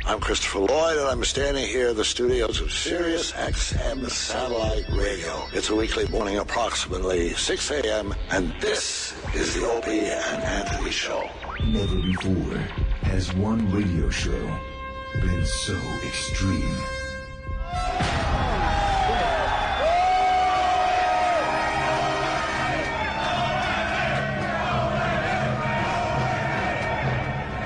I'm Christopher Lloyd, and I'm standing here in the studios of Sirius XM Satellite Radio. It's a weekly morning, approximately 6 a.m., and this is the Opie and Anthony Show. Never before has one radio show been so extreme.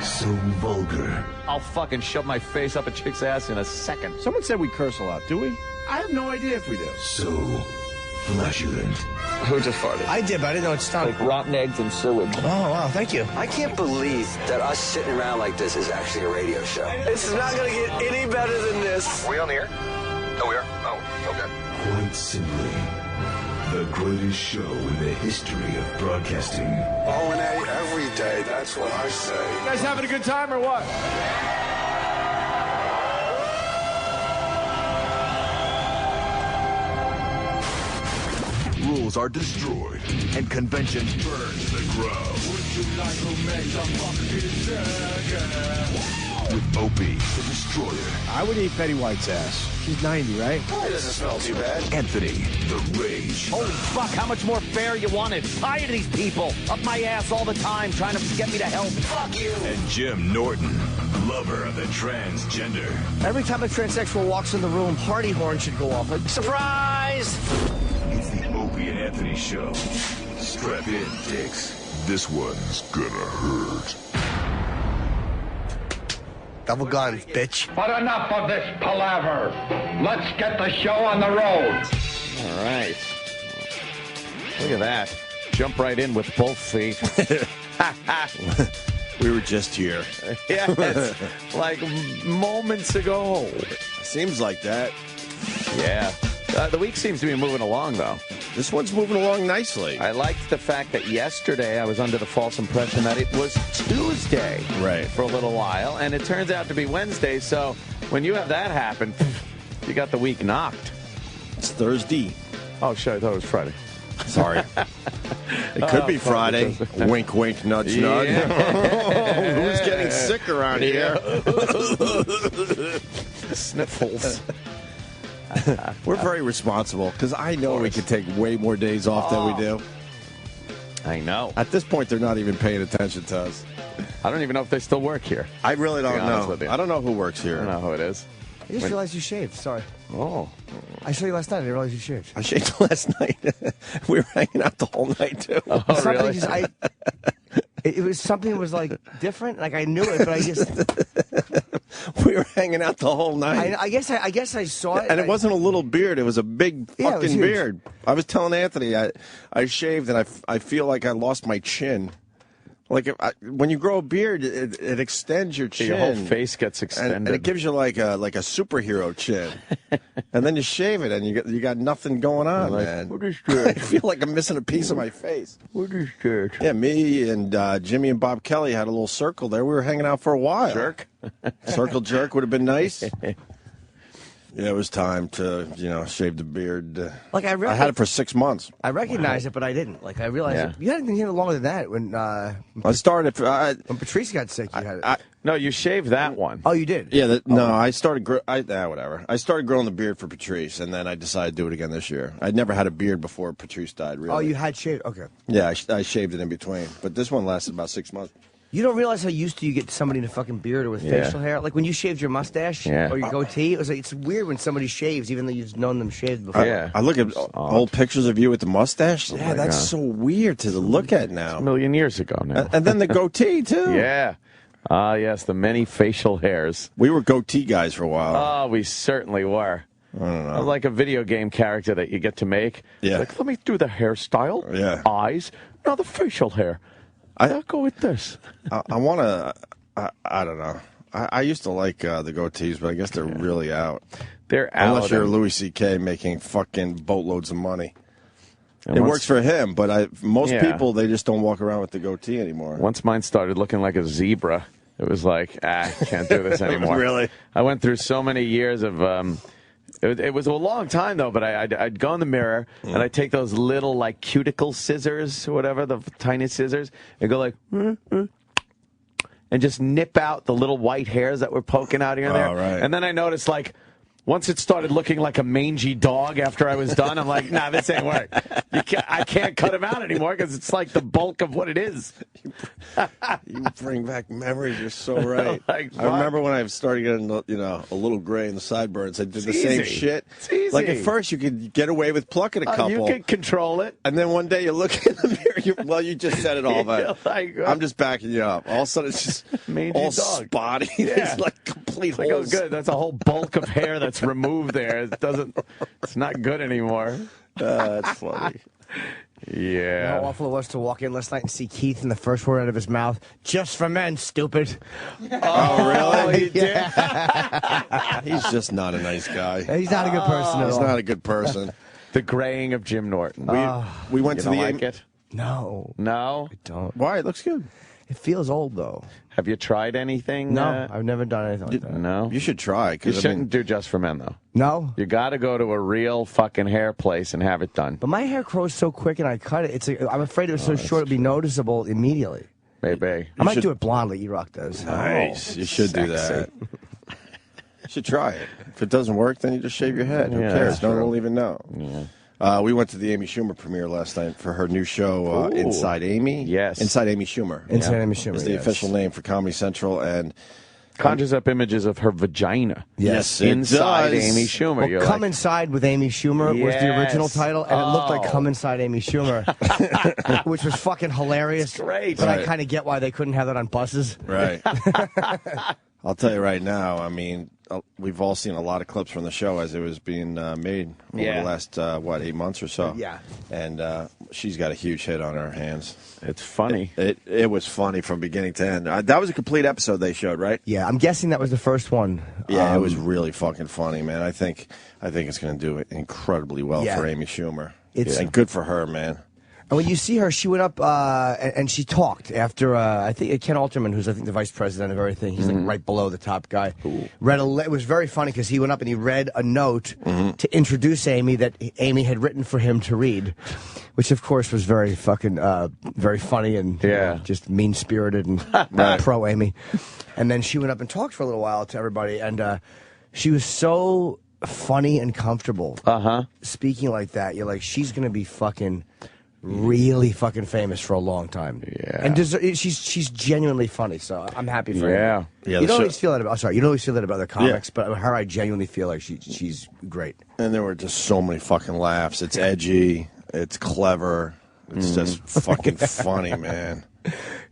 So vulgar. I'll fucking shove my face up a chick's ass in a second. Someone said we curse a lot, do we? I have no idea if we do. So flatulent. Who just farted? I did, but I didn't know it's time. Like rotten eggs and sewage. Oh, wow, thank you. I can't believe that us sitting around like this is actually a radio show. This is not going to get any better than this. Are we on the air? Oh, we are? Oh, okay. Quite simply, the greatest show in the history of broadcasting. O&A every day, that's what I say. You guys having a good time or what? Rules are destroyed and conventions burned to the ground. Would you like to make a fucking with Opie, the Destroyer. I would eat Betty White's ass. She's 90, right? It doesn't smell too bad. Anthony, the Rage. Holy fuck, how much more fair you wanted? Tired of these people. Up my ass all the time trying to get me to help. Fuck you. And Jim Norton, lover of the transgender. Every time a transsexual walks in the room, party horn should go off. Like, surprise! It's the Opie and Anthony Show. Strap in, dicks. This one's gonna hurt. Double guns, bitch. But enough of this palaver. Let's get the show on the road. All right. Look at that. Jump right in with both feet. We were just here. Yes. Like moments ago. Seems like that. Yeah. The week seems to be moving along, though. This one's moving along nicely. I liked the fact that yesterday I was under the false impression that it was Tuesday for a little while, and it turns out to be Wednesday, so when you have that happen, you got the week knocked. It's Thursday. Oh, shit, I thought it was Friday. Sorry. It could be Friday. Wink, wink, nudge, nudge. Who's getting sick around here? Sniffles. We're very responsible because I know we could take way more days off than we do. I know. At this point, they're not even paying attention to us. I don't even know if they still work here. I really don't know. With you. I don't know who works here. I don't know who it is. I just realized you shaved. Sorry. Oh. I saw you last night. I didn't realize you shaved. I shaved last night. We were hanging out the whole night, too. Oh, really? It was something that was like different. Like I knew it, but I just we were hanging out the whole night. I guess I saw it, and it wasn't a little beard; it was a big fucking beard. I was telling Anthony, I shaved, and I feel like I lost my chin. Like when you grow a beard, it extends your chin. Your whole face gets extended, and it gives you like a superhero chin. And then you shave it, and you got nothing going on, man. What is that? I feel like I'm missing a piece of my face. What is that? Yeah, me and Jimmy and Bob Kelly had a little circle there. We were hanging out for a while. Jerk. Circle jerk would have been nice. Yeah, it was time to, shave the beard. Like I had it for 6 months. I recognized it, but I didn't. Like I realized it. You hadn't been here longer than that when I started. When Patrice got sick, you had it. No, you shaved that one. Oh, you did? Yeah. No, I started. Whatever. I started growing the beard for Patrice, and then I decided to do it again this year. I'd never had a beard before Patrice died. Really. Oh, you had shaved? Okay. Yeah, I shaved it in between, but this one lasted about 6 months. You don't realize how used to you get somebody in a fucking beard or with facial hair? Like when you shaved your mustache or your goatee, it was like, it's weird when somebody shaves, even though you've known them shaved before. I look at old pictures of you with the mustache. Oh Yeah, that's so weird to look at now. It's a million years ago now. And then the goatee, too. Yeah. Yes, the many facial hairs. We were goatee guys for a while. Oh, we certainly were. I don't know. Like a video game character that you get to make. Yeah. Like, let me do the hairstyle. Yeah. Eyes. Now the facial hair. I'll go with this. I want to, I don't know. I used to like the goatees, but I guess they're really out. They're out. Unless you're Louis C.K. making fucking boatloads of money. It works for him, but most people, they just don't walk around with the goatee anymore. Once mine started looking like a zebra, it was like, I can't do this anymore. Really? I went through so many years of... It was a long time, though, but I'd go in the mirror, and I'd take those little, like, cuticle scissors or whatever, the tiny scissors, and go like, and just nip out the little white hairs that were poking out here and there. Right. And then I noticed, like, once it started looking like a mangy dog after I was done, I'm like, nah, this ain't work. I can't cut him out anymore because it's like the bulk of what it is. You bring back memories. You're so right. Like, I remember when I started getting, a little gray in the sideburns. I did the same shit. It's easy. Like at first, you could get away with plucking a couple. You can control it. And then one day you look in the mirror. You just said it all. But I'm just backing you up. All of a sudden, it's just mangy all dog. spotty. Yeah. It's like complete Like, oh, holes. good. That's a whole bulk of hair that's removed there. It's not good anymore. That's funny. Yeah. How awful it was to walk in last night and see Keith and the first word out of his mouth, "Just for men, stupid." Oh, really? He did? He's just not a nice guy. He's not a good person at He's all. not a good person. The graying of Jim Norton. We went You to don't the like it? No, No? I don't. Why? It looks good. It feels old, though. Have you tried anything? No, I've never done anything like that. No? You should try. You 'Cause, shouldn't do Just for Men, though. No? You got to go to a real fucking hair place and have it done. But my hair grows so quick and I cut it. I'm afraid it was so short it'd be noticeable immediately. Maybe. I might do it blondly. E-Rock does. Nice. You should do sexy. that. You should try it. If it doesn't work, then you just shave your head. Who Yeah, cares? that's No one true. will even know. Yeah. We went to the Amy Schumer premiere last night for her new show, Ooh. Inside Amy. Yes. Inside Amy Schumer. Inside Amy Schumer, is the yes. official name for Comedy Central. And Conjures up images of her vagina. yes, it Inside does. Amy Schumer. Well, You're Come like, Inside with Amy Schumer was the Yes. original title, and it looked like Oh. Come Inside Amy Schumer, which was fucking hilarious. It's great. But I Right. kind of get why they couldn't have that on buses. Right. I'll tell you right now, I mean, we've all seen a lot of clips from the show as it was being made over Yeah. the last, 8 months or so. Yeah. And she's got a huge hit on her hands. It's funny. It was funny from beginning to end. That was a complete episode they showed, right? Yeah, I'm guessing that was the first one. Yeah, it was really fucking funny, man. I think it's going to do it incredibly well Yeah. for Amy Schumer. It's- and good for her, man. And when you see her, she went up and she talked after I think Ken Alterman, who's I think the vice president of everything. He's like right below the top guy. Read it was very funny because he went up and he read a note to introduce Amy that Amy had written for him to read, which of course was very fucking very funny and just mean spirited and pro Amy. And then she went up and talked for a little while to everybody, and she was so funny and comfortable. Speaking like that, you're like, she's gonna be fucking. Really fucking famous for a long time. Yeah. And she's genuinely funny, so I'm happy for Yeah. her. Yeah, You the don't show- always feel that about you don't always feel that about other comics, but her I genuinely feel like she's great. And there were just so many fucking laughs. It's edgy. It's clever. It's just fucking funny, man.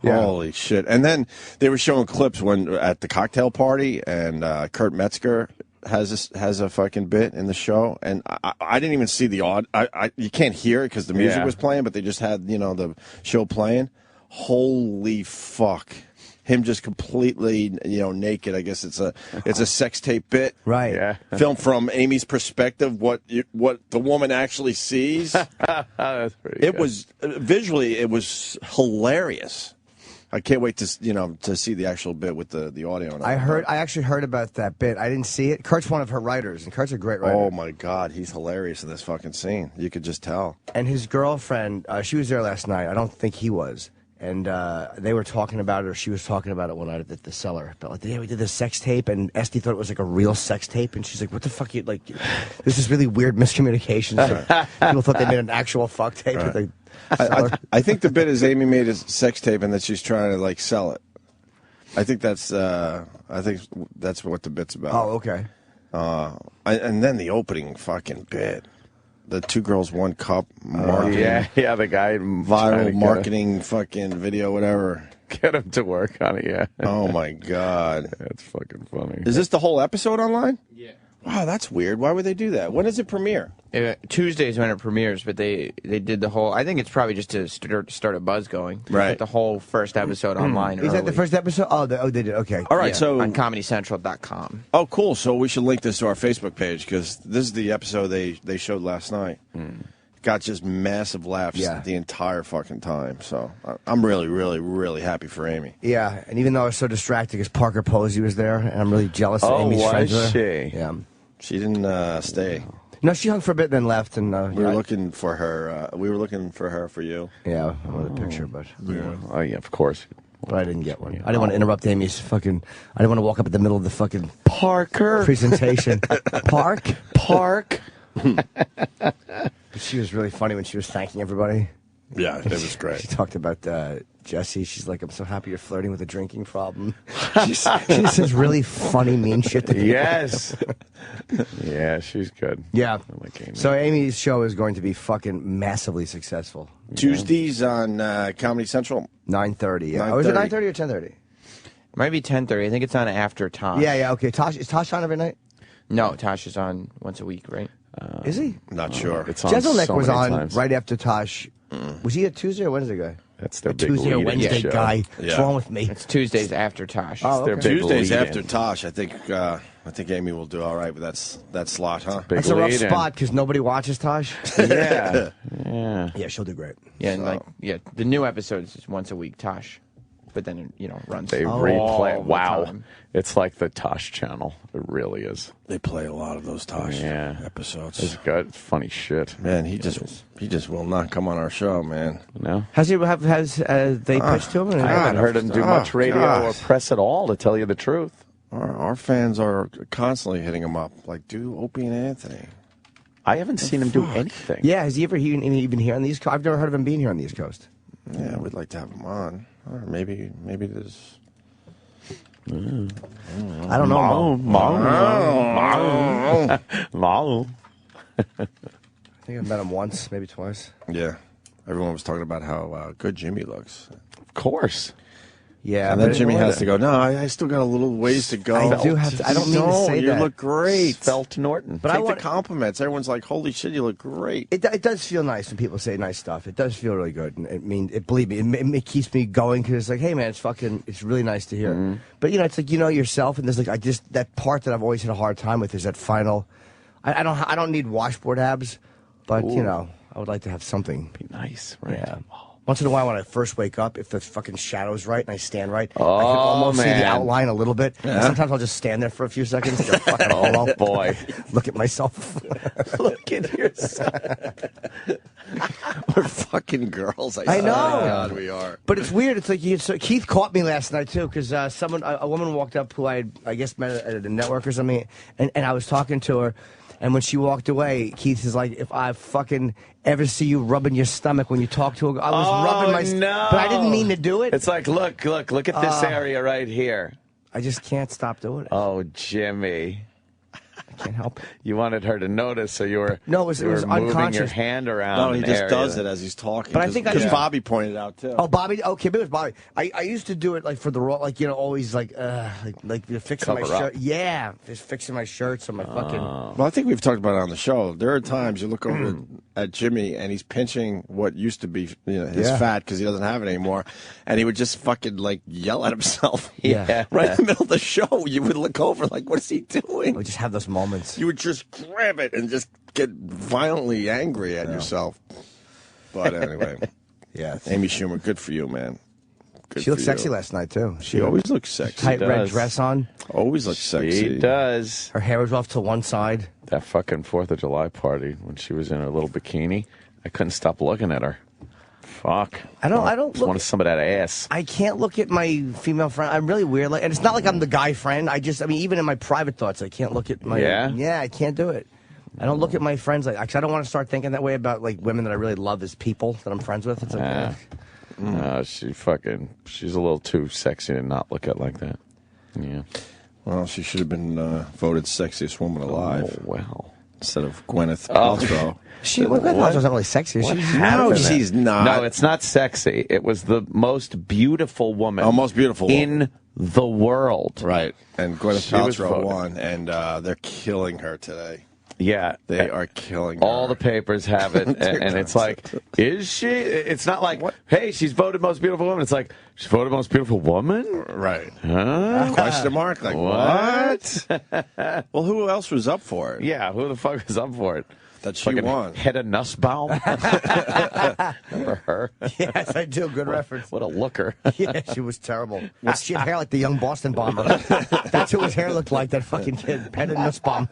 Yeah. Holy shit. And then they were showing clips at the cocktail party, and Kurt Metzger has a fucking bit in the show, and I didn't even see the you can't hear it because the music was playing, but they just had the show playing. Holy fuck. Him just completely, naked. I guess it's a sex tape bit, Right. Yeah. Filmed from Amy's perspective, what the woman actually sees. That's pretty It good. was visually, it was hilarious. I can't wait to see the actual bit with the audio. I actually heard about that bit. I didn't see it. Kurt's one of her writers, and Kurt's a great writer. Oh my God, he's hilarious in this fucking scene. You could just tell. And his girlfriend, she was there last night. I don't think he was. And they were talking about it, or she was talking about it one night at the cellar. But like, yeah, we did this sex tape, and Esty thought it was like a real sex tape, and she's like, "What the fuck? There's this really weird miscommunication." So people thought they made an actual fuck tape. At the cellar. I think the bit is Amy made a sex tape and that she's trying to sell it. I think that's what the bit's about. Oh, okay. And then the opening fucking bit. The 2 Girls 1 Cup marketing, yeah, the guy viral marketing fucking video, whatever. Get him to work on it, yeah. Oh my God, That's fucking funny. is this the whole episode online? Yeah. Wow, that's weird. Why would they do that? When does it premiere? Tuesday's when it premieres, but they did the whole. I think it's probably just to start a buzz going. They Right. put the whole first episode online. Is that the early. first episode? Oh, they did. Okay. All right, Yeah, so on ComedyCentral.com. oh, cool. So we should link this to our Facebook page because this is the episode they showed last night. Got just massive laughs the entire fucking time. So I'm really, really, really happy for Amy. Yeah, and even though I was so distracted because Parker Posey was there, and I'm really jealous that Oh, Amy's was friends with her. she? Yeah. She didn't stay. No, she hung for a bit, then left, and We were looking for her. We were looking for her for you. Yeah, I wanted a picture, but Oh, yeah, of course. but I didn't get one. I didn't want to interrupt Amy's fucking. I didn't want to walk up in the middle of the fucking Parker presentation. Park. She was really funny when she was thanking everybody. Yeah, it was great. She talked about Jesse. She's like, I'm so happy you're flirting with a drinking problem. She says really funny, mean shit to people. Yes. Yeah, she's good. Yeah. I like Amy. So Amy's show is going to be fucking massively successful. Tuesdays on Comedy Central. 9:30. Yeah. Oh, is it 9:30. 9:30 or 10:30? It might be 10:30. I think it's on after Tosh. Yeah. Okay. Is Tosh on every night? No, Tosh is on once a week, right? Is he? Not sure. It's on Jeselnik so was many on times. right after Tosh. Was he a Tuesday or Wednesday guy? That's their A big Tuesday or lead-in Wednesday show. guy. What's Yeah. wrong with me? It's Tuesdays after Tosh. Oh, Their okay. big Tuesdays lead-in. after Tosh. I think Amy will do all right with that slot, huh? Big That's a rough lead-in. spot because nobody watches Tosh. Yeah. Yeah. Yeah, she'll do great. Yeah, and the new episodes is once a week, Tosh, but then it runs. They all replay. the Wow. time. It's like the Tosh channel. It really is. They play a lot of those Tosh episodes. It's good. It's funny shit. Man, he just will not come on our show, man. No? Has they pitched to him? I haven't heard him do much radio or press at all, to tell you the truth. Our fans are constantly hitting him up, like, do Opie and Anthony. I haven't seen him do anything. Yeah, has he ever even here on the East Coast? I've never heard of him being here on the East Coast. Yeah, we'd like to have him on. Or maybe there's... I don't know. Mo. I think I've met him once, maybe twice. Yeah. Everyone was talking about how good Jimmy looks. Of course. Yeah, And then Jimmy has to go, no, I still got a little ways to go. I do have to. I don't mean to say you that. look great. Felt Norton. But Take the compliments. Everyone's like, holy shit, you look great. It does feel nice when people say nice stuff. It does feel really good. And believe me, it keeps me going because it's like, hey man, it's really nice to hear. Mm-hmm. But it's like yourself, and there's like that part that I've always had a hard time with is that final. I don't need washboard abs, but I would like to have something. Be nice, right? Yeah. Once in a while, when I first wake up, if the fucking shadow's right and I stand right, I Oh, can almost see man. the outline a little bit. And sometimes I'll just stand there for a few seconds. Go, fucking Oh, boy. Look at myself. Look at yourself. We're fucking girls. I know. Oh, my God, we are. But it's weird. It's like Keith caught me last night too, because a woman walked up who I guess met at a network or something, and I was talking to her, and when she walked away, Keith is like, if I fucking ever see you rubbing your stomach when you talk to her, I was rubbing my no. but I didn't mean to do it. It's like, look at this area right here. I just can't stop doing it. Oh, Jimmy. I can't help it. You wanted her to notice, so you were No, it was moving your unconscious. hand around. No, he an just area does that- it as he's talking. But I think because I- Bobby pointed out too. Oh, Bobby. Okay, maybe it was Bobby. I used to do it like for the raw, like always like fixing my Cover up. shirt. Yeah, just fixing my shirts on my fucking. Well, I think we've talked about it on the show. There are times you look over at Jimmy and he's pinching what used to be his Yeah. fat because he doesn't have it anymore, and he would just fucking like yell at himself. Yeah. Right in the middle of the show, you would look over like, what is he doing? We just have those moments. You would just grab it and just get violently angry at yourself. But anyway, Yeah. Amy Schumer, good for you, man. Good She looked for sexy you. last night too. She always looks sexy. Tight red does. dress on. Always looks sexy. She does. Her hair was off to one side. That fucking 4th of July party when she was in her little bikini, I couldn't stop looking at her. Fuck. I don't Just look- wanted some of that ass. I can't look at my female friend. I'm really weird. And it's not like I'm the guy friend. Even in my private thoughts, I can't look at my. Yeah? Yeah, I can't do it. I don't look at my friends like. Actually, I don't want to start thinking that way about like women that I really love as people that I'm friends with. It's like. No, she's a little too sexy to not look at like that. Yeah. Well, she should have been voted sexiest woman alive Oh, well. instead of Gwyneth Paltrow. Gwyneth Paltrow's not really sexy. What She's happened No, there? she's not. No, it's not sexy. It was the most beautiful woman. Oh, most beautiful in the world. Right. And Gwyneth She was Paltrow voted. won, and they're killing her today. Yeah, They are killing her. all the papers have it, and it's like, is she? It's not like, hey, she's voted most beautiful woman. It's like, she's voted most beautiful woman. Right. Huh? Question mark? Like, What? Well, who else was up for it? Yeah, who the fuck is up for it? That she Fucking won. Hedda Nussbaum. Remember her? Yes, I do. Good reference. What a looker. Yeah, she was terrible. She had hair like the young Boston bomber. That's who his hair looked like. That fucking kid, Penn Nussbaum.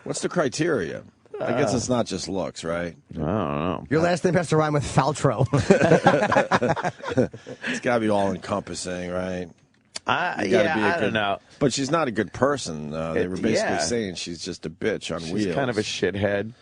What's the criteria? I guess it's not just looks, right? I don't know. Your last name has to rhyme with Faltro. It's got to be all encompassing, right? I don't know. But she's not a good person. They were basically saying she's just a bitch on wheels. She's kind of a shithead.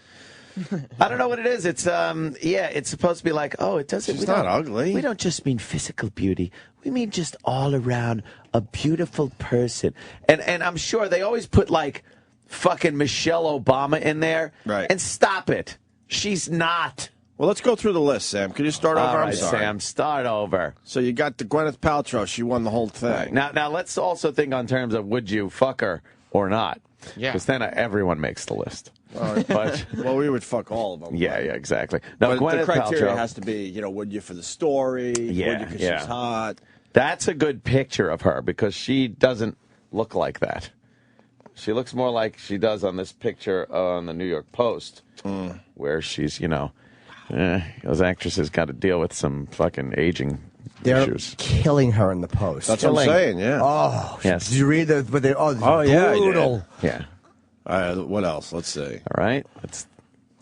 I don't know what it is. It's it's supposed to be like, oh, it doesn't. She's not ugly. We don't just mean physical beauty. We mean just all around a beautiful person. And I'm sure they always put like fucking Michelle Obama in there. Right. And stop it. She's not. Well, let's go through the list, Sam. Could you start over? All right, I'm sorry. Sam, start over. So you got the Gwyneth Paltrow. She won the whole thing. Now let's also think on terms of would you fuck her or not? Yeah. Because then everyone makes the list. But well, we would fuck all of them. yeah, exactly. Now, But the Gwyneth criteria Paltrow, has to be, would you for the story? Yeah, would you because yeah. she's hot? that's a good picture of her because she doesn't look like that. She looks more like she does on this picture on the New York Post, where she's, those actresses got to deal with some fucking aging They're issues. killing her in the Post. That's what I'm saying. Yeah. Oh, Yes. Did you read the? But they yeah, I did. brutal. Yeah. What else? Let's see. All right. It's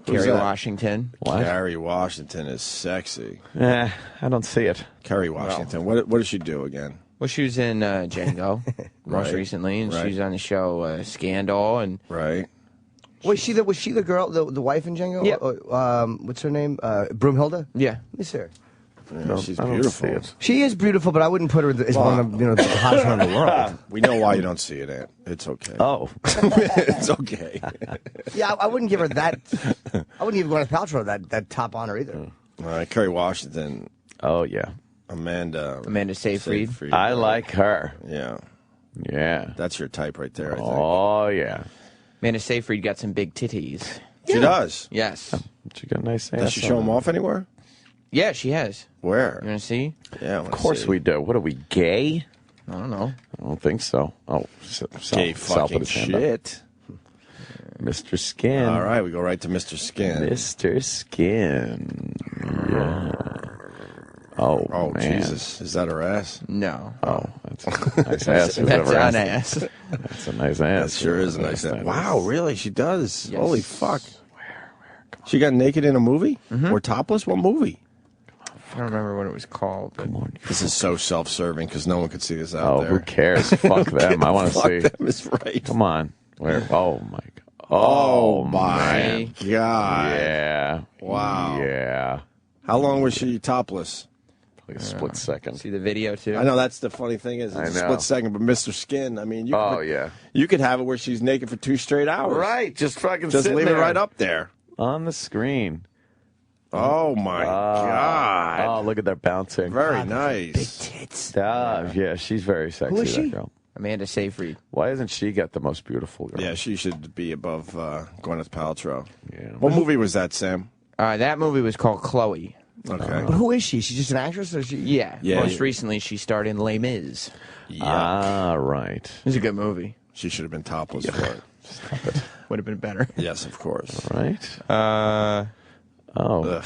Who's Kerry that? Washington. what? Kerry Washington is sexy. I don't see it. Kerry Washington. What does she do again? Well, she was in Django most Right. recently, and Right. she's on the show Scandal, and Right. Was she the girl, the wife in Django? Yeah. What's her name? Broomhilda. yeah. Let me see her. Yeah, she's I don't beautiful. see it. She is beautiful, but I wouldn't put her as one of the hottest women in the world. We know why you don't see it, Ant. It's okay. Oh. It's okay. Yeah, I wouldn't give her that. I wouldn't even go to Paltrow that top honor either. All right, Kerry Washington, Oh, yeah. Amanda Seyfried. I like her. Yeah, Yeah. that's your type right there. I think Oh, yeah. Amanda Seyfried got some big titties. she does. Yes. She got a nice ass. Does she show them off anywhere? Yeah, she has. Where? You want to see? Yeah, Of course we do. What are we, gay? I don't know. I don't think so. Oh, Gay fucking shit. Mr. Skin. All right, we go right to Mr. Skin. Mr. Skin. Yeah. Oh, man. Jesus. Is that her ass? No. Oh, that's a nice ass. That's whoever an asked it. ass. That's a nice ass. That sure is a nice ass. That Wow, is. really? She does? Yes. Holy fuck. She got naked in a movie? Or topless? What movie? I don't remember what it was called. But Come on. This is so self-serving because no one could see this out Oh, there. who cares? Fuck them. I want to Fuck see. them is right. Come on. Where? Oh, my God. Oh, my man. God. Yeah. Wow. Yeah. How long was she topless? Like a split second. see the video too. I know that's the funny thing is it's a I know. split second, but Mr. Skin, I mean, you Oh, could, yeah. you could have it where she's naked for 2 straight hours. Right. Just fucking Just sitting leave it there right up there. on the screen. Oh, my God. Oh, look at that bouncing. Very nice. Tits. Yeah, she's very sexy, Who is that she? girl. Amanda Seyfried. Why doesn't she get the most beautiful girl? Yeah, she should be above Gwyneth Paltrow. Yeah. What movie was that, Sam? That movie was called Chloe. Okay. But who is she? She's just an actress, or she? Yeah. Yeah, Most yeah. recently, she starred in Les Mis. Ah, right. It was a good movie. She should have been topless for it. Would have been better. Yes, of course. Right? Uh, Oh, Ugh,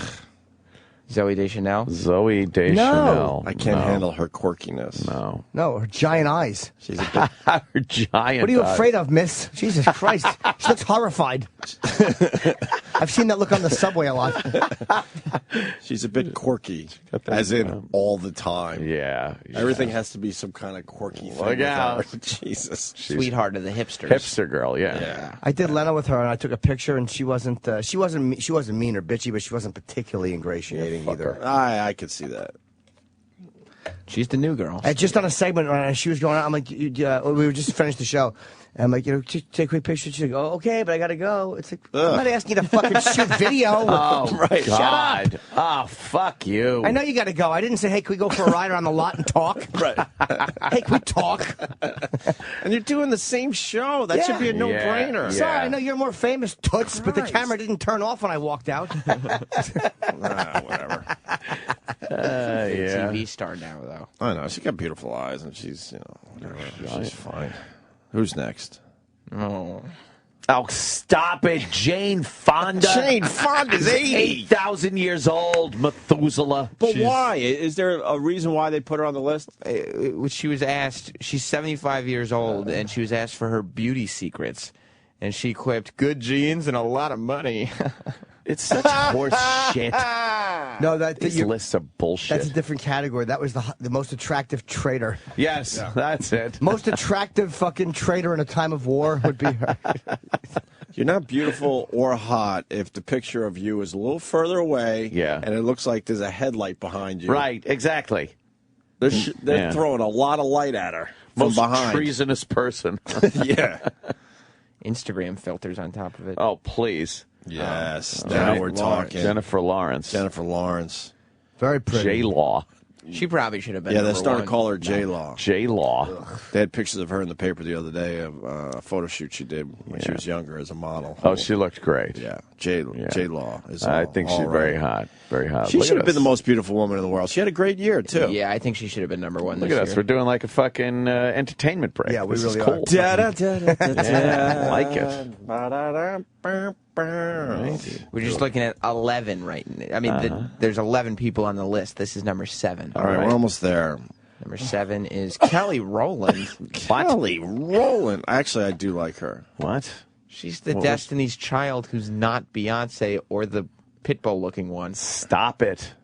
Zoe Deschanel. Zoe Deschanel. I can't handle her quirkiness. No. No, her giant eyes. She's a bit, Her giant What are you eyes. afraid of, miss? Jesus Christ. She looks horrified. I've seen that look on the subway a lot. she's a bit quirky, got that, as in all the time. Yeah. Everything has to be some kind of quirky thing. Look with out. her. Jesus. Sweetheart of the hipsters. Hipster girl, yeah. Yeah. I did Leno with her, and I took a picture, and she wasn't mean or bitchy, but she wasn't particularly ingratiating either. I could see that. She's the new girl. I just on a segment, and she was going out. I'm like, we were just finished the show. And I'm like, take a quick picture. She's like, oh, okay, but I gotta go. It's like, I'm not asking you to fucking shoot video. Oh, Right. Shut God. Oh, fuck you. I know you gotta go. I didn't say, hey, can we go for a ride around the lot and talk? Right. Hey, can we talk? And you're doing the same show. That should be a Yeah. no-brainer. Yeah. Sorry, I know you're more famous, Toots, but the Christ. camera didn't turn off when I walked out. Whatever. Yeah. TV star now, though. I know. She got beautiful eyes, and she's, whatever. She's fine. Who's next? Oh. Oh, stop it. Jane Fonda. Jane Fonda's 80. 8,000 years old, Methuselah. But She's- why? Is there a reason why they put her on the list? She was asked, she's 75 years old, and she was asked for her beauty secrets. And she quipped, "Good jeans and a lot of money." It's such horse shit. No, These lists are bullshit. That's a different category. That was the most attractive traitor. Yes, that's it. Most attractive fucking traitor in a time of war would be her. You're not beautiful or hot if the picture of you is a little further away. Yeah. And it looks like there's a headlight behind you. Right, exactly. They're throwing a lot of light at her from Most behind. treasonous person. Yeah. Instagram filters on top of it. Oh, please. Yes. Now we're talking. Jennifer Lawrence. Jennifer Lawrence. Very pretty. J-Law. She probably should have been. Yeah, they're number starting one. to call her J-Law. J-Law. They had pictures of her in the paper the other day of a photo shoot she did when she was younger as a model. Oh, she looked great. Yeah. J-Law is I all- think all she's right. very hot. Very hot. She Look should at have been the us. most beautiful woman in the world. She had a great year, too. Yeah, I think she should have been number one Look this at us. year. We're doing like a fucking entertainment break. Yeah, we This really is cool. Da-da-da-da-da. I like it. Ba-da-da-ba-ba. We're just looking at 11 right now. I mean, there's 11 people on the list. This is number 7. All right, we're almost there. Number 7 is Kelly Rowland. Kelly Rowland. Actually, I do like her. What? She's the Destiny's Child who's not Beyonce or the Pitbull-looking one. Stop it.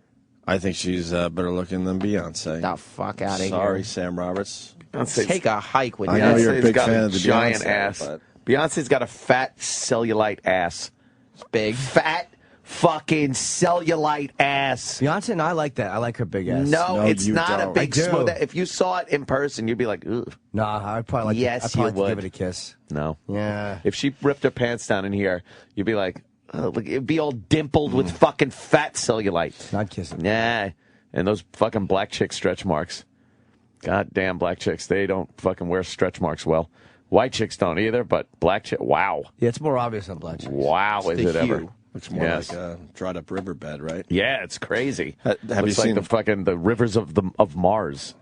I think she's better looking than Beyonce. The fuck out of here. Sorry, Sam Roberts. Take a hike with I know you're a Beyonce's big got fan a of the giant Beyonce, ass. but- Beyonce's got a fat cellulite ass. It's big. Fat fucking cellulite ass. Beyonce and I like that. I like her big ass. No, it's you not don't. a big I do. smooth. If you saw it in person, you'd be like, ugh. Nah, I'd probably like. Yes, I'd probably you would. give it a kiss. No. Yeah. If she ripped her pants down in here, you'd be like, oh, look, it'd be all dimpled with fucking fat cellulite. Not kissing. Nah. And those fucking black chick stretch marks. God damn black chicks. They don't fucking wear stretch marks well. White chicks don't either, but black chick, wow. Yeah, it's more obvious on black chicks. Wow, is the it ever? hue. Looks more Yes. like a dried up riverbed, right? Yeah, it's crazy. Have Looks you like seen- the rivers of Mars.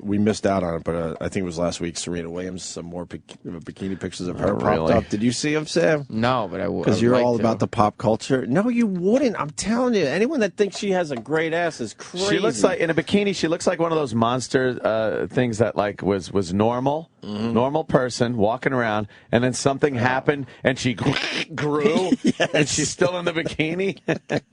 We missed out on it, but I think it was last week. Serena Williams, some more bikini pictures of her Oh, popped really? up. Did you see them, Sam? No, but I would. Because you're all about the pop culture. No, you wouldn't. I'm telling you. Anyone that thinks she has a great ass is crazy. She looks like in a bikini. She looks like one of those monster things that like was normal, normal person walking around, and then something happened, and she grew, and she's still in the bikini,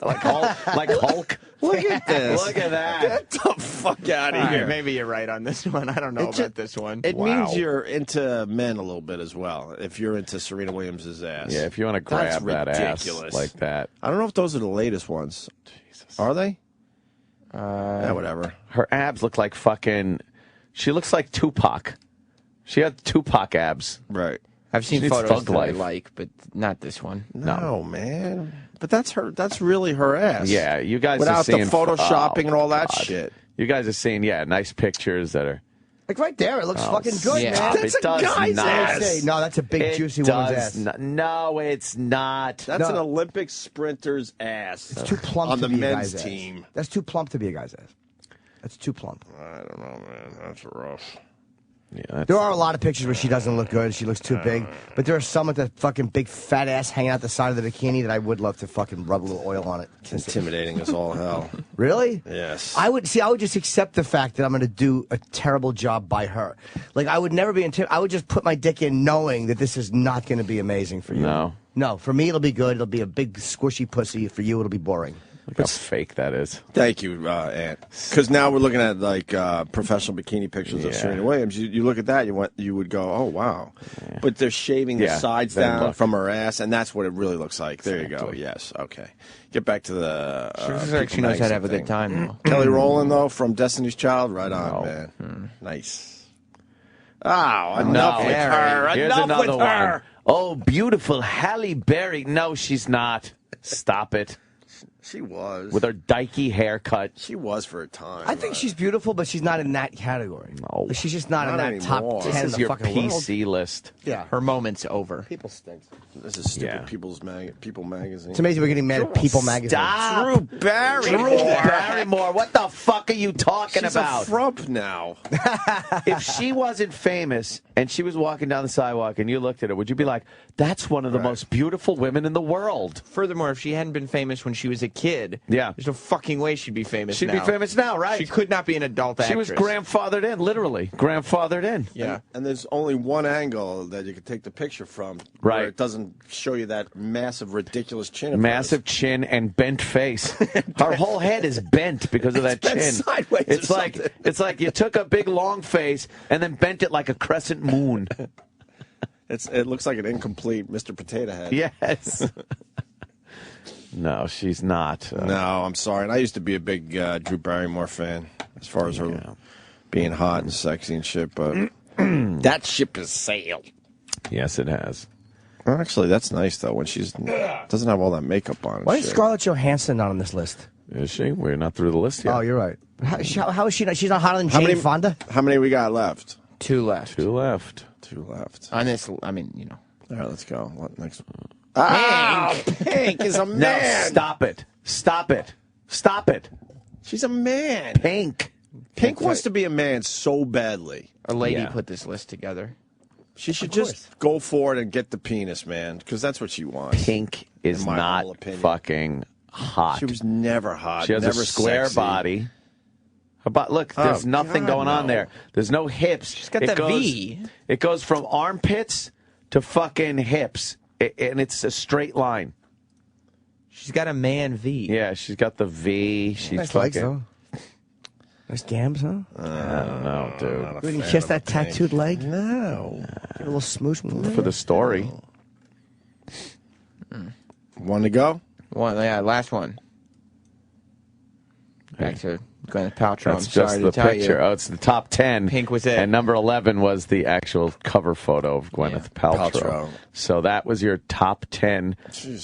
like Hulk. Look at this. Look at that. Get the fuck out of All here. right, maybe you're right on this one. I don't know It about ju- this one. It Wow. means you're into men a little bit as well. If you're into Serena Williams' ass. Yeah, if you want to That's grab that ass ridiculous. like that. I don't know if those are the latest ones. Jesus. Are they? Yeah, whatever. Her abs look like fucking. She looks like Tupac. She had Tupac abs. Right. I've seen She needs photos Thug that I Life. like, but not this one. No, man. But that's her. That's really her ass. Yeah, you guys are Without the seeing photoshopping and all that God. shit. You guys are seeing, nice pictures that are. Like right there, it looks fucking good, yeah. man. Stop. It does not. No, that's a big It juicy woman's does ass. not- no, it's not. That's No. an Olympic sprinter's ass. It's too plump on to the be a men's guy's team. ass. That's too plump to be a guy's ass. That's too plump. I don't know, man. That's rough. Yeah, that's- There are a lot of pictures where she doesn't look good. She looks too big. But there are some with that fucking big fat ass hanging out the side of the bikini that I would love to fucking rub a little oil on it. It's intimidating as all hell. Really? Yes. I would just accept the fact that I'm going to do a terrible job by her. Like I would never be I would just put my dick in knowing that this is not going to be amazing for you. No, for me it'll be good. It'll be a big squishy pussy. For you it'll be boring. Look how fake that is. Thank you, Ant. Because now we're looking at like professional bikini pictures of Yeah. Serena Williams. You look at that, you would go, oh wow. But they're shaving the Yeah, sides then down look. from her ass, and that's what it really looks like. There you go. Yes. Okay. Get back to the. She looks like she knows how to have a good time, though. Kelly Rowland, though, from Destiny's Child, right on, man. Nice. Oh, enough with her. Here's Enough another with one. her. Oh, beautiful Halle Berry. No, she's not. Stop it. She was. With her dykey haircut. She was for a time. I think she's beautiful, but she's not in that category. No. She's just not in Not that top anymore. 10 This of is the your fucking world. PC list. Yeah. Her moment's over. People stink. This is stupid. Yeah. People magazine. It's amazing we're getting mad at People magazine. Stop. Drew Barrymore. Drew Barrymore. What the fuck are you talking She's about? a frump now. If she wasn't famous and she was walking down the sidewalk and you looked at her, would you be like, that's one of the most beautiful women in the world? Furthermore, if she hadn't been famous when she was a kid. Yeah. There's no fucking way she'd be famous She'd now. be famous now, right? She could not be an adult actress. She was grandfathered in, literally. Grandfathered in. Yeah. And there's only one angle that you can take the picture from. Right. Where it doesn't show you that massive, ridiculous chin. of hers. Massive chin and bent face. Her whole head is bent because of that bent chin. sideways It's or like something. it's like you took a big long face and then bent it like a crescent moon. It looks like an incomplete Mr. Potato Head. Yes. No, she's not. No, I'm sorry. And I used to be a big Drew Barrymore fan as far as her being hot and sexy and shit, but that ship has sailed. Yes, it has. Well, actually, that's nice, though, when she's doesn't have all that makeup on. And Why is shit. Scarlett Johansson not on this list? Is she? We're not through the list yet. Oh, you're right. How is she not? She's not hotter than How Jane many- Fonda? How many we got left? 2 left. 2 left. 2 left. On this, I mean, you know. All right, let's go. What next? Ah, Pink is a No, man. stop it. Stop it. Stop it. She's a man. Pink. Pink wants to be a man so badly. A lady Yeah. put this list together. She should just go for it and get the penis, man, because that's what she wants. Pink is In my not humble opinion. fucking hot. She was never hot. She has never a square sexy. body. But look, there's Oh, nothing God, going on no. there. There's no hips. She's got that V. It goes from armpits to fucking hips, and it's a straight line. She's got a man V. Yeah, she's got the V. She's Nice fucking. legs, though. Nice gams, huh? I don't know, dude. You didn't kiss that tattooed leg? No. Give it a little smooch. For the story. One to go? One, yeah, last one. Back to Gwyneth Paltrow. That's I'm sorry just to the tell picture. you. Oh, it's the top 10. Pink was it. And number 11 was the actual cover photo of Gwyneth Paltrow. Paltrow. So that was your top 10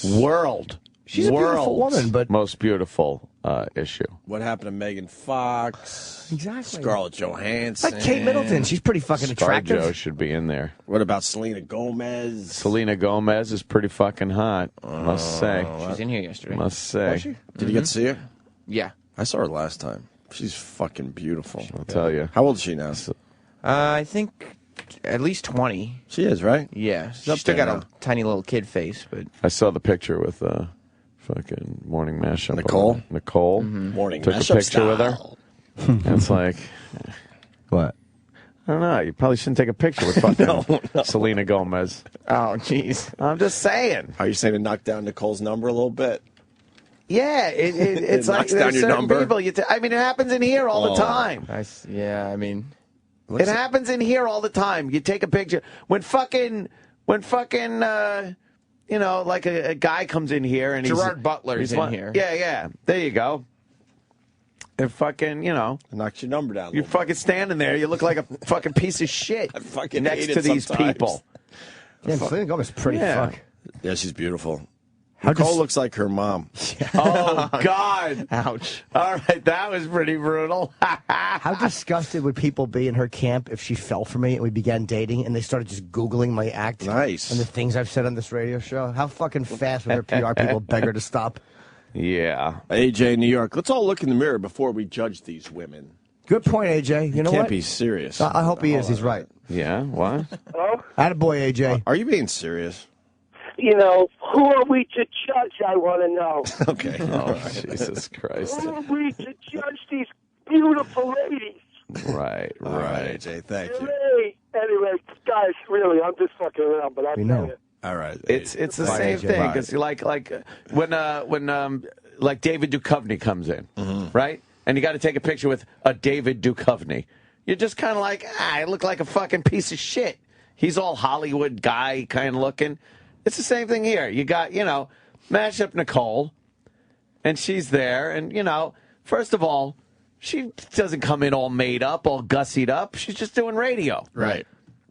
world. She's a beautiful world's woman, but- most beautiful issue. What happened to Megan Fox? Exactly. Scarlett Johansson. Like Kate Middleton. She's pretty fucking attractive. ScarJo should be in there. What about Selena Gomez? Selena Gomez is pretty fucking hot, must say. She's in here yesterday. Must say. Did you get to see her? Yeah. I saw her last time. She's fucking beautiful. I'll tell you. How old is she now? I think at least 20. She is, right? Yeah. up She's still there got now. a tiny little kid face, but I saw the picture with fucking Morning Mashup. Nicole? Nicole. Morning Took a mashup picture with her. style. And it's like, What? I don't know. You probably shouldn't take a picture with fucking Selena Gomez. oh, jeez. I'm just saying. Are you saying to knock down Nicole's number a little bit? Yeah, it's like knocks down there's your certain number. people. I mean, it happens in here all the time. Yeah, I mean, It happens in here all the time. You take a picture when fucking you know, like a guy comes in here and Gerard Butler's he's in fun- here. Yeah. There you go. And fucking, you know, Knocks your number down. a you're little fucking standing there. You look like a fucking piece of shit I fucking next hate to it these sometimes. people. Yeah, Selena Gomez is pretty Yeah. fuck. bit. Yeah, she's beautiful. How Nicole does- looks like her mom. Oh God! ouch. All right, that was pretty brutal. How disgusted would people be in her camp if she fell for me and we began dating and they started just Googling my act? Nice. And the things I've said on this radio show? How fucking fast would her PR people beg her to stop? Yeah. AJ, New York. Let's all look in the mirror before we judge these women. Good point, AJ. You know Can't what? be serious. I hope he is. He's right. Yeah. What? Attaboy, AJ. Are you being serious? You know, who are we to judge, I want to know. Okay. Oh, Jesus Christ! Who are we to judge these beautiful ladies? Right. All right, AJ. Thank you. Hey, anyway, guys, really, I'm just fucking around, but I'll We tell know. you. All right. It's the Bye, same AJ. thing. Bye. It's like when like David Duchovny comes in, right? And you got to take a picture with a David Duchovny. You're just kind of like, I look like a fucking piece of shit. He's all Hollywood guy kind of looking. It's the same thing here. You got, you know, mash up Nicole, and she's there, and, you know, first of all, she doesn't come in all made up, all gussied up. She's just doing radio. Right.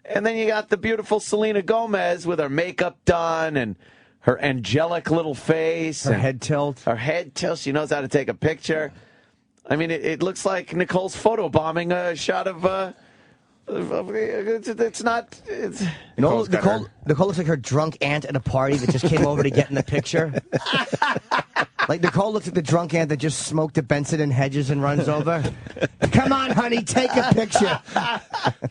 And then you got the beautiful Selena Gomez with her makeup done and her angelic little face. Her and head tilt. Her head tilt. She knows how to take a picture. I mean, it looks like Nicole's photobombing a shot of it's not. It's, Nicole looks like her drunk aunt at a party that just came over to get in the picture. Like Nicole looks at the drunk aunt that just smoked at Benson and Hedges and runs over. Come on, honey, take a picture.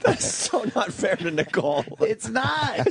That's so not fair to Nicole. It's not.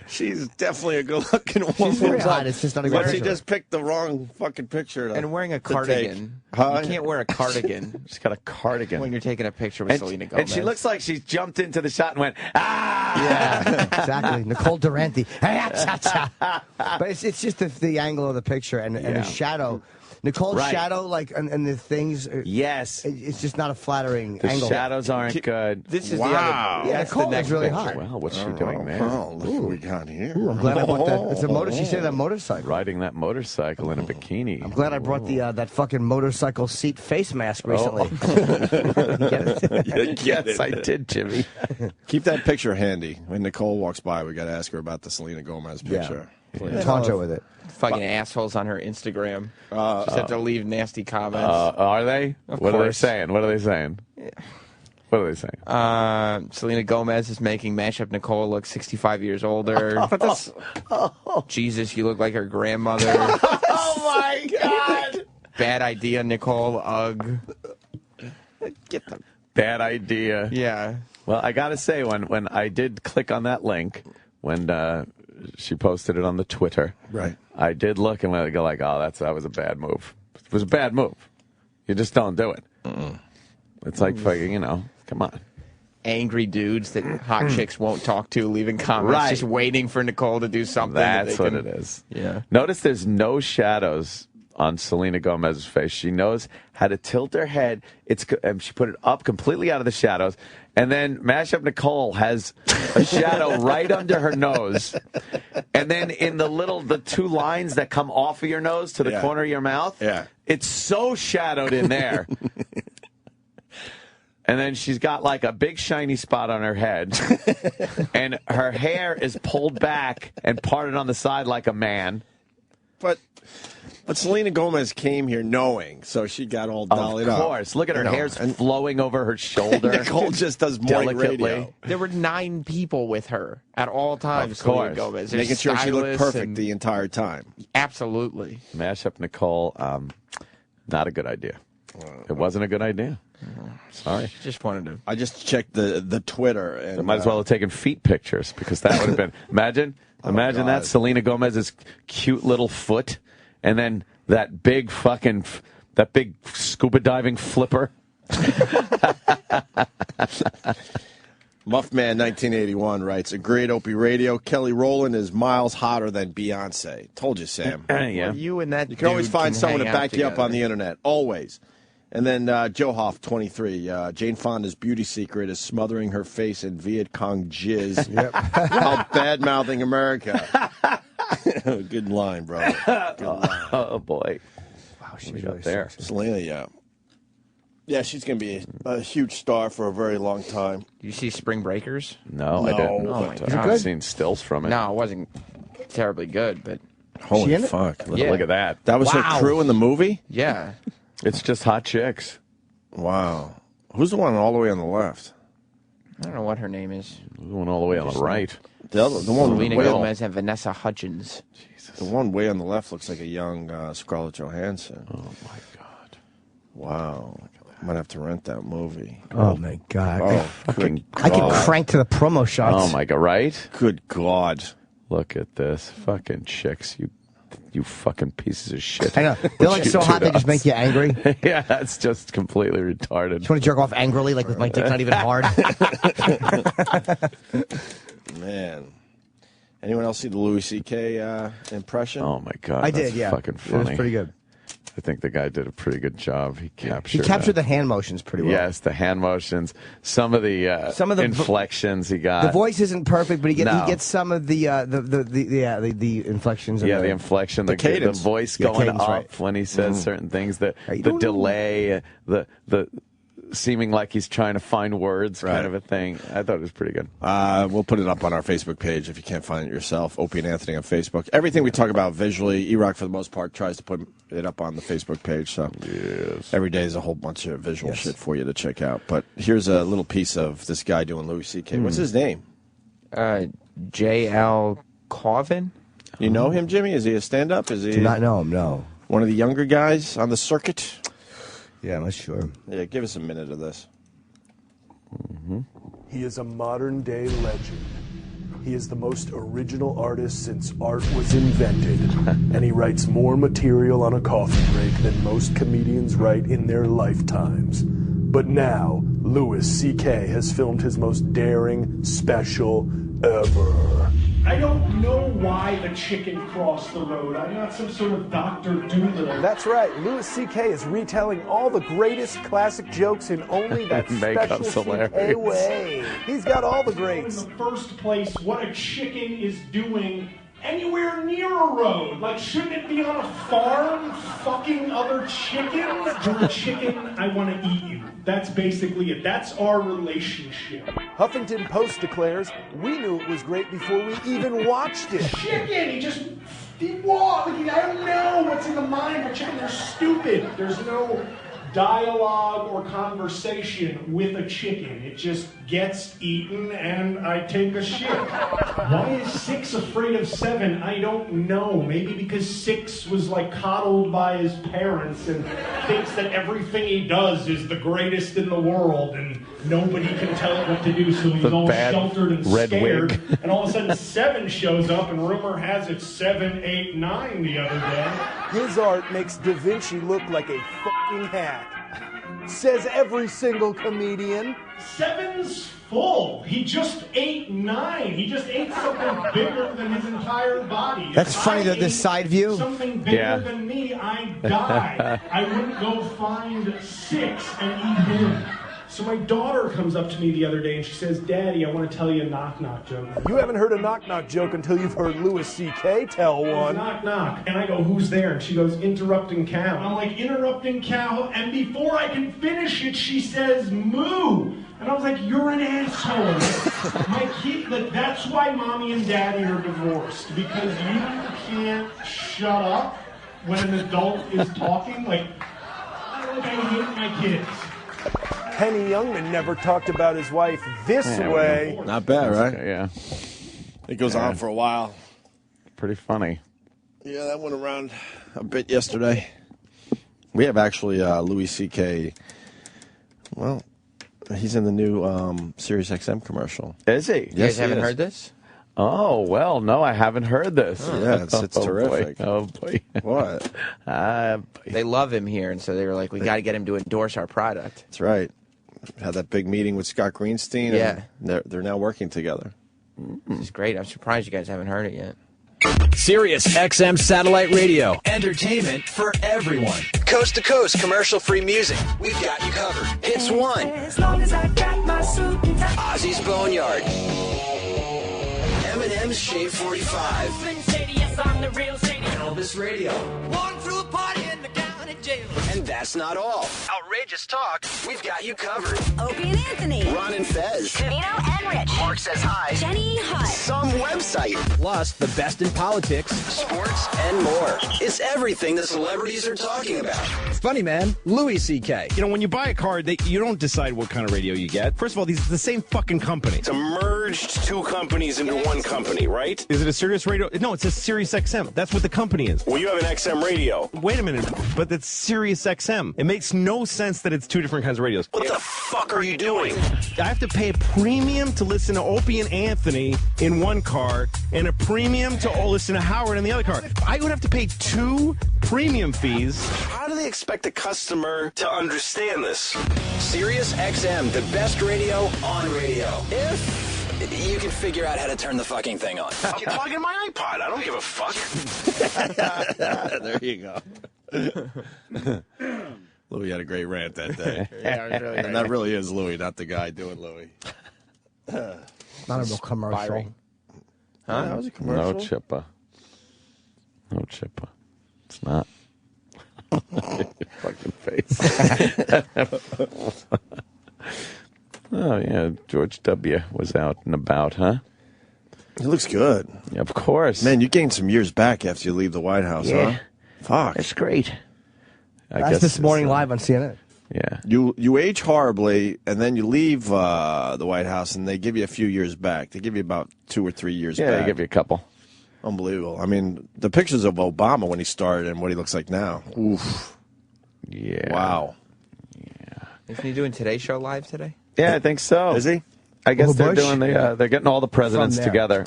She's definitely a good-looking woman. She's very hot. It's just not a good But she picture. just picked the wrong fucking picture. And wearing a to take. cardigan. Huh? You can't wear a cardigan She's got a cardigan. when you're taking a picture with Selena Gomez. And she looks like she's jumped into the shot and went, ah! Yeah, exactly. Nicole Durante. But it's just the angle of the picture and the shadow. Nicole's Right. shadow, like, and the things. Yes. It's just not a flattering The angle. shadows aren't good. This is Wow. the other. Yeah, That's the Nicole next is really picture. hot. Well, what's she doing there? Oh, look what we got here. I'm glad I bought that. It's a motor. She said a motorcycle. Riding that motorcycle in a bikini. I'm glad I brought the that fucking motorcycle seat face mask recently. Get it? Yes, I did, Jimmy. Keep that picture handy. When Nicole walks by, we got to ask her about the Selena Gomez picture. Taunt her with it. Fucking assholes on her Instagram. Just have to leave nasty comments. Are they? What are they course. saying? What are they saying? What are they saying? Selena Gomez is making Mashup Nicole look 65 years older. Jesus, you look like her grandmother. Oh, my God. Bad idea, Nicole. Ugh. Get the... Bad idea. Yeah. Well, I got to say, when I did click on that link, when she posted it on the Twitter, Right. I did look and go like, oh, that was a bad move. It was a bad move. You just don't do it. It's like fucking, come on. Angry dudes that hot chicks won't talk to, leaving comments, Right. just waiting for Nicole to do something. That's that what they it can... is. Yeah. Notice there's no shadows on Selena Gomez's face. She knows how to tilt her head. She put it up completely out of the shadows. And then Mashup Nicole has a shadow right under her nose. And then in the two lines that come off of your nose to the corner of your mouth, it's so shadowed in there. And then she's got like a big shiny spot on her head. And her hair is pulled back and parted on the side like a man. But Selena Gomez came here knowing, so she got all dollied up. Of course. Look at her hair's flowing over her shoulder. Nicole just does Moit radio. There were 9 people with her at all times. Of course. Selena Gomez. There's Making sure she looked stylists perfect and- the entire time. Absolutely. Mashup Nicole, not a good idea. It wasn't a good idea. Sorry. Just wanted to. I just checked the Twitter. And They might as well have taken feet pictures because that would have been. Imagine God. that Selena Gomez's cute little foot, and then that big scuba diving flipper. Muffman 1981 writes, agreed, Opie Radio. Kelly Rowland is miles hotter than Beyonce. Told you, Sam. Yeah. Well, you and that You can always dude find someone to hang out back you up together. on the internet. Always. And then Joe Hoff, 23. Jane Fonda's beauty secret is smothering her face in Viet Cong jizz while bad-mouthing America. Good line, bro. Good line. Oh boy. Wow, She's really there. Selena, yeah. Yeah, she's going to be a huge star for a very long time. Did you see Spring Breakers? No, I didn't. Oh, my But, God. I've seen stills from it. No, it wasn't terribly good, but Holy in it? fuck. Yeah. Look at that. That was her Wow. crew in the movie? yeah. It's just hot chicks. Wow. Who's the one all the way on the left? I don't know what her name is. Going all the way on the right. The one Selena way, Gomez and Vanessa Hudgens. the one way on the left looks like a young Scarlett Johansson. Oh my God. Wow. Might have to rent that movie. Oh my God! Oh, Fucking I can God. crank to the promo shots. Oh my God. Right? Good God. Look at this. Fucking chicks. You fucking pieces of shit. I know they're like so hot they just make you angry. You Yeah, that's just completely retarded. want to jerk off angrily, like with my dick not even hard. Man. Anyone else see the Louis C.K. Impression? Oh my God. I that's did, yeah. Fucking It funny. was pretty good. I think the guy did a pretty good job. He He captured. captured the hand motions pretty well. Yes, the hand motions, some of the inflections he got. The voice isn't perfect, but he No. gets some of the inflections. And Yeah, the inflection, the cadence. the voice Yeah, going cadence, up right. when he says certain things, the you don't know. delay, the seeming like he's trying to find words, Right. kind of a thing. I thought it was pretty good. We'll put it up on our Facebook page if you can't find it yourself. Opie and Anthony on Facebook. Everything we talk about visually, E-Rock for the most part tries to put it up on the Facebook page. So every day is a whole bunch of visual shit for you to check out. But here's a little piece of this guy doing Louis C.K. What's his name? J.L. Colvin? You know him, Jimmy? Is he a stand-up? Is he? Do not know him. No. one of the younger guys on the circuit. Yeah, I'm not sure. Yeah, give us a minute of this. He is a modern-day legend. He is the most original artist since art was invented, and he writes more material on a coffee break than most comedians write in their lifetimes. But now, Louis C.K. has filmed his most daring special ever. I don't know why the chicken crossed the road. I'm not some sort of Dr. Doolittle. That's right. Louis C.K. is retelling all the greatest classic jokes in only that special C.K. way. He's got all the greats. In the first place, what a chicken is doing anywhere near a road. Like, shouldn't it be on a farm fucking other chickens? You're a chicken, I want to eat you. That's basically it. That's our relationship. Huffington Post declares, we knew it was great before we even watched it. Chicken, he walked. I don't know what's in the mind of a chicken. They're stupid. There's no dialogue or conversation with a chicken. It just gets eaten and I take a shit. Why is 6 afraid of 7? I don't know. Maybe because 6 was like coddled by his parents and thinks that everything he does is the greatest in the world and nobody can tell it what to do, so he's all sheltered and scared. And all of a sudden 7 shows up and rumor has it 7, 8, 9 the other day. His art makes Da Vinci look like a fucking hack. Says every single comedian. 7's full. He just ate 9. He just ate something bigger than his entire body. That's if funny, I this side view. Something bigger than me, I'd die. I wouldn't go find 6 and eat him. So my daughter comes up to me the other day and she says, Daddy, I want to tell you a knock-knock joke. You haven't heard a knock-knock joke until you've heard Louis C.K. tell one. Knock-knock. And I go, who's there? And she goes, interrupting cow. And I'm like, interrupting cow? And before I can finish it, she says, moo. And I was like, you're an asshole. My kid, that's why Mommy and Daddy are divorced. Because you can't shut up when an adult is talking. Like I hate my kids. Henny Youngman never talked about his wife this way. Not bad, right? Yeah. It goes on for a while. Pretty funny. Yeah, that went around a bit yesterday. We have actually Louis C.K. Well, he's in the new Sirius XM commercial. Is he? You guys haven't heard this? Oh, well, no, I haven't heard this. Oh, yeah, it's terrific. Boy. Oh, boy. What? They love him here, and so they were like, we got to get him to endorse our product. That's right. Had that big meeting with Scott Greenstein. Yeah. And they're now working together. This is great. I'm surprised you guys haven't heard it yet. Sirius XM Satellite Radio. Entertainment for everyone. Coast to coast, commercial-free music. We've got you covered. Hits 1. As long as I got my suit and tie. Ozzy's Boneyard. Eminem's Shave 45. Elvis Radio. Walking through a party in the county jail. And that's not all. Outrageous talk. We've got you covered. Opie and Anthony. Ron and Fez. Cavino and Rich. Mark Says Hi. Jenny Hutt. Some website. Plus, the best in politics, sports, and more. It's everything the celebrities are talking about. Funny man, Louis C.K. You know, when you buy a car, you don't decide what kind of radio you get. First of all, these are the same fucking company. It's a merged 2 companies into one company, right? Is it a Sirius Radio? No, it's a Sirius XM. That's what the company is. Well, you have an XM radio. Wait a minute, but it's Sirius XM. It makes no sense that it's 2 different kinds of radios. What the fuck are you doing? I have to pay a premium to listen to Opie and Anthony in one car and a premium to listen to Howard in the other car. I would have to pay 2 premium fees. How do they expect a customer to understand this? Sirius XM, the best radio on radio. If you can figure out how to turn the fucking thing on. You plug in my iPod. I don't give a fuck. There you go. Louis had a great rant that day. Yeah, it was really great. And that really is Louis, not the guy doing Louis. Not a real commercial. Huh? That was a commercial. No Chippa. No Chippa. It's not. Your fucking face. Oh, yeah. George W. was out and about, huh? He looks good. Yeah, of course. Man, you gained some years back after you leave the White House, huh? Fuck. It's great. That's This Morning live on CNN. Yeah. You age horribly, and then you leave the White House, and they give you a few years back. They give you about 2 or 3 years back. Yeah, they give you a couple. Unbelievable. I mean, the pictures of Obama when he started and what he looks like now. Oof. Yeah. Wow. Isn't he doing Today Show live today? Yeah, I think so. Is he? I guess they're Bush? doing they're getting all the presidents there. together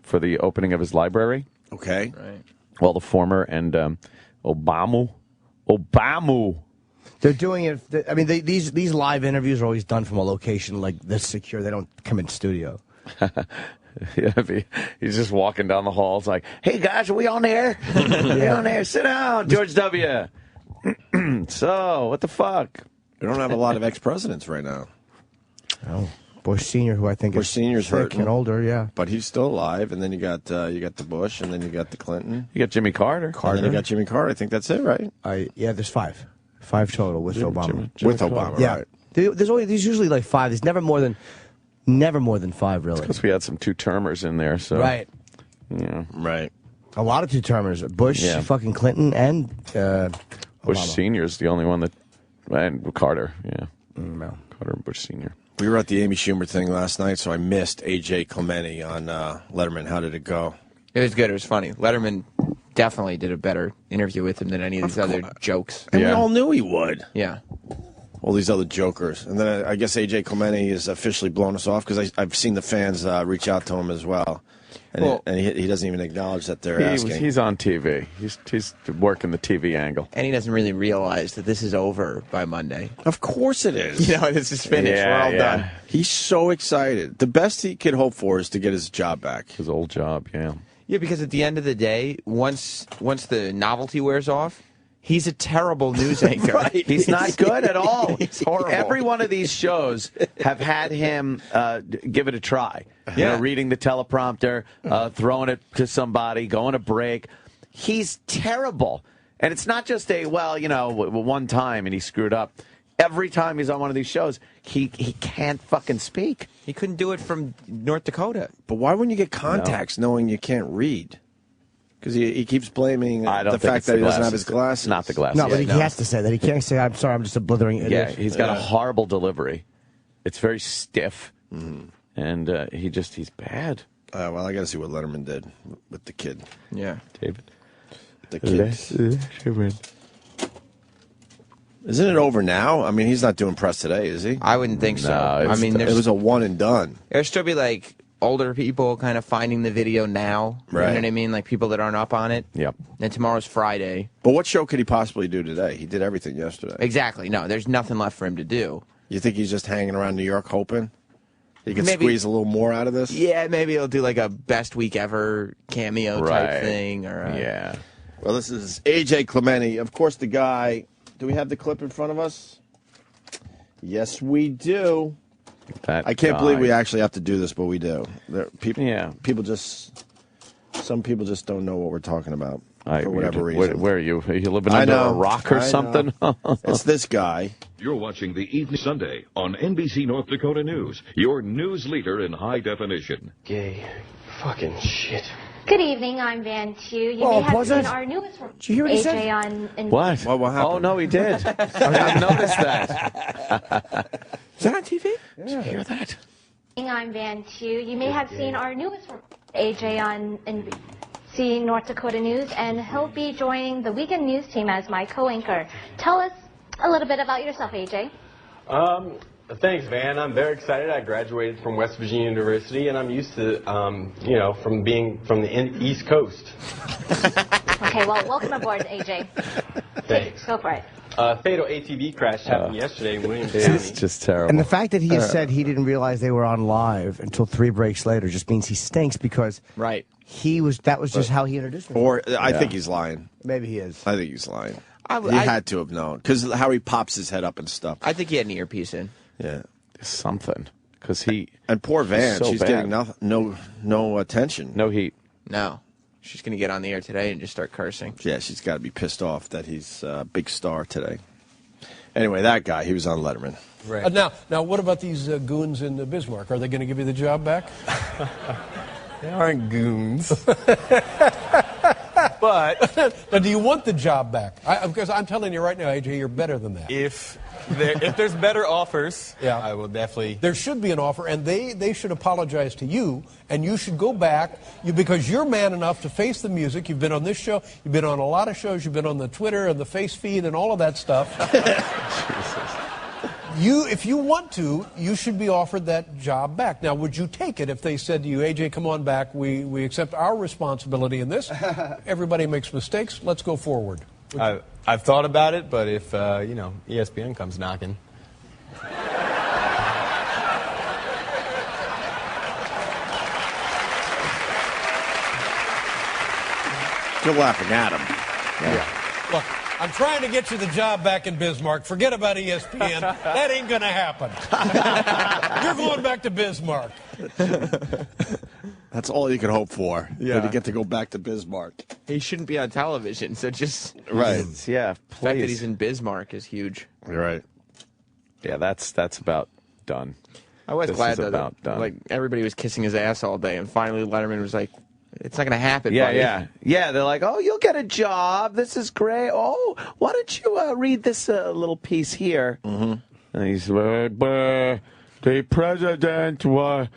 for the opening of his library. Okay. Right. All the former and Obama. They're doing it. I mean, these live interviews are always done from a location like this secure. They don't come in studio. Yeah, he's just walking down the halls like, "Hey guys, are we on air? We on air? Sit down, George W." So, what the fuck? We don't have a lot of ex-presidents right now. Oh, Bush Senior, who I think Bush is Senior's sick hurting. and older, yeah. But he's still alive, and then you got the Bush, and then you got the Clinton. You got Jimmy Carter. And then you got Jimmy Carter. I think that's it, right? Yeah, there's five total with Obama. Jimmy With Obama, Yeah, right. there's usually like five. There's never more than five, really. Because we had some two-termers in there, so Right. Yeah, right. A lot of two-termers. Bush, Yeah. fucking Clinton, and Bush Obama. Senior's the only one that, and Carter. Yeah, No. Carter and Bush Senior. We were at the Amy Schumer thing last night, so I missed A.J. Clementi on Letterman. How did it go? It was good. It was funny. Letterman definitely did a better interview with him than any of these other jokes. And we all knew he would. Yeah. All these other jokers. And then I guess A.J. Clementi is officially blown us off because I've seen the fans reach out to him as well. And, he doesn't even acknowledge that they're asking. He's on TV. He's working the TV angle. And he doesn't really realize that this is over by Monday. Of course it is. You know, this is finished. Yeah, We're all yeah. done. He's so excited. The best he could hope for is to get his job back. His old job, yeah. Yeah, because at the end of the day, once the novelty wears off, he's a terrible news anchor. Right. He's not good at all. He's horrible. Every one of these shows have had him give it a try. You know, reading the teleprompter, throwing it to somebody, going to break. He's terrible. And it's not just one time and he screwed up. Every time he's on one of these shows, he can't fucking speak. He couldn't do it from North Dakota. But why wouldn't you get contacts knowing you can't read? Because he keeps blaming the fact that he doesn't have his glasses. Not the glasses. No, but he has to say that. He can't say, "I'm sorry, I'm just a blithering idiot." Yeah, he's got a horrible delivery. It's very stiff. And he's bad. Well, I got to see what Letterman did with the kid. Yeah. David. The kid. Isn't it over now? I mean, he's not doing press today, is he? I wouldn't think so. No, I mean, it was a one and done. There'll still be like older people kind of finding the video now. You know Right. what I mean? Like people that aren't up on it. Yep. And tomorrow's Friday. But what show could he possibly do today? He did everything yesterday. Exactly. No, there's nothing left for him to do. You think he's just hanging around New York hoping he can Maybe- squeeze a little more out of this? Yeah, maybe he'll do like a best week ever cameo Right. type thing. Or Yeah. Well, this is A.J. Clementi. Of course, the guy. Do we have the clip in front of us? Yes, we do. I can't believe we actually have to do this, but we do. Some people just don't know what we're talking about for whatever reason. Where are you? Are you living under a rock or something? It's this guy. You're watching the Evening Sunday on NBC North Dakota News, your news leader in high definition. Gay fucking shit. Good evening, I'm Van Tu. You Oh, may have was seen it? our newest Did you hear what he AJ said? on What? What happened? Oh, no, he did. I noticed that. Is that on TV? Did you hear that? I'm Van Tu. You may have seen our newest AJ on NBC North Dakota News, and he'll be joining the weekend news team as my co-anchor. Tell us a little bit about yourself, AJ. Thanks, Van. I'm very excited. I graduated from West Virginia University, and I'm used to, from being from the East Coast. Okay, well, welcome aboard, AJ. Thanks. Go for it. Fatal ATV crash happened yesterday in Williams County. It's just terrible. And the fact that he has said he didn't realize they were on live until 3 breaks later just means he stinks because Right. that was just how he introduced himself. Or I think he's lying. Maybe he is. I think he's lying. I- He had to have known because how he pops his head up and stuff. I think he had an earpiece in. Yeah. Something. Because And poor Van, so she's bad. getting no attention. No heat. No. She's going to get on the air today and just start cursing. Yeah, she's got to be pissed off that he's a big star today. Anyway, that guy, he was on Letterman. Right. Now, what about these goons in Bismarck? Are they going to give you the job back? They aren't goons. But now, do you want the job back? Because I'm telling you right now, AJ, you're better than that. If there's better offers, I will definitely. There should be an offer, and they should apologize to you, and you should go back because you're man enough to face the music. You've been on this show. You've been on a lot of shows. You've been on the Twitter and the face feed and all of that stuff. If you want to, you should be offered that job back. Now, would you take it if they said to you, AJ, come on back, we accept our responsibility in this. Everybody makes mistakes. Let's go forward. I've thought about it, but if, ESPN comes knocking. You're laughing at him. Yeah. Look, I'm trying to get you the job back in Bismarck. Forget about ESPN. That ain't going to happen. You're going back to Bismarck. That's all you can hope for. Yeah. To get to go back to Bismarck. He shouldn't be on television, so just Right. Yeah, the fact that he's in Bismarck is huge. You're right. Yeah, that's about done. I was This glad is that about done. like everybody was kissing his ass all day, and finally Letterman was like, "It's not going to happen." Yeah, buddy. yeah. They're like, "Oh, you'll get a job. This is great. Oh, why don't you read this little piece here?" Mm-hmm. And he's like, "The president was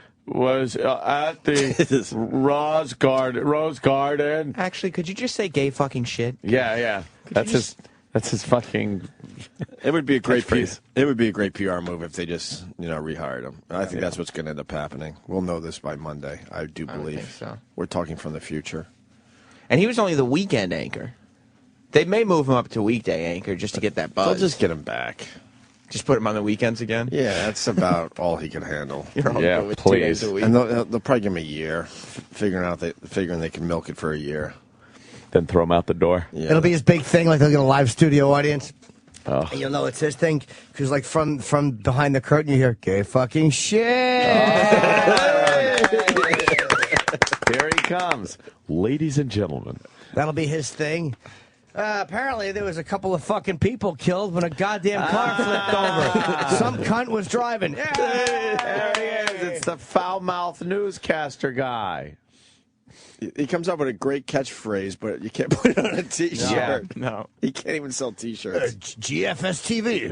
at the Rose Garden." Actually, could you just say "gay fucking shit"? Yeah. That's his fucking. It would be a great catchphrase. It would be a great PR move if they just rehired him. I think that's what's going to end up happening. We'll know this by Monday. I do believe. think so. We're talking from the future. And he was only the weekend anchor. They may move him up to weekday anchor just to get that buzz. They'll just get him back. Just put him on the weekends again? Yeah, that's about all he can handle. You're all Yeah, good with please. 2 days a week. And they'll probably give him a year, figuring they can milk it for a year. Then throw him out the door. Yeah. It'll be his big thing, like they'll get a live studio audience. Oh. And you'll know it's his thing, because like from behind the curtain you hear, gay fucking shit. Here he comes. Ladies and gentlemen. That'll be his thing. Apparently there was a couple of fucking people killed when a goddamn car flipped over. Some cunt was driving. There he is. It's the foul-mouthed newscaster guy. He comes up with a great catchphrase, but you can't put it on a T-shirt. No. He can't even sell T-shirts. GFS TV.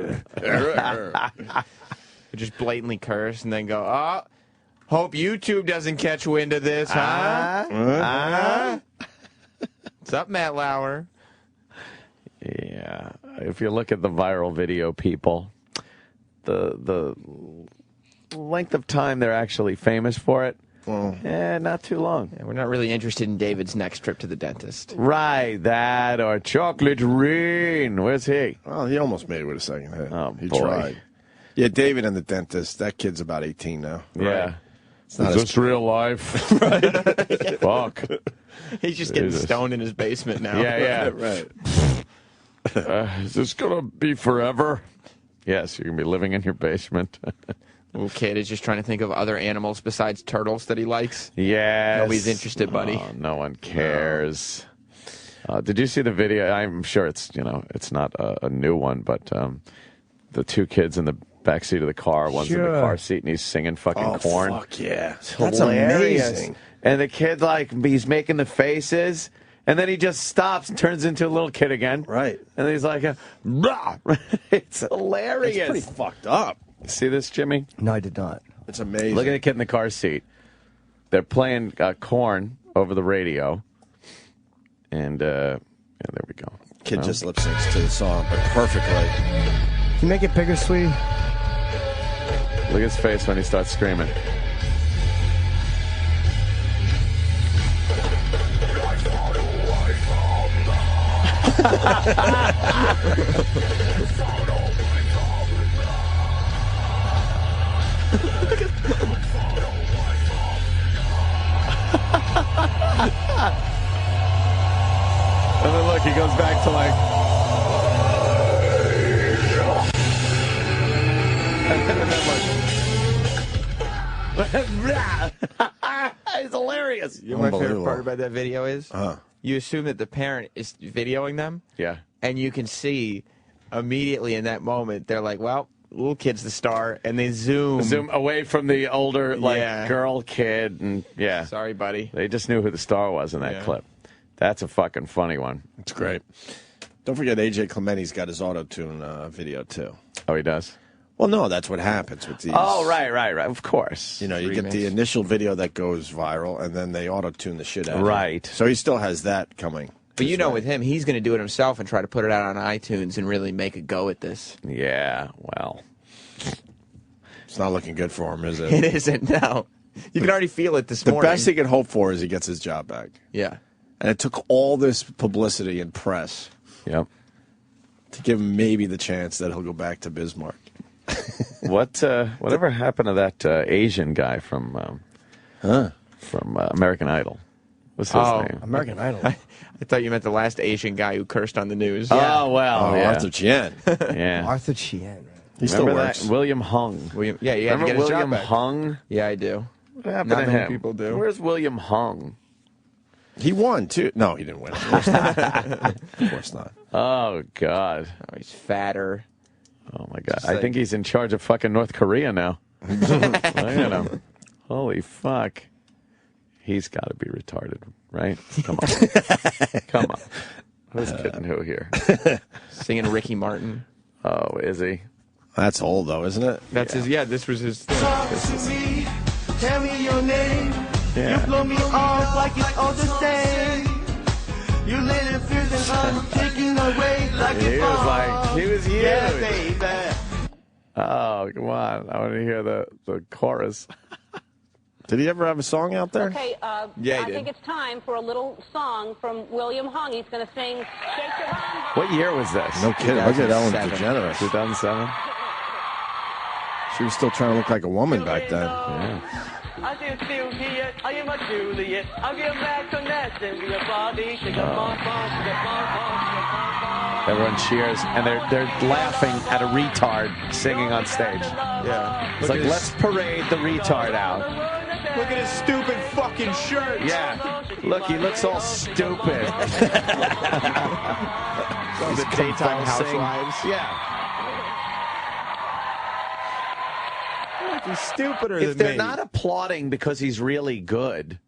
Just blatantly curse and then go, "Oh, hope YouTube doesn't catch wind of this, huh? What's up, Matt Lauer?" Yeah. If you look at the viral video, people, the length of time they're actually famous for it, not too long. Yeah, we're not really interested in David's next trip to the dentist. Right, that or Chocolate Rain. Where's he? Well, he almost made it with a second hit. Oh, he boy. tried. Yeah, David and the dentist. That kid's about 18 now. Yeah. It's not Is this real life? Fuck. He's just getting Jesus. stoned in his basement now. Yeah. Right. Is this going to be forever? Yes, you're going to be living in your basement. Little kid is just trying to think of other animals besides turtles that he likes. Yes. Nobody's interested, buddy. Oh, no one cares. Did you see the video? I'm sure it's not a new one, but the two kids in the backseat of the car, one's in the car seat, and he's singing fucking Corn. Fuck yeah. It's That's hilarious. amazing. And the kid, he's making the faces, and then he just stops and turns into a little kid again. Right. And he's like, "Rah!" It's hilarious. It's pretty fucked up. See this, Jimmy? No, I did not. It's amazing. Look at the kid in the car seat. They're playing Corn over the radio. And, there we go. Kid just lip syncs to the song, but perfectly. Can you make it bigger, sweetie? Look at his face when he starts screaming. And then look, he goes back to it's hilarious. You know what my favorite part about that video is? Uh-huh. You assume that the parent is videoing them. Yeah. And you can see immediately in that moment, they're like, well, little kid's the star. And they zoom away from the older, Yeah. girl kid. And yeah. Sorry, buddy. They just knew who the star was in that clip. That's a fucking funny one. It's great. Don't forget, AJ Clementi's got his auto-tune video, too. Oh, he does? Well, no, that's what happens with these. Oh, right. Of course. You know, you get the initial video that goes viral, and then they auto-tune the shit out of it. Right. So he still has that coming. But you know, with him, he's going to do it himself and try to put it out on iTunes and really make a go at this. Yeah, well. It's not looking good for him, is it? It isn't, no. You can already feel it this morning. The best he can hope for is he gets his job back. Yeah. And it took all this publicity and press to give him maybe the chance that he'll go back to Bismarck. Whatever happened to that Asian guy from American Idol? What's his name? American Idol. I thought you meant the last Asian guy who cursed on the news. Oh, well. yeah. Arthur Chien. Yeah. Arthur Chien. He still Remember works. that? William Hung. Yeah, you had to Remember get his William job back. Hung? Yeah, I do. What happened Not to many him? people do. Where's William Hung? He won, too. No, he didn't win. Of course not. Of course not. Oh, God. Oh, he's fatter. Oh, my God. I think he's in charge of fucking North Korea now. Look at him. Holy fuck. He's got to be retarded, right? Come on. Come on. Who's kidding who here? Singing Ricky Martin. Oh, is he? That's old, though, isn't it? That's his, yeah, this was his thing. Talk to me, tell me your name. Yeah. You blow me off like it's all the same. You let it feel that I'm taking away like He it's was like, he was huge. Yeah, baby. Oh, come on. I want to hear the chorus. Did he ever have a song out there? Okay, Yeah, he I did. think it's time for a little song from William Hung. He's going to sing Shake Your Rump. What year was this? No kidding. Look at Ellen 2007. DeGeneres. 2007? She was still trying to look like a woman back then. Yeah. I just feel here, I am a Juliet. I'll get back to that and be a body. Shake a bum, bum, shake a bum, bum, shake a bum, bum. Everyone cheers, and they're laughing at a retard singing on stage. Yeah. It's like, let's parade the retard out. Look at his stupid fucking shirt. Yeah. Look, he looks all stupid. The daytime convulsing. housewives. Yeah. Look, he's stupider If than they're me. not applauding because he's really good,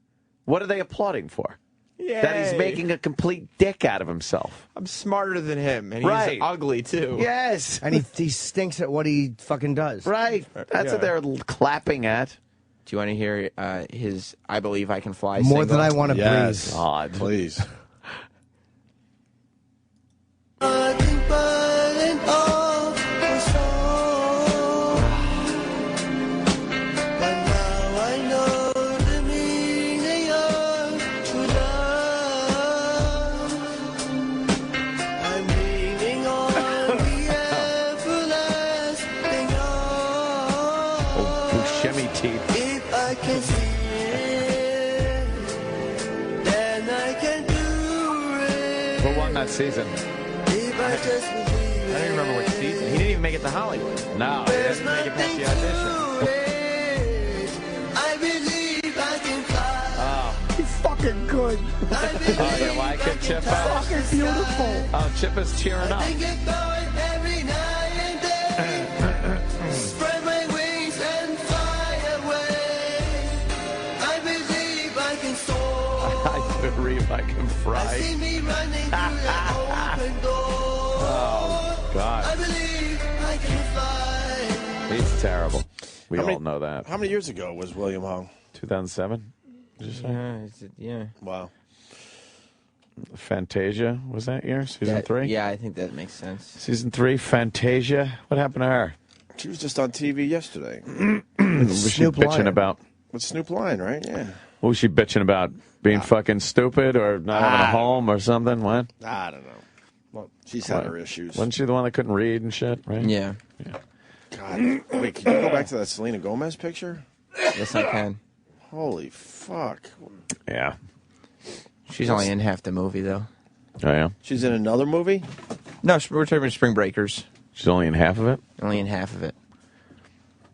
what are they applauding for? Yay. That he's making a complete dick out of himself. I'm smarter than him, and Right. he's ugly, too. Yes. And he stinks at what he fucking does. Right. That's Yeah. what they're clapping at. Do you want to hear his I Believe I Can Fly More single? than I want to Yes. breathe. God. Please. Buscemi teeth. If I can see it, then I can do it. Who won that season? If I just believe I don't even remember what season. He didn't even make it to Hollywood. No. He didn't make it past the audition. I believe I can fly. Oh. He's fucking good. Oh, you like it, Chippo? Fucking beautiful. Oh, Chippo's cheering up. I get going every night and day. Spread my wings and fly away. I believe I can soar. I believe I can fry. See me running through that open door. Oh, I God. believe I can fly. He's terrible. We How all many- know that. How many years ago was William Hung? 2007? Did you say? Yeah. Wow. Fantasia, was that year? Season 3? Yeah, I think that makes sense. Season 3, Fantasia. What happened to her? She was just on TV yesterday. What was she Snoop bitching Lion. about? With Snoop Lion, right? Yeah. What was she bitching about? Being fucking stupid or not having a home or something? What? I don't know. Well, she's had her issues. Wasn't she the one that couldn't read and shit, right? Yeah. God. Wait, can you go back to that Selena Gomez picture? Yes, I can. Holy fuck. Yeah. She's only in half the movie, though. Oh, yeah? She's in another movie? No, we're talking about Spring Breakers. She's only in half of it? Only in half of it.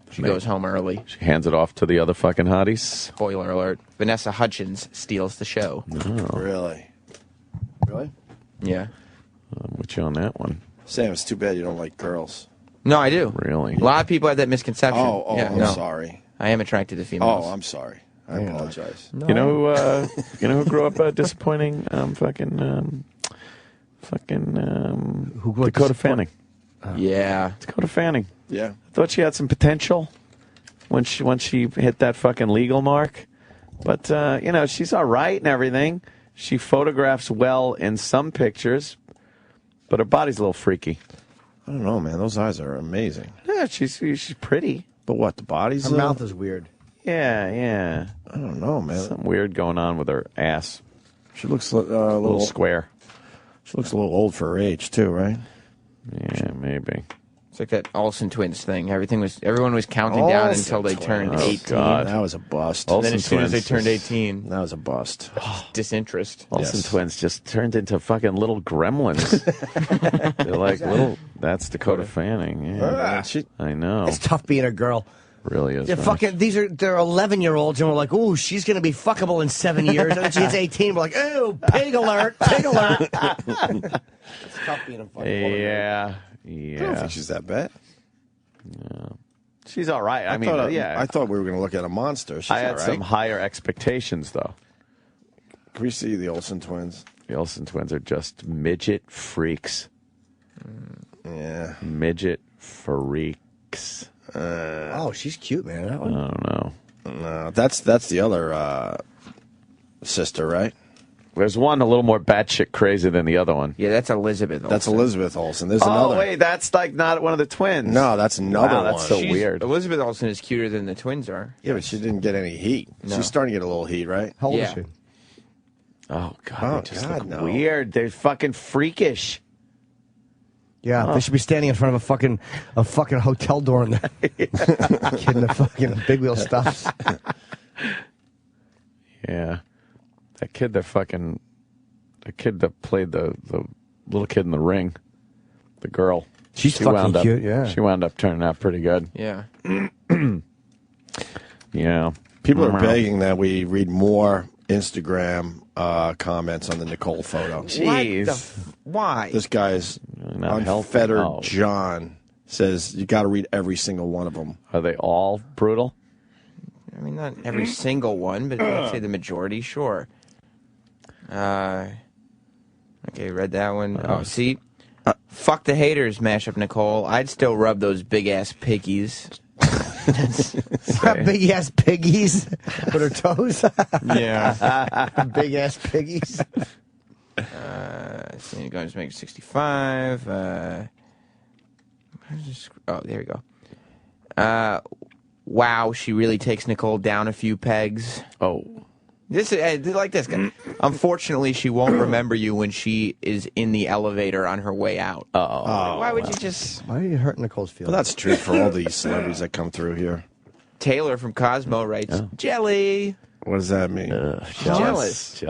She goes home early. She hands it off to the other fucking hotties? Spoiler alert. Vanessa Hudgens steals the show. Oh. Really? Really? Yeah. I'm with you on that one. Sam, it's too bad you don't like girls. No, I do. Really? A lot of people have that misconception. Oh, yeah, I'm no. sorry. I am attracted to females. Oh, I'm sorry. I apologize. You know who grew up disappointing? Dakota Fanning. Yeah. Dakota Fanning. Yeah. I thought she had some potential when she hit that fucking legal mark. But, she's all right and everything. She photographs well in some pictures, but her body's a little freaky. I don't know, man. Those eyes are amazing. Yeah, she's pretty. But what, the body's... Her mouth is weird. Yeah. I don't know, man. Something weird going on with her ass. She looks a little square. She looks a little old for her age, too, right? Yeah, maybe. It's like that Olsen twins thing. Everyone was counting down until they turned 18. God. That was a bust. And then as soon as they turned 18, that was a bust. Disinterest. Olsen twins just turned into fucking little gremlins. They're like little. That's Dakota Fanning. Yeah. I know. It's tough being a girl. Really is. They're fucking. They're 11-year-olds, and we're like, ooh, she's gonna be fuckable in 7 years. And then she hits 18. We're like, ooh, pig alert, pig alert. It's tough being a fucking woman. Yeah. I don't think she's that bad. Yeah. She's all right. I thought we were going to look at a monster. She's I had all right. some higher expectations, though. Can we see the Olsen twins? The Olsen twins are just midget freaks. Yeah. Midget freaks. Oh, she's cute, man. That one. I don't know. No, that's the other sister, right? There's one a little more batshit crazy than the other one. Yeah, that's Elizabeth Olsen. That's Elizabeth Olsen. There's another. Oh, wait, that's like not one of the twins. No, that's another wow, one. that's so weird. Elizabeth Olsen is cuter than the twins are. Yeah, but she didn't get any heat. No. She's starting to get a little heat, right? How old is she? Oh, God. Oh, they just God, look no. weird. They're fucking freakish. Yeah, they should be standing in front of a fucking hotel door and getting the fucking big wheel stuff. Yeah. That kid that played the little kid in the ring, the girl. She's fucking cute, yeah. She wound up turning out pretty good. Yeah. Yeah. People are begging that we read more Instagram comments on the Nicole photo. Jeez. Why? This guy is Not Unfettered helpful. Oh. John says you got to read every single one of them. Are they all brutal? I mean, not every single one, but I'd say the majority, sure. Okay, read that one. See? Fuck the haters, Mash Up Nicole. I'd still rub those big-ass piggies. Big ass piggies with her toes. Yeah. Big ass piggies. So you're going to make 65. Oh, there we go. Wow, she really takes Nicole down a few pegs. Oh. This like this guy. Unfortunately, she won't remember you when she is in the elevator on her way out. Why would you just... Why are you hurting Nicole's feelings? Well, that's true for all these celebrities that come through here. Taylor from Cosmo writes, Jelly. What does that mean? Jealous.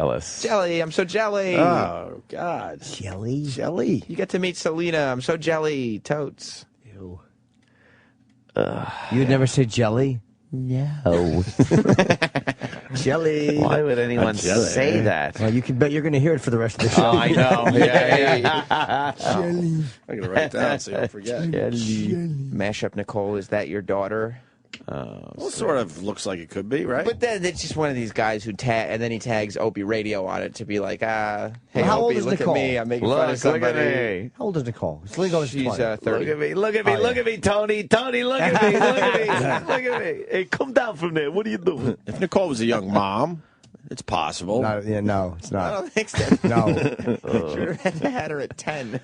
Jelly, I'm so jelly. Oh, God. Jelly? Jelly. You get to meet Selena. I'm so jelly. Totes. Ew. You would never say jelly? No. Jelly. Why would anyone say that? Well, you can bet you're going to hear it for the rest of the show. Oh, I know. Yeah. Jelly. I'm going to write it down so you don't forget. Mash Up Nicole, is that your daughter? Well, sort of looks like it could be, right? But then it's just one of these guys who and then he tags Opie Radio on it to be like, hey, how old Opie, is look Nicole? at me. I'm making fun of somebody. Look at me. How old is Nicole? Lingo is She's 20. 30. Look at me. Look at me. Look at me, Tony. Tony, look at me. Look at me. Look at me. Hey, come down from there. What are you doing? If Nicole was a young mom, it's possible. No, it's I not. don't think so. No. Should have had her at 10.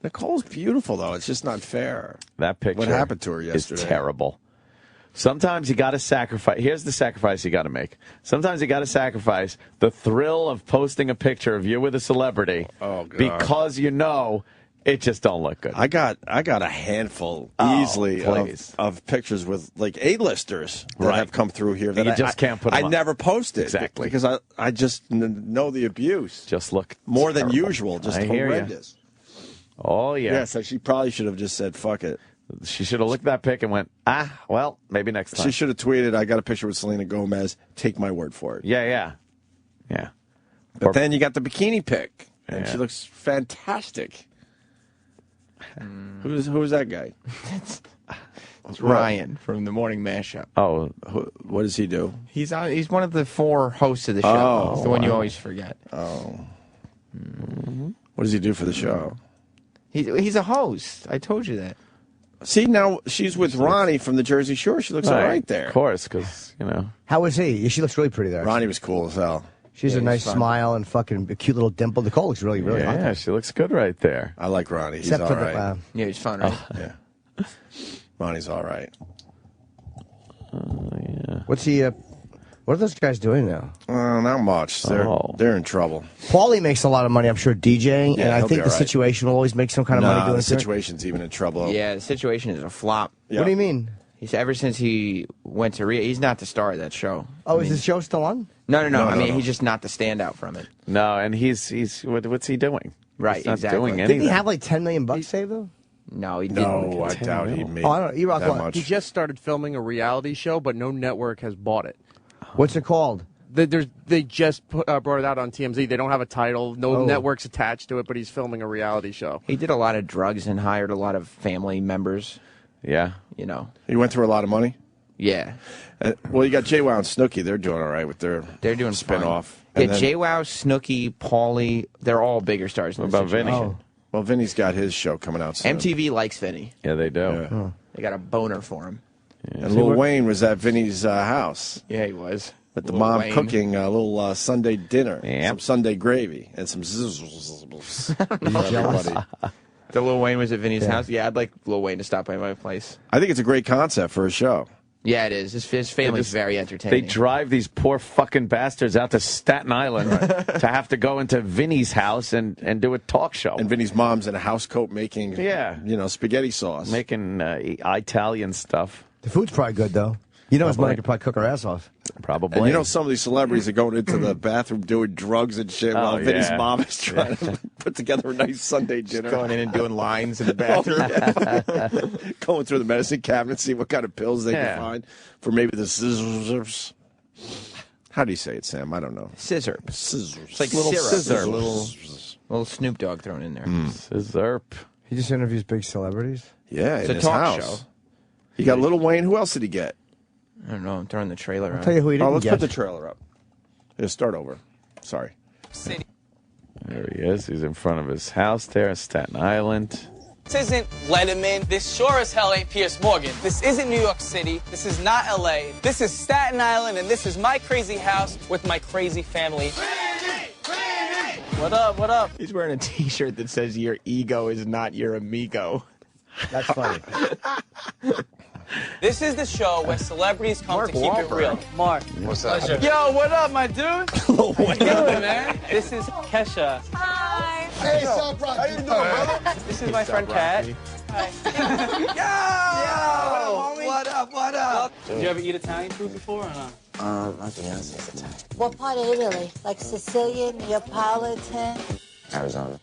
Nicole's beautiful, though. It's just not fair. That picture What happened to her yesterday? is terrible. Sometimes you got to sacrifice. Here's the sacrifice you got to make. Sometimes you got to sacrifice the thrill of posting a picture of you with a celebrity because you know it just don't look good. I got a handful easily of pictures with like A-listers that have come through here that you just can't put them I up. never posted Exactly. because I just know the abuse. Just look more than terrible. usual. Just I hear ya. horrendous. Oh yeah. Yeah, so she probably should have just said fuck it. She should have looked at that pic and went, well, maybe next time. She should have tweeted, I got a picture with Selena Gomez. Take my word for it. Yeah. But then you got the bikini pic, and Yeah. she looks fantastic. Who's that guy? It's Ryan from the Morning Mashup. Oh, what does he do? He's one of the 4 hosts of the show. Oh, He's the one you wow. always forget. Oh. What does he do for the show? He's a host. I told you that. See, now she's with Ronnie from the Jersey Shore. She looks all right there. Of course, because, you know. How is he? She looks really pretty there. Ronnie was cool as hell. She's a he's nice fun. smile and fucking a cute little dimple. Nicole looks really, really hot. Yeah, she looks good right there. I like Ronnie. He's Except all for right. Yeah, he's fun, right? Yeah. Ronnie's all right. What's he? What are those guys doing now? Not much. They're in trouble. Paulie makes a lot of money, I'm sure, DJing, Yeah, and I he'll think be the all right. Situation will always make some kind of money doing the it. Situation's even in trouble. Yeah, the Situation is a flop. Yeah. What do you mean? Ever since he went to Rio, he's not the star of that show. Oh, is the show still on? No. No, I mean, no. he's just not the standout from it. No, and he's what's he doing? Right, He's not exactly. doing Didn't anything. he have like $10 million saved though? No, he No, didn't. I doubt he made Oh, I don't know. E-Rock that what? much. He just started filming a reality show, but no network has bought it. What's it called? They just brought it out on TMZ. They don't have a title. No Oh. networks attached to it, but he's filming a reality show. He did a lot of drugs and hired a lot of family members. Yeah. You know. He went through a lot of money? Yeah. Well, you got JWoww and Snooki. They're doing all right with their They're doing spin-off. Yeah, And then- JWoww, Snooki, Paulie, they're all bigger stars. Than What about Vinny? Situation. Well, Vinny's got his show coming out soon. MTV likes Vinny. Yeah, they do. Yeah. They got a boner for him. And Lil Wayne was at Vinny's house. Yeah, he was. With the Lil mom Wayne. cooking a little Sunday dinner. Some Sunday gravy and some zizzles for everybody. The Lil Wayne was at Vinny's Yeah. house. Yeah, I'd like Lil Wayne to stop by my place. I think it's a great concept for a show. Yeah, it is. His family's very They entertaining. drive these poor fucking bastards out to Staten Island to have to go into Vinny's house and do a talk show. And Vinny's mom's in a house coat making, Yeah. spaghetti sauce. Making Italian stuff. The food's probably good though. You know his mother could probably cook her ass off. Probably. And you know some of these celebrities are going into the bathroom doing drugs and shit while Vinny's yeah. mom is trying to put together a nice Sunday dinner. Going in and doing lines in the bathroom. Going through the medicine cabinet, see what kind of pills they Yeah. can find for maybe the scissors. How do you say it, Sam? I don't know. Scissor. Scissors. It's like Little syrup. scissor. Little Snoop Dogg thrown in there. Scissorp. He just interviews big celebrities. Yeah, It's in a his talk house. show. He got Lil Wayne. Who else did he get? I don't know. I'm throwing the trailer I'll out. tell you who he didn't Let's get. put the trailer up. Yeah, start over. Sorry. There he is. He's in front of his house there in Staten Island. This isn't Letterman. This sure as hell ain't Piers Morgan. This isn't New York City. This is not LA. This is Staten Island, and this is my crazy house with my crazy family. What up? What up? He's wearing a T-shirt that says "Your ego is not your amigo." That's funny. This is the show where celebrities come Mark to keep it Wahlberg. real. Mark. What's up? Yo, what up, my dude? What you doing, man? This is Kesha. Hi. Hey, South Rock. How you doing, brother? This is my friend Kat. Yo! What up? What up? Did you ever eat Italian food before or not? My fiance's Italian. What part of Italy? Like Sicilian, Neapolitan? Arizona.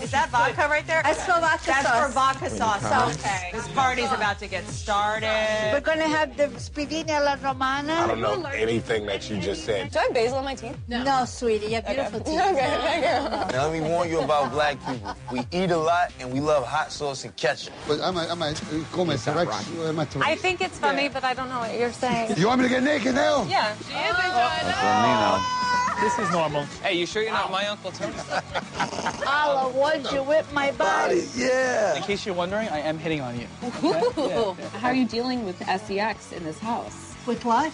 Is that vodka right there? That's for vodka That's sauce. for vodka sauce. Sauce. Okay. This party's about to get started. We're gonna have the spiedini alla romana. I don't know anything that you just said. Do I have basil on my teeth? No, sweetie, you have beautiful teeth. Okay, thank you. Now, let me warn you about black people. We eat a lot and we love hot sauce and ketchup. But I'm I think it's funny, but I don't know what you're saying. You want me to get naked now? Yeah, she is enjoying This is normal. Hey, you sure you're not my Uncle Tony? Alla, would you whip my body? Yeah. In case you're wondering, I am hitting on you. How are you dealing with SEX in this house? With what?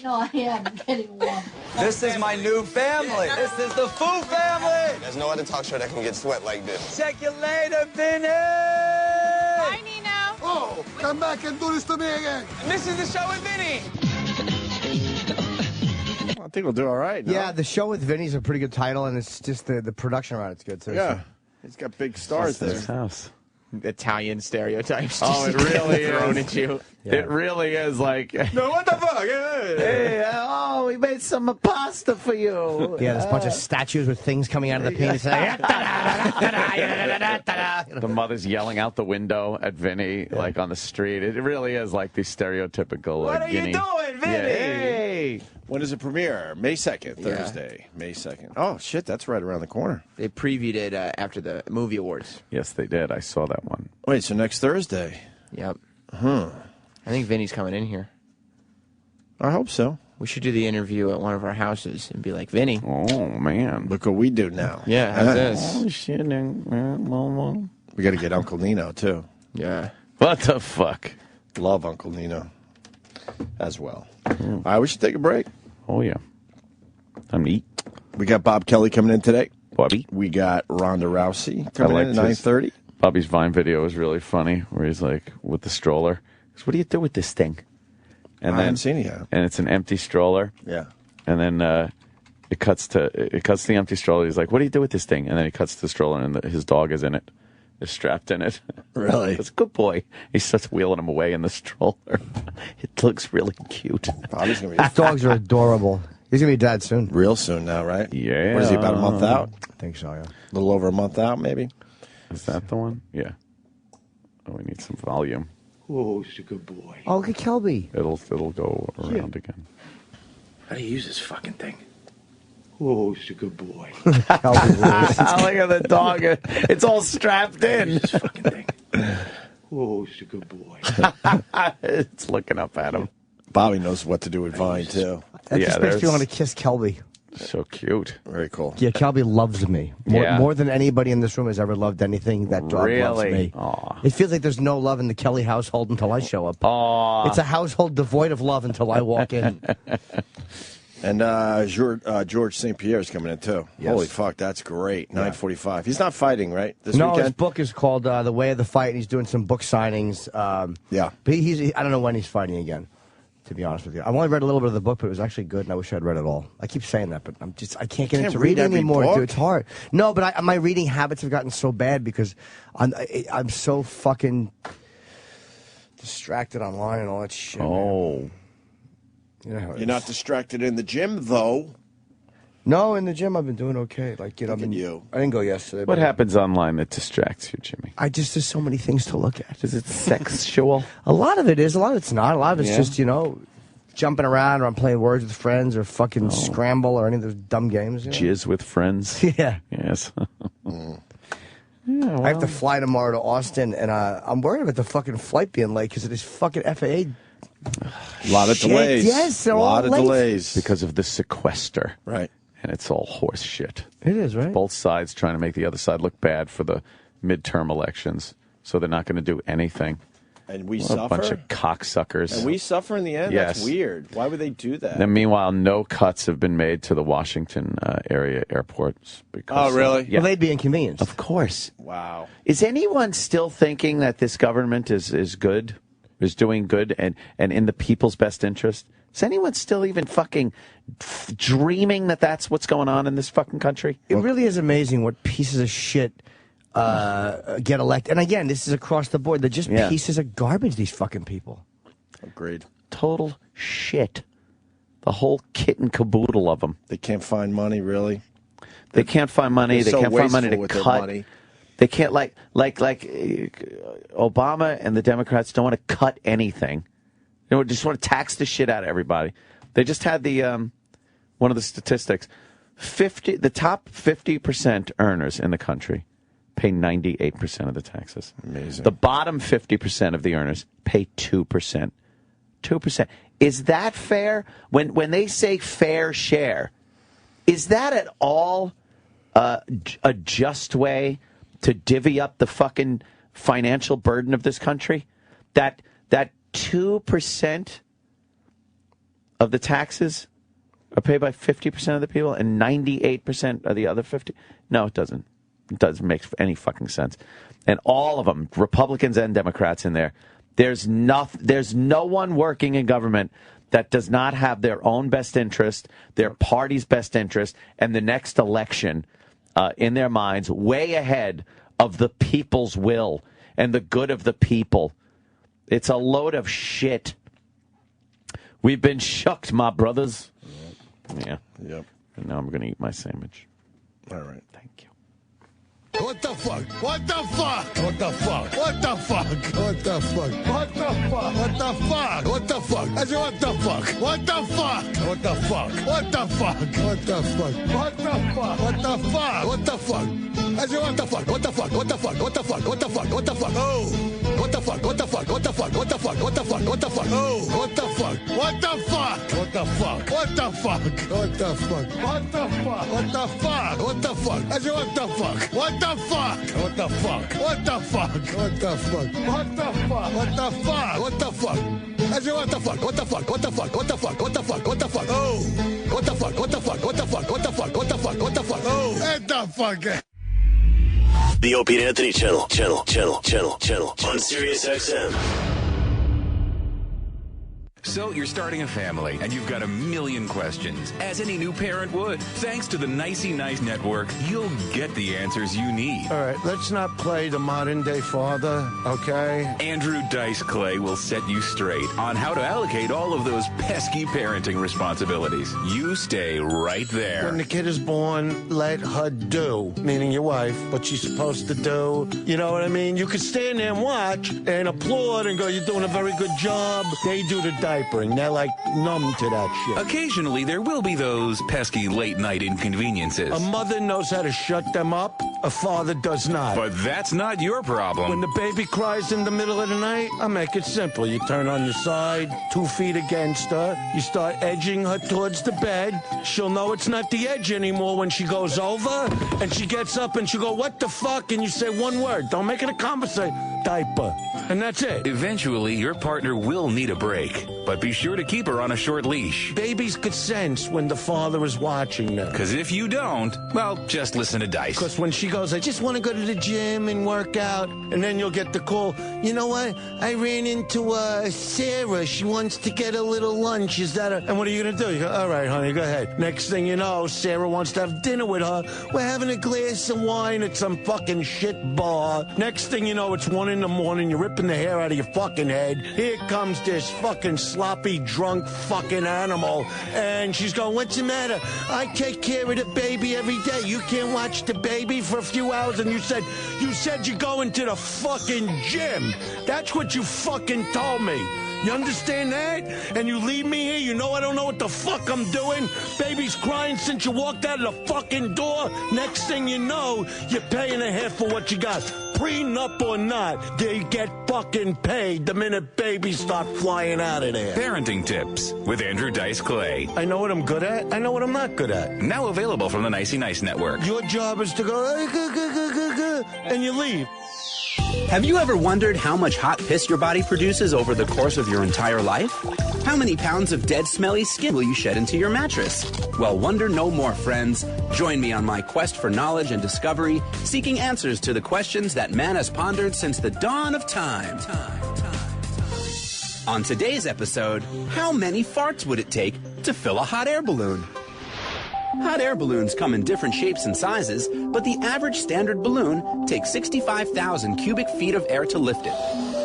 No, I am getting one. This is my new family. This is the Foo family. There's no other talk show that can get sweat like this. Check you later, Vinny. Bye, Nino. Oh, come back and do this to me again. And this is the show with Vinny. I think we'll do all right. no? Yeah, the show with Vinny's a pretty good title, and it's just the production around it's good too. Yeah. He's got big stars there. His house. Italian stereotypes. Oh, it really thrown is. at you. It really is like. No, what the fuck? Hey, oh, we made some pasta for you. Yeah, there's a bunch of statues with things coming out of the penis. The mother's yelling out the window at Vinny, like on the street. It really is like the stereotypical. What are you Guinea. doing, Vinny? Yeah. Hey. When does it premiere? May 2nd, Thursday. May 2nd. Oh, shit, that's right around the corner. They previewed it after the movie awards. Yes, they did. I saw that one. Wait, so next Thursday. Yep. I think Vinny's coming in here. I hope so. We should do the interview at one of our houses and be like, Vinny. Oh, man. Look what we do now. Yeah, how's this? Oh, shit. We got to get Uncle Nino, too. Yeah. What the fuck? Love Uncle Nino as well. All right, we should take a break. Oh, yeah. Time to eat. We got Bob Kelly coming in today. Bobby. We got Ronda Rousey coming in at 9:30. Bobby's Vine video was really funny, where he's like, with the stroller. He goes, what do you do with this thing? And I haven't seen it yet. And it's an empty stroller. Yeah. And then it cuts to the empty stroller. He's like, what do you do with this thing? And then he cuts to the stroller, and his dog is in it. Is strapped in it. Really? It's a good boy. He starts wheeling him away in the stroller. It looks really cute. Bobby's gonna be These dogs are adorable. He's going to be dad soon. Real soon now, right? Yeah. What is he, about a month out? I think so, yeah. A little over a month out, maybe? Is that the one? Yeah. Oh, we need some volume. Oh, he's a good boy. Oh, look at Kelby. It'll go around again. How do you use this fucking thing? Oh, he's a good boy. Look at the dog. It's all strapped in. This fucking thing. Oh, he's a good boy. It's looking up at him. Bobby knows what to do with Vine, too. That just makes me want to kiss Kelby. So cute. Very cool. Yeah, Kelby loves me. More than anybody in this room has ever loved anything. That dog loves me. Aw. It feels like there's no love in the Kelly household until I show up. Aw. It's a household devoid of love until I walk in. And George St. Pierre is coming in, too. Yes. Holy fuck, that's great. 9:45. He's not fighting, right, this No, his weekend? book is called The Way of the Fight, and he's doing some book signings. Yeah. But I don't know when he's fighting again, to be honest with you. I've only read a little bit of the book, but it was actually good, and I wish I'd read it all. I keep saying that, but I can't get into reading every anymore, book? dude. It's hard. No, but my reading habits have gotten so bad because I'm so fucking distracted online and all that shit. Oh. You know how it You're is. not distracted in the gym, though. No, in the gym I've been doing okay. Like, you know, Look at you. I didn't go yesterday. What but happens online that distracts you, Jimmy? there's so many things to look at. Is it sexual? A lot of it is. A lot of it's not. A lot of it's Yeah. just, jumping around, or I'm playing Words with Friends, or fucking Scramble, or any of those dumb games. Jizz with friends? Yeah. Yes. I have to fly tomorrow to Austin, and I'm worried about the fucking flight being late because of this fucking FAA. A lot of shit. delays. Yes, they're a lot all of late. delays. Because of the sequester. Right. And it's all horse shit. It is, right? Both sides trying to make the other side look bad for the midterm elections. So they're not going to do anything. And we What suffer? a bunch of cocksuckers. And we suffer in the end? Yes. That's weird. Why would they do that? Then meanwhile, no cuts have been made to the Washington area airports. Because, Oh, really? Yeah. Well, they'd be inconvenienced. Of course. Wow. Is anyone still thinking that this government is good, is doing good, and in the people's best interest? Is anyone still even fucking dreaming that that's what's going on in this fucking country? It really is amazing what pieces of shit get elected. And again, this is across the board. They're just Yeah. pieces of garbage, these fucking people. Agreed. Total shit. The whole kit and caboodle of them. They can't find money, really? They can't find money. They're They so can't find money to wasteful with their cut. money. They can't like Obama and the Democrats don't want to cut anything. They just want to tax the shit out of everybody. They just had the one of the statistics. The top 50% earners in the country pay 98% of the taxes. Amazing. The bottom 50% of the earners pay 2%. 2%. Is that fair? When they say fair share, is that at all a just way to divvy up the fucking financial burden of this country? That 2% of the taxes are paid by 50% of the people and 98% of the other 50%? No, it doesn't. It doesn't make any fucking sense. And all of them, Republicans and Democrats in there, there's no one working in government that does not have their own best interest, their party's best interest, and the next election in their minds way ahead of the people's will and the good of the people. It's a load of shit. We've been shucked, my brothers. Yeah. Yep. And now I'm going to eat my sandwich. All right. Thank you. What the fuck? What the fuck? What the fuck? What the fuck? What the fuck? What the fuck? What the fuck? What the fuck? I said, what the fuck? What the fuck? What the fuck? What the fuck? What the fuck? What the fuck? What the fuck? What the fuck? I said, what the fuck? What the fuck? What the fuck? What the fuck? What the fuck? What the fuck? Oh! What the fuck? What the fuck? What the fuck? What the fuck? What the fuck? What the fuck? Oh, what the fuck? What the fuck? What the fuck? What the fuck? What the fuck? What the fuck? What the fuck? What the fuck? I said, what the fuck? What the fuck? What the fuck? What the fuck? What the fuck? What the fuck? What the fuck? What the fuck? I said, what the fuck? What the fuck? What the fuck? What the fuck? What the fuck? What the fuck? Oh, what the fuck? What the fuck? What the fuck? What the fuck? What the fuck? What the fuck? Oh, what the fuck? The Opie and Anthony channel on Sirius XM. So you're starting a family, and you've got a million questions, as any new parent would. Thanks to the Nicey Nice Network, you'll get the answers you need. All right, let's not play the modern-day father, okay? Andrew Dice Clay will set you straight on how to allocate all of those pesky parenting responsibilities. You stay right there. When the kid is born, let her do, meaning your wife, what she's supposed to do. You know what I mean? You could stand there and watch and applaud and go, you're doing a very good job. They do the diapering. They're like numb to that shit. Occasionally, there will be those pesky late-night inconveniences. A mother knows how to shut them up. A father does not. But that's not your problem. When the baby cries in the middle of the night, I make it simple. You turn on your side, 2 feet against her. You start edging her towards the bed. She'll know it's not the edge anymore when she goes over. And she gets up and she go, what the fuck? And you say one word. Don't make it a conversation. Diaper. And that's it. Eventually, your partner will need a break. But be sure to keep her on a short leash. Babies could sense when the father is watching them. Because if you don't, well, just listen to Dice. Because when she goes, I just want to go to the gym and work out. And then you'll get the call, you know what? I ran into Sarah. She wants to get a little lunch. Is that And what are you going to do? You go, all right, honey, go ahead. Next thing you know, Sarah wants to have dinner with her. We're having a glass of wine at some fucking shit bar. Next thing you know, it's 1 a.m. You're ripping the hair out of your fucking head. Here comes this fucking sloppy, drunk fucking animal. And she's going, what's the matter? I take care of the baby every day. You can't watch the baby for a few hours. And you said you're going to the fucking gym. That's what you fucking told me. You understand that? And you leave me here, you know I don't know what the fuck I'm doing. Baby's crying since you walked out of the fucking door. Next thing you know, you're paying a half for what you got. Prenup or not, they get fucking paid the minute babies start flying out of there. Parenting Tips with Andrew Dice Clay. I know what I'm good at. I know what I'm not good at. Now available from the Nicey Nice Network. Your job is to go, and you leave. Have you ever wondered how much hot piss your body produces over the course of your entire life? How many pounds of dead, smelly skin will you shed into your mattress? Well, wonder no more, friends. Join me on my quest for knowledge and discovery, seeking answers to the questions that man has pondered since the dawn of time. On today's episode, how many farts would it take to fill a hot air balloon? Hot air balloons come in different shapes and sizes, but the average standard balloon takes 65,000 cubic feet of air to lift it.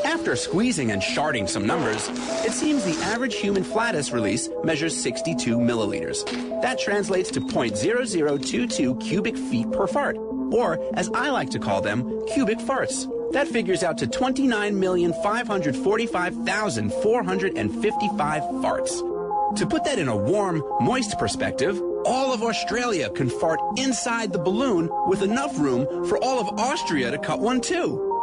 After squeezing and sharding some numbers, it seems the average human flatus release measures 62 milliliters. That translates to 0.0022 cubic feet per fart, or as I like to call them, cubic farts. That figures out to 29,545,455 farts. To put that in a warm, moist perspective, all of Australia can fart inside the balloon with enough room for all of Austria to cut one too.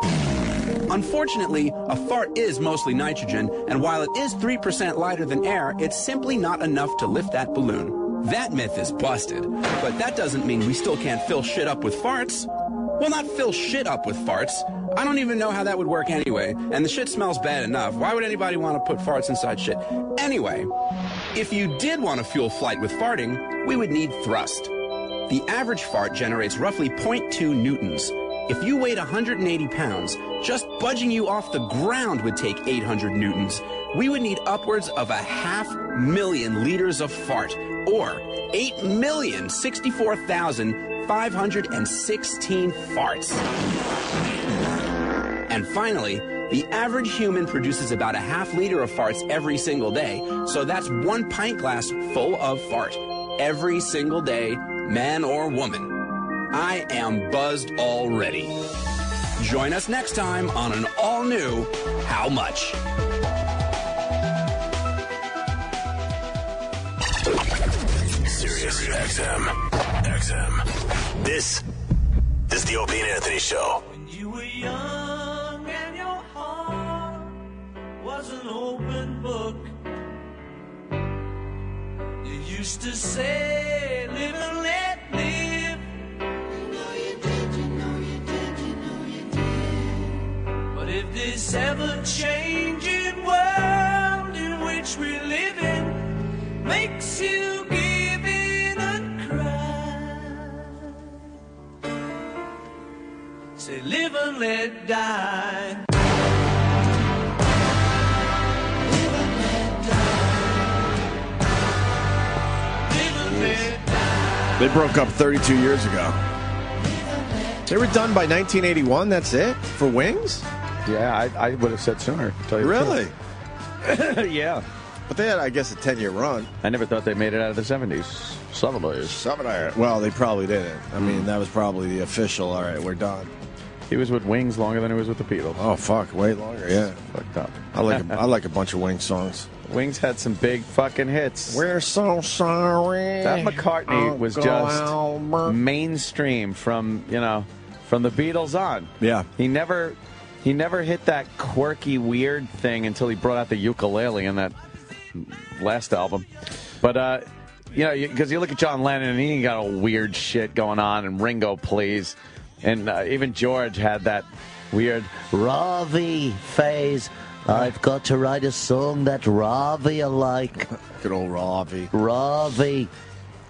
Unfortunately, a fart is mostly nitrogen, and while it is 3% lighter than air, it's simply not enough to lift that balloon. That myth is busted, but that doesn't mean we still can't fill shit up with farts. Well, not fill shit up with farts. I don't even know how that would work anyway, and the shit smells bad enough. Why would anybody want to put farts inside shit? Anyway, if you did want to fuel flight with farting, we would need thrust. The average fart generates roughly 0.2 newtons. If you weighed 180 pounds, just budging you off the ground would take 800 newtons. We would need upwards of 500,000 liters of fart, or 8,064,516 farts. And finally, the average human produces about 0.5 liter of farts every single day, so that's 1 pint glass full of fart. Every single day, man or woman. I am buzzed already. Join us next time on an all-new How Much? Sirius XM. This is the Opie and Anthony Show. When you were young and your heart used to say, live and let live. You know you did, you know you did, you know you did. But if this ever-changing world in which we live in makes you give in and cry, say live and let die. They broke up 32 years ago. They were done by 1981. That's it for Wings? Yeah, I would have said sooner. Tell you the Really? truth. Yeah. But they had, I guess, a 10-year run. I never thought they made it out of the 70s. 70s. Well, they probably didn't. I mean, that was probably the official, all right, we're done. He was with Wings longer than he was with the Beatles. Oh, fuck, way longer, yeah. Fucked up. I like a bunch of Wings songs. Wings had some big fucking hits. We're so sorry. That McCartney was just mainstream from the Beatles on. Yeah. He never hit that quirky, weird thing until he brought out the ukulele in that last album. But, because you look at John Lennon and he ain't got all weird shit going on, and Ringo plays. And even George had that weird Ravi phase. I've got to write a song that Ravi will like. Good old Ravi. Ravi.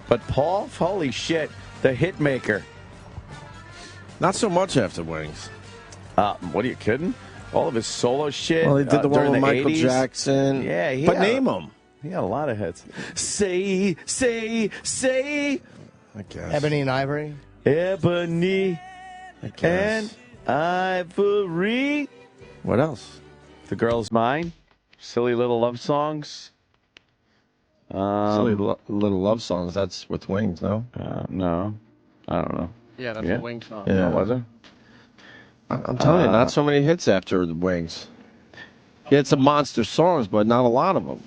But Paul, holy shit, the hit maker. Not so much after Wings. What are you kidding? All of his solo shit. Well, he did the one during with the Michael 80s. Jackson. Yeah, But name them. He had a lot of hits. Say. I guess. Ebony and Ivory. Ebony and Ivory. What else? The Girl's Mine. Silly Little Love Songs. Silly Little Love Songs. That's with Wings, no? No. I don't know. Yeah, that's a Wings song. Yeah. Oh, was it? I'm telling you, not so many hits after the Wings. He had some monster songs, but not a lot of them.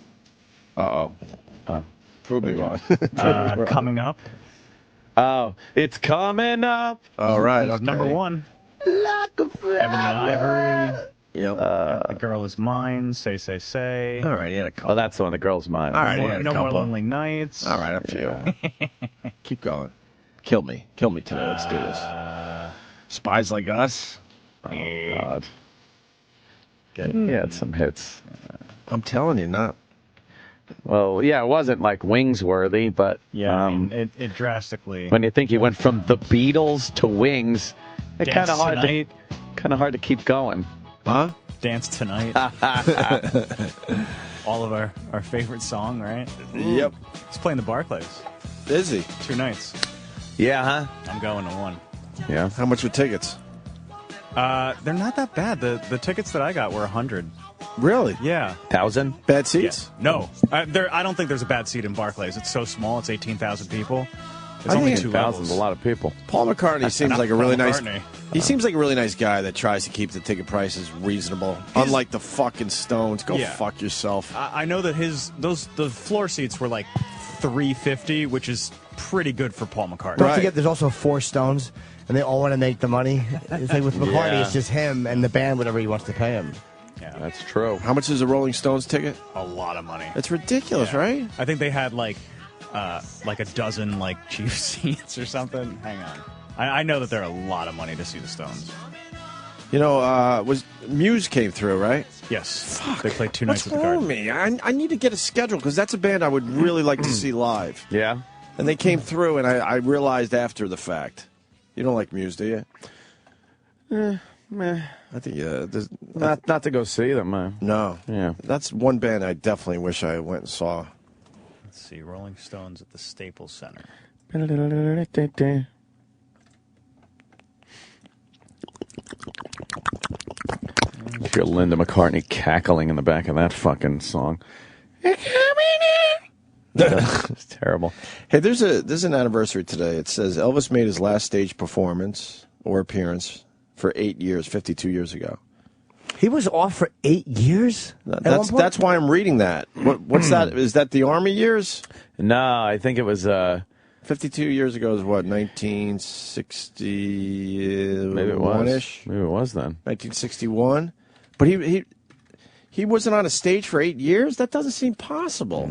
Uh-oh. Prove me wrong. Coming Up. Oh, it's coming up. All right. It's Okay. number one. Ebony and Ivory. Yep. The Girl Is Mine. Say. All right, he had a couple. Oh, that's the one. The Girl's Mine. All right, he had a No More couple. Lonely Nights. All right, up to you. Keep going. Kill me today. Let's do this. Spies Like Us. Oh, God. He had some hits. I'm telling you, not. Well, yeah, it wasn't like Wings worthy, but Yeah, I mean, it drastically. when you think he went from the Beatles to Wings, it's Dance kind of hard to keep going. Huh? Dance Tonight. All of our favorite song, right? Yep. He's playing the Barclays. Is he? 2 nights. Yeah, huh? I'm going to one. Yeah. How much were tickets? They're not that bad. The tickets that I got were 100. Really? Yeah. 1,000? Bad seats? Yeah. No. I don't think there's a bad seat in Barclays. It's so small. It's 18,000 people. It's I only think 2 1,000 levels. is a lot of people. Paul McCartney seems Not like a Paul really nice. McCartney. He seems like a really nice guy that tries to keep the ticket prices reasonable. Unlike the fucking Stones. Go Yeah. fuck yourself. I know that the floor seats were like $350, which is pretty good for Paul McCartney. Don't forget, there's also 4 Stones, and they all want to make the money. It's like with McCartney, Yeah. it's just him and the band, whatever he wants to pay him. Yeah. That's true. How much is a Rolling Stones ticket? A lot of money. It's ridiculous, Yeah. right? I think they had like a dozen like cheap seats or something. Hang on. I know that they're a lot of money to see the Stones. You know, was Muse came through, right? Yes. They played 2 nights What's at the wrong Garden. with me? I need to get a schedule because that's a band I would really like to see live. Yeah. And they came through, and I realized after the fact. You don't like Muse, do you? Meh. I think Not to go see them. No. Yeah. That's one band I definitely wish I went and saw. Let's see. Rolling Stones at the Staples Center. You hear Linda McCartney cackling in the back of that fucking song. It's terrible. Hey, there's an anniversary today. It says Elvis made his last stage performance or appearance for 8 years, 52 years ago. He was off for 8 years? That's why I'm reading that. What's that? Is that the Army years? No, I think it was 52 years ago is what, 1960 maybe it was. ish? Maybe it was then. 1961. But he wasn't on a stage for 8 years? That doesn't seem possible.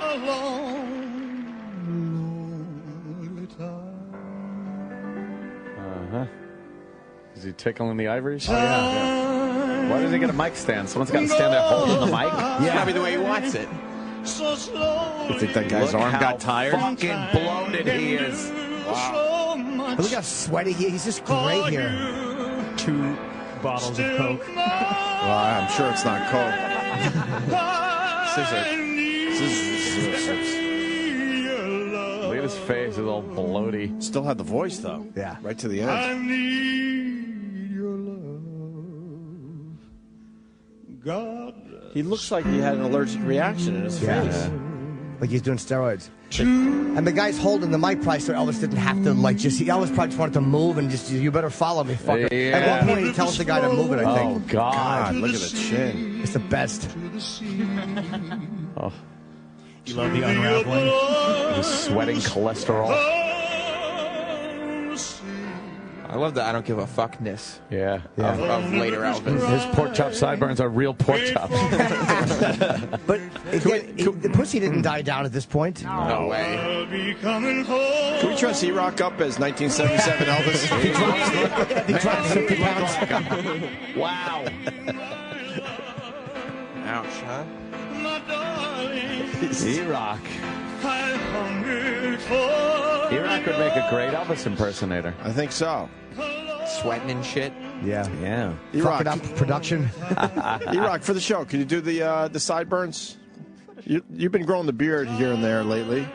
a lonely time. Uh-huh. Is he tickling the ivories? Oh, yeah. Why doesn't he get a mic stand? Someone's got to stand there holding the mic. Yeah, probably the way he wants it. So slow. You think that guy's Look arm how got tired? fucking bloated he is. Wow. But look how sweaty he is. He's just great here. 2 bottles of Coke. Well, I'm sure it's not Coke. Scissors. Look at his face. It's all bloaty. Still had the voice, though. Yeah. Right to the I end. need your love. God. He looks like he had an allergic reaction in his face. Like he's doing steroids. And the guy's holding the mic price so Elvis didn't have to, like, Elvis probably just wanted to move and just, you better follow me, fucker. Yeah. At one point, he tells the guy to move it, I think. Oh, God. Look at the chin. It's the best. Oh. You love the unraveling. He's sweating cholesterol. I love the I don't give a fuckness. Yeah. Of later Elvis. His pork chop sideburns are real pork chops. But again, the pussy didn't die down at this point. No way. I'll be coming home. Can we dress E-Rock up as 1977 Elvis? He dropped 50 pounds. Wow. Ouch, huh? My darling, E-Rock. I hungered for E-Rock would make a great Elvis impersonator. I think so. Sweating and shit. Yeah. Yeah. E-Rock. Fucking up production. E-Rock, for the show, can you do the sideburns? You've been growing the beard here and there lately,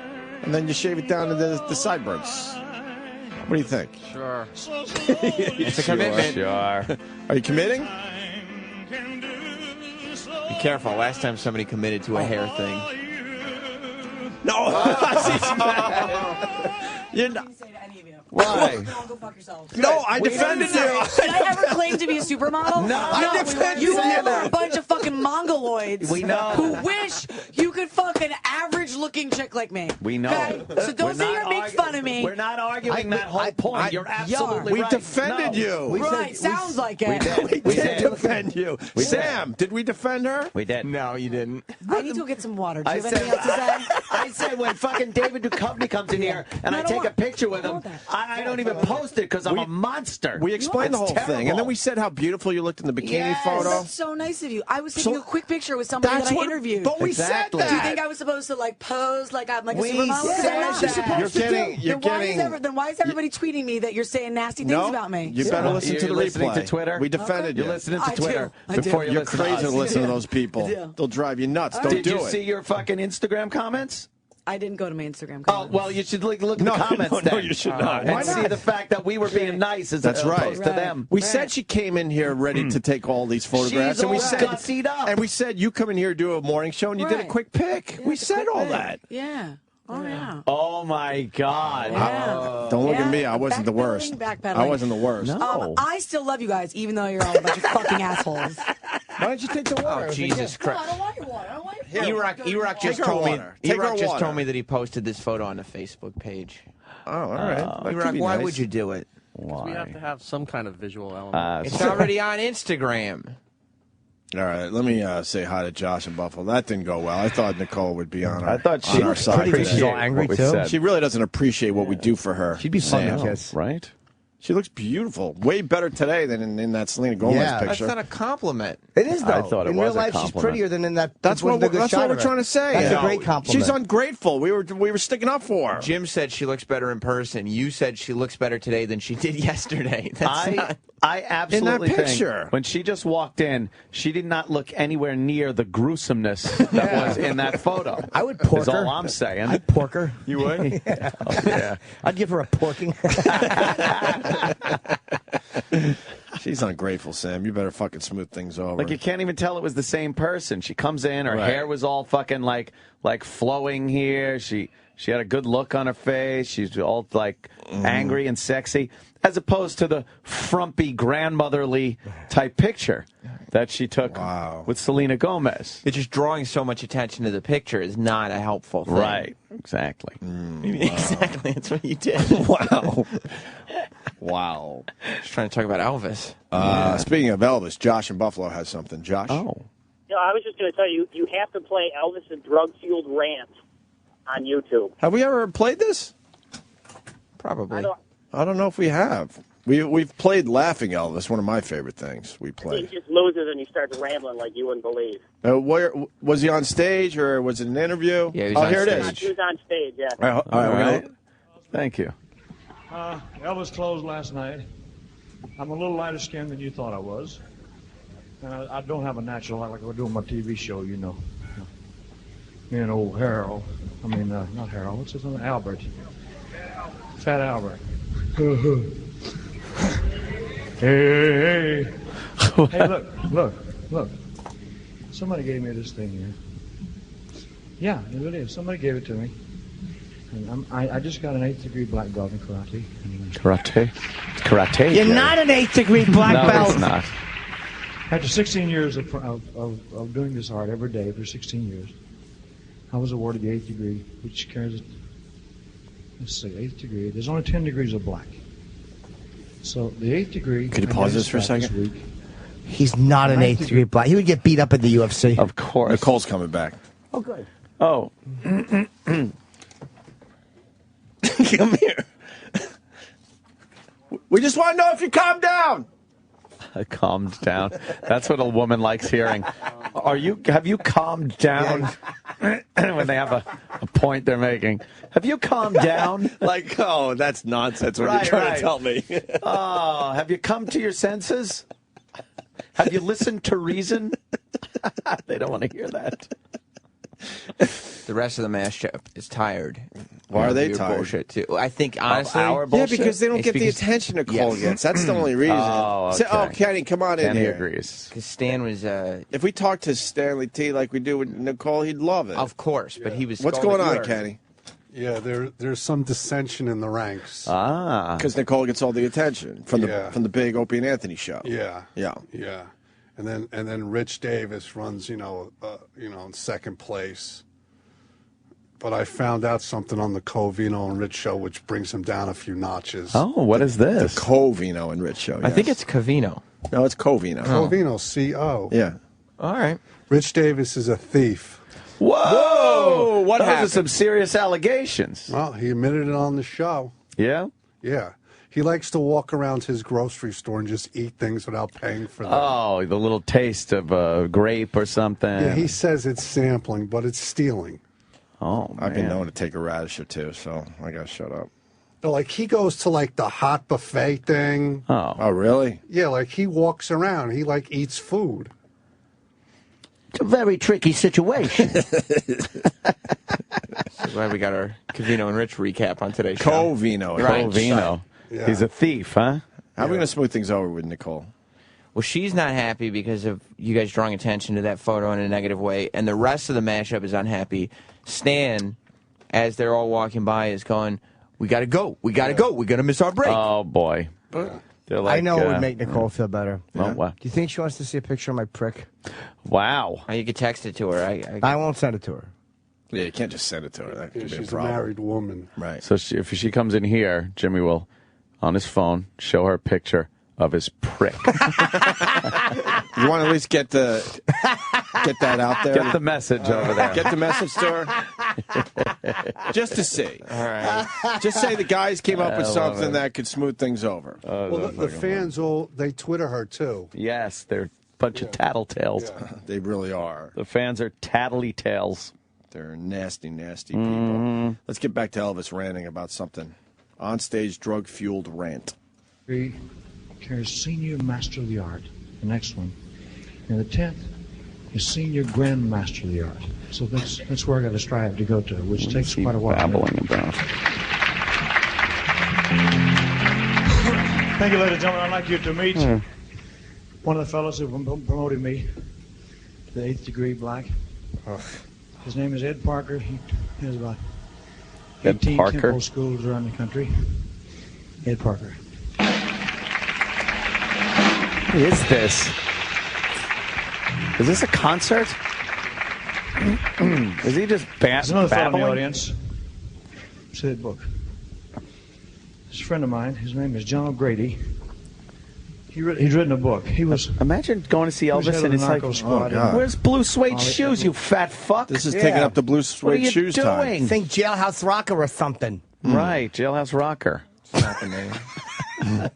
and then you shave it down to the sideburns. What do you think? Sure. It's a commitment. Sure. Are you committing? Be careful. Last time somebody committed to a hair thing. No. You're not. Why? Go fuck yourself. No, I defended you. Did I ever claim to be a supermodel? No, I defended you you. all are a bunch of fucking mongoloids. We know. Who wish you could fuck an average-looking chick like me. We know. Okay? So don't sit here and make fun of me. We're not arguing that whole point. You're absolutely We right. defended you. Right, sounds like it. We did defend you. Sam, did we defend her? We did. No, you didn't. I need to go get some water. Do you have anything else to say? I said when fucking David Duchovny comes in here and I take a picture with him, I don't even post it because I'm a monster. We explained the whole It's thing, and then terrible. we said how beautiful you looked in the bikini Yes, photo. that's so nice of you. I was taking a quick picture with somebody That's that I what- interviewed. but we said Exactly. that. Do you think I was supposed to like pose like I'm like a We supermodel? Because said I'm not. that. You're getting. Then why is everybody tweeting me that you're saying nasty things No, about me? you better listen to You're the listening replay. to Twitter? We defended You're you. listening to I do. Twitter I do. before you You're listen crazy to to us. listen to those people. I do. They'll drive you nuts. Don't Did do you it. see your fucking Instagram comments? I didn't go to my Instagram Oh, comments. well, you should look at the No, comments no, then. you should not. And Why see not? the fact that we were being nice as That's right. opposed to them. We said she came in here ready to take all these photographs, She's and we all said, gussied up. and we said, you come in here, do a morning show, and you did a Right. quick pick. We said all that. Yeah. Oh yeah. Oh, my God. Yeah. Don't look Yeah. at me. I wasn't the worst. Backpedaling. I wasn't the worst. No. I still love you guys, even though you're all a bunch of fucking assholes. Why don't you take the water? Oh, Jesus Christ. I don't want your water. I don't want your E-Rock just Take her told me. water. Take E-Rock her just water. told me that he posted this photo on the Facebook page. Oh, all right. That could E-Rock, be why nice. would you do it? We have to have some kind of visual element. It's already on Instagram. All right, let me say hi to Josh and Buffalo. That didn't go well. I thought Nicole would be on our, I thought she on our would side. appreciate today. She's all angry, what we too. said. She really doesn't appreciate what we do for her. She'd be fun to Sam. kiss. Right? She looks beautiful. Way better today than in that Selena Gomez Yeah. picture. That's not a compliment. It is, though. I thought it in was real a life, she's compliment. prettier than in that. That's what wasn't a good that's shot what we're of her. trying to say. That's Yeah. a great compliment. She's ungrateful. We were sticking up for her. Jim said she looks better in person. You said she looks better today than she did yesterday. That's not... I absolutely In that think picture. when she just walked in, she did not look anywhere near the gruesomeness that was in that photo. I would pork Is her. all I'm saying. I'd pork her. You would? Yeah. Oh, yeah. I'd give her a porking. She's ungrateful, Sam. You better fucking smooth things over. Like you can't even tell it was the same person. She comes in, her Right. hair was all fucking like flowing here. She had a good look on her face. She's all like angry and sexy, as opposed to the frumpy grandmotherly type picture that she took with Selena Gomez. It's just drawing so much attention to the picture is not a helpful thing. Right. Exactly. Exactly. That's what you did. Wow. Wow. Just trying to talk about Elvis. Speaking of Elvis, Josh in Buffalo has something. Josh? Oh. No, I was just going to tell you, you have to play Elvis and Drug Fueled Rant. on YouTube. Have we ever played this? Probably. I don't know if we have. We've played Laughing Elvis, one of my favorite things we He played. just loses and he starts rambling like you wouldn't believe. Where was he on stage or was it an interview? Yeah, he was oh, on here stage. it is. He was on stage, yeah. All right. Thank you. Elvis closed last night. I'm a little lighter skinned than you thought I was. And I don't have a natural like we're doing my TV show, you know. Me and old Harold. I mean, not Harold. What's his name? Albert. Fat Albert. Hey. Hey, look. Somebody gave me this thing here. Yeah, it really is. Somebody gave it to me. And I just got an 8th degree black belt in karate. Karate? Karate? You're Jerry. not an 8th degree black no, belt. it's not. After 16 years of doing this art every day for 16 years, I was awarded the 8th degree, which carries, let's see, 8th degree. There's only 10 degrees of black. So the 8th degree. Could you pause this for a second? He's not an 8th degree black. He would get beat up in the UFC. Of course. Nicole's coming back. Oh, good. Oh. Come here. We just want to know if you calm down. Calmed down. That's what a woman likes hearing. Have you calmed down? When they have a point they're making. Have you calmed down? Like, oh, that's nonsense what Right, you're trying right. to tell me. Oh, have you come to your senses? Have you listened to reason? They don't want to hear that. The rest of the mashup is tired. Why are they Your tired? Bullshit too. I think honestly, our Yeah, bullshit? because they don't It's get the because- attention Nicole Yes. gets. That's the only reason. Oh, Say, okay. Kenny, come on in Kenny here. agrees. Because Stan was, If we talked to Stanley T like we do with Nicole, he'd love it. of course, but he was. What's scalded going on, hard. Kenny? Yeah, there's some dissension in the ranks. Ah. Because Nicole gets all the attention from the big Opie and Anthony show. Yeah, Yeah. yeah, and then Rich Davis runs, in second place. But I found out something on the Covino and Rich show, which brings him down a few notches. Oh, what is this? The Covino and Rich show. I think it's Covino. No, it's Covino. Covino, C-O. Yeah. All right. Rich Davis is a thief. Whoa! What Those happened? are some serious allegations. Well, he admitted it on the show. Yeah? Yeah. He likes to walk around his grocery store and just eat things without paying for them. Oh, the little taste of a grape or something. Yeah, he says it's sampling, but it's stealing. Oh, man. I've been known to take a radish or two, so I got to shut up. Like, he goes to, the hot buffet thing. Oh, really? Yeah, he walks around. He, eats food. It's a very tricky situation. That's why we got our Covino and Rich recap on today's show. Covino. Right. Covino. Yeah. He's a thief, huh? How are we going to smooth things over with Nicole? Well, she's not happy because of you guys drawing attention to that photo in a negative way, and the rest of the mashup is unhappy. Stan, as they're all walking by, is going, "We got to go. We got to go. We're going to miss our break." Oh, boy. They're like, I know it would make Nicole feel better. Oh, wow. Do you think she wants to see a picture of my prick? Wow. You could text it to her. I won't send it to her. Yeah, you can't just send it to her. That could be a She's a problem. married woman. Right. So if she comes in here, Jimmy will, on his phone, show her a picture of his prick. You want to at least get that out there? Get the message over there. Get the message to her. Just to see. All right. Just say the guys came up with I love something it. that could smooth things over. Well, the fans they Twitter her, too. Yes, they're a bunch of tattletales. Yeah. They really are. The fans are tattly tails. They're nasty, nasty people. Let's get back to Elvis ranting about something. On-stage drug-fueled rant. He carries Senior Master of the Art, the next one. And the 10th is Senior Grand Master of the Art. So that's where I got to strive to go to, which takes quite a while. Babbling about. Thank you, ladies and gentlemen. I'd like you to meet one of the fellows who promoted me to the 8th degree black. His name is Ed Parker. He has about Ed 18 Parker? temple schools around the country. Ed Parker. What is this? Is this a concert? Is he just There's another fellow in the babbling? audience. See that book. This is a friend of mine. His name is John O'Grady. He'd written a book. He was. Imagine going to see he was Elvis head and of it's the like, narco squad in- where's blue suede shoes, you fat fuck? This is taking up the blue suede what are you shoes doing? time. Think Jailhouse Rocker or something. Right, Jailhouse Rocker. I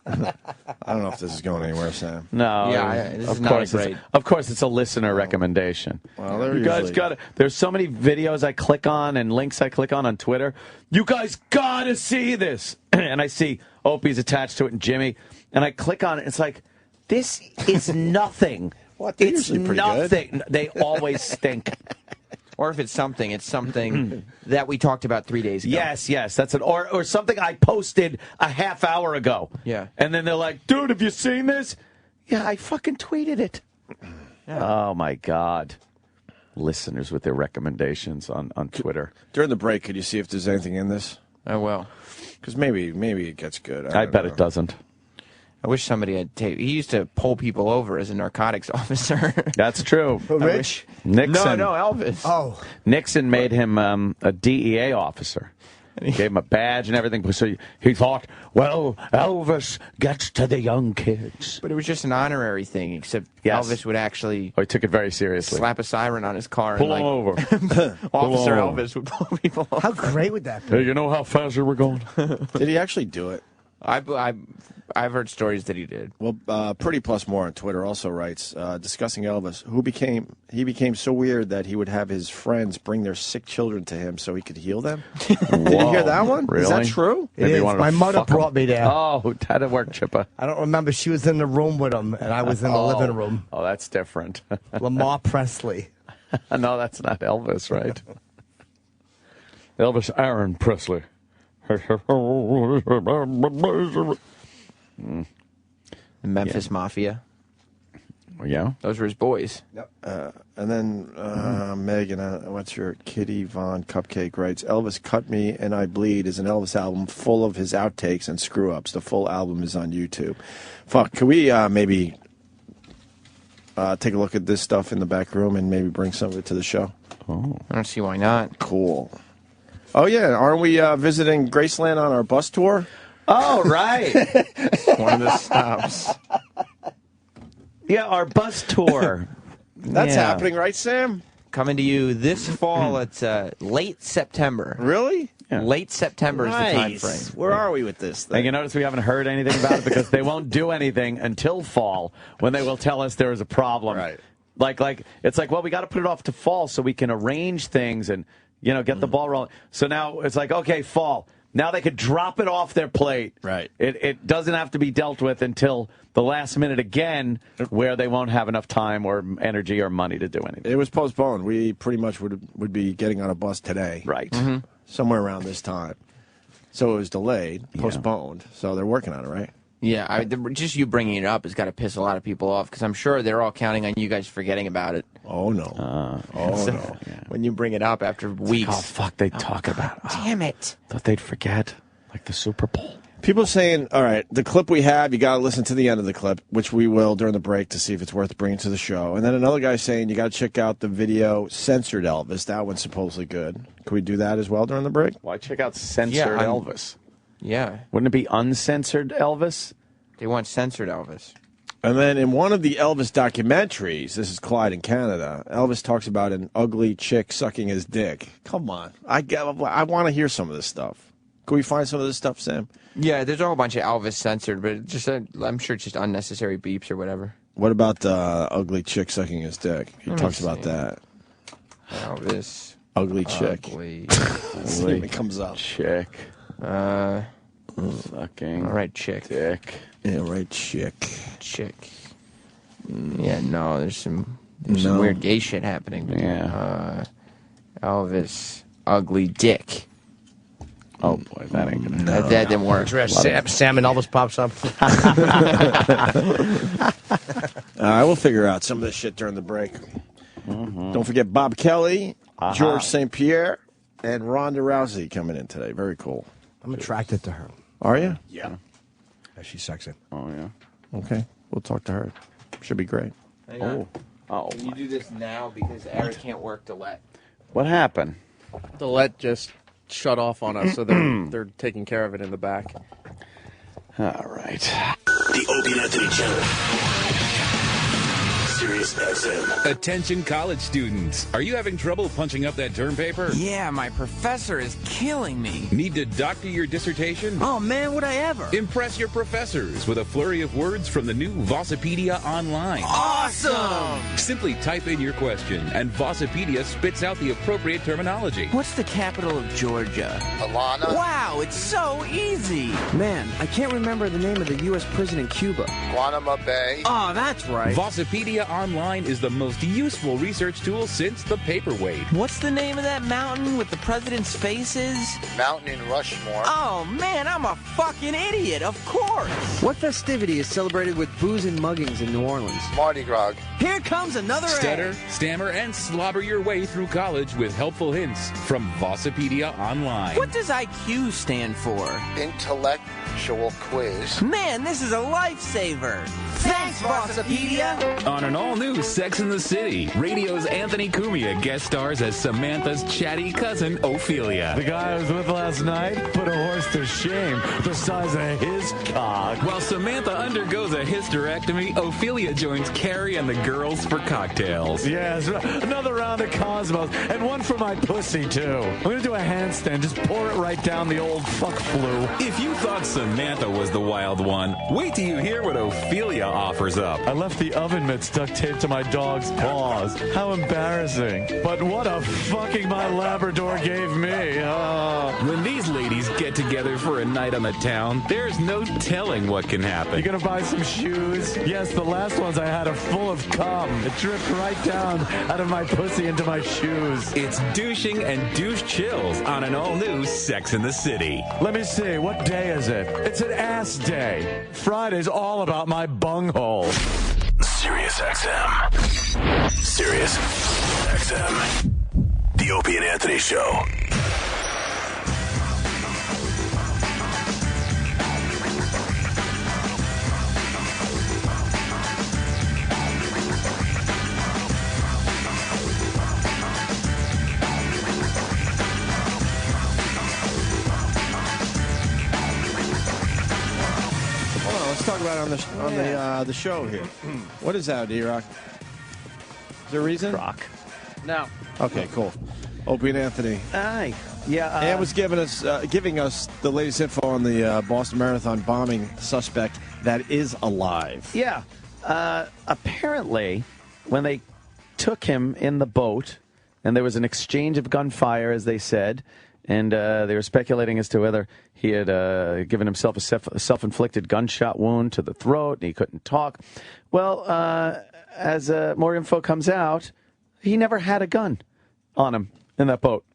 don't know if this is going anywhere, Sam. No, this of is not course, great. of course, it's a listener recommendation. Well, they're you guys usually- got. There's so many videos I click on and links I click on Twitter. You guys gotta see this, and I see Opie's attached to it and Jimmy, and I click on it. It's like this is nothing. What? They're It's usually pretty good. nothing. They always stink. Or if it's something that we talked about 3 days ago. Yes, that's it. Or something I posted a half hour ago. Yeah. And then they're like, dude, have you seen this? Yeah, I fucking tweeted it. Yeah. Oh, my God. Listeners with their recommendations on Twitter. During the break, could you see if there's anything in this? I will. Because maybe it gets good. I bet it doesn't. I wish somebody had tape. He used to pull people over as a narcotics officer. That's true. Rich? Nixon. No, Elvis. Oh. Nixon made him a DEA officer. Gave him a badge and everything. So he thought, well, Elvis gets to the young kids. But it was just an honorary thing, except Yes. Elvis would actually Oh, he took it very seriously. slap a siren on his car Pull and him over. Officer over. Elvis would pull people over. How great would that be? Hey, you know how fast you were going? Did he actually do it? I've heard stories that he did. Well, Pretty Plus More on Twitter also writes, discussing Elvis, he became so weird that he would have his friends bring their sick children to him so he could heal them. Did you hear that one? Really? Is that true? It is. My mother brought me there. Oh, how'd it work, Chippa? I don't remember. She was in the room with him, and I was in the living room. Oh, that's different. Lamar Presley. No, that's not Elvis, right? Elvis Aaron Presley. The Memphis Mafia. Yeah. Those were his boys. Yep. And then Megan, what's your Kitty Von Cupcake writes, Elvis Cut Me and I Bleed is an Elvis album full of his outtakes and screw-ups. The full album is on YouTube. Fuck, can we maybe take a look at this stuff in the back room and maybe bring some of it to the show? Oh. I don't see why not. Cool. Oh, yeah, aren't we visiting Graceland on our bus tour? Oh, right. One of the stops. Yeah, our bus tour. That's Yeah. happening, right, Sam? Coming to you this fall. It's late September. Really? Yeah. Late September is the time frame. Where are we with this thing? And you notice we haven't heard anything about it because they won't do anything until fall when they will tell us there is a problem. Right. Like it's like, well, we got to put it off to fall so we can arrange things and, get the ball rolling. So now it's like, okay, fall. Now they could drop it off their plate. Right. It doesn't have to be dealt with until the last minute again, where they won't have enough time or energy or money to do anything. It was postponed. We pretty much would be getting on a bus today. Right. Somewhere around this time. So it was delayed, postponed. So they're working on it, right? Yeah, just you bringing it up has got to piss a lot of people off because I'm sure they're all counting on you guys forgetting about it. Oh, no. No. When you bring it up after weeks. Oh, fuck, they talk about it. Damn it. Thought they'd forget, like the Super Bowl. People saying, all right, the clip we have, you got to listen to the end of the clip, which we will during the break to see if it's worth bringing to the show. And then another guy saying you got to check out the video Censored Elvis. That one's supposedly good. Can we do that as well during the break? Why check out Censored Yeah, Elvis? Yeah. Wouldn't it be uncensored Elvis? They want censored Elvis. And then in one of the Elvis documentaries, this is Clyde in Canada, Elvis talks about an ugly chick sucking his dick. Come on. I want to hear some of this stuff. Can we find some of this stuff, Sam? Yeah, there's a whole bunch of Elvis censored, but just I'm sure it's just unnecessary beeps or whatever. What about the ugly chick sucking his dick? He Let me talks about see. that. Elvis. Ugly chick. Ugly. See if it comes up. Chick. Sucking. All right, chick. Dick. Yeah, right, chick. Chick. Yeah, no, there's some No. weird gay shit happening. Yeah. Elvis. Ugly dick. Oh, boy, that ain't gonna That didn't work. Sam and Elvis pops up. I will figure out some of this shit during the break. Don't forget Bob Kelly, George St. Pierre, and Ronda Rousey coming in today. Very cool. I'm attracted to her. Are you? Yeah. She's sexy. Oh, yeah. Okay. We'll talk to her. Should be great. Oh. Can you do this now because Eric can't work to let. What happened? The let just shut off on us, so they're taking care of it in the back. All right. The Opie and Anthony Channel. Sirius XM. Attention college students. Are you having trouble punching up that term paper? Yeah, my professor is killing me. Need to doctor your dissertation? Oh, man, would I ever? Impress your professors with a flurry of words from the new Vossipedia Online. Awesome! Simply type in your question, and Vossipedia spits out the appropriate terminology. What's the capital of Georgia? Alana. Wow, it's so easy. Man, I can't remember the name of the U.S. prison in Cuba. Guanama Bay. Oh, that's right. Vossipedia Online is the most useful research tool since the paperweight. What's the name of that mountain with the president's faces? Mountain in Rushmore. Oh, man, I'm a fucking idiot, of course. What festivity is celebrated with booze and muggings in New Orleans? Mardi Gras. Here comes another Stutter, stammer, and slobber your way through college with helpful hints from Vossipedia Online. What does IQ stand for? Intellectual quiz. Man, this is a lifesaver. Thanks, Vossipedia. On an all-new Sex and the City, radio's Anthony Cumia guest stars as Samantha's chatty cousin, Ophelia. The guy I was with last night put a horse to shame the size of his cock. While Samantha undergoes a hysterectomy, Ophelia joins Carrie and the girls for cocktails. Yes, another round of Cosmos, and one for my pussy, too. I'm going to do a handstand, just pour it right down the old fuck flu. If you thought Samantha was the wild one, wait till you hear what Ophelia offers up. I left the oven mitts duct taped to my dog's paws. How embarrassing. But what a fucking my Labrador gave me. When these ladies get together for a night on the town, there's no telling what can happen. You gonna buy some shoes? Yes, the last ones I had are full of cum. It dripped right down out of my pussy into my shoes. It's douching and douche chills on an all-new Sex in the City. Let me see, what day is it? It's an ass day. Friday's all about my bunghole. Sirius XM. Sirius XM. The Opie and Anthony Show. Let's talk about it on the show here. What is that, E-Rock? Is there a reason? Rock. No. Okay, cool. Opie and Anthony. Aye. Yeah. Ann was giving us the latest info on the Boston Marathon bombing suspect that is alive. Yeah. Apparently, when they took him in the boat, and there was an exchange of gunfire, as they said, and they were speculating as to whether he had given himself a self-inflicted gunshot wound to the throat, and he couldn't talk. Well, as more info comes out, he never had a gun on him in that boat.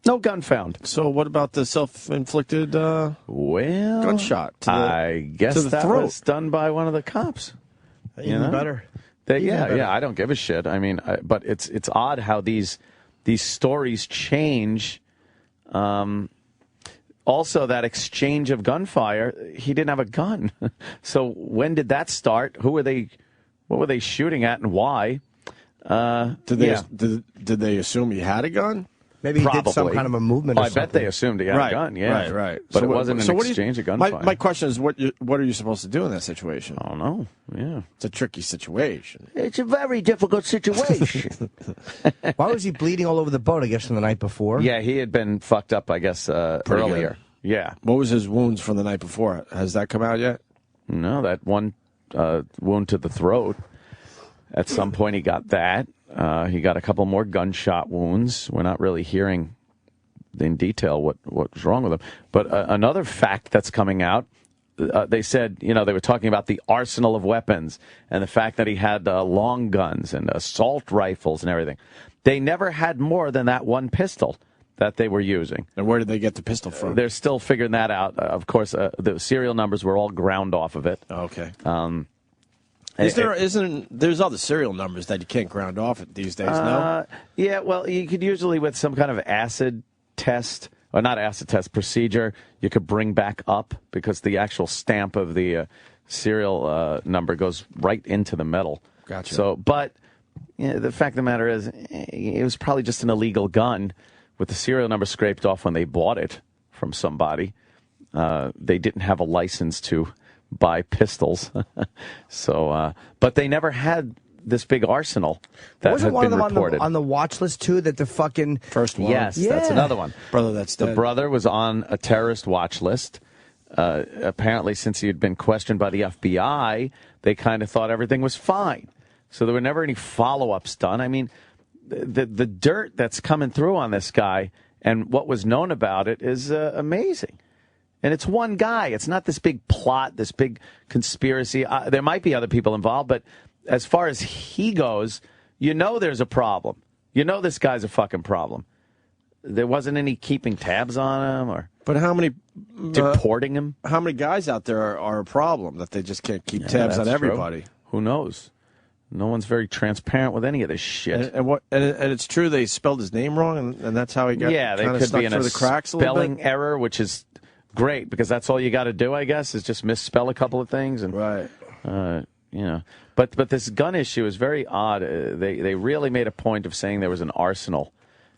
No gun found. So what about the self-inflicted gunshot? I guess to the that throat. was done by one of the cops. Even better. Yeah, I don't give a shit. I mean, but it's odd how these stories change. Also, that exchange of gunfire, he didn't have a gun. So when did that start? What were they shooting at, and why? Did they assume he had a gun? Maybe he did some kind of a movement or I bet they assumed he had a gun, yeah. Right. But it wasn't an exchange of gunfire. My question is, what are you supposed to do in that situation? I don't know. Yeah. It's a tricky situation. It's a very difficult situation. Why was he bleeding all over the boat, I guess, from the night before? Yeah, he had been fucked up, I guess, earlier. Good. Yeah. What was his wounds from the night before? Has that come out yet? No, that one wound to the throat. At some point, he got that. He got a couple more gunshot wounds. We're not really hearing in detail what was wrong with him. But another fact that's coming out, they said, they were talking about the arsenal of weapons and the fact that he had long guns and assault rifles and everything. They never had more than that one pistol that they were using. And where did they get the pistol from? They're still figuring that out. Of course, the serial numbers were all ground off of it. Okay. There's other serial numbers that you can't ground off these days, no? Yeah, well, you could usually, with some kind of acid test, or not acid test procedure, you could bring back up because the actual stamp of the serial number goes right into the metal. Gotcha. So, but the fact of the matter is, it was probably just an illegal gun with the serial number scraped off when they bought it from somebody. They didn't have a license to buy pistols. So, but they never had this big arsenal that Wasn't had one been of them reported. on the watch list too? That the fucking first one. Yes, Yeah. that's another one. Brother that's The dead. brother was on a terrorist watch list. Apparently, since he had been questioned by the FBI, they kind of thought everything was fine. So there were never any follow-ups done. I mean, the dirt that's coming through on this guy and what was known about it is amazing. And it's one guy. It's not this big plot, this big conspiracy. There might be other people involved, but as far as he goes, you know there's a problem. You know this guy's a fucking problem. There wasn't any keeping tabs on him or But how many deporting him. How many guys out there are a problem that they just can't keep tabs on that's everybody? true. Who knows? No one's very transparent with any of this shit. And it's true they spelled his name wrong, and that's how he got They kinda could stuck be in through a the cracks a little spelling bit. error, which is great because that's all you got to do, I guess, is just misspell a couple of things. And, right. You know, but this gun issue is very odd. They really made a point of saying there was an arsenal,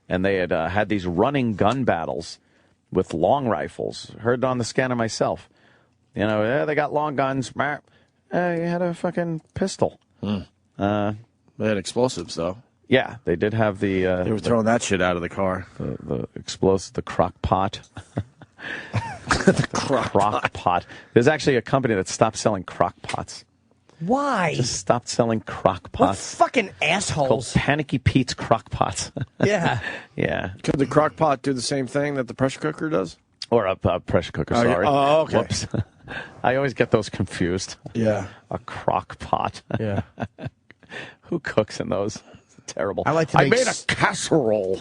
and they had had these running gun battles with long rifles. Heard on the scanner myself. You know, they got long guns. You had a fucking pistol. They had explosives, though. Yeah, they did have the. They were throwing that shit out of the car. The explosive, the crock pot. The crock pot. There's actually a company that stopped selling crock pots. Why? Just stopped selling crock What pots. fucking Called assholes? Panicky Pete's crock pots. Yeah. Yeah. Could the crock pot do the same thing that the pressure cooker does? Or a pressure cooker, Oh, yeah. sorry. Oh, okay. Whoops. I always get those confused. Yeah. A crock pot. Yeah. Who cooks in those? It's terrible. I like to I make made a casserole.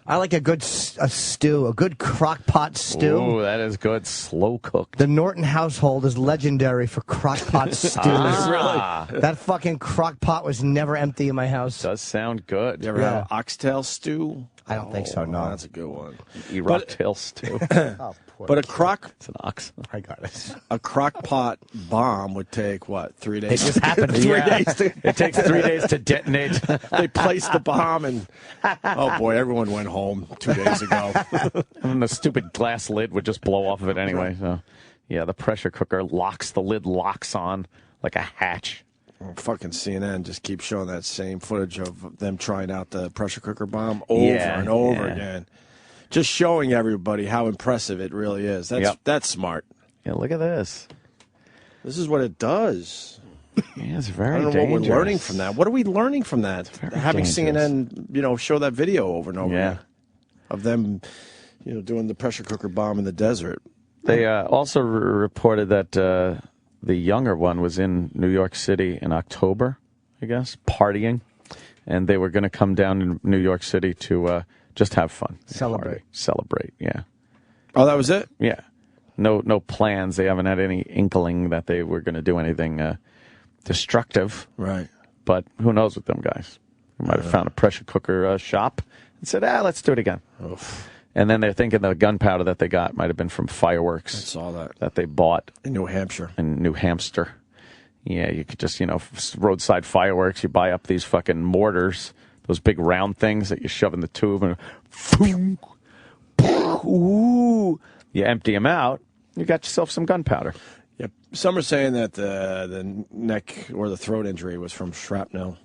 I like a good stew, a good crock pot stew. Ooh, that is good. Slow cooked. The Norton household is legendary for crock pot stews. Really? That fucking crock pot was never empty in my house. Does sound good. You ever have oxtail stew? I don't think so, no. That's a good one. Iraq tail stew. But a crock... It's an ox. I got it. A crock pot bomb would take, what, 3 days? It just happened. 3 days. It takes 3 days to detonate. They placed the bomb and, oh boy, everyone went home 2 days ago. And the stupid glass lid would just blow off of it anyway. So, yeah, the pressure cooker the lid locks on like a hatch. Fucking CNN just keeps showing that same footage of them trying out the pressure cooker bomb over and over again. Just showing everybody how impressive it really is. That's smart. Yeah, look at this. This is what it does. Yeah, it's very I don't know dangerous. what we're learning from that. What are we learning from that? Having dangerous. CNN, show that video over and over Yeah. again of them, doing the pressure cooker bomb in the desert. They also reported that the younger one was in New York City in October, I guess, partying. And they were going to come down to New York City to just have fun. Celebrate, yeah. Oh, that was it? Yeah. No plans. They haven't had any inkling that they were going to do anything destructive. Right. But who knows with them guys? They might have found a pressure cooker shop and said, let's do it again. Oof. And then they're thinking the gunpowder that they got might have been from fireworks. I saw that. That they bought. In New Hampshire. In New Hampshire. Yeah, you could just, roadside fireworks. You buy up these fucking mortars, those big round things that you shove in the tube and boom, ooh, you empty them out. You got yourself some gunpowder. Yep. Some are saying that the neck or the throat injury was from shrapnel.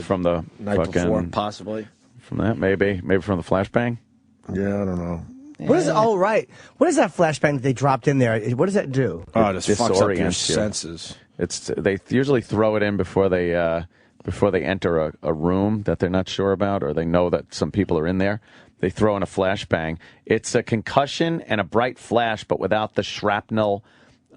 From the night fucking, before, possibly. From that, maybe from the flashbang. Yeah, I don't know. What is it? Oh, right. What is that flashbang that they dropped in there? What does that do? Oh, it just fucks up your disorients you. senses. They usually throw it in before they enter a room that they're not sure about, or they know that some people are in there. They throw in a flashbang. It's a concussion and a bright flash, but without the shrapnel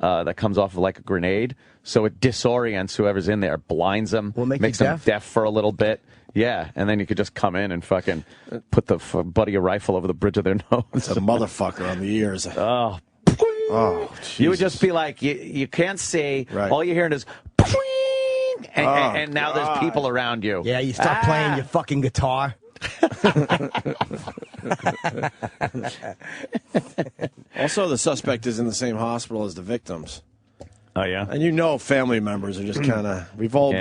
that comes off of like a grenade. So it disorients whoever's in there, blinds them, makes them deaf for a little bit. Yeah, and then you could just come in and fucking put the butt of your rifle over the bridge of their nose. It's a motherfucker on the ears. Oh, you would just be like, you can't see. Right. All you're hearing is, and now there's people around you. Yeah, you start playing your fucking guitar. Also, the suspect is in the same hospital as the victims. Oh, yeah? And family members are just kind of, we've all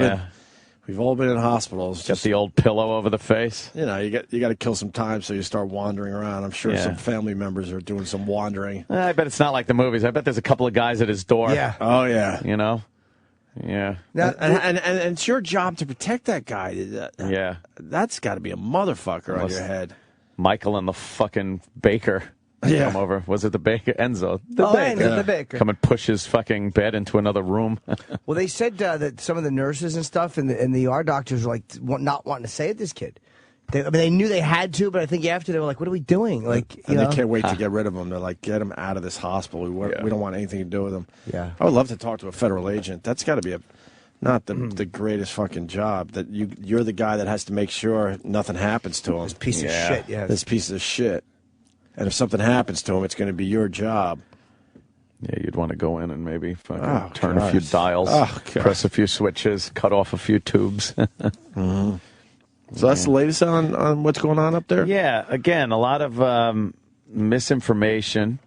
We've all been in hospitals. Get the old pillow over the face. You know, you got to kill some time so you start wandering around. I'm sure Yeah. some family members are doing some wandering. I bet it's not like the movies. I bet there's a couple of guys at his door. Yeah. Oh, yeah. You know? Yeah. And it's your job to protect that guy. Yeah. That's got to be a motherfucker on your head. Michael and the fucking baker Yeah. come over. Was it the baker? Enzo. Enzo, the baker. Come and push his fucking bed into another room. Well, they said that some of the nurses and stuff and the ER doctors were like not wanting to say it. This kid. They knew they had to, but I think after they were like, "What are we doing?" Like, you And know? they can't wait to get rid of him. They're like, get him out of this hospital. We don't want anything to do with him. Yeah. I would love to talk to a federal agent. That's got to be not the greatest fucking job. That you're the guy that has to make sure nothing happens to him. This piece of shit, yes. This piece of shit. And if something happens to him, it's going to be your job. Yeah, you'd want to go in and maybe fucking Oh, turn a few Christ. dials, Oh, God. press a few switches, cut off a few tubes. So that's the latest on what's going on up there? Yeah, again, a lot of misinformation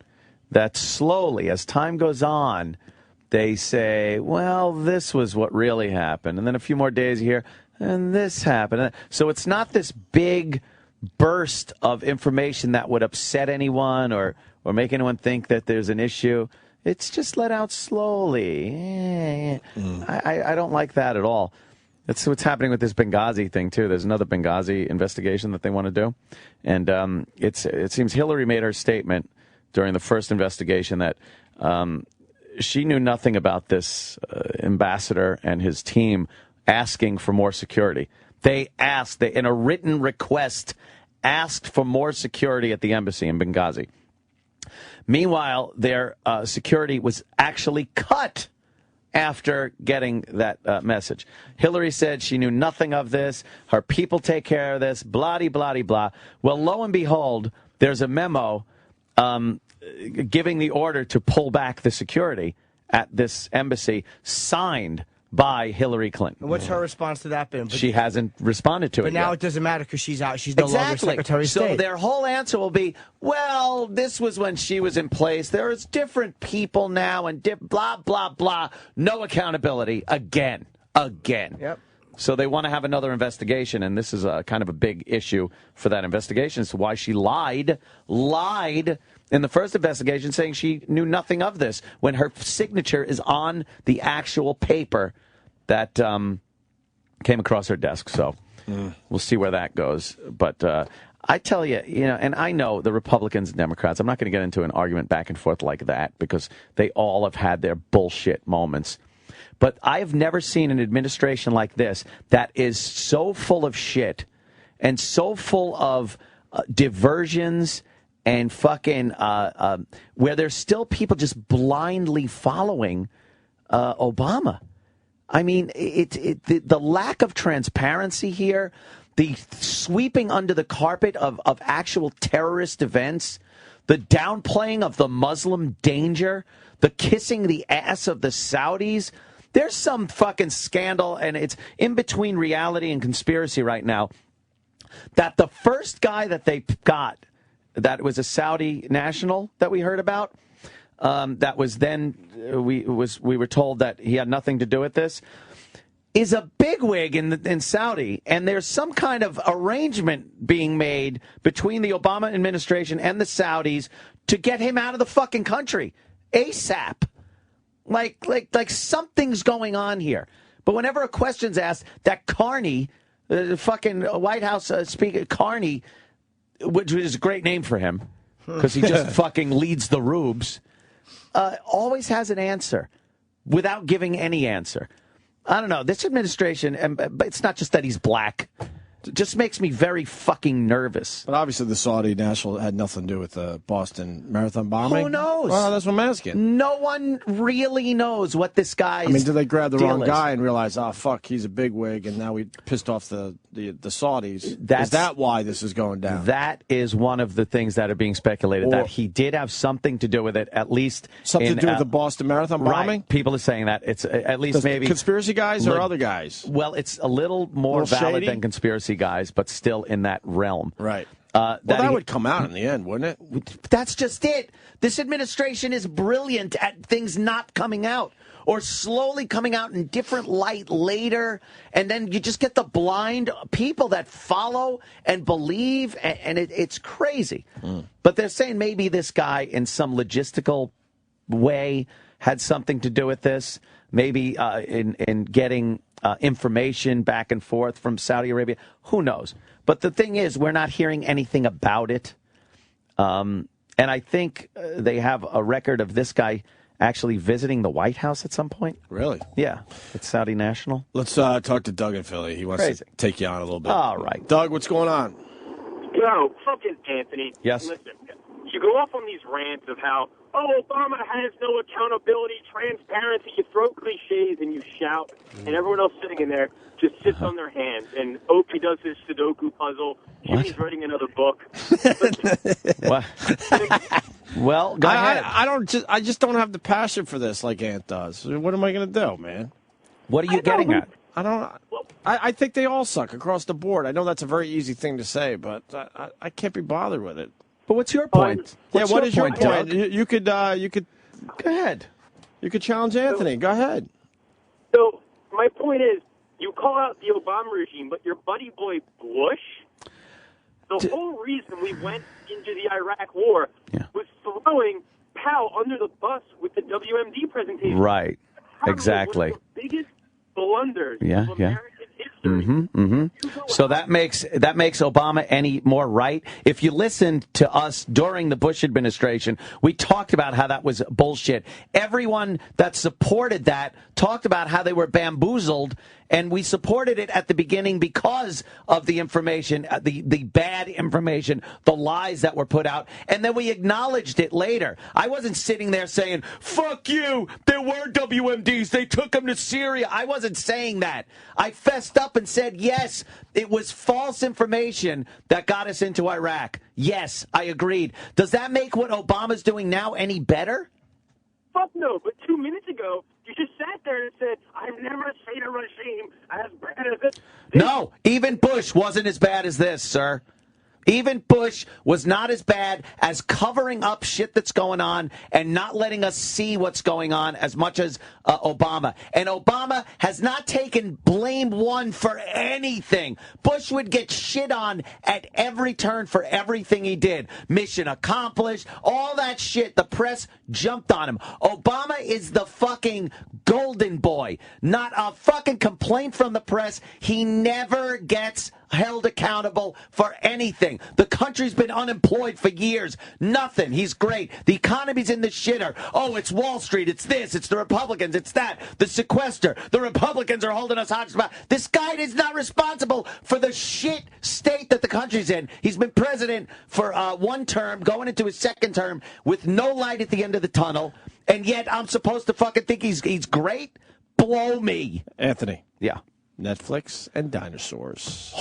that slowly, as time goes on, they say, well, this was what really happened. And then a few more days you hear, and this happened. So it's not this big burst of information that would upset anyone or make anyone think that there's an issue. It's just let out slowly. I don't like that at all. That's what's happening with this Benghazi thing, too. There's another Benghazi investigation that they want to do. And it seems Hillary made her statement during the first investigation that she knew nothing about this ambassador and his team asking for more security. They in a written request, asked for more security at the embassy in Benghazi. Meanwhile, their security was actually cut after getting that message. Hillary said she knew nothing of this. Her people take care of this, blah-de-blah-de-blah. Well, lo and behold, there's a memo giving the order to pull back the security at this embassy, signed by Hillary Clinton. And what's her response to that been? She hasn't responded to it But now yet. it doesn't matter because she's out. She's no longer Secretary of So State. their whole answer will be, well, this was when she was in place. There's different people now and blah, blah, blah. No accountability. Again. Yep. So they want to have another investigation, and this is a kind of a big issue for that investigation. It's why she lied in the first investigation, saying she knew nothing of this when her signature is on the actual paper that came across her desk. So we'll see where that goes. But I tell you, and I know the Republicans and Democrats, I'm not going to get into an argument back and forth like that because they all have had their bullshit moments. But I have never seen an administration like this that is so full of shit and so full of diversions and fucking where there's still people just blindly following Obama. I mean, the lack of transparency here, the sweeping under the carpet of actual terrorist events, the downplaying of the Muslim danger, the kissing the ass of the Saudis. There's some fucking scandal, and it's in between reality and conspiracy right now, that the first guy that they got, that was a Saudi national that we heard about, that was then, we were told that he had nothing to do with this, is a bigwig in Saudi, and there's some kind of arrangement being made between the Obama administration and the Saudis to get him out of the fucking country ASAP. Like something's going on here. But whenever a question's asked, that Carney, the fucking White House Speaker Carney, which is a great name for him because he just fucking leads the rubes, always has an answer without giving any answer. I don't know. This administration, but it's not just that he's black. It just makes me very fucking nervous. But obviously the Saudi national had nothing to do with the Boston Marathon bombing. Who knows? Well, that's what I'm asking. No one really knows what this guy's I mean, did they grab the deal wrong is. guy and realize, oh, fuck, he's a bigwig, and now we pissed off the Saudis? Is That's- that why this is going down? That is one of the things that are being speculated, that he did have something to do with it, at least. Something to do with the Boston Marathon bombing? Right. People are saying that. It's at least The maybe. conspiracy guys or other guys? Well, it's a little more Little valid shady? than conspiracy guys, but still in that realm. Right. That would come out in the end, wouldn't it? That's just it. This administration is brilliant at things not coming out. or slowly coming out in different light later, and then you just get the blind people that follow and believe, and it's crazy. But they're saying maybe this guy in some logistical way had something to do with this, maybe in getting information back and forth from Saudi Arabia. Who knows? But the thing is, we're not hearing anything about it. And I think they have a record of this guy actually visiting the White House at some point. Really? Yeah. It's Saudi National. Let's talk to Doug in Philly. He wants to take you on a little bit. All right. Doug, what's going on? Yo, fucking Anthony. Yes. Listen, you go off on these rants of how, Obama has no accountability, transparency. You throw cliches and you shout, and everyone else sitting in there just sits on their hands. And Opie does his Sudoku puzzle. Jimmy's writing another book. What? Well, go ahead. I just don't have the passion for this like Ant does. What am I going to do, man? What are you getting at? I think they all suck across the board. I know that's a very easy thing to say, but I can't be bothered with it. But what's your point? What is your point? Doug? You could go ahead. You could challenge Anthony. Go ahead. So my point is, you call out the Obama regime, but your buddy boy Bush, the whole reason we went into the Iraq War was throwing Powell under the bus with the WMD presentation. Right. Exactly. One of the biggest blunders of Yeah. American So that makes Obama any more right? If you listened to us during the Bush administration, we talked about how that was bullshit. Everyone that supported that talked about how they were bamboozled, and we supported it at the beginning because of the information, the bad information, the lies that were put out, and then we acknowledged it later. I wasn't sitting there saying, fuck you, there were WMDs, they took them to Syria. I wasn't saying that. I fessed up and said, yes, it was false information that got us into Iraq. Yes, I agreed. Does that make what Obama's doing now any better? Fuck no, but 2 minutes ago, you just sat there and said, I've never seen a regime as bad as this. No, even Bush wasn't as bad as this, sir. Even Bush was not as bad as covering up shit that's going on and not letting us see what's going on as much as Obama. And Obama has not taken blame one for anything. Bush would get shit on at every turn for everything he did. Mission accomplished, all that shit. The press jumped on him. Obama is the fucking golden boy. Not a fucking complaint from the press. He never gets held accountable for anything. The country's been unemployed for years. Nothing. He's great. The economy's in the shitter. Oh, it's Wall Street. It's this. It's the Republicans. It's that. The sequester. The Republicans are holding us hostage. This guy is not responsible for the shit state that the country's in. He's been president for one term, going into his second term with no light at the end of the tunnel, and yet I'm supposed to fucking think he's great? Blow me. Anthony. Yeah. Netflix and dinosaurs.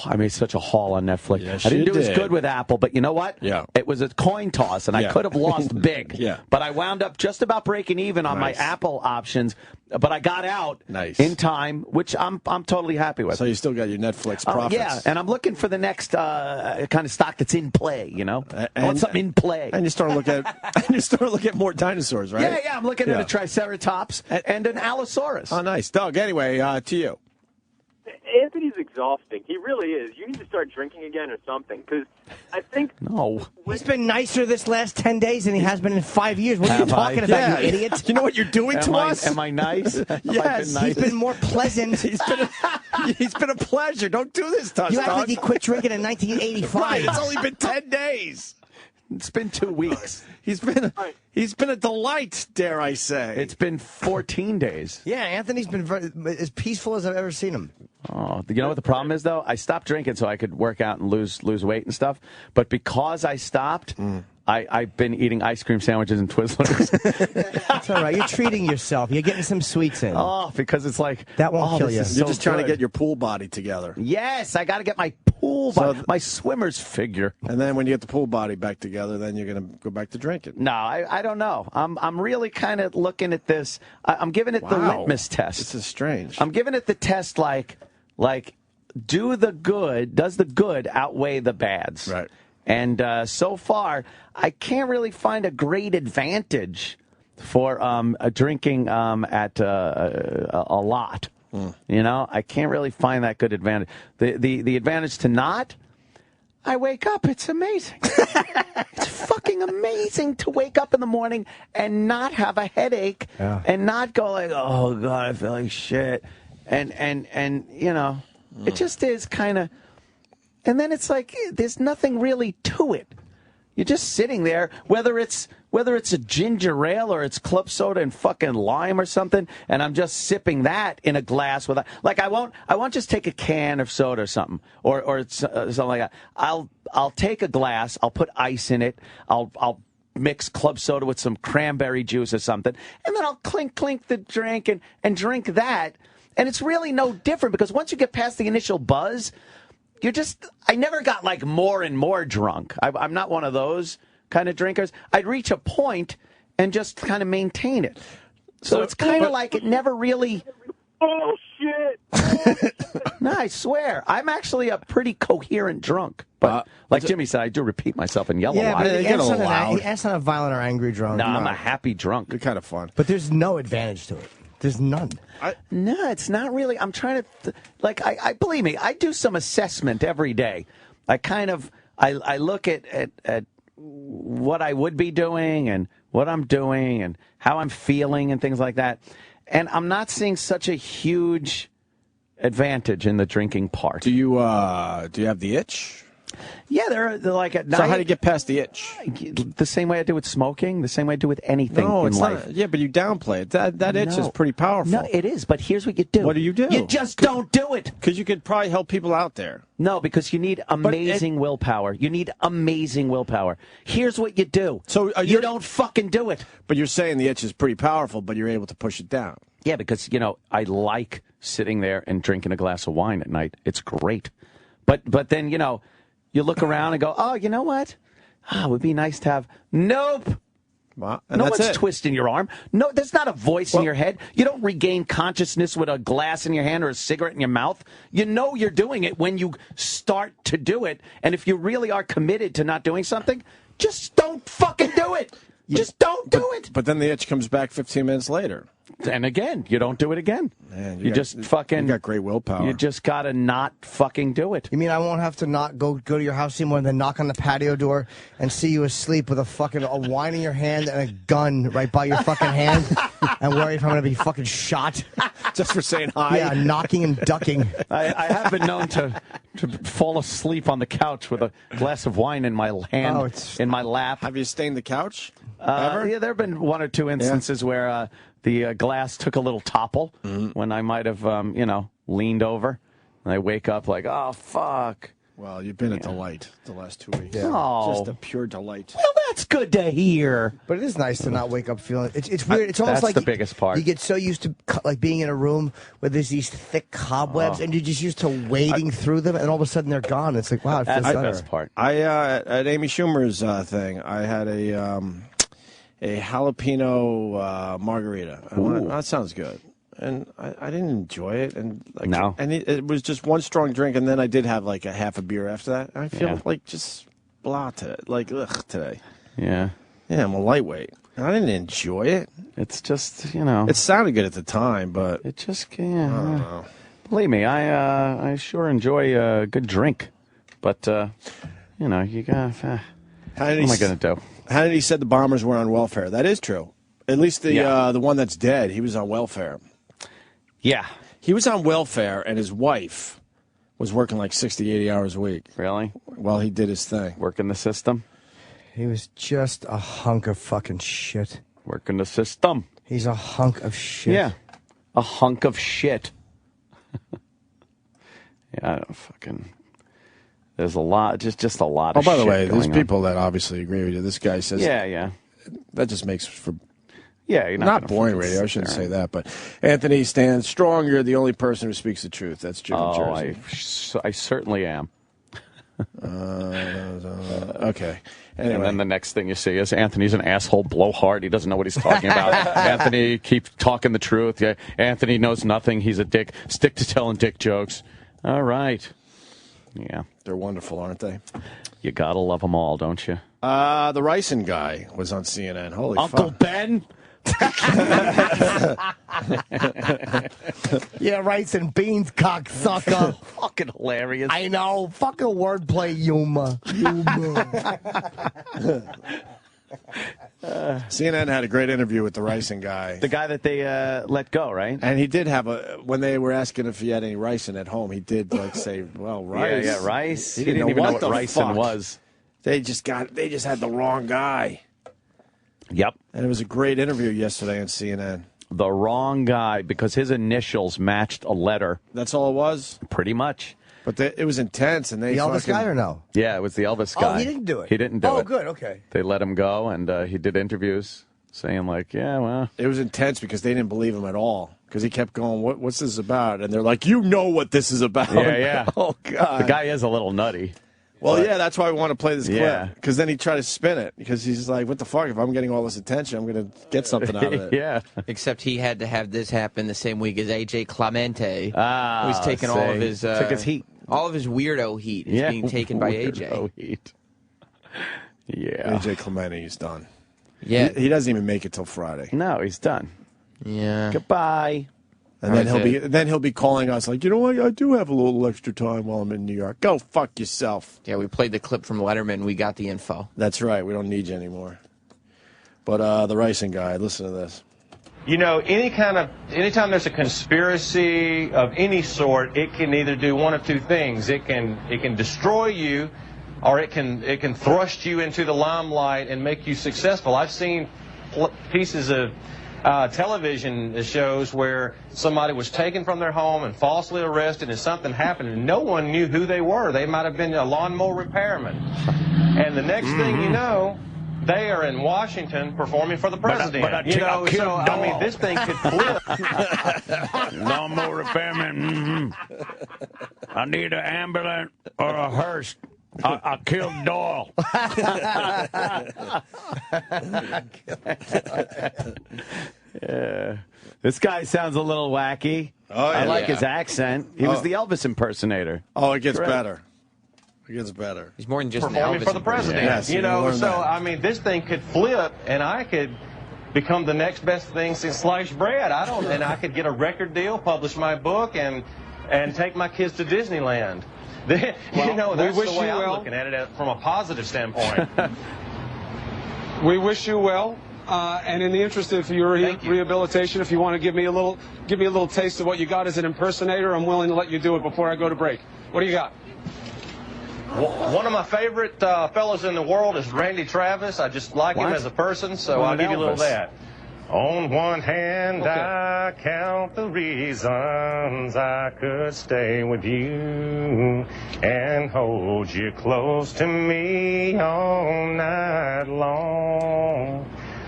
I made such a haul on Netflix. Yes, I didn't you do as did. good with Apple, but you know what? Yeah. It was a coin toss, and I Yeah. could have lost big. Yeah. But I wound up just about breaking even on Nice. my Apple options, but I got out Nice. in time, which I'm totally happy with. So you still got your Netflix profits. Yeah, and I'm looking for the next kind of stock that's in play, you know? I want something in play. And you start to look at more dinosaurs, right? Yeah, I'm looking at a Triceratops and an Allosaurus. Oh, nice. Doug, anyway, to you. Anthony's exhausting. He really is. You need to start drinking again or something, because I think... No. He's been nicer this last 10 days than he has been in 5 years. What are you Have I? talking about, Yeah. you idiot? You know what you're doing to us? Am I nice? Have I Yes. been nice? He's been more pleasant. He's been a pleasure. Don't do this to us, You act Doug. like he quit drinking in 1985. Right, it's only been 10 days. It's been 2 weeks. He's been a delight, dare I say. It's been 14 days. Yeah, Anthony's been as peaceful as I've ever seen him. Oh, you know what the problem is, though? I stopped drinking so I could work out and lose weight and stuff. But because I stopped, I've been eating ice cream sandwiches and Twizzlers. That's all right. You're treating yourself. You're getting some sweets in. Oh, because it's like... That won't kill you. You're just trying to get your pool body together. Yes, I got to get my pool body, my swimmer's figure. And then when you get the pool body back together, then you're going to go back to drinking. No, I don't know. I'm really kind of looking at this. I'm giving it the Wow. litmus test. This is strange. I'm giving it the test like does the good outweigh the bads? Right. And so far, I can't really find a great advantage for drinking at a lot. You know, I can't really find that good advantage. The advantage to not, I wake up, it's amazing. It's fucking amazing to wake up in the morning and not have a headache and not go like, oh, God, I feel like shit. And you know, it just is kind of, and then it's like, there's nothing really to it. You're just sitting there, whether it's a ginger ale or it's club soda and fucking lime or something, and I'm just sipping that in a glass with like I won't just take a can of soda or something or something like that. I'll take a glass, I'll put ice in it, I'll mix club soda with some cranberry juice or something, and then I'll clink the drink and drink that, and it's really no different because once you get past the initial buzz, I never got like more and more drunk. I'm not one of those kind of drinkers. I'd reach a point and just kind of maintain it. So it's kind of like it never really. Oh, shit. No, I swear. I'm actually a pretty coherent drunk. But like Jimmy said, I do repeat myself and yell a lot. That's not a violent or angry drunk. No, I'm a happy drunk. You're kind of fun. But there's no advantage to it. There's none. No, it's not really. I'm trying to, I believe me, I do some assessment every day. I look at what I would be doing and what I'm doing and how I'm feeling and things like that. And I'm not seeing such a huge advantage in the drinking part. Do you have the itch? Yeah, they're like at night. So how do you get past the itch? The same way I do with smoking, the same way I do with anything in life. Not. Yeah, but you downplay it. That itch is pretty powerful. No, it is. But here's what you do. What do? You just don't do it. Because you could probably help people out there. No, because you need amazing willpower. You need amazing willpower. Here's what you do. So you don't fucking do it. But you're saying the itch is pretty powerful, but you're able to push it down. Yeah, because, I like sitting there and drinking a glass of wine at night. It's great. But then, you look around and go, oh, you know what? It would be nice to have. Nope. Well, no one's twisting your arm. No, there's not a voice in your head. You don't regain consciousness with a glass in your hand or a cigarette in your mouth. You know you're doing it when you start to do it. And if you really are committed to not doing something, just don't fucking do it. Just don't do it. But then the itch comes back 15 minutes later. And again, you don't do it again. Man, you got great willpower. You just got to not fucking do it. You mean I won't have to not go to your house anymore and then knock on the patio door and see you asleep with a wine in your hand and a gun right by your fucking hand and worry if I'm going to be fucking shot? Just for saying hi? Yeah, knocking and ducking. I have been known to fall asleep on the couch with a glass of wine in my hand, in my lap. Have you stained the couch? Ever? Yeah, there have been one or two instances where the glass took a little topple when I might have, leaned over. And I wake up like, oh, fuck. Well, you've been a delight the last 2 weeks. Yeah. Oh. Just a pure delight. Well, that's good to hear. But it is nice to not wake up feeling it's weird. It's almost that's like the biggest part. You get so used to being in a room where there's these thick cobwebs, and you're just used to wading through them, and all of a sudden they're gone. It's like, wow, it feels that's better. the best part. At Amy Schumer's thing, I had a jalapeno margarita. That sounds good. And I didn't enjoy it, and it was just one strong drink, and then I did have like a half a beer after that. I feel like just blah today, today. Yeah, I'm a lightweight. I didn't enjoy it. It's just it sounded good at the time, but it just I don't know. Believe me, I sure enjoy a good drink, but you got. What am I going to do? Hannity said the bombers were on welfare. That is true. At least the one that's dead, he was on welfare. Yeah. He was on welfare, and his wife was working like 60, 80 hours a week. Really? While he did his thing. Working the system? He was just a hunk of fucking shit. Working the system. He's a hunk of shit. Yeah. A hunk of shit. I don't fucking... There's a lot, just a lot of shit. Oh, by the way, there's on. people that obviously agree with you. This guy says... Yeah. That just makes for... Yeah, you're not boring radio. I shouldn't say that, but Anthony stands strong. You're the only person who speaks the truth. That's Jim in Jersey. I certainly am. Okay. Anyway. And then the next thing you see is Anthony's an asshole blowhard. He doesn't know what he's talking about. Anthony, keep talking the truth. Yeah, Anthony knows nothing. He's a dick. Stick to telling dick jokes. All right. Yeah. They're wonderful, aren't they? You gotta love them all, don't you? The Ricin guy was on CNN. Holy fuck. Uncle Ben? Yeah, rice and beans, cocksucker. Fucking hilarious. I know. Fucking wordplay humor. CNN had a great interview with the ricing guy. The guy that they let go, right? And he did have when they were asking if he had any ricin at home, he did say, well, rice. Yeah, rice. He didn't even know what the ricin fuck. was. They just had the wrong guy. Yep. And it was a great interview yesterday on CNN. The wrong guy, because his initials matched a letter. That's all it was? Pretty much. But it was intense. And they The Elvis guy or no? Yeah, it was the Elvis guy. Oh, he didn't do it. He didn't do it. Oh, good, okay. They let him go, and he did interviews saying, like, yeah, well. It was intense because they didn't believe him at all. Because he kept going, what's this about? And they're like, you know what this is about. Yeah. Oh, God. The guy is a little nutty. Well, But- yeah, that's why we want to play this Yeah. clip. Because then he tried to spin it. Because he's like, what the fuck? If I'm getting all this attention, I'm going to get something out of it. Yeah. Except he had to have this happen the same week as AJ Clemente. Ah, who's taking all of his took his heat. All of his weirdo heat is being taken by AJ. Weirdo heat. Yeah. AJ Clemente, he's done. Yeah. He doesn't even make it till Friday. No, he's done. Yeah. Goodbye. And then he'll be calling us like, you know what? I do have a little extra time while I'm in New York. Go fuck yourself. Yeah, we played the clip from Letterman. We got the info. That's right. We don't need you anymore. But the ricing guy, listen to this. You know, anytime there's a conspiracy of any sort, it can either do one of two things. It can destroy you, or it can thrust you into the limelight and make you successful. I've seen pieces of television shows where somebody was taken from their home and falsely arrested, and something happened, and no one knew who they were. They might have been a lawnmower repairman, and the next thing you know, they are in Washington performing for the president. I mean, this thing could flip. Lawnmower repairman. I need an ambulance or a hearse. I killed Doyle. Yeah. This guy sounds a little wacky. Oh, yeah. I like his accent. He was the Elvis impersonator. Oh, it gets Correct. better. It gets better. He's more than just Performing for the president. Yes, you know, so I mean, this thing could flip, and I could become the next best thing since sliced bread. And I could get a record deal, publish my book, and take my kids to Disneyland. You know, that's the way I'm looking at it from a positive standpoint. We wish you well, and in the interest of your rehabilitation, if you want to give me a little taste of what you got as an impersonator, I'm willing to let you do it before I go to break. What do you got? One of my favorite fellows in the world is Randy Travis. I just like him as a person, so I'll give you a little of that. On one hand, I count the reasons I could stay with you and hold you close to me all night long.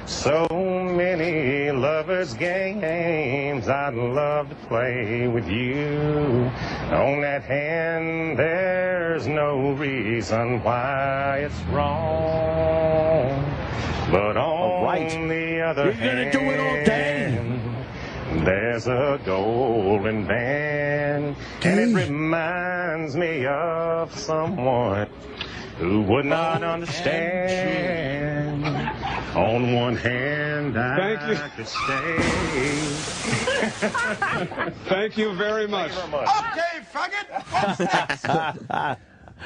So many lovers' games I'd love to play with you. On that hand, there's no reason why it's wrong. But on the other hand, do it all day. There's a golden band, and it reminds me of someone who would not understand. On one hand, I could stay. Thank you very much. Okay, faggot.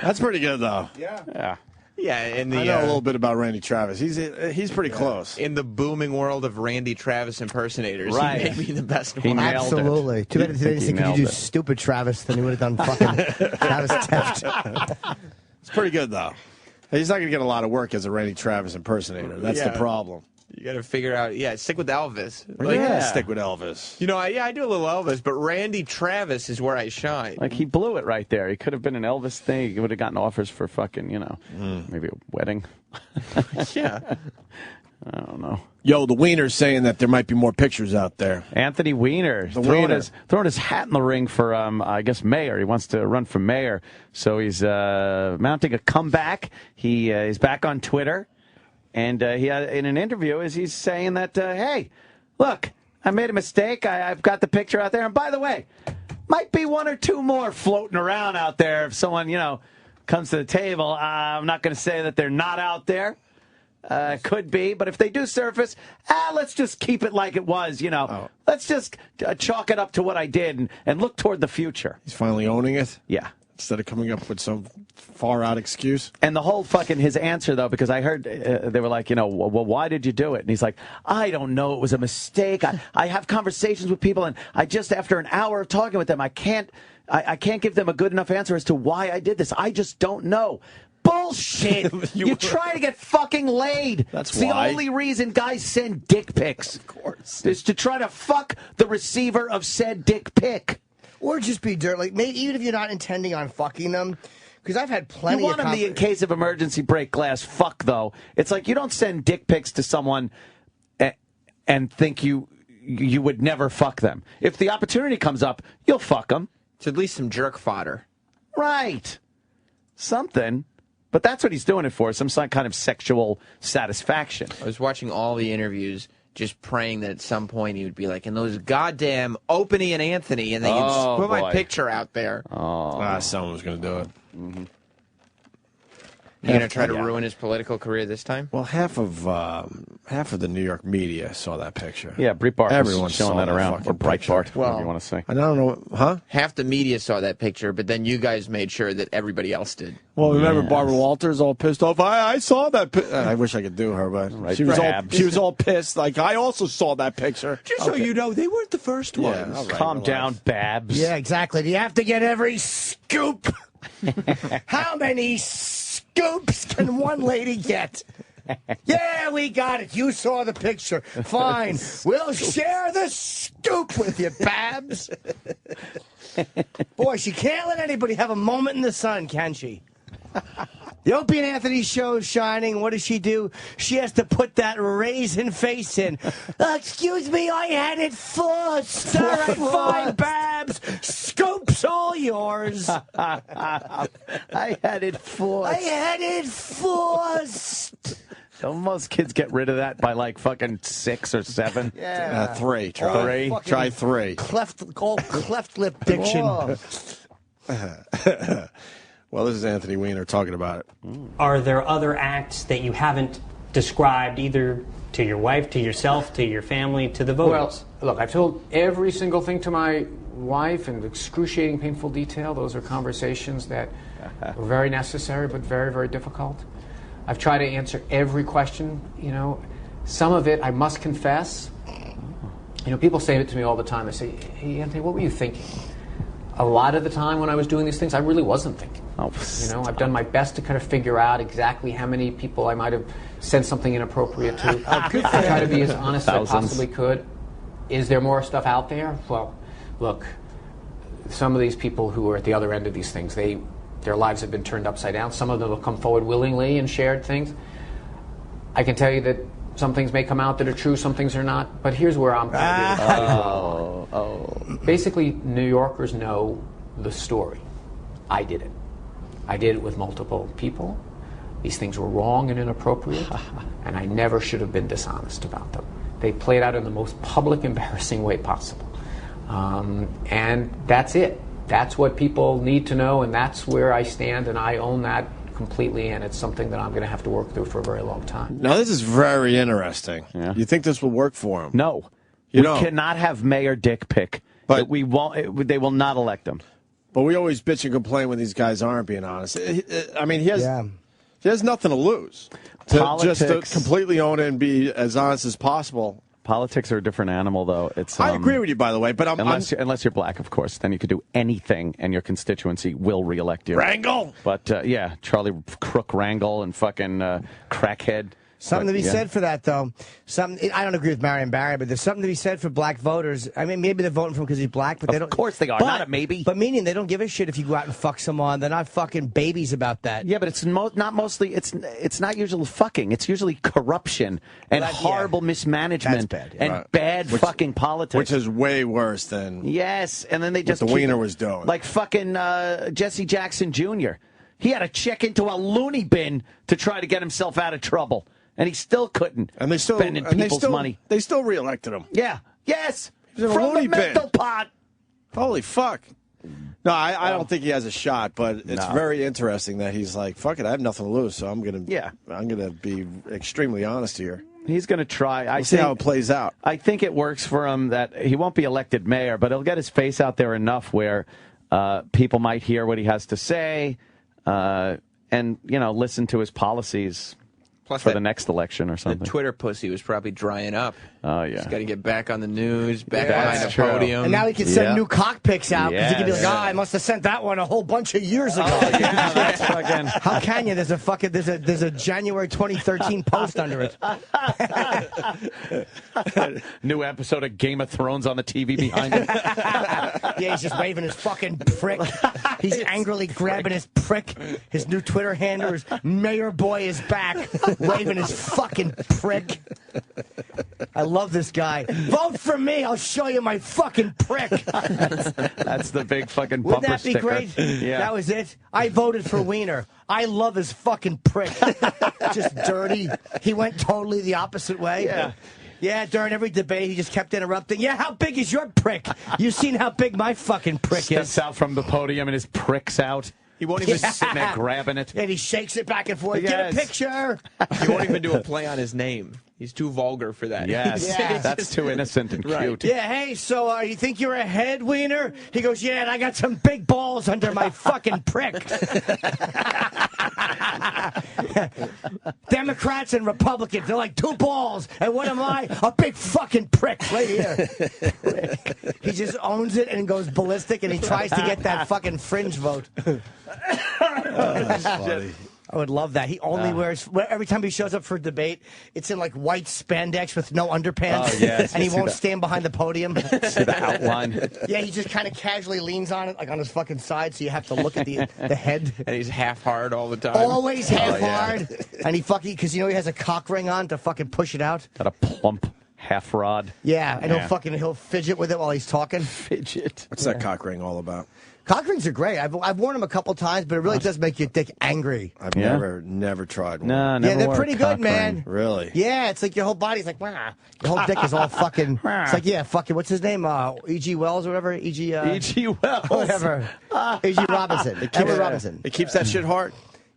That's pretty good, though. Yeah. Yeah, and I know a little bit about Randy Travis. He's pretty close. In the booming world of Randy Travis impersonators, Right. he may be the best He one. nailed it. Absolutely. Too bad I they think didn't he say, could you nailed do it. stupid Travis? Then he would have done fucking Travis Teft. It's pretty good, though. He's not going to get a lot of work as a Randy Travis impersonator. That's the Yeah. problem. You got to figure out, stick with Elvis. Stick with Elvis. You know, I do a little Elvis, but Randy Travis is where I shine. Like, he blew it right there. He could have been an Elvis thing. He would have gotten offers for fucking, maybe a wedding. Yeah. I don't know. Yo, the Wiener's saying that there might be more pictures out there. Anthony Weiner throwing his hat in the ring for, I guess, mayor. He wants to run for mayor. So he's mounting a comeback. He's back on Twitter. And he had, in an interview, he's saying that, hey, look, I made a mistake. I've got the picture out there. And by the way, might be one or two more floating around out there if someone, comes to the table. I'm not going to say that they're not out there. Could be, but if they do surface, let's just keep it like it was, you know. Oh. Let's just chalk it up to what I did and look toward the future. He's finally owning it? Yeah. Instead of coming up with some far-out excuse? And the whole fucking, his answer, though, because I heard they were like, you know, well, why did you do it? And he's like, I don't know. It was a mistake. I have conversations with people, and I just, after an hour of talking with them, I can't give them a good enough answer as to why I did this. I just don't know. Bullshit! You're trying to get fucking laid. That's the why. only reason guys send dick pics. Of course. Is to try to fuck the receiver of said dick pic. Or just be dirt. Like, maybe even if you're not intending on fucking them. Because I've had plenty You want of them in case of emergency break glass fuck, though. It's like you don't send dick pics to someone and think you would never fuck them. If the opportunity comes up, you'll fuck them. It's at least some jerk fodder. Right. Something. But that's what he's doing it for, some kind of sexual satisfaction. I was watching all the interviews, just praying that at some point he would be like, and those goddamn Opie and Anthony, and they can just put my picture out there. Someone was going to do it. Mm-hmm. You going to try to ruin his political career this time? Well, half of the New York media saw that picture. Yeah, Breitbart Everyone's was showing that around. Or Breitbart, whatever you want to say. I don't know, huh? Half the media saw that picture, but then you guys made sure that everybody else did. Well, remember Barbara Walters all pissed off? I saw that I wish I could do her, but she was all pissed. Like, I also saw that picture. Just so you know, they weren't the first ones. Yeah, all right, Calm down, Babs. Yeah, exactly. Do you have to get every scoop? How many scoops can one lady get? Yeah, we got it. You saw the picture. Fine. We'll share the scoop with you, Babs. Boy, she can't let anybody have a moment in the sun, can she? The Opie and Anthony show is shining. What does she do? She has to put that raisin face in. Excuse me, I had it first. All right, fine, Babs. Scoop's all yours. I had it first. I had it first. Don't most kids get rid of that by like fucking 6 or 7? Yeah. 3. Try 3. Cleft lip diction. Well, this is Anthony Weiner talking about it. Are there other acts that you haven't described either to your wife, to yourself, to your family, to the voters? Well, look, I've told every single thing to my wife in excruciating, painful detail. Those are conversations that are very necessary, but very, very difficult. I've tried to answer every question, you know. Some of it, I must confess, you know, people say it to me all the time. They say, hey, Anthony, what were you thinking? A lot of the time when I was doing these things, I really wasn't thinking. You know, I've done my best to kind of figure out exactly how many people I might have said something inappropriate to. I try to be as honest as I possibly could. Is there more stuff out there? Well, look, some of these people who are at the other end of these things, their lives have been turned upside down. Some of them will come forward willingly and shared things. I can tell you that some things may come out that are true, some things are not. But here's where I'm going to Basically, New Yorkers know the story. I did it. I did it with multiple people. These things were wrong and inappropriate, and I never should have been dishonest about them. They played out in the most public, embarrassing way possible. And that's it. That's what people need to know, and that's where I stand, and I own that completely, and it's something that I'm going to have to work through for a very long time. Now, this is very interesting. Yeah. You think this will work for him? No. We cannot have Mayor Dick pick. But we won't. They will not elect him. But we always bitch and complain when these guys aren't being honest. I mean, he has nothing to lose. Just to completely own it and be as honest as possible. Politics are a different animal, though. I agree with you, by the way, but unless you're black, of course, then you could do anything, and your constituency will reelect you. Wrangle. But yeah, Charlie Crook Wrangle and fucking crackhead. Something to be said for that, though. I don't agree with Marion Barry, but there's something to be said for black voters. I mean, maybe they're voting for him because he's black, but they don't. Of course they are. Not a maybe. But meaning they don't give a shit if you go out and fuck someone. They're not fucking babies about that. Yeah, but it's not mostly. It's not usually fucking. It's usually corruption and horrible mismanagement. That's bad. And bad fucking politics, which is way worse than and then they just what the Wiener was doing, like fucking Jesse Jackson Jr. He had to check into a loony bin to try to get himself out of trouble. And he still couldn't. And they still spending people's money. They still reelected him. Yeah. Yes. He was in a From loony the mental pot. Holy fuck. No, I don't think he has a shot, but it's No. very interesting that he's like, fuck it, I have nothing to lose, so I'm gonna be extremely honest here. He's going to try. We'll see how it plays out. I think it works for him that he won't be elected mayor, but he'll get his face out there enough where people might hear what he has to say and, listen to his policies Plus for that- the next election or The something. Twitter pussy was probably drying up. Oh, yeah. He's got to get back on the news, back Yeah. behind the That's true. podium. And now he can send new cock pics out because he can be like, Yes. I must have sent that one a whole bunch of years ago. yeah, that's fucking. How can you? There's a January 2013 post under it. New episode of Game of Thrones on the TV behind him. Yeah, he's just waving his fucking prick. He's angrily grabbing his prick. His new Twitter handle is Mayor Boy is back, waving his fucking prick. I love this guy. Vote for me. I'll show you my fucking prick. That's the big fucking Wouldn't bumper that be sticker. great? Yeah. That was it. I voted for Wiener. I love his fucking prick. Just dirty. He went totally the opposite way. Yeah. Yeah, during every debate, he just kept interrupting. Yeah, how big is your prick? You've seen how big my fucking prick Steps is. out from the podium and his prick's out. He won't even sitting there grabbing it. And he shakes it back and forth. Get Yes. a picture. He won't even do a play on his name. He's too vulgar for that. Yes, Yeah. that's too innocent and cute. Yeah, hey, so you think you're a head wiener? He goes, yeah, and I got some big balls under my fucking prick. Democrats and Republicans, they're like two balls. And what am I? A big fucking prick right here. He just owns it and goes ballistic, and he tries to get that fucking fringe vote. That's funny. I would love that. He only wears, every time he shows up for a debate, it's in like white spandex with no underpants. Oh, yes. And he See won't the- stand behind the podium. See the outline. Yeah, he just kind of casually leans on it, like on his fucking side, so you have to look at the head. And he's half hard all the time. Always half hard. And he fucking, because he has a cock ring on to fucking push it out. Got a plump half rod. Yeah, and he'll fidget with it while he's talking. Fidget. What's that cock ring all about? Cock rings are great. I've worn them a couple times, but it really does make your dick angry. I've Yeah? never tried one. No, never Yeah, they're wore a pretty cock good, man. ring. Really? Yeah, it's like your whole body's like, wah. Your whole dick is all fucking. It's like, yeah, fucking, what's his name? E.G. Wells or whatever? E.G. E.G. Wells. Whatever. E.G. Robinson. Edward Robinson. It keeps that shit hard.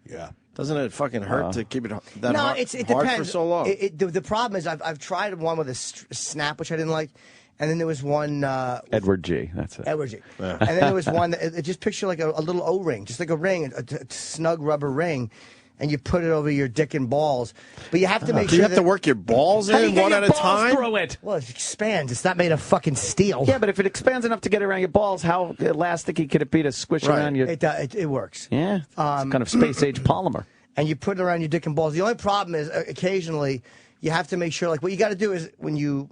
Yeah. Doesn't it fucking hurt to keep it that No, hard, it hard depends. for so long? The problem is I've tried one with a snap, which I didn't like, and then there was one. Edward G. That's it. Edward G. Yeah. And then there was one that it just picture like a little O-ring, just like a ring, a snug rubber ring, and you put it over your dick and balls. But you have to make Do sure you have that, to work your balls How do you in get one your at a balls time? through it? Well, it expands. It's not made of fucking steel. Yeah, but if it expands enough to get around your balls, how elasticy could it be to squish Right. around your... It works. Yeah, it's kind of space-age polymer. And you put it around your dick and balls. The only problem is occasionally you have to make sure, like, what you got to do is when you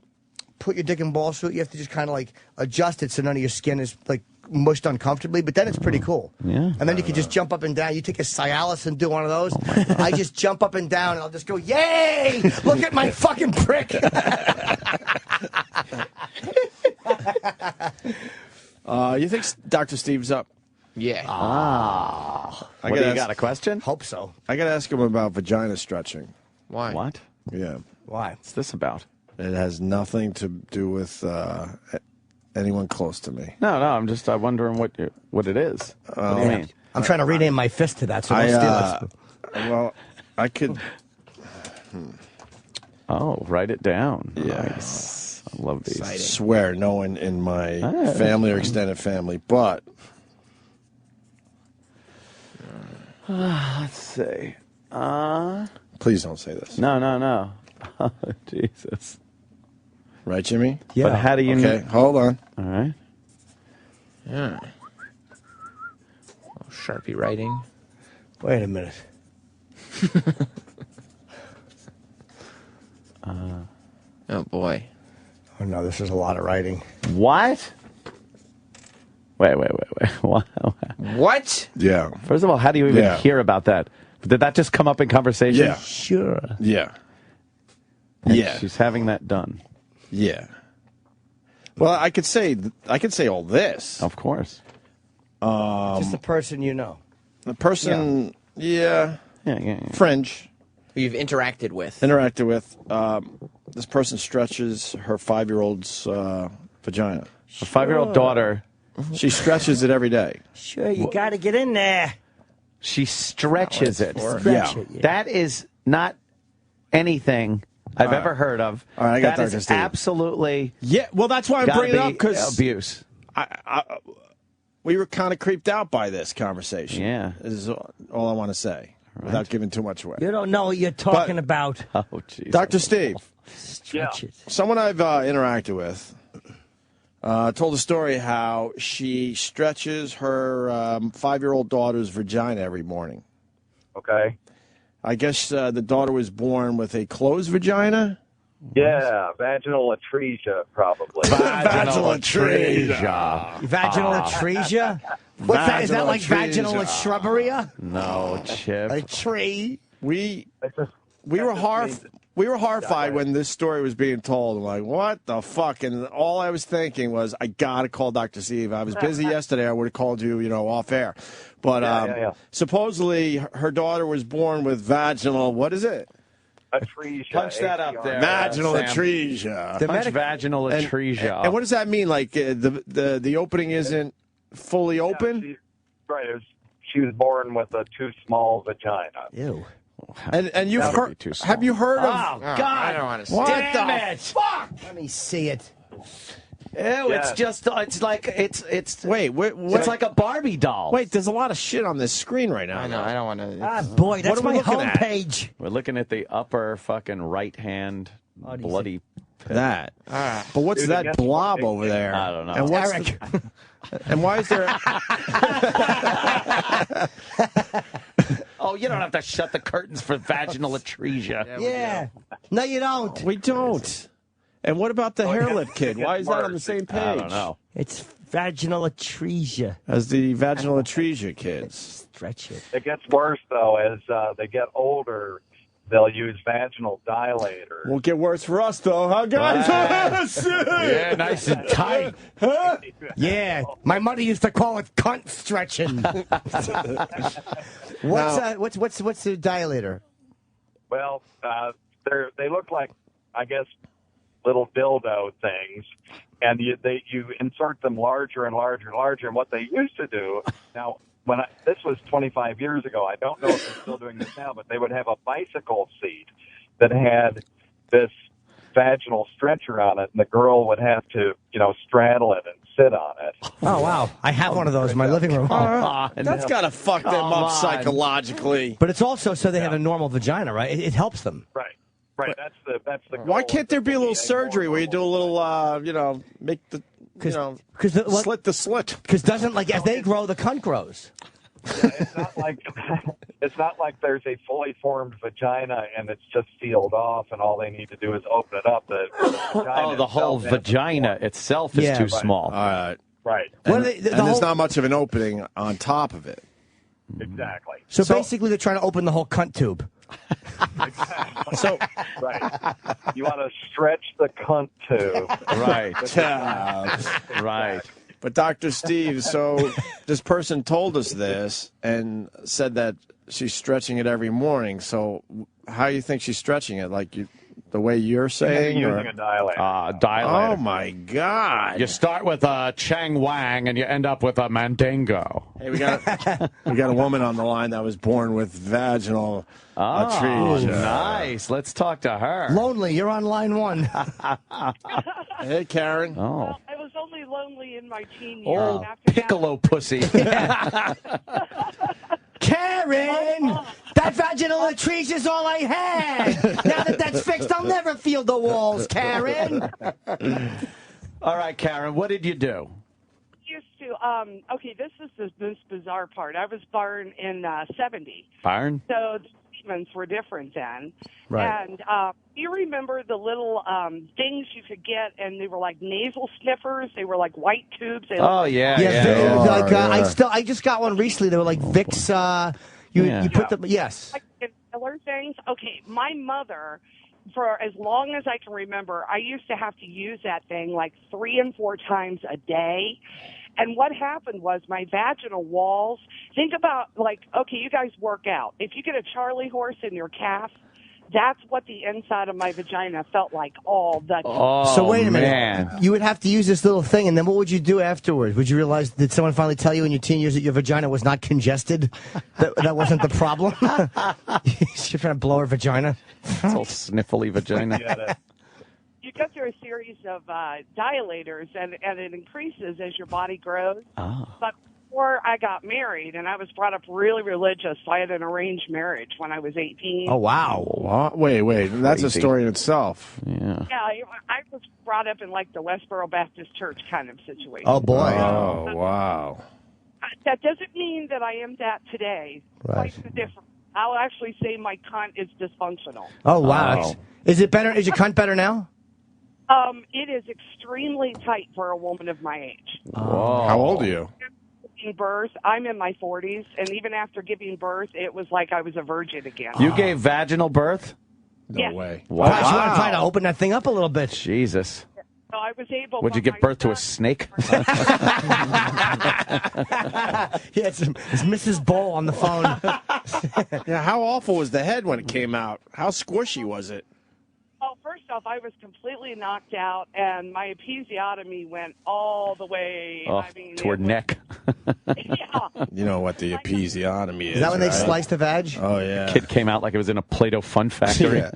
put your dick and balls through it, you have to just kind of like adjust it so none of your skin is like mushed uncomfortably. But then it's pretty cool. Yeah. And then you can just jump up and down. You take a Cialis and do one of those. I just jump up and down and I'll just go, yay! Look at my fucking prick. You think Dr. Steve's up? Yeah. What do you got, a question? Hope so. I got to ask him about vagina stretching. Why? What? Yeah. Why? What's this about? It has nothing to do with anyone close to me. No, I'm just wondering what it is. What do you mean? I'm trying to rename my fist to that, so don't steal it. Well, I could... Oh, write it down. Yeah. Nice. I love these. Swear no one in my family or extended family, but... Let's see. Please don't say this. No. Oh, Jesus. Right, Jimmy? Yeah. But how do you Okay, hold on. All right. Yeah. Oh, Sharpie writing. Wait a minute. Oh, boy. Oh, no, this is a lot of writing. What? Wait. What? What? Yeah. First of all, how do you even Yeah. hear about that? Did that just come up in conversation? Yeah. Sure. Yeah. And Yeah. She's having that done. Yeah. Well, I could say all this. Of course. Just the person you know. The person, yeah. Fringe. Who you've interacted with. Interacted with. This person stretches her 5-year-old's vagina. A 5-year-old daughter She stretches it every day. Sure, you got to get in there. She stretches it. Stretch it, yeah. That is not anything I've ever heard of. All right, I got that Dr. is Steve. absolutely. Yeah, well, that's why I'm gotta bringing it up be because abuse. We were kind of creeped out by this conversation. Yeah, is all I want to say without giving too much away. You don't know what you're talking about. Oh, jeez. Dr. Steve. Stretch it. Someone I've interacted with told a story how she stretches her 5-year-old daughter's vagina every morning. Okay. I guess the daughter was born with a closed vagina? Yeah, vaginal atresia, probably. Vaginal atresia. Vaginal atresia? What's that? Is that like vaginal atresia. shrubberia? No, Chip. A tree? We were horrified when this story was being told. I'm like, what the fuck? And all I was thinking was, I got to call Dr. Steve. I was busy yesterday. I would have called you, off air. But supposedly her daughter was born with vaginal, what is it? Atresia. Punch that up there. Vaginal Sam. atresia. Punch vaginal atresia. And what does that mean? Like the opening isn't fully open? Right. She was born with a too small vagina. Ew. And you've That would heard? be too small. Have you heard of? Oh, God. I don't want to see What it. the it. Fuck. Let me see it. Ew, it's just, it's like, it's Wait, it's like a Barbie doll. Wait, there's a lot of shit on this screen right now. I know. I don't want to. Ah, boy, that's What are we my looking at? homepage. We're looking at the upper fucking right hand bloody. That. But what's Dude, that that's blob big over there? I don't know. And what's Eric. and why is there? Oh, you don't have to shut the curtains for vaginal atresia. Yeah. No, you don't. We don't. And what about the hair lip kid? Why is that on the same page? I don't know. It's vaginal atresia. As the vaginal atresia kids. Stretch it. It gets worse, though, as they get older. They'll use vaginal dilator. Won't get worse for us, though, huh, guys? Yeah, nice and tight. Huh? Yeah. My mother used to call it cunt stretching. What's the dilator? Well, they look like, I guess, little dildo things, and you insert them larger and larger and larger. And what they used to do, now, this was 25 years ago. I don't know if they're still doing this now, but they would have a bicycle seat that had this vaginal stretcher on it, and the girl would have to, straddle it and sit on it. Oh, wow. I have one of those in my living room. That's got to fuck them up psychologically. But it's also so they have a normal vagina, right? It helps them. Right. Right. That's the. Why can't there be a little surgery where you do a little, make the, slit the slit? Because doesn't, like, as they grow, the cunt grows. Yeah, it's not like there's a fully formed vagina and it's just sealed off, and all they need to do is open it up. The vagina the whole vagina itself is too small. All right. Right. And there's not much of an opening on top of it. Exactly. So basically, they're trying to open the whole cunt tube. So, right. You want to stretch the cunt tube. Right. Right. But Dr. Steve, so this person told us this and said that she's stretching it every morning. So how do you think she's stretching it? Like the way you're saying? Using a dilator. Dilator. Oh, my God. You start with a Chang Wang and you end up with a Mandingo. Hey, we got a woman on the line that was born with vaginal atresia. Nice. Let's talk to her. Lonely, you're on line one. Hey, Karen. Oh. I was only lonely in my teen years. Oh, piccolo pussy. Karen, that vaginal atresia is all I had. Now that that's fixed, I'll never feel the walls, Karen. All right, Karen, what did you do? Used to. Okay, this is the most bizarre part. I was born in 70. Byron? So the treatments were different then. Right. And you remember the little things you could get, and they were like nasal sniffers. They were like white tubes. They Oh, looked yeah, like, yeah. I just got one recently. They were like Vicks. You put them. Yes. like filler things. Okay, my mother, for as long as I can remember, I used to have to use that thing like 3 and 4 times a day. And what happened was my vaginal walls, think about like, okay, you guys work out. If you get a Charlie horse in your calf, that's what the inside of my vagina felt like all the time. Oh, So wait a minute. man. You would have to use this little thing, and then what would you do afterwards? Would you realize, did someone finally tell you in your teen years that your vagina was not congested? That wasn't the problem? You're trying to blow her vagina? It's all sniffly vagina. You go through a series of dilators, and it increases as your body grows. Oh. But before I got married, and I was brought up really religious, so I had an arranged marriage when I was 18. Oh, wow. What? Wait. That's a Crazy. story in itself. Yeah. Yeah, I was brought up in like the Westboro Baptist Church kind of situation. Oh, boy. Oh, wow. That doesn't mean that I am that today. Right. Quite different. I'll actually say my cunt is dysfunctional. Oh, wow. Is it better? Is your cunt better now? It is extremely tight for a woman of my age. Whoa. How old are you? Giving birth, I'm in my 40s, and even after giving birth, it was like I was a virgin again. You gave vaginal birth? No way. Wow. Wow. You want to try to open that thing up a little bit. Jesus. So I was able. Would you give birth to a snake? Yeah, it's Mrs. Bull on the phone. Yeah, how awful was the head when it came out? How squishy was it? Well, first off, I was completely knocked out, and my episiotomy went all the way. Oh, I mean, to her neck. You know what the episiotomy is. Is that when they right? slice the vag? Oh, yeah. Kid came out like it was in a Play-Doh fun factory. Yeah.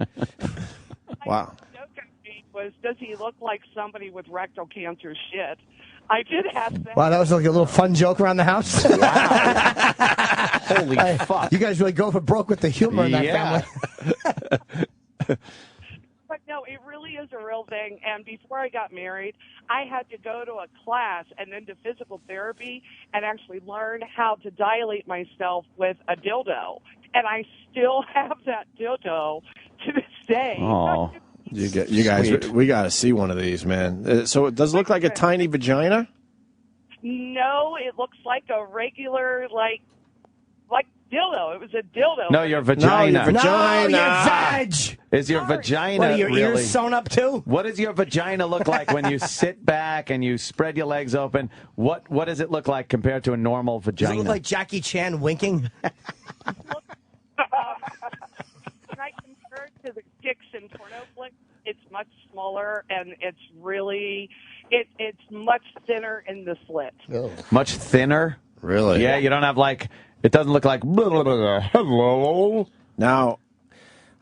Wow. Was, does he look like somebody with rectal cancer? Shit. I did have that. Wow, that was like a little fun joke around the house. Wow. Holy fuck. You guys really go for broke with the humor in that Yeah. family. But no, it really is a real thing. And before I got married, I had to go to a class and then to physical therapy and actually learn how to dilate myself with a dildo. And I still have that dildo to this day. Oh. You guys, Sweet. we got to see one of these, man. So it does look like a tiny vagina? No, it looks like a regular, like dildo. It was a dildo. No, your vagina. No, your vagina. No, your vag. Is your vagina What are your really? ears sewn up too? What does your vagina look like when you sit back and you spread your legs open? What does it look like compared to a normal Does vagina? it look like Jackie Chan winking? When I compare it to the dicks in porno flicks, it's much smaller and it's really, it's much thinner in the slit. Much thinner? Really? Yeah, you don't have like, it doesn't look like, hello. Now,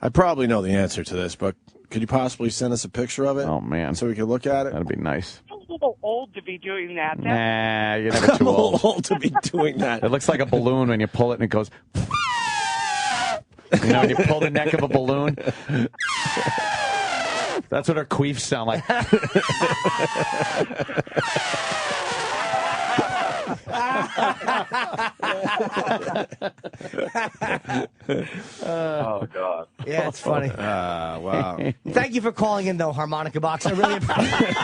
I probably know the answer to this, but could you possibly send us a picture of it? Oh, man. So we can look at it? That'd be nice. I'm a little old to be doing that. Nah, you're never too old. to be doing that. It looks like a balloon when you pull it and it goes. You know, when you pull the neck of a balloon. That's what our queefs sound like. Oh, God. Yeah, it's funny. Wow. Thank you for calling in, though, Harmonica Box. I really appreciate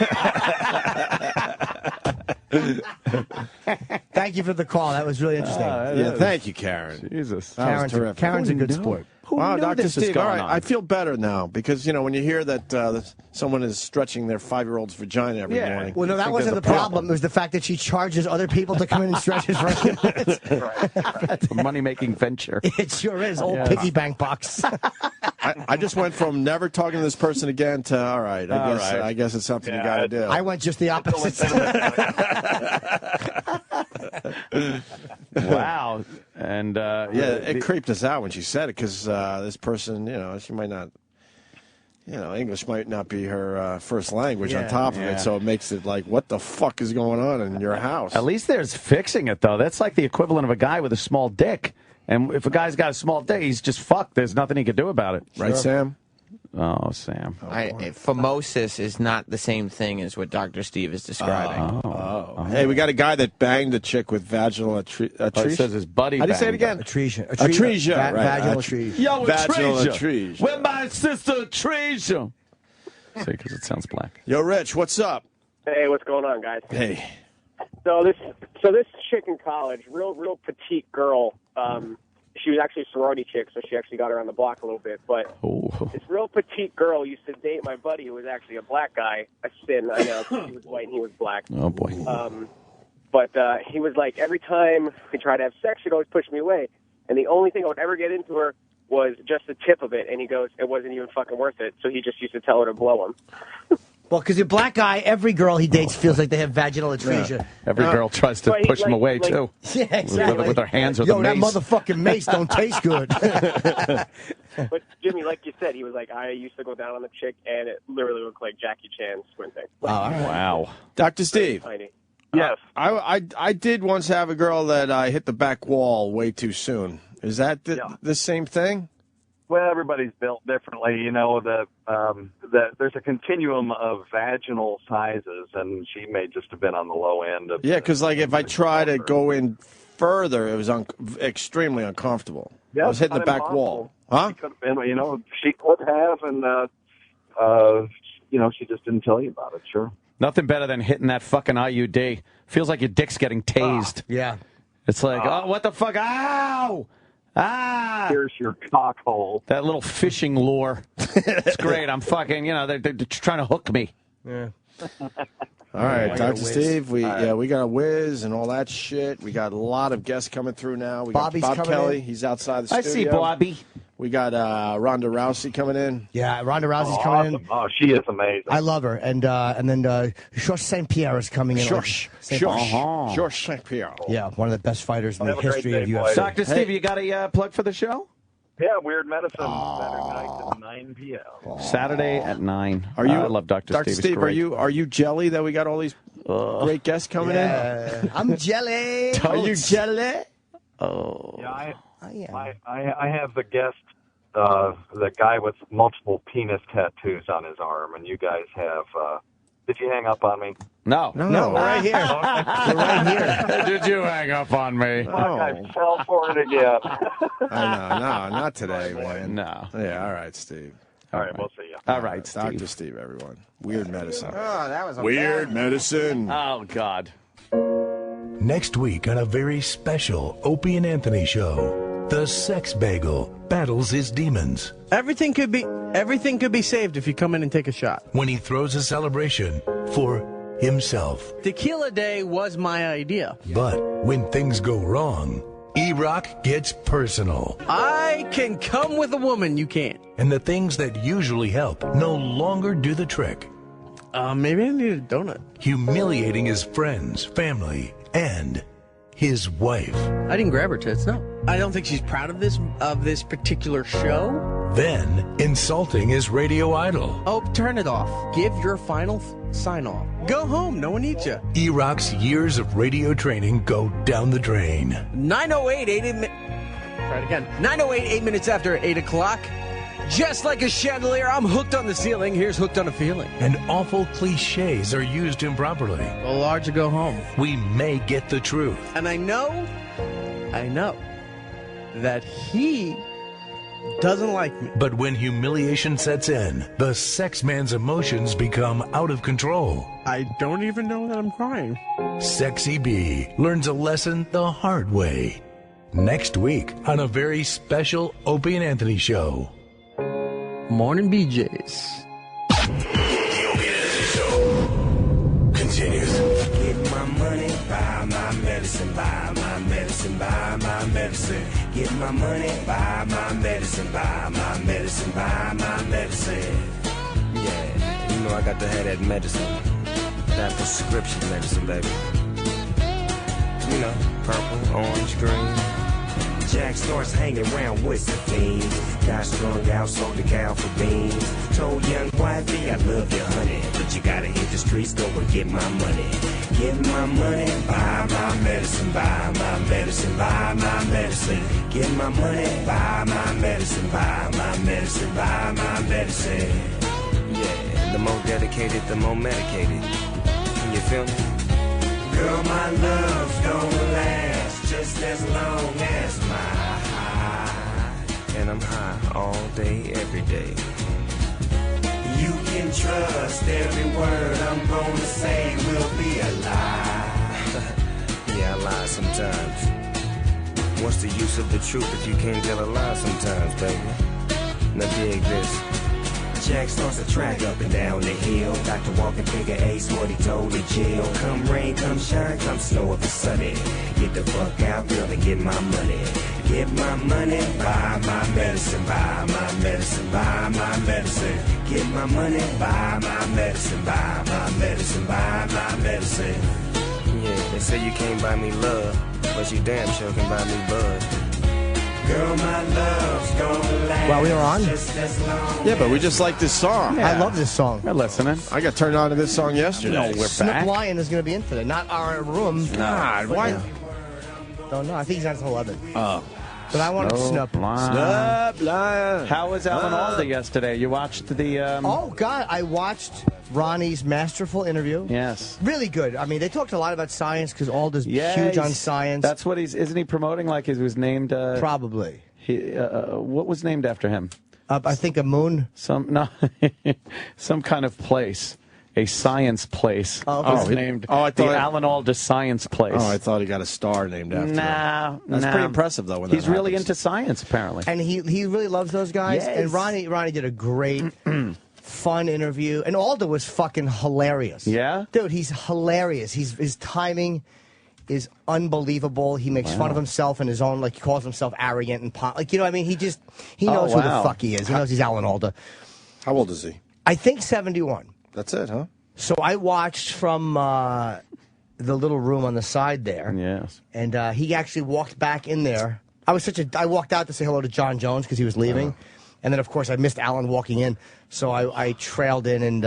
it. Thank you for the call. That was really interesting. Yeah, thank you, Karen. Jesus. That was terrific. Karen's a good sport. Wow, knew Dr. this was Steve, all going right, on? I feel better now because, you know, when you hear that someone is stretching their 5-year-old's vagina every morning. Well, no, that wasn't the problem. It was the fact that she charges other people to come in and stretch it for a few minutes. It's a money-making venture. It sure is. Old Yes. piggy bank box. I just went from never talking to this person again to, all right, All right. I guess it's something you got to do. I went just the opposite. Wow. And, it creeped us out when she said it because this person, you know, she might not, you know, English might not be her first language on top of Yeah. it, so it makes it like, what the fuck is going on in your house? At least there's fixing it, though. That's like the equivalent of a guy with a small dick. And if a guy's got a small dick, he's just fucked. There's nothing he can do about it. Right, Sam? Oh, Sam. Phimosis is not the same thing as what Dr. Steve is describing. Hey, we got a guy that banged a chick with vaginal atresia. He says his buddy How do you say it banged again? Atresia. Atresia, right. Vaginal atresia. Yo, Vaginal Atresia. atresia. Where my sister Atresia? See, because it sounds black. Yo, Rich, what's up? Hey, what's going on, guys? Hey. So this chick in college, real petite girl. She was actually a sorority chick, so she actually got around the block a little bit. But this real petite girl used to date my buddy, who was actually a black guy. A sin, I know. He was white and he was black. Oh, boy. But he was like, every time we tried to have sex, she'd always push me away. And the only thing I would ever get into her was just the tip of it, and he goes, it wasn't even fucking worth it, so he just used to tell her to blow him. Well, because a black guy, every girl he dates feels like they have vaginal atresia. Every girl tries to But he, push him like- away, like- too. Yeah, exactly. With their hands or Yo, the that mace. motherfucking mace don't taste good. But Jimmy, like you said, he was like, I used to go down on the chick, and it literally looked like Jackie Chan squinting. Wow. Dr. Steve. Tiny. Yes. I did once have a girl that I hit the back wall way too soon. Is that the same thing? Well, everybody's built differently. You know, there's a continuum of vaginal sizes, and she may just have been on the low end of. Yeah, because like if I try to go in further, it was extremely uncomfortable. I was hitting the not back impossible. wall. Huh? She could have been, you know, she could have, and you know, she just didn't tell you about it. Sure. Nothing better than hitting that fucking IUD. Feels like your dick's getting tased. Yeah. It's like, oh, what the fuck? Ow! Ah! Here's your cock hole. That little fishing lure. It's great. I'm fucking, you know, they're trying to hook me. Yeah. All right, I got a Dr. whiz. Steve, we All right. we got a whiz and all that shit. We got a lot of guests coming through now. We got Bobby's Bob coming Kelly, in. he's outside the I studio. see Bobby. We got Ronda Rousey coming in. Yeah, Ronda Rousey's coming in. Oh, she is amazing. I love her. And then Georges St. Pierre is coming in. Georges St. Pierre. Yeah, one of the best fighters in the Have a great history day, of UFC. boys. Dr. Steve, you got a plug for the show? Yeah, Weird Medicine, Saturday night at 9 p.m. Saturday at 9. Are you? I love Dr. Steve. He's Steve, great. are you jelly that we got all these great guests coming in? I'm jelly. Are you jelly? Oh. Yeah, I have the guest, the guy with multiple penis tattoos on his arm, and you guys have. Did you hang up on me? No. No, we're right here. We're right here. Did you hang up on me? Fuck, I fell for it again. I know, no, not today, man. No. Yeah, all right, Steve. All right, we'll see you. All right, Steve. Dr. Steve, everyone. Weird medicine. Oh, that was a Weird medicine. Oh, God. Next week on a very special Opie and Anthony show, the Sex Bagel battles his demons. Everything could be saved if you come in and take a shot. When he throws a celebration for himself. Tequila Day was my idea. But when things go wrong, E-Rock gets personal. I can come with a woman, you can't. And the things that usually help no longer do the trick. Maybe I need a donut. Humiliating his friends, family, and his wife. I didn't grab her tits, no. I don't think she's proud of this particular show. Then insulting his radio idol. Oh, turn it off. Give your final sign off. Go home. No one needs you. E-Rock's years of radio training go down the drain. 9:08, 8 minutes after 8 o'clock. Just like a chandelier, I'm hooked on the ceiling. Here's Hooked on a Feeling. And awful cliches are used improperly. Go large or go home. We may get the truth. And I know that he doesn't like me. But when humiliation sets in, the sex man's emotions become out of control. I don't even know that I'm crying. Sexy B learns a lesson the hard way. Next week on a very special Opie and Anthony show. Morning BJs. The Opie and Anthony Show continues. Get my money, buy my medicine, buy my medicine, buy my medicine. Get my money, buy my medicine, buy my medicine, buy my medicine. Yeah, you know I got to have that medicine. That prescription medicine, baby. You know, purple, orange, green. Jack starts hanging around with the fiends. Got strung out, sold the cow for beans. Told young wifey, I love you, honey, but you gotta hit the streets, go and get my money. Get my money, buy my medicine, buy my medicine, buy my medicine. Get my money, buy my medicine, buy my medicine, buy my medicine. Yeah, the more dedicated, the more medicated. You feel me? Girl, my love's gonna last just as long as my high. And I'm high all day, every day. You can trust every word I'm gonna say will be a lie. Yeah, I lie sometimes. What's the use of the truth if you can't tell a lie sometimes, baby? Now dig this. Jack starts a track up and down the hill. Dr. Walker figure ace what he told the jail. Come rain, come shine, come snow if it's sunny. Get the fuck out, girl, and get my money. Get my money, buy my medicine, buy my medicine, buy my medicine. Get my money, buy my medicine, buy my medicine, buy my medicine. Yeah, they say you can't buy me love, but you damn sure can buy me bud. Girl, my love's gonna last. While we were on? Just as long. Yeah, but we just like this song. I love this song. We're listening. I got turned on to this song yesterday. No, we're Snip back. Lion is going to be in today. Not our room. God, why? Yeah. Don't know. I think he's on until 11. Oh. But I want to Snip. Snip Lion. How was Alan Alda yesterday? You watched the... Oh, God. I watched Ronnie's masterful interview. Yes. Really good. I mean, they talked a lot about science because Alda's Yeah, huge on he's- science. That's what he's... Isn't he promoting like he was named... Probably. What was named after him? I think a moon. Some kind of place. A science place. Oh, okay. Was named I the thought- Alan Alda Science Place. Oh, I thought he got a star named after him. Nah, That's pretty impressive, though. When that he's really happens. into science, apparently. And he really loves those guys. Yes. And Ronnie did a great, fun interview. And Alda was fucking hilarious. Yeah? Dude, he's hilarious. His timing is unbelievable. He makes fun of himself and his own, like, he calls himself arrogant and like, you know what I mean? He knows who the fuck he is. He knows he's Alan Alda. How old is he? I think 71. That's it, huh? So I watched from the little room on the side there. Yes. And he actually walked back in there. I walked out to say hello to John Jones because he was leaving. And then, of course, I missed Alan walking in. So I trailed in and...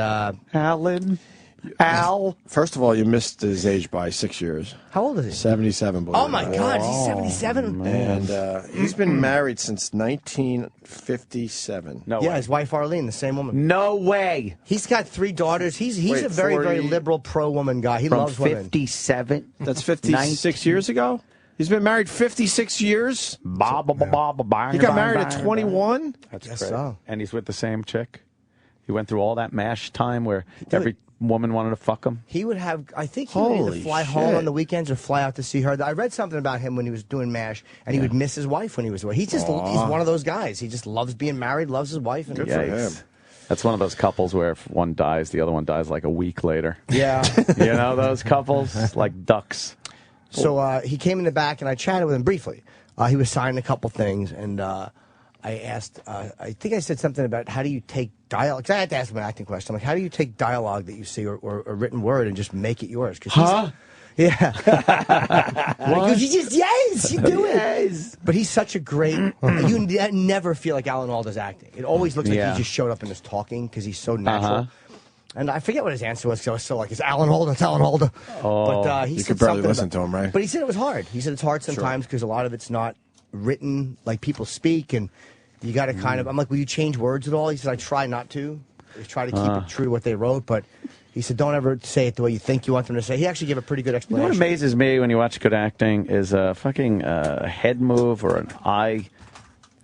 Al? First of all, you missed his age by 6 years. How old is he? 77. Oh, my God. He's 77? And he's been married since 1957. No yeah, way. his wife Arlene, the same woman. No way. He's got 3 daughters. He's Wait, a very, 40 very liberal, pro-woman guy. He From loves women. 57? That's 56 years ago? He's been married 56 years? He got married at 21? That's Guess great. so. And he's with the same chick? He went through all that MASH time where every woman wanted to fuck him? He would have, I think he would either Holy fly home shit. on the weekends or fly out to see her. I read something about him when he was doing MASH, and he would miss his wife when he was away. He's just, he's one of those guys. He just loves being married, loves his wife. And Good for him. That's one of those couples where if one dies, the other one dies like a week later. Yeah. You know those couples? Like ducks. So he came in the back, and I chatted with him briefly. He was signing a couple things, and I asked, I think I said something about how do you take dialogue, because I had to ask him an acting question. I'm like, how do you take dialogue that you see or a written word and just make it yours? Huh? Yeah. What? You just, yes, you do Yes. it. But he's such a great, you never feel like Alan Alda's acting. It always looks like Yeah. he just showed up and is talking because he's so natural. And I forget what his answer was because I was still like, it's Alan Alda, it's Alan Alda. Oh, But he you said could barely something listen about- to him, right? But he said it was hard. He said it's hard sometimes because a lot of it's not written like people speak, and you got to kind of. I'm like, will you change words at all? He said, I try not to. I try to keep it true to what they wrote, but he said, don't ever say it the way you think you want them to say. He actually gave a pretty good You know explanation. what amazes me when you watch good acting is a fucking head move or an eye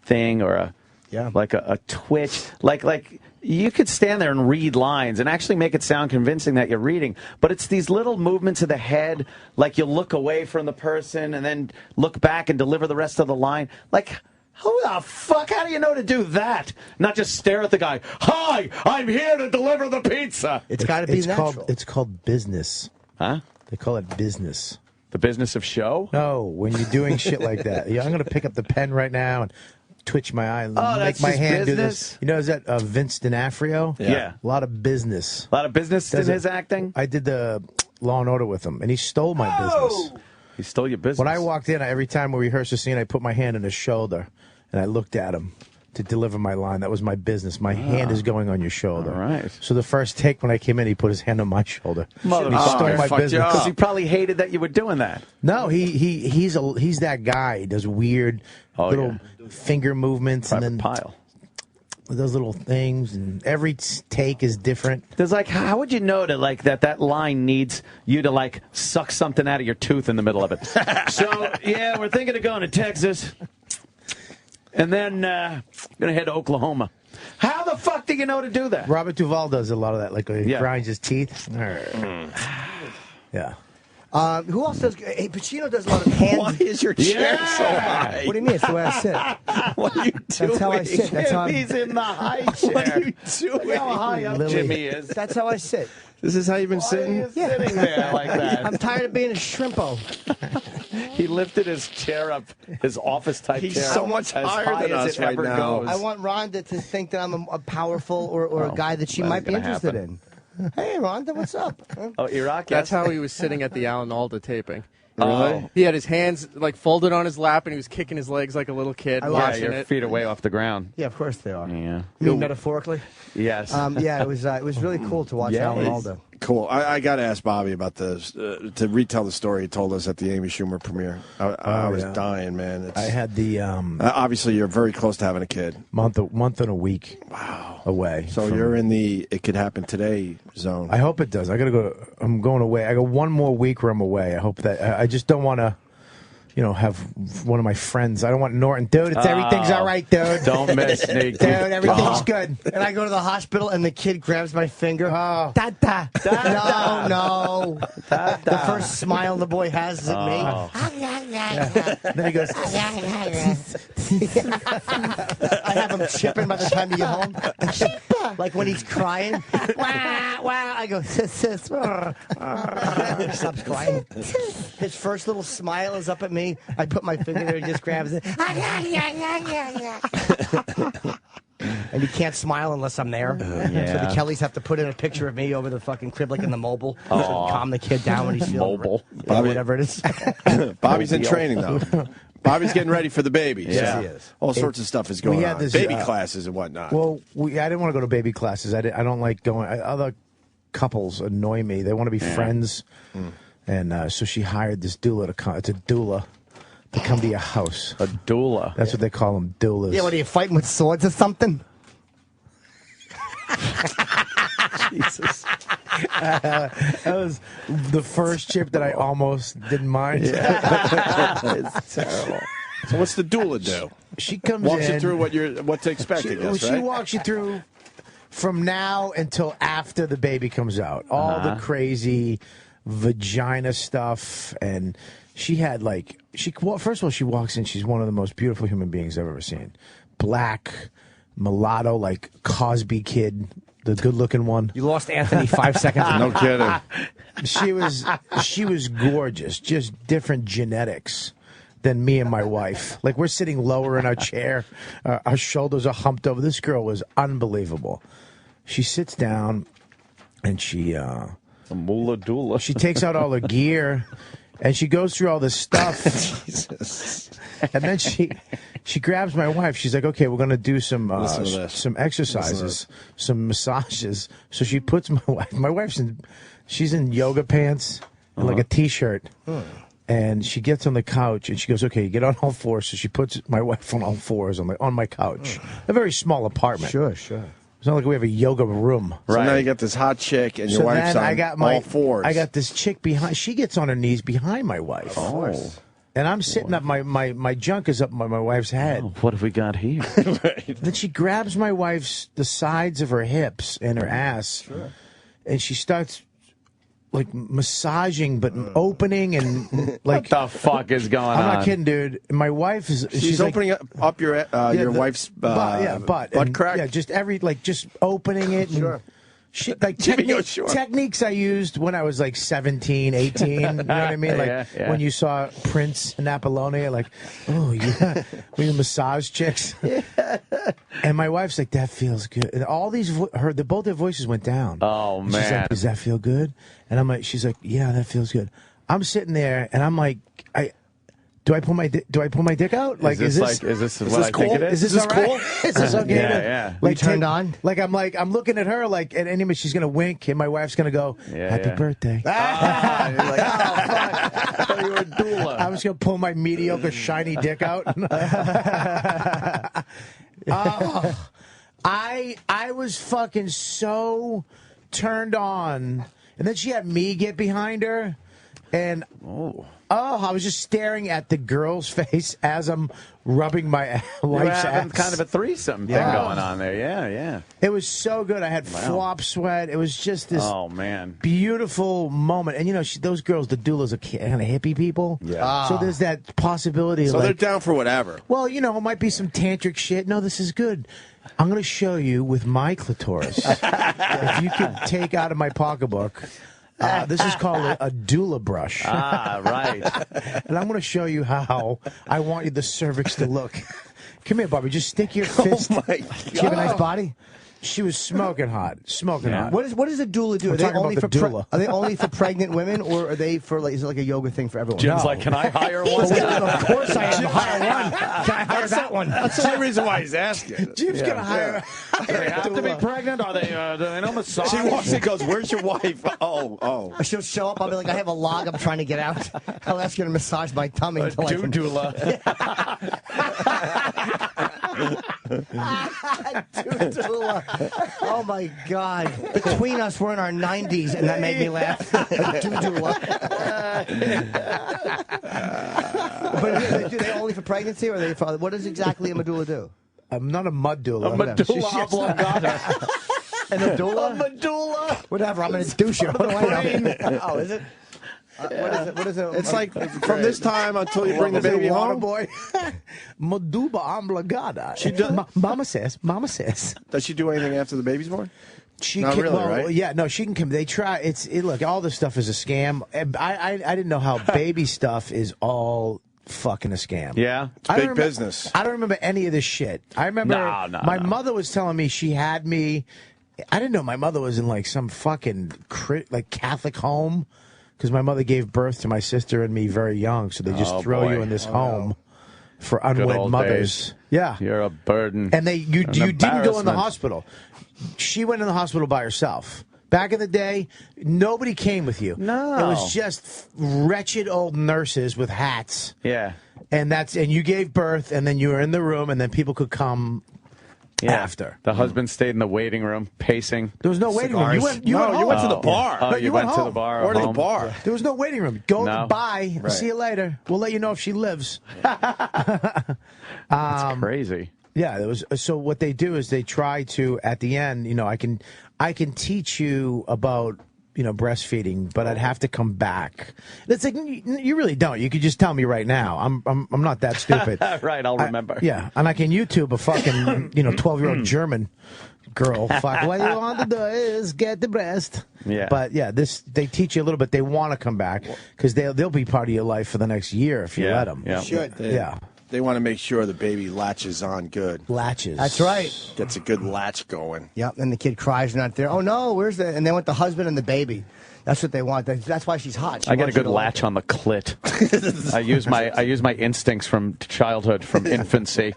thing or a twitch. Like you could stand there and read lines and actually make it sound convincing that you're reading, but it's these little movements of the head, like you look away from the person and then look back and deliver the rest of the line. Like, who the fuck? How do you know to do that? Not just stare at the guy. Hi, I'm here to deliver the pizza. It's got to be natural. It's called business. Huh? They call it business. The business of show? No, when you're doing shit like that. Yeah, I'm going to pick up the pen right now and twitch my eye and Oh, make that's my just hand do business? this. You know, is that Vince D'Onofrio? Yeah. A lot of business. A lot of business in his acting? I did the Law and Order with him, and he stole my business. He stole your business. When I walked in, every time we rehearsed a scene, I put my hand on his shoulder, and I looked at him to deliver my line. That was my business. My hand is going on your shoulder. All right. So the first take when I came in, he put his hand on my shoulder. He stole Motherfucker. my business. Because he probably hated that you were doing that. No, he's that guy. He does weird little finger movements Private and then Pile. those little things, and every take is different. There's like, how would you know to like that line needs you to like suck something out of your tooth in the middle of it? So yeah, we're thinking of going to Texas, and then gonna head to Oklahoma. How the fuck do you know to do that? Robert Duvall does a lot of that, like he Yeah. grinds his teeth. Yeah. Who else does? Hey, Pacino does a lot of hand. Why is your chair so high? What do you mean? It's the way I sit. What are you doing? That's how I sit. That's how He's in the high chair. What are you doing? Look how high up Lily. Jimmy is. That's how I sit. This is how you've been sitting? Sitting there like that. I'm tired of being a shrimpo. He lifted his chair up, his office-type He's chair. so much as higher high than as us it right ever now. goes. I want Rhonda to think that I'm a powerful or a guy that she that might ain't be gonna interested happen. in. Hey, Rhonda, what's up? Oh, Iraq, That's yes? how he was sitting at the Alan Alda taping. Really? He had his hands like folded on his lap and he was kicking his legs like a little kid Yeah, watching your it. feet are way off the ground. Yeah, of course they are. Yeah. You mean metaphorically? Yes. Yeah, it was really cool to watch Alan Alda. Cool. I got to ask Bobby about this, to retell the story he told us at the Amy Schumer premiere. I was dying, man. It's, I had the obviously, you're very close to having a kid. month and a week away. So you're in the it could happen today zone. I hope it does. I gotta go. I'm going away. I got one more week where I'm away. I hope that I just don't want to, have one of my friends. I don't want Norton. Dude, everything's all right, dude. Don't miss Sneak. Dude, everything's good. And I go to the hospital, and the kid grabs my finger. Oh. Da-da. No. The first smile the boy has is at me. Then he goes. I have him chipping by the time you get home. Like when he's crying. Wow. I go, sis. Stops crying. His first little smile is up at me. I put my finger there and just grabs it. And he can't smile unless I'm there. So the Kellys have to put in a picture of me over the fucking crib, like in the mobile, to calm the kid down when he's feeling Mobile. whatever it is. Bobby's in training, though. Bobby's getting ready for the baby. Yes, so he is. All sorts of stuff is going on. Baby classes and whatnot. Well, I didn't want to go to baby classes. I don't like going. Other couples annoy me. They want to be friends. And so she hired this doula it's a doula to come to your house. A doula. That's what they call them, doulas. Yeah, what are you fighting with swords or something? Jesus. That was the first chip that I almost didn't mind. It's terrible. So what's the doula do? She comes Walks in. you through what to expect, I guess, She right? walks you through from now until after the baby comes out. All the crazy vagina stuff. And she had first of all, she walks in. She's one of the most beautiful human beings I've ever seen. Black, mulatto, like Cosby kid. The good-looking one. You lost Anthony 5 seconds ago. No kidding. She was gorgeous. Just different genetics than me and my wife. Like, we're sitting lower in our chair. Our shoulders are humped over. This girl was unbelievable. She sits down, and she... A moolah doula. She takes out all her gear, and she goes through all this stuff. Jesus. And then she grabs my wife. She's like, "Okay, we're going to do some Listen exercises, some massages." So she puts my wife. My wife's she's in yoga pants and like a t-shirt. And she gets on the couch and she goes, "Okay, get on all fours." So she puts my wife on all fours on my couch. A very small apartment. Sure. It's not like we have a yoga room. So now you got this hot chick and your wife's on all fours. I got this chick behind. She gets on her knees behind my wife. Of course. And I'm sitting up, my junk is up my wife's head. Oh, what have we got here? Then she grabs my wife's, the sides of her hips and her ass, and she starts, like, massaging, but opening and, like... What the fuck is going on? I'm not kidding, dude. My wife is... She's like, opening up your wife's butt and, crack? Yeah, just just opening it. And, shit, like techniques I used when I was like 17, 18. You know what I mean? Like when you saw Prince and Apollonia, like, oh yeah, when you massage chicks. And my wife's like, that feels good. And all these, both their voices went down. Oh And man, she's like, does that feel good? And I'm like, she's like, yeah, that feels good. I'm sitting there and I'm like, do I pull my dick out? Like, is this what I think it is? Is this cool? Is this okay? Yeah. Like, you turned on? Like, I'm looking at her like, and anyway, she's gonna wink, and my wife's gonna go, "Happy birthday." You're like, oh fuck! I thought you were a doula. I was gonna pull my mediocre shiny dick out. I was fucking so turned on, and then she had me get behind her. And I was just staring at the girl's face as I'm rubbing my wife's having ass. kind of a threesome thing going on there. Yeah, yeah. It was so good. I had flop sweat. It was just this beautiful moment. And, you know, those girls, the doulas, are kind of hippie people. Yeah. So there's that possibility. So like, they're down for whatever. well, you know, it might be some tantric shit. No, this is good. I'm going to show you with my clitoris. If you could take out of my pocketbook. This is called a doula brush. Right. And I'm going to show you how I want you the cervix to look. Come here, Bobby. Just stick your fist. Oh, my God. Do you have a nice body? She was smoking hot. Smoking hot. What does a doula do? We're Are they talking only about for the doula. are they only for pregnant women, or are they for like? Is it like a yoga thing for everyone? Jim's like, can I hire one? Of course I am. Hire one. Can I hire that one? That's the only reason why he's asking. Jim's going to hire. Do they have to be pregnant? Are they? Do they know massage? She walks in, goes, "Where's your wife?" Oh. She'll show up. I'll be like, I have a log. I'm trying to get out. I'll ask you to massage my tummy. Until I can... doula. Doula. Oh my God! Between us, we're in our 90s, and that made me laugh. Doula. But do they only for pregnancy, or are they for what does exactly a medulla do? I'm not a mud doula. A medulla oblongata. And a doula? A medulla. Whatever. I'm going to douche you. What do I know? Oh, is it? What is it? It's like from this time until you bring the baby home. Boy. Medulla oblongata. She does. Mama says. Does she do anything after the baby's born? She Not can, really, well, right? Yeah, no, she can come. They try. Look, all this stuff is a scam. And I didn't know how baby stuff is all fucking a scam. Yeah, it's big business. I don't remember any of this shit. I remember my mother was telling me she had me. I didn't know my mother was in like some fucking Catholic home because my mother gave birth to my sister and me very young. So they just throw you in this home for unwed mothers. Days. Yeah, you're a burden. And you didn't go in the hospital. She went in the hospital by herself. Back in the day, nobody came with you. No. It was just wretched old nurses with hats. Yeah. And you gave birth, and then you were in the room, and then people could come after. The husband stayed in the waiting room, pacing. There was no waiting room. You went home. You went to the bar. Oh, No, you went to home. the bar. Or to the home. bar. There was no waiting room. Go No. bye. Right. See you later. We'll let you know if she lives. That's crazy. Yeah, there was. So what they do is they try to at the end. You know, I can teach you about breastfeeding, but I'd have to come back. It's like you really don't. You could just tell me right now. I'm not that stupid. Right, I'll remember. Yeah, and I can YouTube a fucking 12-year-old German girl. Fuck, what you want to do is get the breast. Yeah. But yeah, they teach you a little bit. They want to come back because they'll be part of your life for the next year if you let them. Yeah. Should. Yeah. They want to make sure the baby latches on good. Latches. That's right. Gets a good latch going. Yep. And the kid cries, not there. Oh no, where's the? And they want the husband and the baby. That's what they want. That's why she's hot. I get a good latch on the clit. I use my instincts from childhood, from infancy,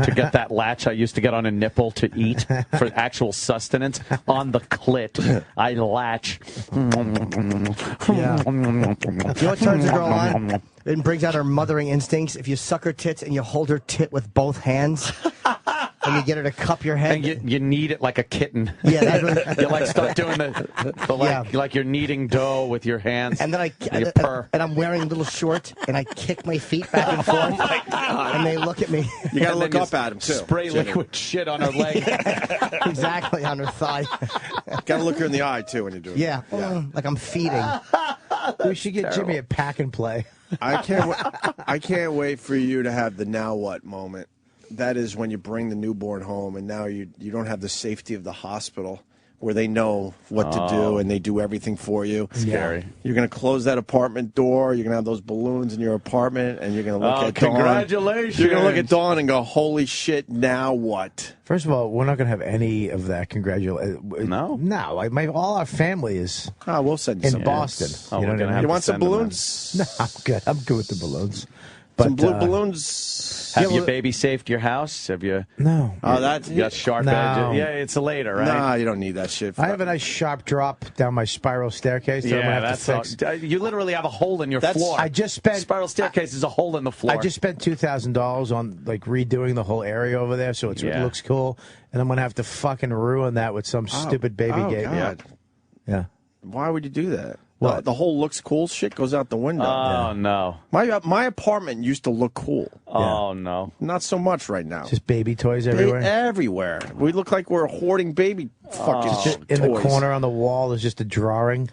to get that latch. I used to get on a nipple to eat for actual sustenance. On the clit, I latch. Yeah. You know what turns a girl on? It brings out her mothering instincts. If you suck her tits and you hold her tit with both hands, and you get her to cup your head. And you knead it like a kitten. Yeah, that's really... You like start doing like you're kneading dough with your hands. And then you purr. and I'm wearing a little short, and I kick my feet back and forth. Oh my God. And they look at me. You got to look up at him too. Spray liquid shit on her leg. Exactly, on her thigh. Got to look her in the eye too when you do it. Yeah, like I'm feeding. We should get Jimmy a pack and play. I can't wait for you to have the now what moment. That is when you bring the newborn home, and now you don't have the safety of the hospital where they know what to do and they do everything for you. Scary. You're going to close that apartment door. You're going to have those balloons in your apartment, and you're going to look at Dawn. Congratulations. You're going to look at Dawn and go, "Holy shit! Now what?" First of all, we're not going to have any of that. No? No. All our family is we'll send you in some Boston. Oh, You know what I mean? You want some balloons? No, I'm good. I'm good with the balloons. Some But, blue balloons. Have you baby safed your house? Have you? No. Oh, that's You got sharp No. edges. Yeah, it's later, right? Nah, you don't need that shit. I have a nice sharp drop down my spiral staircase that I'm Yeah, gonna have to that's fix. you literally have a hole in your floor. I just spent Spiral staircase is a hole in the floor. I just spent $2,000 on like redoing the whole area over there, so it looks cool. And I'm gonna have to fucking ruin that with some stupid baby gate. God. Yeah. Why would you do that? What? The whole looks cool shit goes out the window. Oh, no. My apartment used to look cool. Oh, no. Not so much right now. Just baby toys everywhere. Everywhere. We look like we're hoarding baby fucking toys. In the corner on the wall is just a drawing.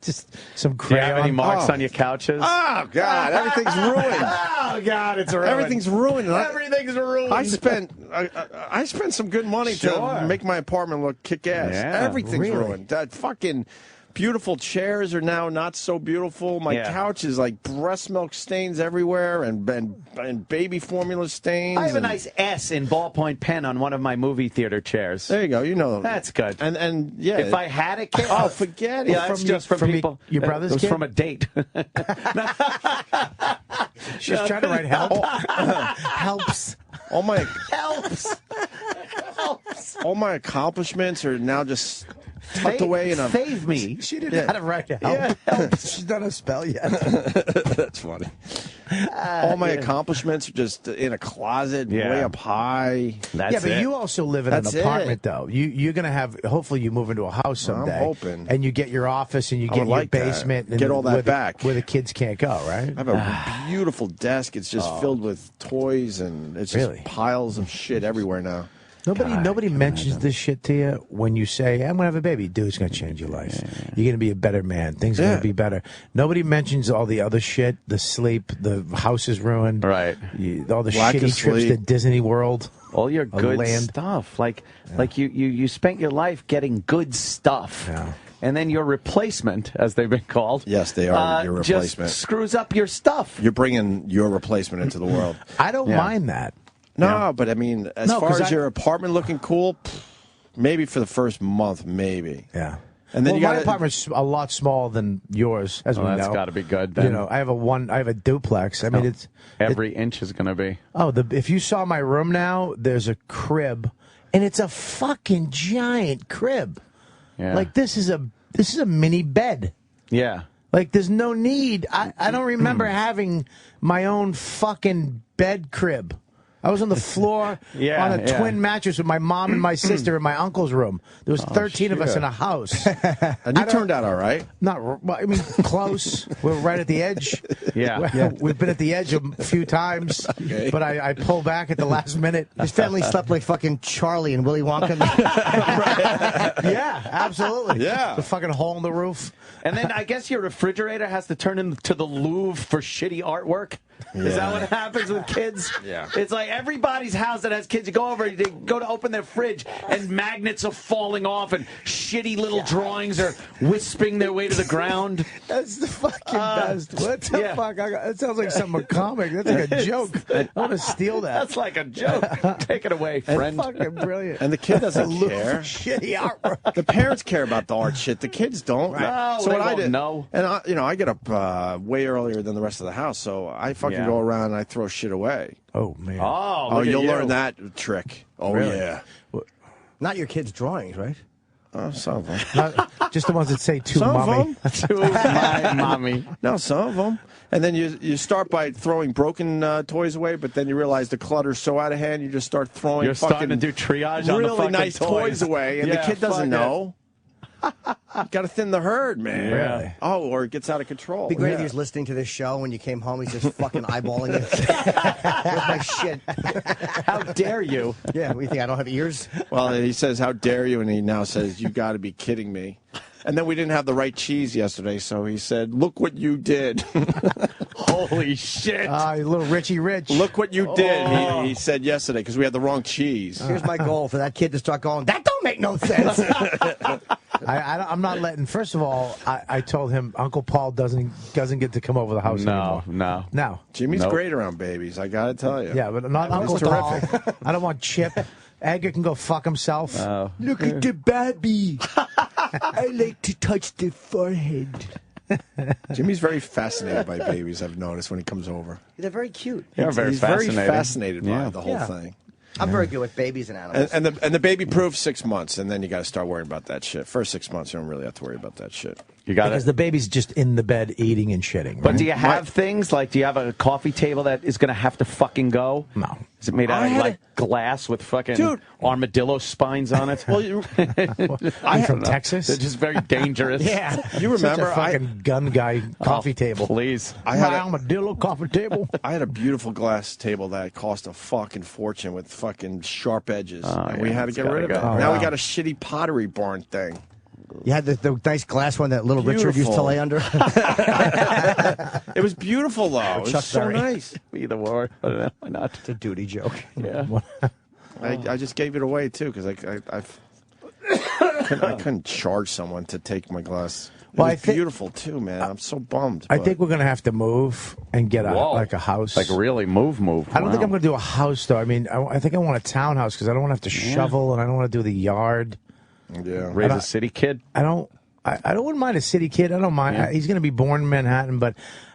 Just some Do you crayon. have any marks on your couches? Oh, God. Everything's ruined. Oh, God, it's ruined. Everything's ruined. Everything's ruined. I spent some good money to make my apartment look kick-ass. Yeah, Everything's really? ruined. That fucking beautiful chairs are now not so beautiful. My couch is like breast milk stains everywhere and baby formula stains. I have a nice S in ballpoint pen on one of my movie theater chairs. There you go. You know. That's good. And yeah. If I had a kid. Oh, forget it. Yeah, that's just from people. Your brother's It was kid? from a date. She's trying to write help. Helps. All my Helps. all my accomplishments are now just tucked away in a. Save me. She didn't know how to write help. She's done a spell yet. That's funny. All my accomplishments are just in a closet, way up high. But you also live in That's an apartment, it. though. You're going to have, hopefully you move into a house someday. I'm hoping. And you get your office and you I get would your like that. basement. And Get all that where back. where the kids can't go, right? I have a beautiful desk. It's just filled with toys and it's just piles of shit everywhere now. Nobody mentions this shit to you when you say, I'm going to have a baby. Dude, it's going to change your life. You're going to be a better man. Things are going to be better. Nobody mentions all the other shit, the sleep, the house is ruined. Right. All the Lack of shitty trips to sleep. Disney World. All your good land. stuff. Like you spent your life getting good stuff. Yeah. And then your replacement, as they've been called. Yes, they are your replacement. Just screws up your stuff. You're bringing your replacement into the world. I don't mind that. No, but I mean, as No, far 'cause as your apartment looking cool, maybe for the first month, maybe. Yeah. And then Well, you my got apartment's a lot smaller than yours, as we know. That's got to be good. Then. You know, I have a duplex. I mean, every inch is going to be. Oh, if you saw my room now, there's a crib, and it's a fucking giant crib. Yeah. Like this is a mini bed. Yeah. Like there's no need. I don't remember having my own fucking bed crib. I was on the floor on a twin mattress with my mom and my sister in my uncle's room. There was 13 of us in a house. And you turned out all right. Not, well, I mean, close. We're right at the edge. Yeah. We've been at the edge a few times, but I pull back at the last minute. His family slept like fucking Charlie and Willy Wonka. Yeah, absolutely. Yeah. The fucking hole in the roof. And then I guess your refrigerator has to turn into the Louvre for shitty artwork. Is that what happens with kids? Yeah. It's like everybody's house that has kids, you go over, they go to open their fridge, and magnets are falling off, and shitty little drawings are wisping their way to the ground. That's the fucking best. What the fuck? That sounds like some comic. That's like a joke. I want to steal that. That's like a joke. Take it away, friend. Fucking brilliant. And the kid doesn't care. Shitty artwork. The parents care about the art shit. The kids don't. Right. No, So they what I won't did, know. and I get up way earlier than the rest of the house, so I fucking go around and I throw shit away. Oh man. Oh, Oh, look at you'll you. learn that trick. Oh Really? yeah. Not your kids' drawings, right? Some of them. Not, just the ones that say to Some mommy. of them. To my mommy. No, some of them. And then you start by throwing broken toys away, but then you realize the clutter's so out of hand, you just start throwing You're fucking starting to do triage on the really fucking nice toys away, and the Yeah, kid doesn't fuck it. know. You got to thin the herd, man. Really? Oh, or it gets out of control. It'd be great if he was listening to this show when you came home. He's just fucking eyeballing you. With my shit. How dare you? Yeah, what do you think? I don't have ears? Well, he says, "How dare you?" And he now says, "You got to be kidding me." And then we didn't have the right cheese yesterday, so he said, "Look what you did." Holy shit. You little Richie Rich. Look what you did, he said yesterday, because we had the wrong cheese. Here's my goal for that kid to start going, that don't make no sense. I'm not letting. First of all, I told him Uncle Paul doesn't get to come over the house anymore. No. Jimmy's great around babies, I got to tell you. Yeah, but not Uncle Paul. I don't want Chip. Edgar can go fuck himself. Look at the baby. I like to touch the forehead. Jimmy's very fascinated by babies, I've noticed, when he comes over. They're very cute. You're very He's fascinated. very fascinated by the whole Yeah. thing. I'm very good with babies and animals. And the baby proof 6 months, and then you got to start worrying about that shit. First 6 months, you don't really have to worry about that shit. You got because it. the baby's just in the bed eating and shitting. But right? do you have things like? Do you have a coffee table that is going to have to fucking go? No. Is it made out of like glass with fucking armadillo spines on it? Well, I'm from Texas. They're just very dangerous. Yeah. You remember Such a fucking gun guy coffee table. Please. I had My a- armadillo coffee table. I had a beautiful glass table that cost a fucking fortune with fucking sharp edges. And we yeah, had to it's get gotta rid of go. it. Oh, Now we wow. got a shitty pottery barn thing. You had the nice glass one that little Richard used to Beautiful. lay under. It was beautiful though. It was Chuck so Berry. nice. Either or. I don't know. Why not? It's a duty joke. Yeah. I just gave it away too because I couldn't charge someone to take my glass. It Well, was I think- beautiful too, man. I'm so bummed. I but- think we're going to have to move and get Whoa. like a house. Like really move. I don't think Wow. I'm going to do a house, though. I mean, I think I want a townhouse because I don't want to have to shovel and I don't want to do the yard. Yeah. Raise a city kid. I don't wouldn't mind a city kid. I don't mind. Yeah. He's going to be born in Manhattan, but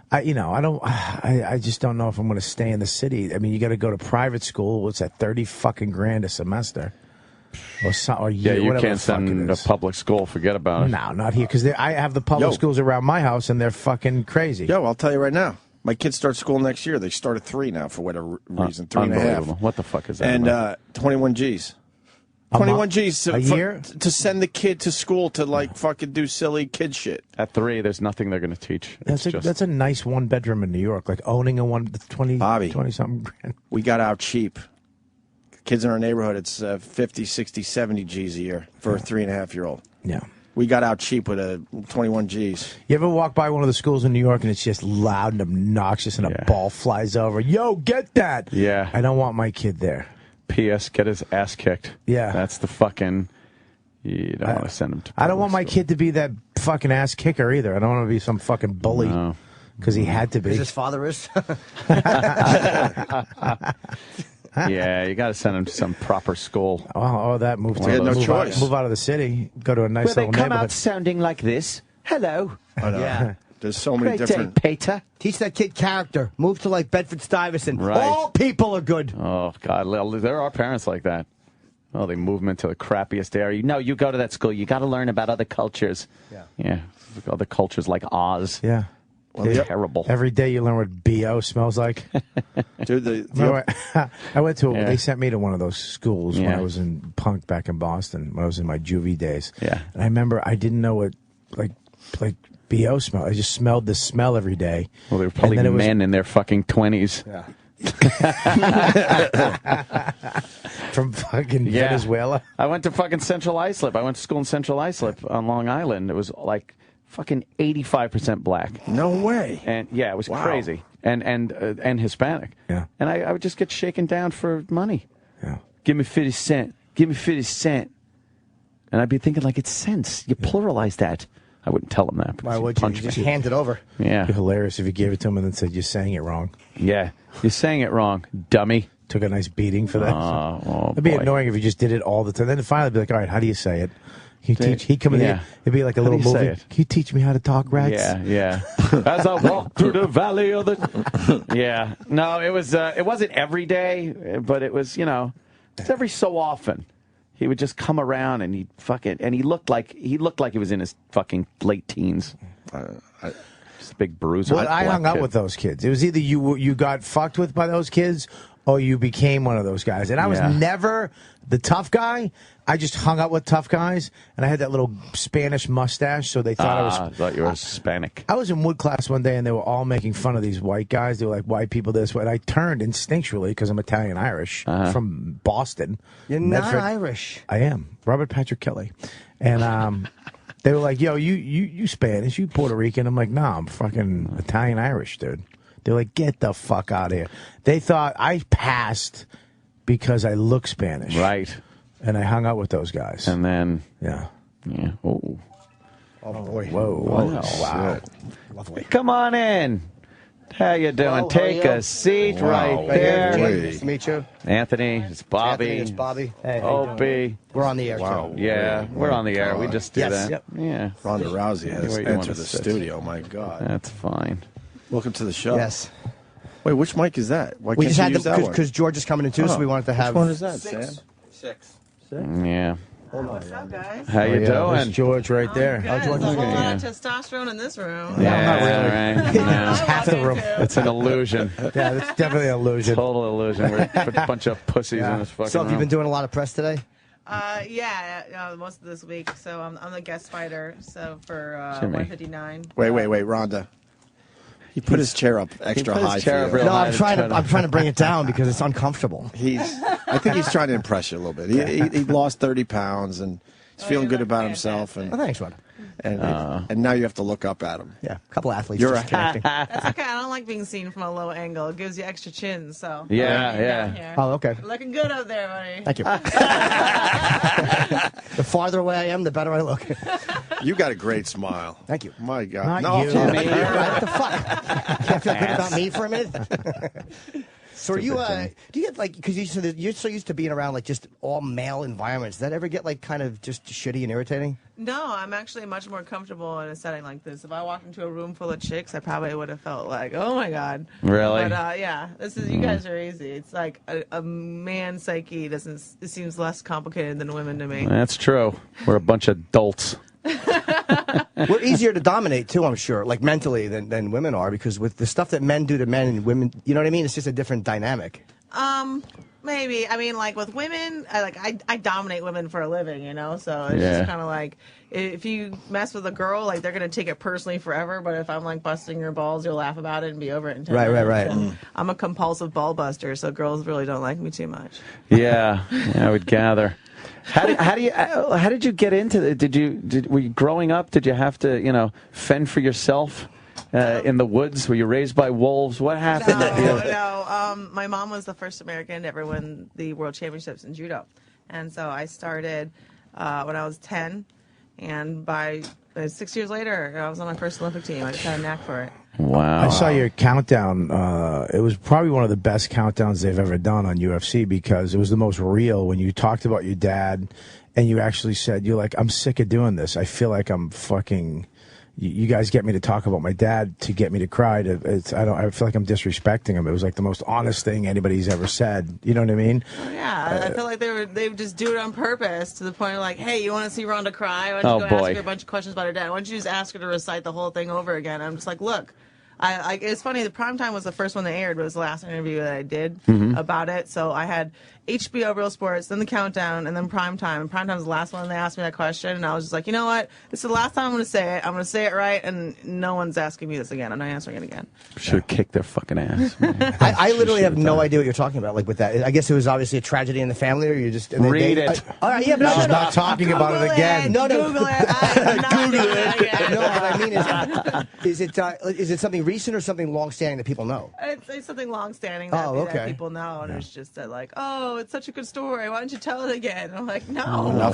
I just don't know if I'm going to stay in the city. I mean, you got to go to private school. What's that? $30 a semester, or Yeah, year, you whatever can't the fuck it send to is. public school. Forget about it. No, not here because I have the public Yo. schools around my house and they're fucking crazy. Yo, I'll tell you right now. My kids start school next year. They start at 3 now for whatever reason. 3.5. Unbelievable. What the fuck is that? And about? 21 G's. A 21 month? G's A year? to send the kid to school to like fucking do silly kid shit. At 3, there's nothing they're going to teach. That's a nice 1-bedroom in New York. Like owning a 20 something grand. We got out cheap. Kids in our neighborhood, it's 50, 60, 70 G's a year for a 3.5-year-old. Yeah. We got out cheap with a 21 G's. You ever walk by one of the schools in New York and it's just loud and obnoxious and a ball flies over? Yo, get that! Yeah. I don't want my kid there. P.S. Get his ass kicked. Yeah. That's the fucking. You don't want to send him to. I don't want my public kid to be that fucking ass kicker either. I don't want to be some fucking bully because he had to be. Because his father is. Yeah, you got to send him to some proper school. Oh, that move We had no choice. Move out of the city. Go to a nice little neighborhood. sounding like this. Hello. I know. Yeah. There's so many Great different. day, Peter. Teach that kid character. Move to like Bedford-Stuyvesant. Right. All people are good. Oh God, there are parents like that. Oh, they move them into the crappiest area. No, you go to that school. You got to learn about other cultures. Yeah, other cultures like Oz. Yeah. Well, Yeah. terrible. Every day you learn what BO smells like. Dude, I went to. Yeah. They sent me to one of those schools when Yeah. I was in punk back in Boston. When I was in my juvie days. Yeah. And I remember I didn't know what like BO smelled. I just smelled the smell every day. Well, they were probably And then it was- men in their fucking 20s. Yeah. From fucking Yeah. Venezuela. I went to fucking Central Islip. I went to school in Central Islip on Long Island. It was like fucking 85% black. No way. And yeah, it was Wow. crazy. And Hispanic. Yeah. And I would just get shaken down for money. Yeah. Give me 50 cents. Give me 50 cents. And I'd be thinking like it's cents. You pluralize that. I wouldn't tell him that. Why would you? punch You just me. hand it over. Yeah. It'd be hilarious if you gave it to him and then said you're saying it wrong. Yeah. You're saying it wrong, dummy. Took a nice beating for that. Oh, It'd be boy. annoying if you just did it all the time. Then finally, be like, all right, how do you say it? Can you teach? He'd come in. Yeah. It'd be like a How do little you say movie. it? Can you teach me how to talk, rats? Yeah, yeah. As I walk through the valley of the. Yeah. No, it was. It wasn't every day, but it was. It's every so often. He would just come around and he'd fucking and he looked like he was in his fucking late teens. Just a big bruiser. Well, I black hung out kid. with those kids. It was either you got fucked with by those kids or you became one of those guys. And I was Yeah. never the tough guy. I just hung out with tough guys, and I had that little Spanish mustache, so they thought I was. I thought you were Hispanic. I was in wood class one day, and they were all making fun of these white guys. They were like, white people this way. And I turned instinctually, because I'm Italian-Irish, from Boston. You're not Irish. I am. Robert Patrick Kelly. And they were like, yo, you Spanish, you Puerto Rican. I'm like, nah, I'm fucking Italian-Irish, dude. They're like, get the fuck out of here. They thought I passed because I look Spanish. Right. And I hung out with those guys. And then. Yeah. Yeah. Oh. Oh boy. Whoa. Wow. Lovely. Come on in. How you doing? Hello, how Take are you? a seat Wow. right Right here. there. Jay, nice to meet you. Anthony, it's Bobby. Anthony, it's Bobby. Opie. We're on the air. Wow. Too. Yeah, we're on the air. We just do Yes. that. Yep. Yeah. Ronda Rousey has Where you wanna entered the sit? studio. My God. That's fine. Welcome to the show. Yes. Wait, which mic is that? Why We can't just you had use that one? because George is coming in too, so we wanted to have. Which one is that, Sam? Six. Yeah. What's up, guys? How you doing? There's George right there. Good. There's a whole lot of testosterone in this room. Yeah, right. It's half the room. It's an illusion. Yeah, it's definitely an illusion. Total illusion. We're a bunch of pussies in this fucking So have you room. been doing a lot of press today? Most of this week. So I'm the guest fighter. So for Jimmy. 159. Wait, Rhonda. He put his chair up extra put his high chair for up you. real No, I'm trying to bring it down because it's uncomfortable. I think he's trying to impress you a little bit. He lost 30 pounds and he's feeling good about himself. And thanks, Rhonda. And now you have to look up at him. Yeah, a couple athletes. You're just connecting. That's okay. I don't like being seen from a low angle. It gives you extra chin. So Yeah. Oh, okay. Looking good up there, buddy. Thank you. The farther away I am, the better I look. You got a great smile. Thank you. My God. Not you. What the fuck? Can't feel good about me for a minute. So are you? Do you get like because you're so used to being around like just all male environments? Does that ever get like kind of just shitty and irritating? No, I'm actually much more comfortable in a setting like this. If I walked into a room full of chicks, I probably would have felt like, oh my God. Really? But yeah, you guys are easy. It's like a man's psyche it seems less complicated than women to me. That's true. We're a bunch of dolts. We're easier to dominate too, I'm sure, like mentally than women are, because with the stuff that men do to men and women, you know what I mean? It's just a different dynamic. Maybe. I mean, like with women, I dominate women for a living, you know. So it's just kind of like if you mess with a girl, like they're gonna take it personally forever. But if I'm like busting your balls, you'll laugh about it and be over it in 10 minutes. Right. And I'm a compulsive ball buster, so girls really don't like me too much. Yeah, I would gather. How did you get into it? Were you growing up? Did you have to fend for yourself in the woods? Were you raised by wolves? What happened? No. My mom was the first American to ever win the world championships in judo, and so I started when I was 10, and by 6 years later, I was on my first Olympic team. I just had a knack for it. Wow. I saw your countdown. It was probably one of the best countdowns they've ever done on UFC because it was the most real when you talked about your dad and you actually said, you're like, I'm sick of doing this. I feel like I'm fucking... You guys get me to talk about my dad to get me to cry. I feel like I'm disrespecting him. It was like the most honest thing anybody's ever said. You know what I mean? Yeah, I feel like they would just do it on purpose to the point of like, hey, you want to see Rhonda cry? Why don't you go ask her a bunch of questions about her dad? Why don't you just ask her to recite the whole thing over again? I'm just like, look. It's funny, the Primetime was the first one that aired, but it was the last interview that I did about it. So I had HBO Real Sports, then the Countdown, and then Primetime. And Primetime was the last one they asked me that question, and I was just like, you know what? This is the last time I'm going to say it. I'm going to say it right, and no one's asking me this again. I'm not answering it again. Should have kicked their fucking ass. I literally have no idea what you're talking about. Like with that, I guess it was obviously a tragedy in the family, or you just read it. All right, yeah, but She's not talking about it again. No, Google it. I'm not Google doing it. again. No, what I mean is it something recent or something long-standing that people know? It's something long-standing that people know, and it's just like, oh, it's such a good story. Why don't you tell it again? I'm like, no.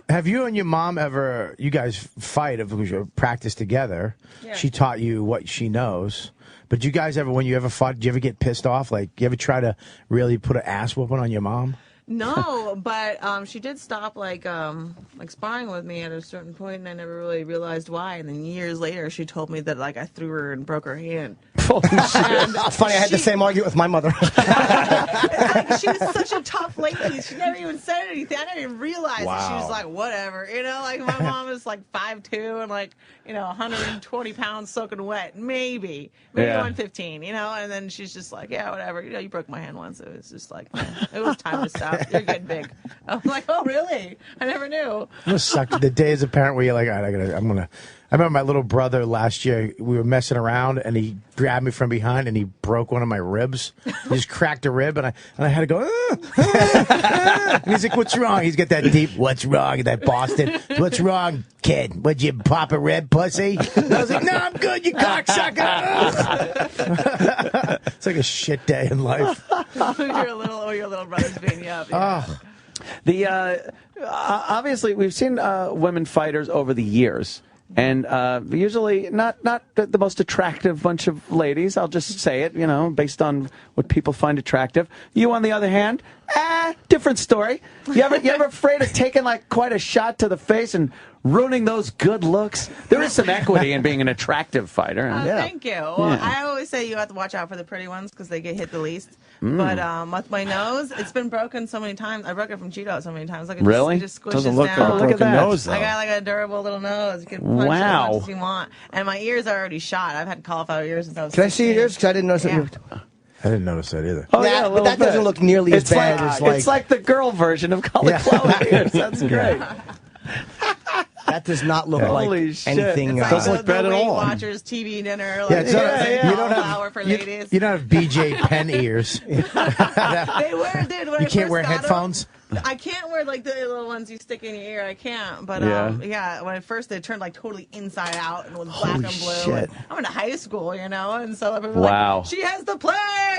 Have you and your mom ever? You guys fight because you practice together. Yeah. She taught you what she knows. But you guys ever, when you ever fought, did you ever get pissed off? Like, you ever try to really put an ass whooping on your mom? No, but she did stop like sparring with me at a certain point, and I never really realized why. And then years later, she told me that like I threw her and broke her hand. It's funny. I had the same argument with my mother. Like, she was such a tough lady. She never even said anything. I didn't even realize that she was like whatever. Like my mom is like 5'2" and like 120 pounds soaking wet, maybe 115. And then she's just like, yeah, whatever. You broke my hand once. It was just like, it was time to stop. You're getting big. I'm like, oh really? I never knew. It must suck. The day as a parent where you're like, all right, I remember my little brother last year, we were messing around and he grabbed me from behind and he broke one of my ribs. He just cracked a rib and I had to go, and he's like, what's wrong? He's got that deep, what's wrong? That Boston, what's wrong, kid? Would you pop a rib, pussy? And I was like, no, I'm good, you cocksucker. It's like a shit day in life. Your little brother's beating you up. Obviously, we've seen women fighters over the years. And usually not the most attractive bunch of ladies. I'll just say it, based on what people find attractive. You, on the other hand, different story. You ever afraid of taking like quite a shot to the face and ruining those good looks. There is some equity in being an attractive fighter. Thank you. Well, I always say you have to watch out for the pretty ones because they get hit the least. But with my nose, it's been broken so many times. I broke it from Cheeto so many times. Like Really? Just squishes Doesn't look down. like a broken nose, though. I got like a durable little nose. You can punch it as Wow. much as you want. And my ears are already shot. I've had cauliflower ears since I was Can I see 16. yours? Because I didn't notice that. I didn't notice that either. Oh, Yeah, a but little that doesn't bit. look nearly as bad as like. It's like the girl version of cauliflower ears. That's great. That does not look Holy like shit. anything. It's doesn't look bad at Weight all. Watchers TV dinner. Yeah, Like, it's not- you don't have cauliflower for ladies. you don't have BJ Penn ears. They were, dude. When You I can't first wear got 'em, headphones. I can't wear like the little ones you stick in your ear. I can't. But Yeah. when at first they turned like totally inside out and was black and blue. shit. And I'm in high school, and so everyone Wow. like, she has the plague.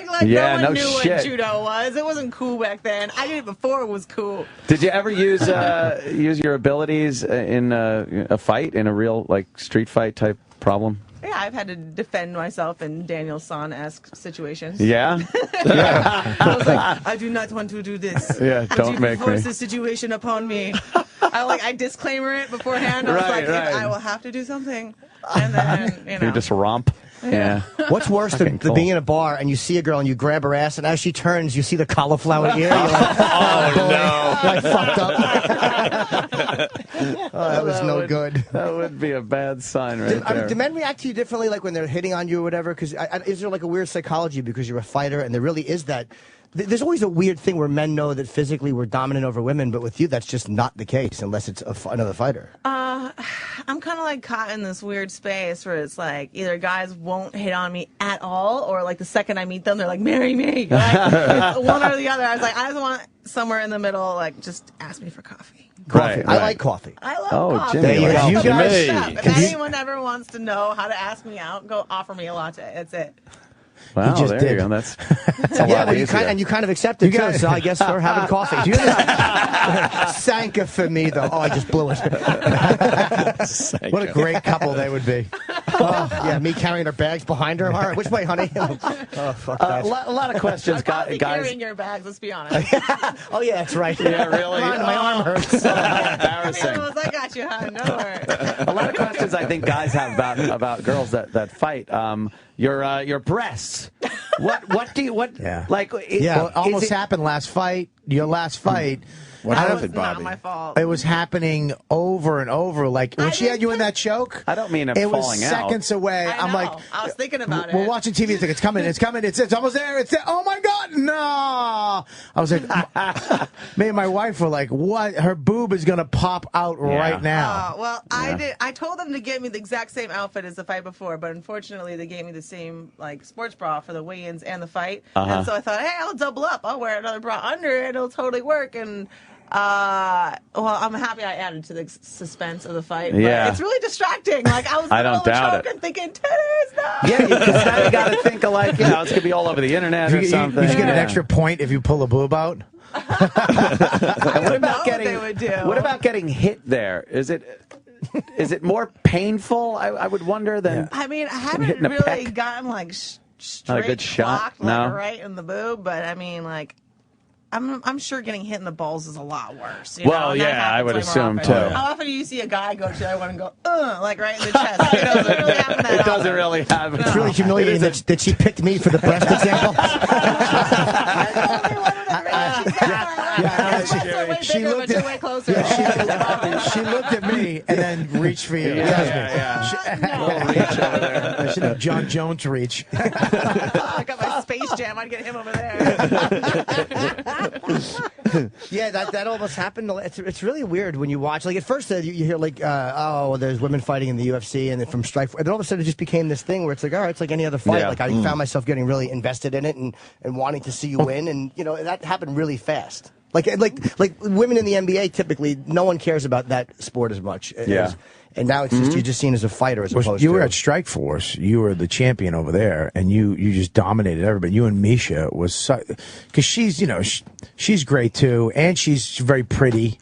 Like Yeah, no one no knew shit. what judo was. It wasn't cool back then. I did it before it was cool. Did you ever use your abilities in a fight, in a real like street fight type problem? Yeah, I've had to defend myself in Daniel San-esque situations. Yeah. I was like, I do not want to do this. Yeah, but don't you make force me. the situation upon me. I disclaimer it beforehand. I was Right, like, right. I will have to do something, and then You just romp. Yeah. What's worse than Fucking cool. being in a bar and you see a girl and you grab her ass and as she turns you see the cauliflower ear? You're like, I fucked up. That was no good. That would be a bad sign right there. Do men react to you differently, like when they're hitting on you or whatever? Because is there like a weird psychology because you're a fighter and there really is that? There's always a weird thing where men know that physically we're dominant over women, but with you that's just not the case unless it's another fighter. I'm kind of like caught in this weird space where it's like either guys won't hit on me at all, or like the second I meet them, they're like, marry me. Like, it's one or the other. I was like, I just want somewhere in the middle, like just ask me for coffee. Coffee. I like coffee. I love Oh, coffee. Jimmy, There you It's go. the first Jimmy. step. If anyone ever wants to know how to ask me out, go offer me a latte. That's it. Wow, just there did. you go. That's a Yeah, lot but easier. you kind of accept it too, so I guess we're having coffee. Do you Sanka for me, though. Oh, I just blew it. What a great couple they would be. Oh, yeah, me carrying her bags behind her. All right, which way, honey? Oh, fuck that. A lot of questions, I'll be guys. carrying your bags, let's be honest. Oh, yeah, that's right. Yeah, really? Come on, my arm hurts. Embarrassing. I got you, hon. No worries. A lot of questions I think guys have about girls that fight. Your breasts. What do you Yeah. like? Well, it almost happened last fight. Your last fight. What That happened, was not Bobby? my fault. It was happening over and over. Like when she had you in that choke. I don't mean it was falling out. seconds away. I I'm know. like, I was thinking about we're it. watching TV. It's like it's coming. It's coming. It's almost there. It's there. Oh my God, no! I was like, me and my wife were like, what? Her boob is gonna pop out right now. Well, I told them to get me the exact same outfit as the fight before, but unfortunately they gave me the same like sports bra for the weigh-ins and the fight, and so I thought, hey, I'll double up. I'll wear another bra under it. It'll totally work. And well, I'm happy I added to the suspense of the fight. But Yeah. it's really distracting. Like I was I don't doubt choking, thinking titties. No. Yeah, because now you got to think of like, it's gonna be all over the internet or You something. should get an Yeah. extra point if you pull a boob out. And what about what they would do. What about getting hit there? Is it more painful? I would wonder than. I mean, I hitting haven't a really peck? gotten like Not a straight good shot? clocked, like No? right in the boob, but I mean, like, I'm sure getting hit in the balls is a lot worse. You Well, know? And that yeah, I happens would way more assume, often. too. How often do you see a guy go to the other one and go, like right in the chest? It doesn't really happen that It doesn't often. really happen. It's really humiliating that she picked me for the breast example. She looked at way closer. she looked at me and then reached for you. Little reach over there. I should have John Jones reach. I got my Space Jam. I'd get him over there. Yeah, that almost happened. It's really weird when you watch. Like at first, you hear like, there's women fighting in the UFC, and then from Strike, and then all of a sudden it just became this thing where it's like, all right, it's like any other fight. Yeah. Like I found myself getting really invested in it and wanting to see you win, and that happened really fast. Like women in the NBA typically, no one cares about that sport as much. Yeah. And now it's just you're just seen as a fighter as opposed You to. were at Strike Force. You were the champion over there, and you just dominated everybody. You and Misha was because she's she's great too, and she's very pretty.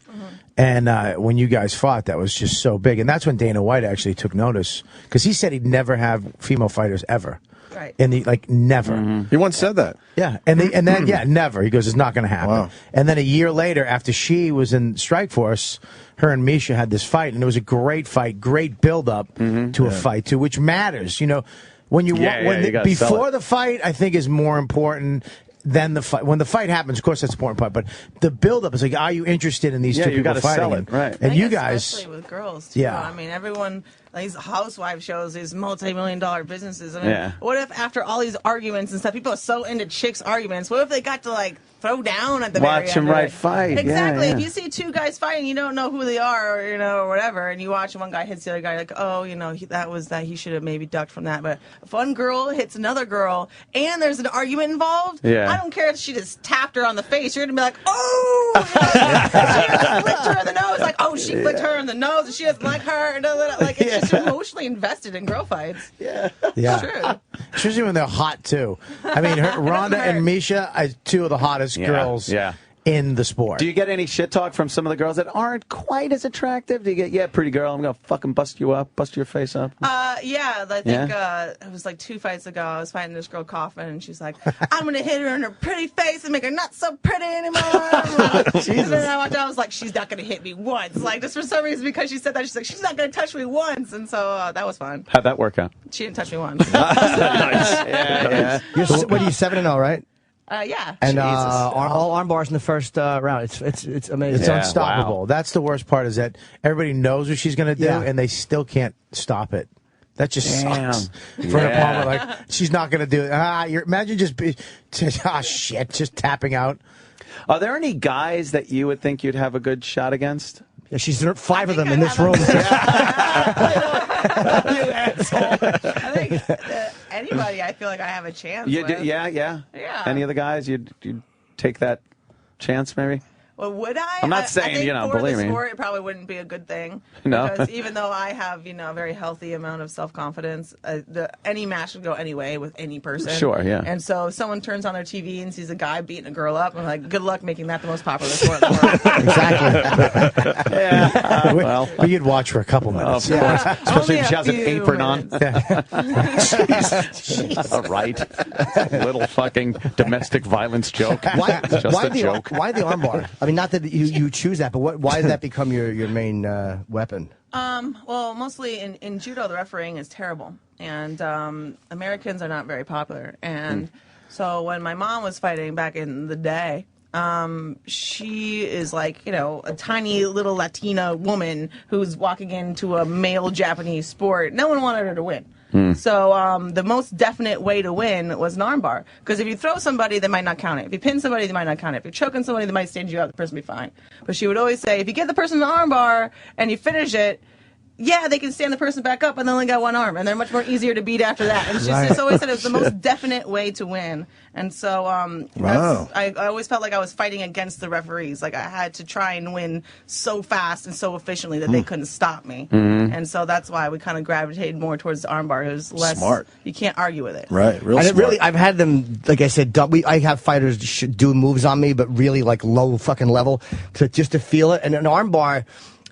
And when you guys fought, that was just so big, and that's when Dana White actually took notice because he said he'd never have female fighters ever. Right. And never. He once said that. Yeah, and then never. He goes, it's not going to happen. Wow. And then a year later, after she was in Strike Force, her and Misha had this fight, and it was a great fight, great build up to a fight too, which matters. You know, when you before the fight, I think is more important than the fight. When the fight happens, of course, that's the important part. But the build up is like, are you interested in these two people fighting? Sell it, right? And you guys, especially with girls, too. I mean, everyone. These housewife shows, these multi-million-dollar businesses. I mean, what if after all these arguments and stuff, people are so into chicks' arguments? What if they got to throw down at the very end? Watch them fight. Exactly. Yeah. If you see two guys fighting, you don't know who they are, or whatever, and you watch one guy hits the other guy, like, oh, that was that. He should have maybe ducked from that. But if one girl hits another girl and there's an argument involved, I don't care if she just tapped her on the face. You're gonna be like, oh, she just flicked her in the nose, like, oh, she flicked her in the nose, and she doesn't like her, and it's just emotionally invested in girl fights. Yeah. It's true. Especially when they're hot too. I mean, Rhonda and Misha are two of the hottest girls in the sport. Do you get any shit talk from some of the girls that aren't quite as attractive? Do you get, pretty girl, I'm gonna fucking bust you up, bust your face up? Yeah, I think it was 2 fights ago. I was fighting this girl coughing, and she's like, I'm gonna hit her in her pretty face and make her not so pretty anymore. And then I walked out, I was like, she's not gonna hit me once. Just for some reason, because she said that, she's like, she's not gonna touch me once. And so that was fun. How'd that work out? She didn't touch me once. Nice. What are you, 7-0, right? Yeah. And all arm bars in the first round. It's amazing. It's unstoppable. Wow. That's the worst part, is that everybody knows what she's going to do, and they still can't stop it. That just sucks for an opponent. She's not going to do it. Imagine just tapping out. Are there any guys that you would think you'd have a good shot against? Yeah, she's 5 of them in this room. I think anybody, I feel like I have a chance. Yeah. Any of the guys, you'd take that chance, maybe? Well, would I? I'm not saying, believe me. For the sport, it probably wouldn't be a good thing. No. Because even though I have, a very healthy amount of self-confidence, any match would go any way with any person. Sure, yeah. And so if someone turns on their TV and sees a guy beating a girl up, I'm like, good luck making that the most popular sport in the world. Exactly. You'd watch for a couple minutes. Of course. Especially if she has an apron on. All right. Little fucking domestic violence joke. Why the joke. Why the armbar? I mean, not that you choose that, but why did that become your main weapon? Well, mostly in judo, the refereeing is terrible, and Americans are not very popular. And so when my mom was fighting back in the day, she is a tiny little Latina woman who's walking into a male Japanese sport. No one wanted her to win. So the most definite way to win was an armbar. Because if you throw somebody, they might not count it. If you pin somebody, they might not count it. If you're choking somebody, they might stand you up. The person will be fine. But she would always say, if you give the person an armbar and you finish it, they can stand the person back up and they only got one arm. And they're much more easier to beat after that. And she's always said it was the most definite way to win. And so I always felt like I was fighting against the referees. Like I had to try and win so fast and so efficiently that they couldn't stop me. And so that's why we kind of gravitated more towards the armbar. It was less smart. You can't argue with it. Right, real smart. I've had them, like I said, I have fighters do moves on me, but really low fucking level just to feel it. And an armbar,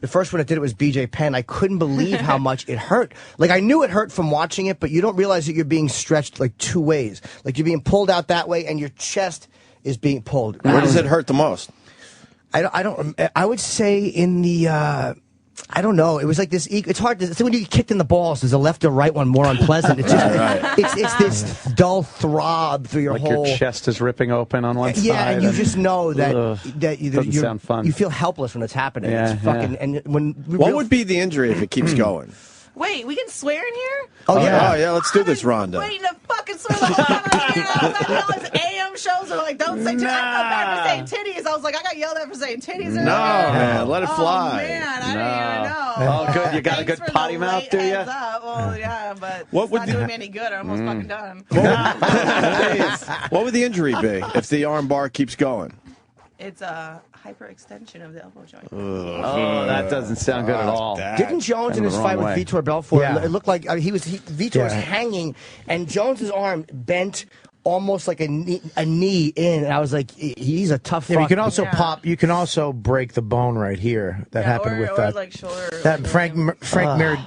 the first one that did it was BJ Penn. I couldn't believe how much it hurt. I knew it hurt from watching it, but you don't realize that you're being stretched two ways. You're being pulled out that way, and your chest is being pulled. Where does it hurt the most? I would say in the. I don't know. It was like this. It's hard to. When you get kicked in the balls, is the left or right one more unpleasant? It's just. It's this dull throb through your whole. Your chest is ripping open on one side. Yeah, and you just know that doesn't sound fun. You feel helpless when it's happening. Yeah, it's fucking. And what would be the injury if it keeps going? Wait, we can swear in here? Oh yeah, let's do this, Rhonda. Waiting to fucking swear the whole time. All these AM shows are like, don't say titties. I felt bad for saying titties. I was like, I got yelled at for saying titties. No, man, let it fly. Oh man, I didn't even know. Oh, good. You got a good potty mouth, do you? Well, yeah, but what it's would not doing me any good. I'm almost fucking done. What would the injury be if the arm bar keeps going? It's a hyperextension of the elbow joint. Oh, that doesn't sound good at all. Didn't Jones in his fight with Vitor Belfort, it looked like Vitor was hanging, and Jones's arm bent almost like a knee in. And I was like, he's a tough. Yeah, fuck. you can also pop. You can also break the bone right here. That happened with that. Like shoulder. That Frank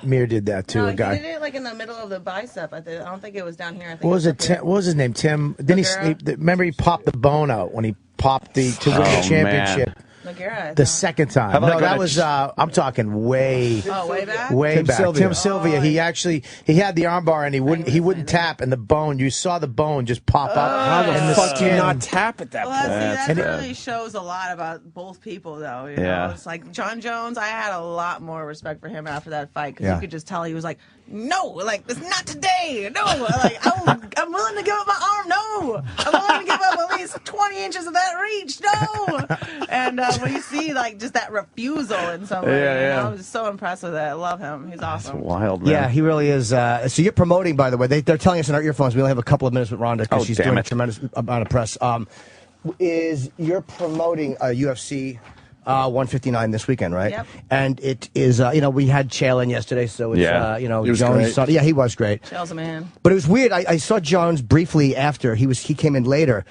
Mir did that too. A guy. He did it like in the middle of the bicep. I don't think it was down here. I think What was it? What was his name? Tim. Didn't he? Remember he popped the bone out when he popped to win the championship. Nogueira, The second time. No, that was. I'm talking way. Oh, way back. Way Tim back. Sylvia. Tim Sylvia. He actually had the armbar and he wouldn't tap, and the bone. You saw the bone just pop up. How the and fuck do you skin. not tap at that point? That really shows a lot about both people, though. You know? It's like John Jones. I had a lot more respect for him after that fight because you could just tell he was like, no, like it's not today. No, like I'm willing to give up my arm. No, I'm willing to give up at least 20 inches of that reach. No, and when you see like just that refusal in somebody, you know, I'm just so impressed with it. I love him. He's awesome. That's wild, man. Yeah, he really is. So you're promoting, by the way. They're telling us in our earphones we only have a couple of minutes with Ronda because she's doing a tremendous amount of press. You're promoting UFC 159 this weekend, right? Yep. And it is, we had Chael in yesterday, so it's, He was Jones. great. Yeah, he was great. Chael's a man. But it was weird. I saw Jones briefly after. He came in later.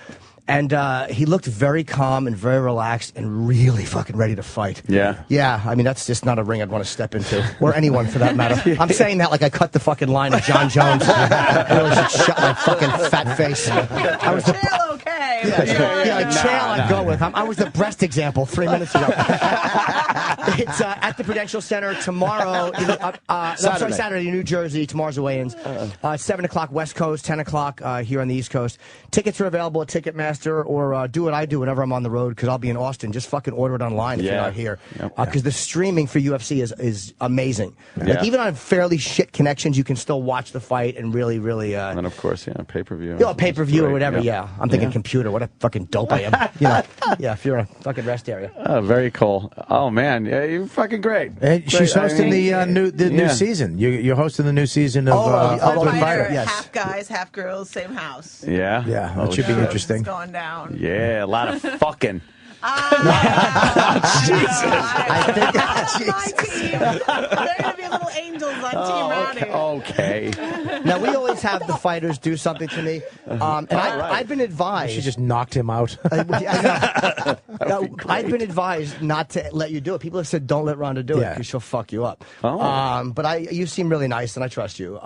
And he looked very calm and very relaxed and really fucking ready to fight. Yeah. Yeah, I mean, that's just not a ring I'd want to step into. Or anyone, for that matter. I'm saying that like I cut the fucking line of John Jones. I really should shut my fucking fat face. I was Chael, okay. Chael I'd go with. I was the breast example 3 minutes ago. It's at the Prudential Center tomorrow. Saturday, New Jersey. Tomorrow's the weigh-ins. 7 o'clock West Coast, 10 o'clock here on the East Coast. Tickets are available at Ticketmaster, or do what I do whenever I'm on the road because I'll be in Austin. Just fucking order it online if you're not here. Because the streaming for UFC is amazing. Like, even on fairly shit connections, you can still watch the fight and really, really. And then, of course, pay-per-view. Pay-per-view or whatever. Yeah. I'm thinking computer. What a fucking dope I am. If you're in a fucking rest area. Oh, very cool. Oh man, you're fucking great. And she's hosting the new season. You're hosting the new season of Ultimate Fighter. Yes. Half guys, half girls, same house. Yeah. Yeah, that should be interesting. It's going down. Yeah, a lot of fucking. Jesus. I think that's my team. They're going to be little angels on Team Rowdy. Okay. Now, we always have the fighters do something to me. And I've been advised. She just knocked him out. I've been advised not to let you do it. People have said, don't let Ronda do it because she'll fuck you up. Oh. But you seem really nice, and I trust you.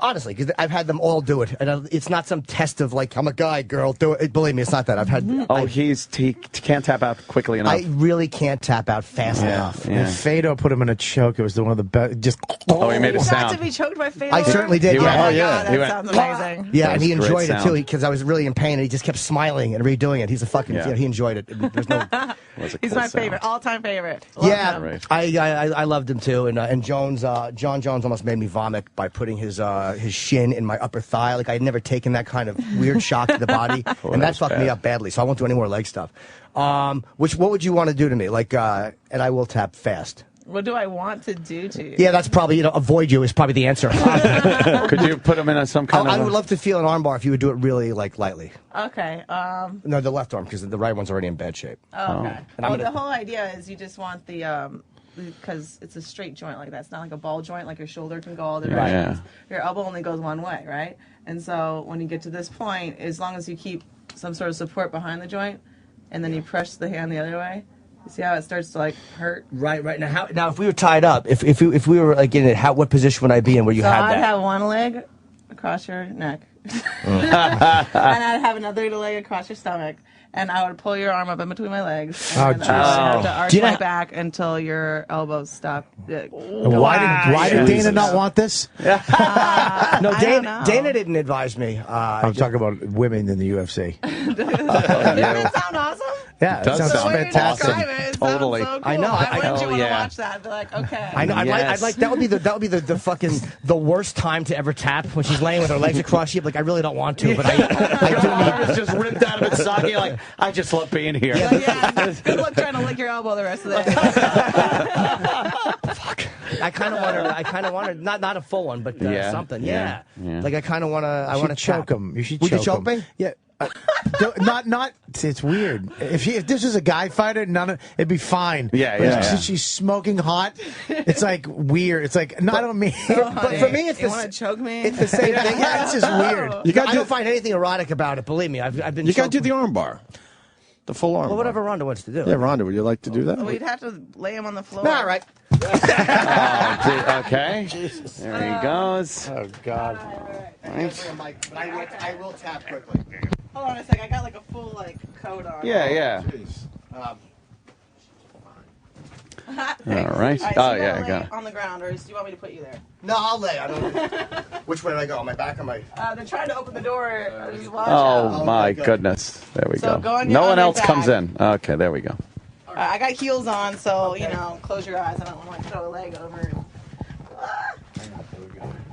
Honestly, because I've had them all do it. And it's not some test of, like, I'm a guy, girl, do it. Believe me, it's not that. I've had... he can't tap out quickly enough. I really can't tap out fast enough. When Fedor put him in a choke, it was one of the best. Just he made a You sound. got to be choked by Fedor? I certainly did. Oh, my yeah. God, that sounds amazing. Yeah, and he That was enjoyed great it too because I was really in pain, and he just kept smiling and redoing it. He's a fucking. He enjoyed it. There's no. He's my favorite, all-time favorite. Love him. Right. I loved him too, and Jones, John Jones almost made me vomit by putting his shin in my upper thigh. Like I had never taken that kind of weird shock to the body, and that fucked me up badly. So I won't do any more leg stuff. What would you want to do to me? Like, and I will tap fast. What do I want to do to you? Yeah, that's probably, avoid you is probably the answer. Could you put him in some kind of... I would love to feel an armbar if you would do it really, like, lightly. Okay. No, the left arm, because the right one's already in bad shape. Okay. Well, the whole idea is you just want the... because it's a straight joint like that. It's not like a ball joint, like your shoulder can go all the directions. Your elbow only goes one way, right? And so when you get to this point, as long as you keep some sort of support behind the joint, and then you press the hand the other way, you see how it starts to like hurt? Right. Now, if we were tied up, if we were like in it, what position would I be in where you had that? I'd have one leg across your neck, and I'd have another leg across your stomach, and I would pull your arm up in between my legs, and then I would have to arch my back until your elbows stop. Why did Dana not want this? No, Dana didn't advise me. I'm talking about women in the UFC. Doesn't it sound awesome? Yeah, it sounds fantastic. Totally. So cool. I know. Why wouldn't you want to watch that? They're like, okay. I know. I'd like that would be the fucking the worst time to ever tap when she's laying with her legs across you. Like I really don't want to, but I do need. It's just ripped out of its socket. Like I just love being here. Good luck trying to lick your elbow the rest of the day. Fuck. I kind of wanted not a full one, but something. Yeah. Like I kind of want to. I want to choke him. You should Would choke you choke him. me? Yeah. Not. It's weird. If this was a guy fighter, it'd be fine. Yeah, but yeah. Since she's smoking hot, it's like weird. It's like I don't mean. But for me, it's You want to choke me? It's the same thing. Yeah, it's just weird. I don't find anything erotic about it. Believe me, I've been. You got to choked- do the arm bar. The full arm. Well, whatever Rhonda wants to do. Yeah, Rhonda, would you like to do that? We'd have to lay him on the floor. All right. Okay. There he goes. Oh God. I will tap quickly. Hold on a sec. I got like a full coat on. Yeah. All right. So Oh, you yeah, wanna got lay it. on the ground, or do you want me to put you there? No, I'll lay. I don't. Which way do I go? On my back or my? They're trying to open the door. Just watch Oh, out. my goodness. There we So go. go on No your one else back. comes in. Okay, there we go. I got heels on, so close your eyes. I don't want to throw a leg over.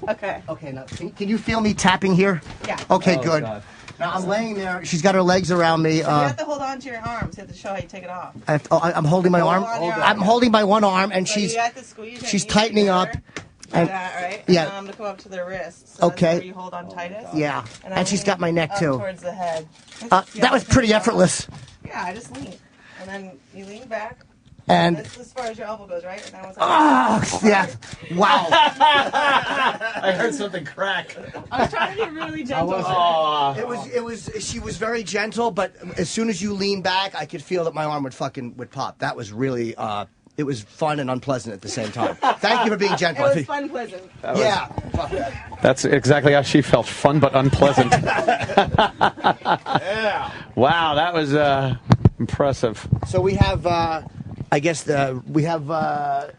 Okay. Okay. Now, can you feel me tapping here? Yeah. Okay. Oh, Good. God. Now I'm laying there. She's got her legs around me. You have to hold on to your arms. You have to show how you take it off. I'm holding my arm. Hold on your arm. I'm holding my one arm, and So she's you have to squeeze your she's knees tightening up. together, And like that, right? yeah. And then I'm gonna come up to the wrist. So Okay. That's where you hold on tightest. Yeah. And, And she's got my neck, up too. Towards the head. That was pretty effortless. Yeah, I just lean, and then you lean back. And That's as far as your elbow goes, right? And that was yeah. Wow. I heard something crack. I was trying to be really gentle. It was. She was very gentle, but as soon as you lean back, I could feel that my arm would pop. That was really. It was fun and unpleasant at the same time. Thank you for being gentle. It was fun, pleasant. Yeah. That's exactly how she felt. Fun but unpleasant. Wow, that was impressive. So we have. I guess we have.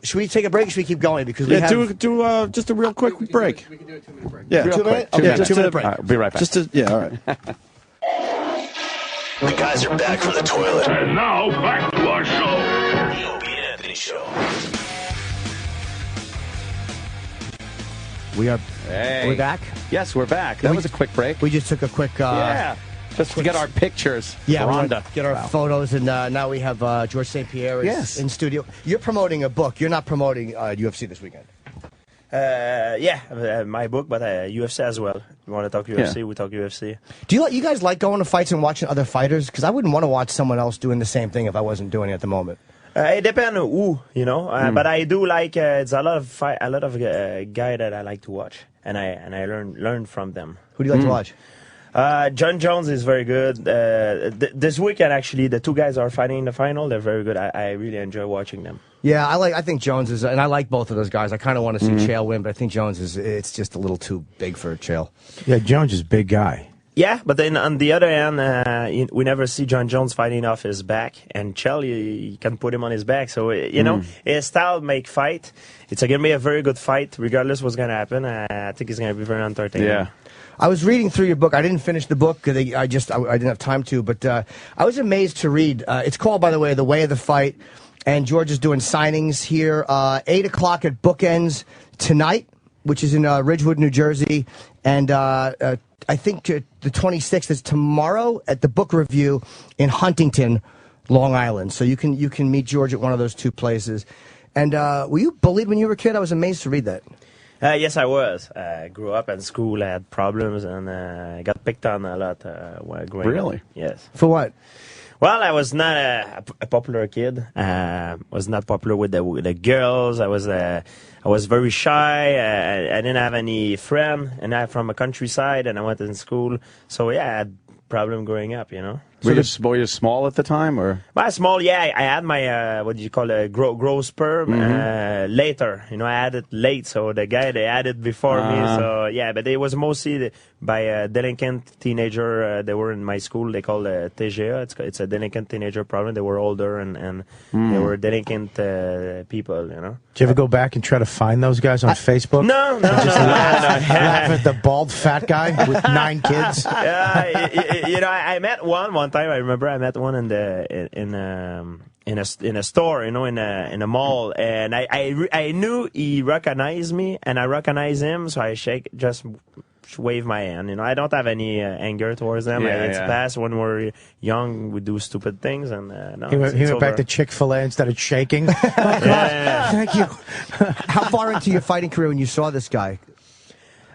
Should we take a break or should we keep going? Because we have. do just a real quick break. We can do a 2-minute break. Yeah, Real quick? Two Okay, minutes. 2-minute break. All right, we'll be right back. Just to, yeah, all right. The guys are back from the toilet. And now back to our show. The Opie and Anthony Show. We are. Hey. Are we back? Yes, we're back. That was a quick break. We just took a quick. Yeah. Just to get our pictures. Yeah, we Rhonda. wanna get our photos, and now we have George St. Pierre is in studio. You're promoting a book. You're not promoting UFC this weekend. My book, but UFC as well. You want to talk UFC? We talk UFC. Do you guys like going to fights and watching other fighters? Because I wouldn't want to watch someone else doing the same thing if I wasn't doing it at the moment. It depends on who, but I do like it's a lot of guy that I like to watch, and I learn from them. Who do you like to watch? John Jones is very good. This weekend, actually, the two guys are fighting in the final. They're very good. I really enjoy watching them. Yeah, I think Jones is, and I like both of those guys. I kind of want to see Chael win, but I think Jones it's just a little too big for Chael. Yeah, Jones is a big guy. Yeah, but then on the other hand, we never see John Jones fighting off his back, and Chael, you can put him on his back. So, his style make fight. It's going to be a very good fight, regardless what's going to happen. I think it's going to be very entertaining. Yeah. I was reading through your book. I didn't finish the book because I didn't have time to, but I was amazed to read. It's called, by the way, The Way of the Fight, and George is doing signings here. 8 o'clock at Bookends tonight, which is in Ridgewood, New Jersey, and I think the 26th is tomorrow at the Book Review in Huntington, Long Island. So you can meet George at one of those two places. And were you bullied when you were a kid? I was amazed to read that. Yes, I was. I grew up in school, I had problems, and I got picked on a lot while growing up. Really? Yes. For what? Well, I was not a popular kid. Was not popular with the girls. I was very shy. I didn't have any friend, and I'm from a countryside, and I went in school. So yeah, I had problem growing up. Were you small at the time, or? By small, yeah, I had my what do you call a growth sperm later. I had it late, so the guy they had it before me. So yeah, but it was mostly by a delinquent teenager. They were in my school. They call it TGA. It's a delinquent teenager problem. They were older and they were delinquent people. Did you ever go back and try to find those guys on Facebook? No. Laugh at the bald fat guy with 9 kids. I met one time. I remember I met one in a store, in a mall, and I knew he recognized me, and I recognized him, so I just wave my hand. I don't have any anger towards them. It's past when we're young, we do stupid things, and he went back to Chick-fil-A and started shaking. Thank you. How far into your fighting career when you saw this guy?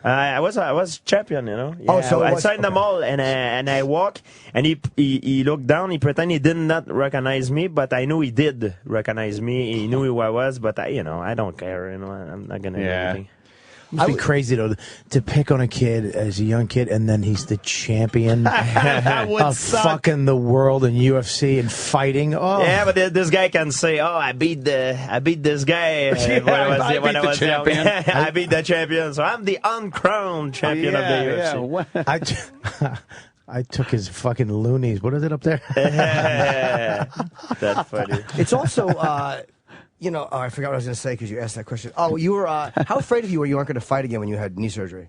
I was champion, you know. Yeah, Oh, so I signed them all, and I walk, and he looked down. He pretended he did not recognize me, but I knew he did recognize me. He knew who I was, but I don't care. You know, I'm not gonna do anything. It must be crazy though to pick on a kid as a young kid, and then he's the champion of fucking the world in UFC and fighting. Oh, yeah, but this guy can say, "Oh, I beat this guy when I was young. I beat the champion, so I'm the uncrowned champion of the UFC." I took his fucking loonies. What is it up there? That's funny. It's also. I forgot what I was going to say because you asked that question. Oh, you were. How afraid of you were you weren't going to fight again when you had knee surgery?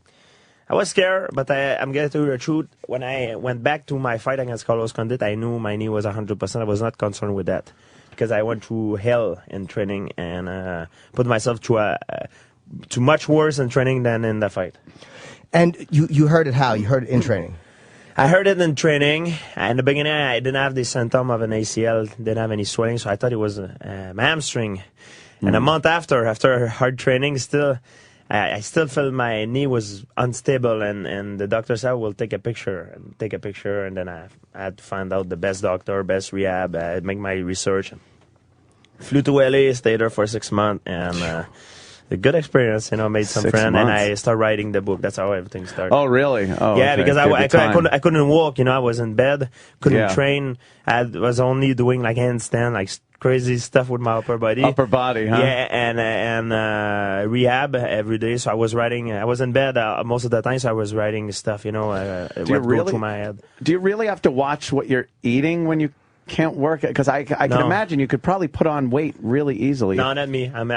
I was scared, but I'm getting to the truth. When I went back to my fight against Carlos Condit, I knew my knee was 100%. I was not concerned with that because I went through hell in training and put myself through too much worse in training than in the fight. And you heard it how? You heard it in training? I heard it in training. In the beginning, I didn't have the symptom of an ACL, didn't have any swelling, so I thought it was my hamstring. And a month after hard training, I still felt my knee was unstable, and the doctor said, "We'll take a picture," and then I had to find out the best doctor, best rehab, make my research. Flew to LA, stayed there for 6 months, and a good experience, made some 6 friends, months. and I started writing the book. That's how everything started. Oh, really? Oh, yeah, okay. because I couldn't walk, I was in bed, couldn't Yeah. train. I was only doing like handstand, like crazy stuff with my upper body. Upper body, huh? Yeah, and rehab every day. So I was writing. I was in bed most of the time, so I was writing stuff, what go through my head. Do you really have to watch what you're eating when you can't work? Because I can imagine you could probably put on weight really easily. No, not me. I'm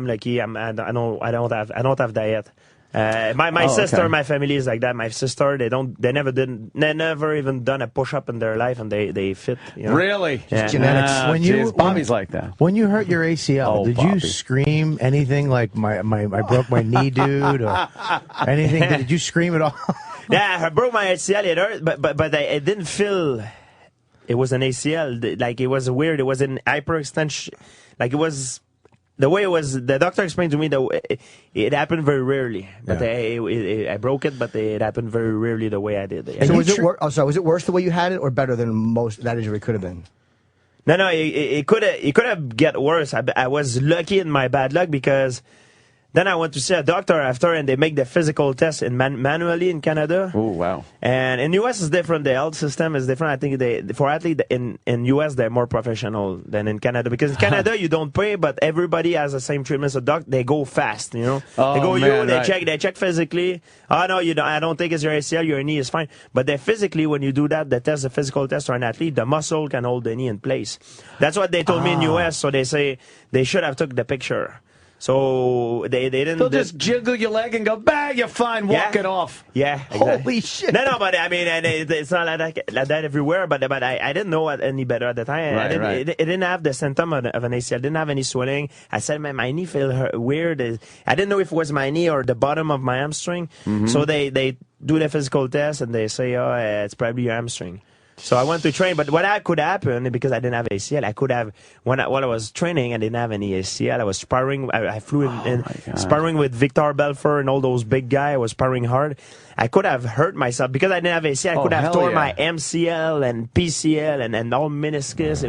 lucky. I don't have diet. My sister, okay. my family is like that. My sister, they never even done a push up in their life, and they fit. Really? Yeah. Genetics. Bobby's like that. When you hurt your ACL, did Bobby. you scream anything like I broke my knee, dude, or anything? Did you scream at all? Yeah, I broke my ACL. It hurt, but I didn't feel it was an ACL. Like it was weird. It was an hyperextension. Like it was. The way it was, the doctor explained to me that it happened very rarely. But I broke it, but it happened very rarely the way I did it. So was it worse the way you had it, or better than most that injury could have been? No, it could have get worse. I was lucky in my bad luck because then I went to see a doctor after, and they make the physical test manually in Canada. Oh, wow. And in U.S. it's different. The health system is different. I think for athletes in U.S. they're more professional than in Canada, because in Canada you don't pay, but everybody has the same treatment. So they go fast, Oh, they go, man, they check physically. Oh no, you don't. I don't think it's your ACL. Your knee is fine. But they physically, when you do that, the physical test for an athlete, the muscle can hold the knee in place. That's what they told me in U.S. So they say they should have took the picture. So they didn't. They'll just jiggle your leg and go, "Bah, you're fine. Walk it off." Yeah, exactly. Holy shit. No, but I mean, and it's not like that everywhere. But I didn't know any better at the time. Right. It didn't have the symptom of an ACL. I didn't have any swelling. I said my knee felt weird. I didn't know if it was my knee or the bottom of my hamstring. Mm-hmm. So they do the physical test and they say, "Oh, it's probably your hamstring." So I went to train, but what could happen, because I didn't have ACL, I could have, while I was training, I didn't have any ACL. I was sparring, I flew in sparring with Victor Belfort and all those big guys. I was sparring hard. I could have hurt myself because I didn't have ACL. I could have torn my MCL and PCL and all meniscus.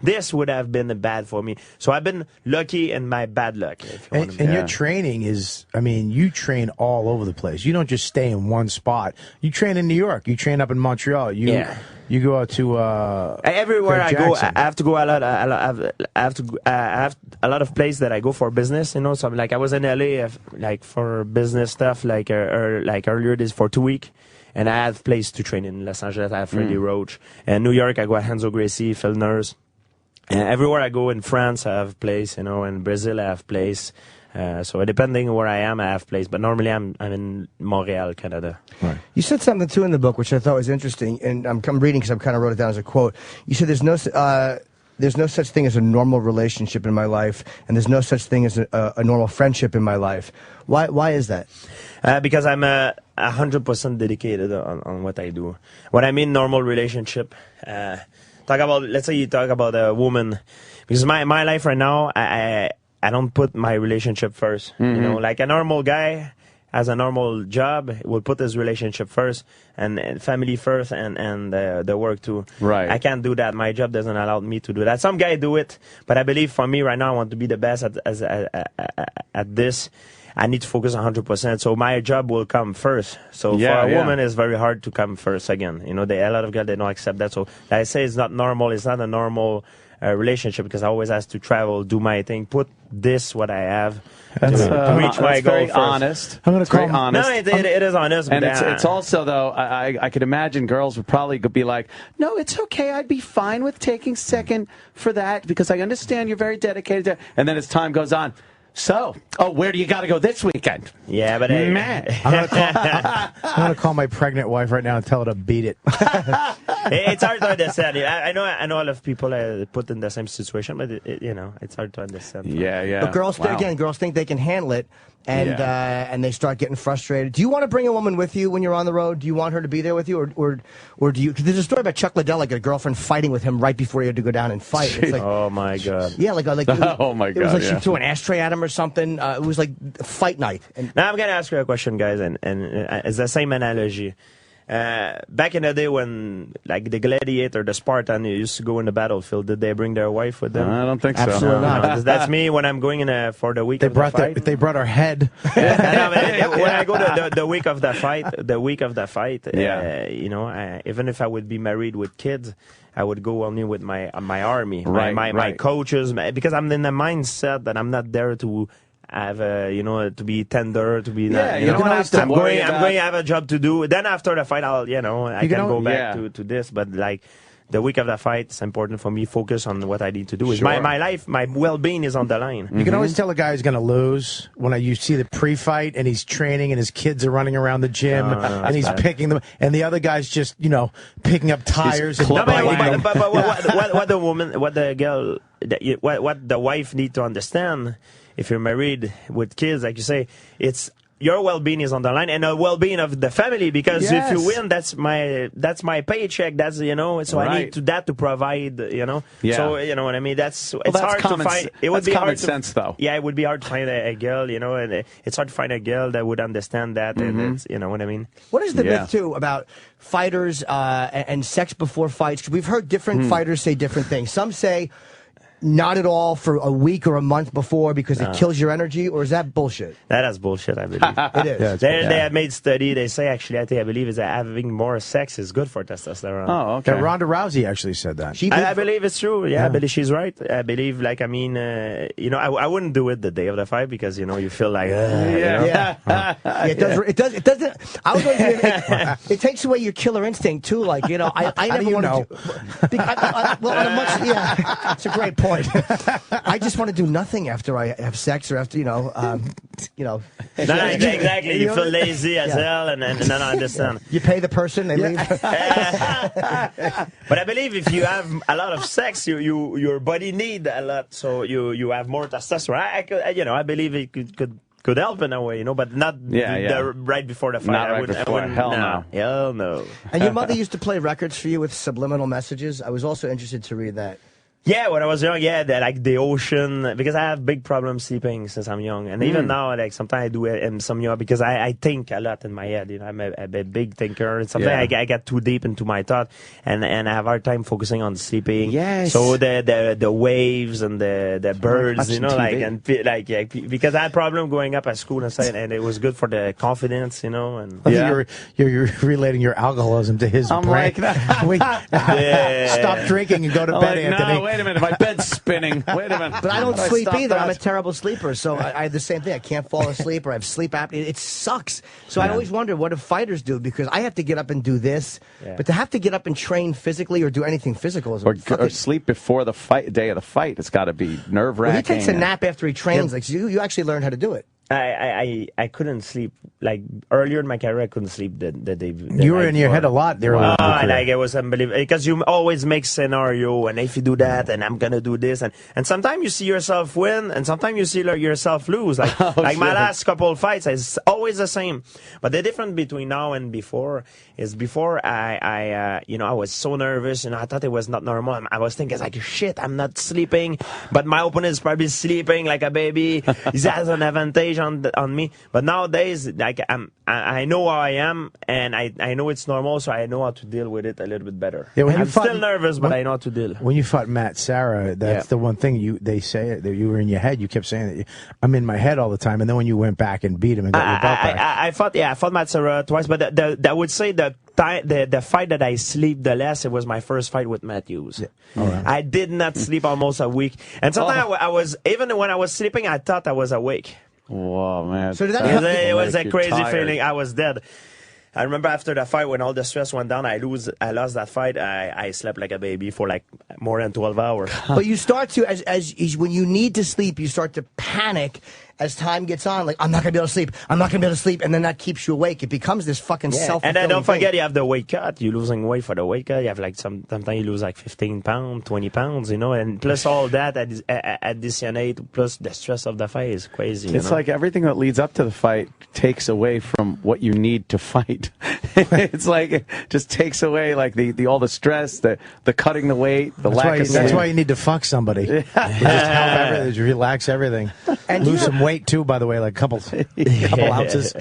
This would have been bad for me. So I've been lucky in my bad luck. And your training is, you train all over the place. You don't just stay in one spot. You train in New York. You train up in Montreal. You go out to everywhere I go. Jackson. I have to go a lot. I have a lot of places that I go for business. So I was in LA for business stuff. Earlier this for 2 weeks, and I have place to train in Los Angeles. I have Freddie Roach, and New York I go at Renzo Gracie, Phil Nurse, and everywhere I go in France I have place. In Brazil I have place. So depending where I am, I have place. But normally I'm in Montreal, Canada. Right. You said something too in the book which I thought was interesting, and I'm reading because I kind of wrote it down as a quote. You said there's no such thing as a normal relationship in my life, and there's no such thing as a normal friendship in my life. Why is that? Because I'm 100% dedicated on what I do. What I mean normal relationship, let's say you talk about a woman, because my life right now, I don't put my relationship first. Mm-hmm. Like a normal guy, has a normal job, will put his relationship first and family first and the work too. Right. I can't do that. My job doesn't allow me to do that. Some guys do it, but I believe for me right now, I want to be the best at this. I need to focus 100%. So my job will come first. So for a woman, it's very hard to come first again. You know, a lot of guys, they don't accept that. So like I say, it's not normal. It's not a normal relationship because I always have to travel, do my thing, put this what I have to reach my goal. Very first. honest. I'm going to call very honest. No, it is honest. And but it's also, though, I could imagine girls would probably be like, no, it's okay. I'd be fine with taking second for that because I understand you're very dedicated to. And then as time goes on, so, where do you got to go this weekend? Yeah, but man, I'm gonna call my pregnant wife right now and tell her to beat it. It's hard to understand. I know a lot of people are put in the same situation, but it's hard to understand. Yeah. But girls, girls think they can handle it, and they start getting frustrated. Do you want to bring a woman with you when you're on the road? Do you want her to be there with you, or do you? Cause there's a story about Chuck Liddell, like a girlfriend fighting with him right before he had to go down and fight. It's like, oh my god. Yeah, like oh my god. It was like she threw an ashtray at him or something. It was like fight night. Now I'm gonna ask you a question, guys, and it's the same analogy. Back in the day when, like, the gladiator, the Spartan, used to go in the battlefield, did they bring their wife with them? I don't think so. Absolutely not. No, that's me when I'm going in for the week of the fight. They brought our head. When I go to the week of the fight, even if I would be married with kids, I would go only with my army, my coaches, because I'm in the mindset that I'm not there to have to be tender, to be I'm going to have a job to do. Then after the fight, I can go back to this. But like the week of the fight, it's important for me. Focus on what I need to do. Is my life, my well-being is on the line. You can always tell a guy who's going to lose when you see the pre-fight and he's training and his kids are running around the gym and he's picking them, and the other guy's just picking up tires. But what the wife need to understand. If you're married with kids, like you say, it's your well-being is on the line and the well-being of the family. Because if you win, that's my paycheck. That's so I need that to provide. Yeah. So you know what I mean. That's hard to find. It would be common hard sense, though. Yeah, it would be hard to find a girl. And it's hard to find a girl that would understand that. And it's, you know what I mean. What is the myth too about fighters and sex before fights? 'Cause we've heard different fighters say different things. Some say not at all for a week or a month before because it kills your energy, or is that bullshit? That is bullshit, I believe. It is. They have made study. They say actually, I believe is that having more sex is good for testosterone. Oh, okay. Yeah, Ronda Rousey actually said that. I believe it's true. Yeah, I believe she's right. I believe, I wouldn't do it the day of the fight because you feel like It doesn't. I was going to it takes away your killer instinct too. I never want to. Well, on a much it's a great point. I just want to do nothing after I have sex or after exactly. You feel lazy as hell, and then I understand. You pay the person, they leave. But I believe if you have a lot of sex, your body need a lot, so you have more testosterone. I believe it could help in a way, but not right before the fight. Not right before. Hell no. And your mother used to play records for you with subliminal messages. I was also interested to read that. Yeah, when I was young, like the ocean, because I have big problems sleeping since I'm young. And even now, sometimes I do insomnia because I think a lot in my head. I'm a big thinker. And sometimes I get too deep into my thought and I have a hard time focusing on sleeping. Yes. So the waves and the birds, because I had problem going up at school and it was good for the confidence, and you're relating your alcoholism to his brain. Like that. Stop drinking and go to bed, Anthony. No, wait a minute. My bed's spinning. Wait a minute. But I don't sleep either. I'm a terrible sleeper. So I have the same thing. I can't fall asleep or I have sleep apnea. It sucks. So I always wonder, what do fighters do? Because I have to get up and do this. Yeah. But to have to get up and train physically or do anything physical is or sleep before the day of the fight. It's got to be nerve-wracking. Well, he takes a nap after he trains. You actually learned how to do it. I couldn't sleep. Earlier in my career, I couldn't sleep the day. You were in your head a lot there. It was unbelievable because you always make scenario, and if you do that, and I'm gonna do this, and sometimes you see yourself win, and sometimes you see yourself lose. My last couple of fights is always the same. But the difference between now and before is before I was so nervous, and I thought it was not normal. I was thinking shit, I'm not sleeping, but my opponent is probably sleeping like a baby. He has an advantage. advantage on me. But nowadays, like I know how I am, and I know it's normal, so I know how to deal with it a little bit better. Yeah, I'm still nervous, but I know how to deal. When you fought Matt Sarah, that's the one thing they say that you were in your head. You kept saying that I'm in my head all the time, and then when you went back and beat him and got your belt back. I fought Matt Serra twice, but I would say the fight that I sleep the less, it was my first fight with Matthews. Right. I did not sleep almost a week, and sometimes I was, even when I was sleeping, I thought I was awake. Whoa, man! So it was a crazy feeling. I was dead. I remember after the fight, when all the stress went down, I lost that fight. I slept like a baby for like more than 12 hours. But you start to, as when you need to sleep, you start to panic as time gets on. Like, I'm not going to be able to sleep. I'm not going to be able to sleep. And then that keeps you awake. It becomes this fucking self-fulfilling And then don't forget, thing. you have the weight cut. You're losing weight for the weight cut. You have like sometimes you lose like 15 pounds, 20 pounds, and plus all that additionate, plus the stress of the fight is crazy. It's like everything that leads up to the fight takes away from what you need to fight. It's like it just takes away like the all the stress, the cutting the weight, the lack of sleep. That's why you need to fuck somebody. Just help everything, just relax everything, and lose some weight too. By the way, like couple ounces.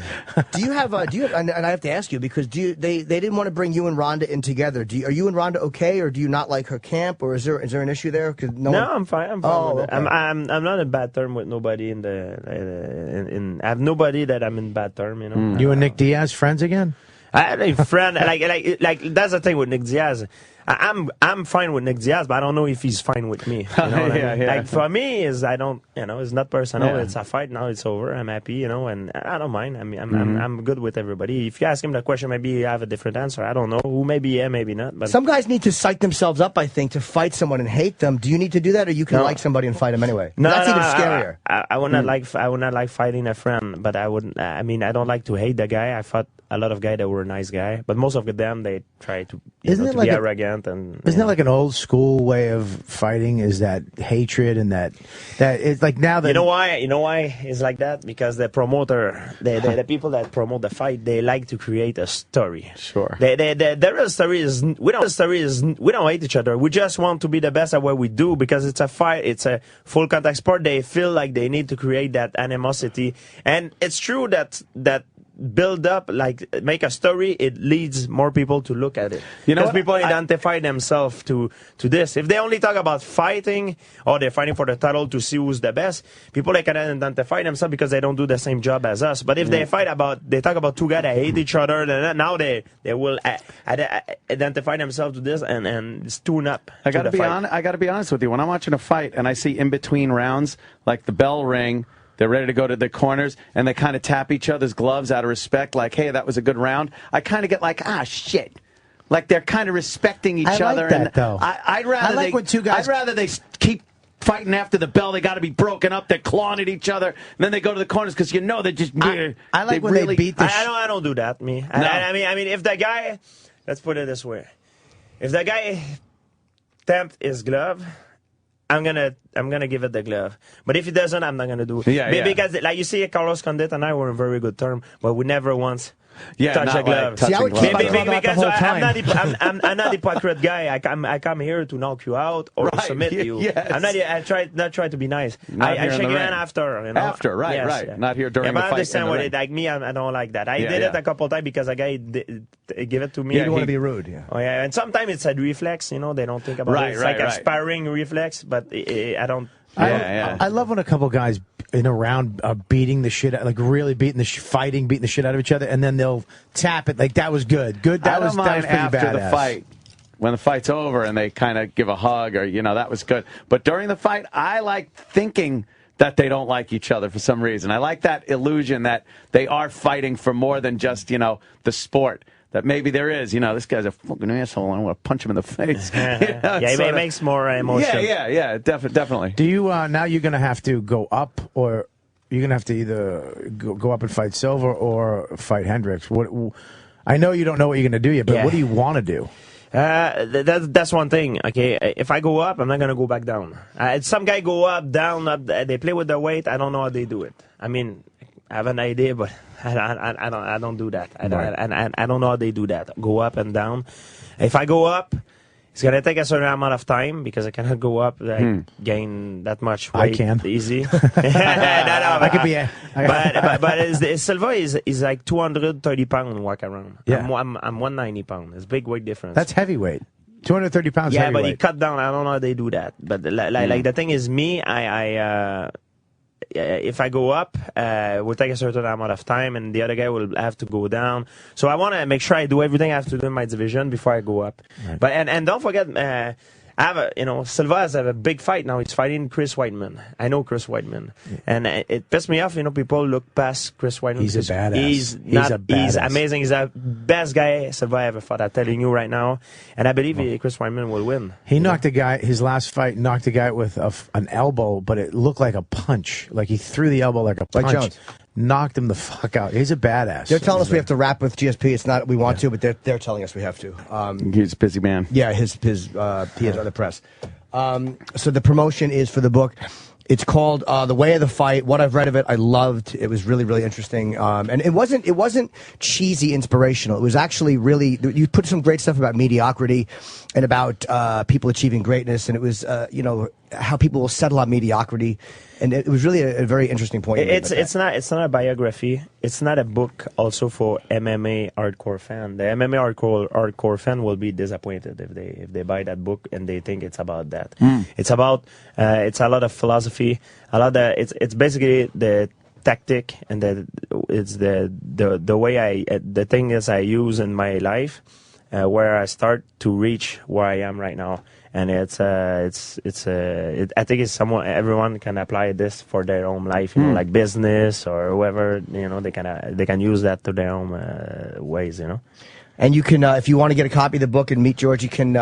Do you have? And I have to ask you because they didn't want to bring you and Rhonda in together. Are you and Rhonda okay, or do you not like her camp, or is there an issue there? I'm fine. I'm fine. With it. I'm not in bad term with nobody I have nobody that I'm in bad term. You and Nick Diaz friends again? I had a friend like that's the thing with Nick Diaz. I'm fine with Nick Diaz, but I don't know if he's fine with me. You know what I mean? Like for me, it's not personal. Yeah. It's a fight. Now it's over. I'm happy, and I don't mind. I mean, I'm good with everybody. If you ask him the question, maybe you have a different answer. I don't know. Who maybe yeah, maybe not. But some guys need to psych themselves up, I think, to fight someone and hate them. Do you need to do that, or you can like somebody and fight them anyway? No, that's even scarier. I would not like fighting a friend, but I wouldn't. I mean, I don't like to hate the guy. I fought a lot of guys that were nice guy, but most of them they try to be arrogant and. Isn't that like an old school way of fighting? Is that hatred and that it's like now that you know why it's like that? Because the promoter, the people that promote the fight, they like to create a story. Sure. The real story is we don't hate each other. We just want to be the best at what we do because it's a fight. It's a full contact sport. They feel like they need to create that animosity, and it's true that build up, like make a story, it leads more people to look at it. Because people identify themselves to this. If they only talk about fighting or they're fighting for the title to see who's the best, people they can identify themselves because they don't do the same job as us. But if they talk about two guys that hate each other, then now they will identify themselves to this and tune up. I gotta be honest with you. When I'm watching a fight and I see in between rounds, like the bell ring, they're ready to go to the corners, and they kind of tap each other's gloves out of respect, like, hey, that was a good round. I kind of get like, shit. Like, they're kind of respecting each other. That, though. I'd rather they keep fighting after the bell. They got to be broken up. They're clawing at each other. And then they go to the corners because they just... I like when they beat the... I don't do that, me. No. I mean, if the guy... Let's put it this way. If the guy tapped his glove... I'm gonna give it the glove, but if he doesn't, I'm not gonna do it. Because like you see, Carlos Condit and I were in very good term, but we never once touch a glove. Because I'm not a hypocrite guy. I come here to knock you out or submit you. Yes. I try to be nice. I shake your hand after. After, right, yes, right. Not here during the fight. I understand what it like me. I don't like that. I did it a couple times because a guy give it to me. You don't want to be rude. Yeah. Oh yeah, and sometimes it's a reflex. They don't think about it. It's like a sparring reflex, but I don't. I love when a couple guys in a round are beating the shit out, like really beating the shit out of each other, and then they'll tap it like that was good. That was pretty after badass. the fight. When the fight's over and they kind of give a hug or, that was good. But during the fight, I like thinking that they don't like each other for some reason. I like that illusion that they are fighting for more than just, the sport. That maybe there is, this guy's a fucking asshole, and I want to punch him in the face. It makes more emotion. Yeah, definitely. Do you, now you're going to have to go up, or you're going to have to either go up and fight Silva or fight Hendricks? I know you don't know what you're going to do yet, but what do you want to do? That's one thing. Okay, if I go up, I'm not gonna go back down. Some guy go up, down, up. They play with the weight. I don't know how they do it. I mean, I have an idea, but I don't do that. I don't know how they do that. Go up and down. If I go up, It's gonna take a certain amount of time because I cannot go up gain that much weight. I can. Easy. No, I could be but Silva is like 230 pounds walk around. Yeah. I'm 190 pounds. It's a big weight difference. That's heavyweight. 230 pounds. Yeah, but he heavyweight. cut down. I don't know how they do that. But like the thing is, me, if I go up, it will take a certain amount of time, and the other guy will have to go down. So I want to make sure I do everything I have to do in my division before I go up. Right. But and don't forget, I have Silva has a big fight now. He's fighting Chris Weidman. I know Chris Weidman, and it pissed me off. People look past Chris Weidman. He's a badass. He's amazing. He's the best guy Silva ever fought. I'm telling you right now, and I believe Chris Weidman will win. He knocked a guy, his last fight, knocked a guy with an elbow, but it looked like a punch. Like he threw the elbow like a punch. Like Jones. Knocked him the fuck out. He's a badass. They're telling us we have to wrap with GSP. It's not we want to, but they're telling us we have to. He's a busy man. Yeah, he has other press. So the promotion is for the book. It's called The Way of the Fight. What I've read of it, I loved. It was really, really interesting. And it wasn't cheesy inspirational. It was actually really, you put some great stuff about mediocrity and about people achieving greatness. And it was, how people will settle on mediocrity. And it was really a very interesting point. It's not a biography. It's not a book also for MMA hardcore fan. The MMA hardcore fan will be disappointed if they buy that book and they think it's about that. It's about it's a lot of philosophy. It's basically the tactic and it's the way the thing is I use in my life where I start to reach where I am right now. And I think it's everyone can apply this for their own life, like business or whoever, they can use that to their own ways, And you can, if you want to get a copy of the book and meet George, you can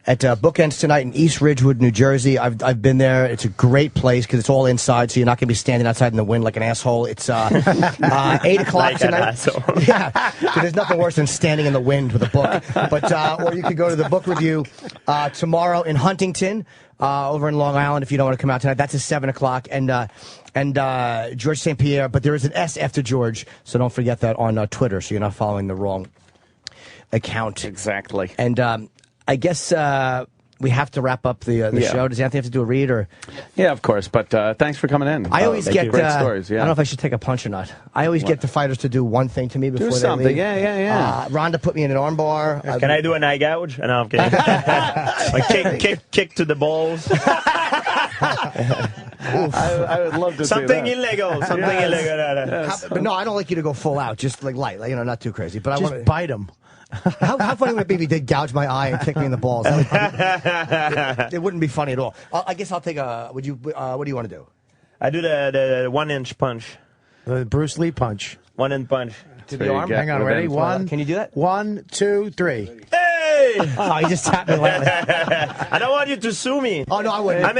at Bookends tonight in East Ridgewood, New Jersey. I've been there. It's a great place because it's all inside, so you're not going to be standing outside in the wind like an asshole. It's 8 o'clock like tonight. Yeah, so there's nothing worse than standing in the wind with a book. But or you could go to the book review tomorrow in Huntington, over in Long Island. If you don't want to come out tonight, that's at 7 o'clock. And George St. Pierre, but there is an S after George, so don't forget that on Twitter, so you're not following the wrong account. Exactly. And I guess we have to wrap up the show. Does Anthony have to do a read? Or? Yeah, of course. But thanks for coming in. I always get great stories. Yeah. I don't know if I should take a punch or not. I always get the fighters to do one thing to me before do they something. leave. Yeah. Rhonda put me in an armbar. Can I do an eye gouge? No, I'm kidding. Like kick to the balls. I would love to something see that. illegal. Something illegal. Yes. But no, I don't like you to go full out. Just like light, not too crazy. But Just I want to bite him. How funny would it be if he did gouge my eye and kick me in the balls? It wouldn't be funny at all. I guess I'll take a. Would you? What do you want to do? I do the 1-inch punch. The Bruce Lee punch. 1-inch punch. To the arm? Hang on, ready? One. Can you do that? 1, 2, 3. Hey! Oh, he just tapped me lightly. I don't want you to sue me. Oh, no, I wouldn't. I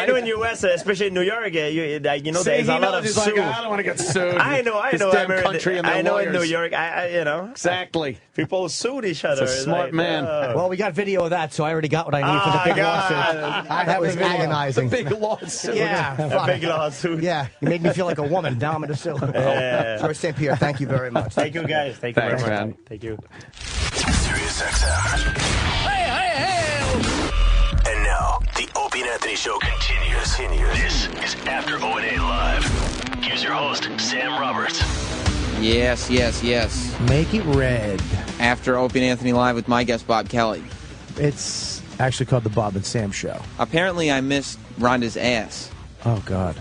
know in U.S., especially in New York, there's a lot of sue. I don't want to get sued. I know. This damn country and their I know in lawyers. New York, Exactly. people sued each other. It's a smart man. Well, we got video of that, so I already got what I need for the big lawsuit. That was agonizing. The big lawsuit. Yeah, a big lawsuit. Yeah, you made me feel like a woman. Now I'm going to sue. George St. Pierre, thank you very much. Thank you, guys. Thank you Thanks, very much. man. Thank you. Sirius XM. And now, the Opie and Anthony Show continues. This is After O&A Live. Here's your host, Sam Roberts. Yes. Make it red. After Opie and Anthony Live with my guest, Bob Kelly. It's actually called the Bob and Sam Show. Apparently, I missed Rhonda's ass. Oh, God.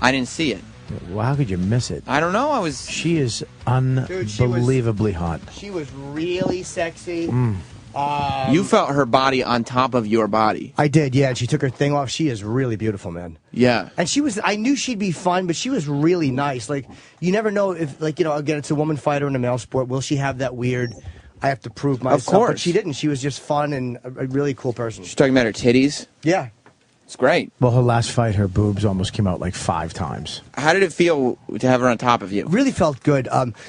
I didn't see it. Well, how could you miss it? I don't know. She is unbelievably hot. She was really sexy. You felt her body on top of your body. I did, yeah. And she took her thing off. She is really beautiful, man. Yeah. And I knew she'd be fun, but she was really nice. Like, you never know if, again, it's a woman fighter in a male sport. Will she have that weird, I have to prove myself? Of course. But she didn't. She was just fun and a really cool person. She's talking about her titties. Yeah. It's great. Well, her last fight, her boobs almost came out like 5 times. How did it feel to have her on top of you? Really felt good.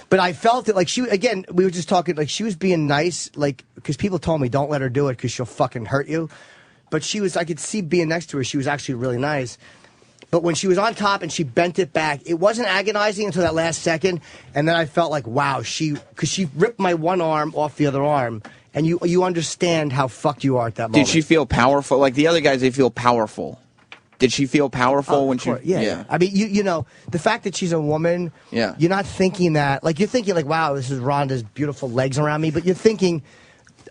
But I felt it like we were just talking, like she was being nice, like, because people told me don't let her do it because she'll fucking hurt you. But I could see being next to her, she was actually really nice. But when she was on top and she bent it back, it wasn't agonizing until that last second. And then I felt like, wow, because she ripped my one arm off the other arm and you understand how fucked you are at that moment. Did she feel powerful? Like the other guys, they feel powerful. Did she feel powerful when she? Yeah. I mean, you know, the fact that she's a woman. Yeah. You're not thinking that. Like, you're thinking, like, wow, this is Ronda's beautiful legs around me. But you're thinking,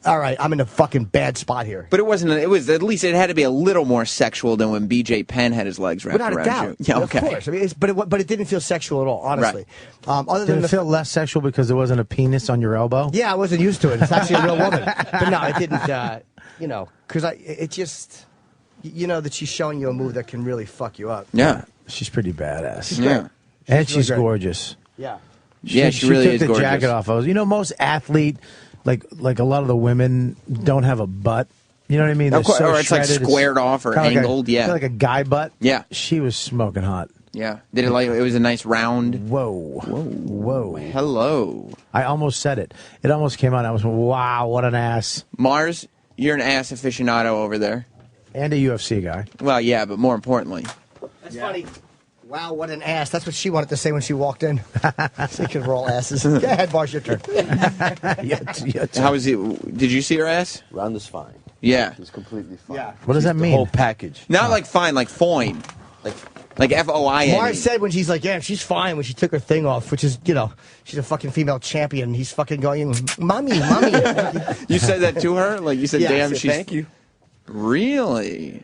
all right, I'm in a fucking bad spot here. But it wasn't. It was at least it had to be a little more sexual than when B.J. Penn had his legs wrapped Without around a doubt. you. Yeah, okay. Of course. I mean, but it didn't feel sexual at all, honestly. Other Did than it feel less sexual because there wasn't a penis on your elbow? Yeah, I wasn't used to it. It's actually a real woman. But no, it didn't. You know, because it just. You know that she's showing you a move that can really fuck you up. Yeah. She's pretty badass. She's great. And She's she's really great. gorgeous. Yeah. She really took is the gorgeous. jacket off. You know, most athlete, like a lot of the women don't have a butt. You know what I mean? Of course, They're so or it's like shredded, squared off or kinda angled, yeah. like a guy butt. Yeah. She was smoking hot. Yeah. Did it like it was a nice round? Whoa. Hello. I almost said it. It almost came out. I was, wow, what an ass. Mars, you're an ass aficionado over there. And a UFC guy. Well, yeah, but more importantly. That's funny. Wow, what an ass. That's what she wanted to say when she walked in. Because we're all asses. Go ahead, Mars, your turn. How was it? Did you see her ass? Ronda's fine. Yeah. She's completely fine. Yeah. What does that mean? The whole package. Not like fine, like foin. Like F-O-I-N. Mars said when she's like, yeah, she's fine when she took her thing off, which is, you know, she's a fucking female champion. He's fucking going, mommy. You said that to her? Like you said, Yeah, I damn, said, she's. thank you. Really?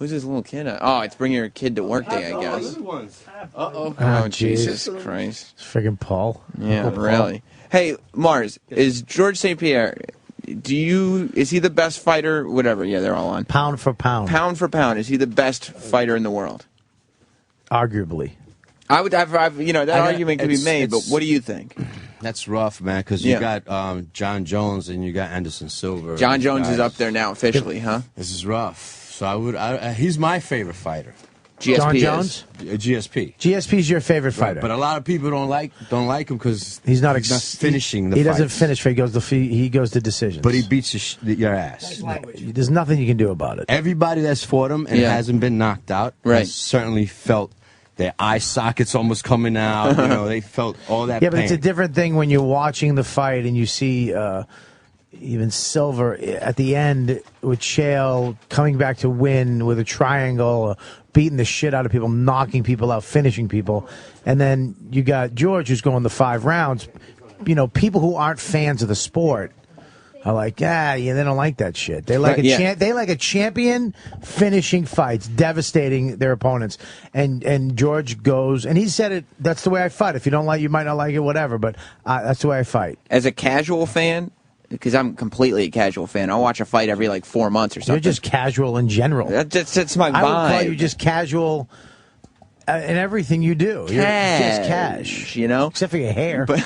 Who's this little kid? Oh, it's bringing your kid to work day, I guess. Uh-oh. Oh, Jesus Christ. It's friggin' Paul. Yeah, Uncle Paul. really. Hey, Mars, is George St. Pierre, is he the best fighter? Whatever, yeah, they're all on. Pound for pound. Pound for pound, is he the best fighter in the world? Arguably. I would have, you know, that argument could be made, but what do you think? That's rough, man, because you got John Jones and you got Anderson Silva. John Jones is up there now officially, huh? This is rough. So he's my favorite fighter. GSP John is. Jones? GSP. GSP's your favorite fighter. Right, but a lot of people don't like him because he's not finishing the He fight. doesn't finish. He goes to decisions. But he beats your ass. There's nothing you can do about it. Everybody that's fought him and hasn't been knocked out has certainly felt their eye sockets almost coming out. You know, they felt all that Yeah, but pain. it's a different thing when you're watching the fight and you see even Silver at the end with Chael coming back to win with a triangle, beating the shit out of people, knocking people out, finishing people. And then you got George who's going the 5 rounds. You know, people who aren't fans of the sport are like, they don't like that shit. They like they like a champion finishing fights, devastating their opponents. And George goes, and he said it, that's the way I fight. If you don't like it, you might not like it, whatever, but that's the way I fight. As a casual fan, because I'm completely a casual fan, I'll watch a fight every like 4 months or something. You're just casual in general. That's my vibe. I would call you just casual in everything you do. You're just cash. You know? Except for your hair. But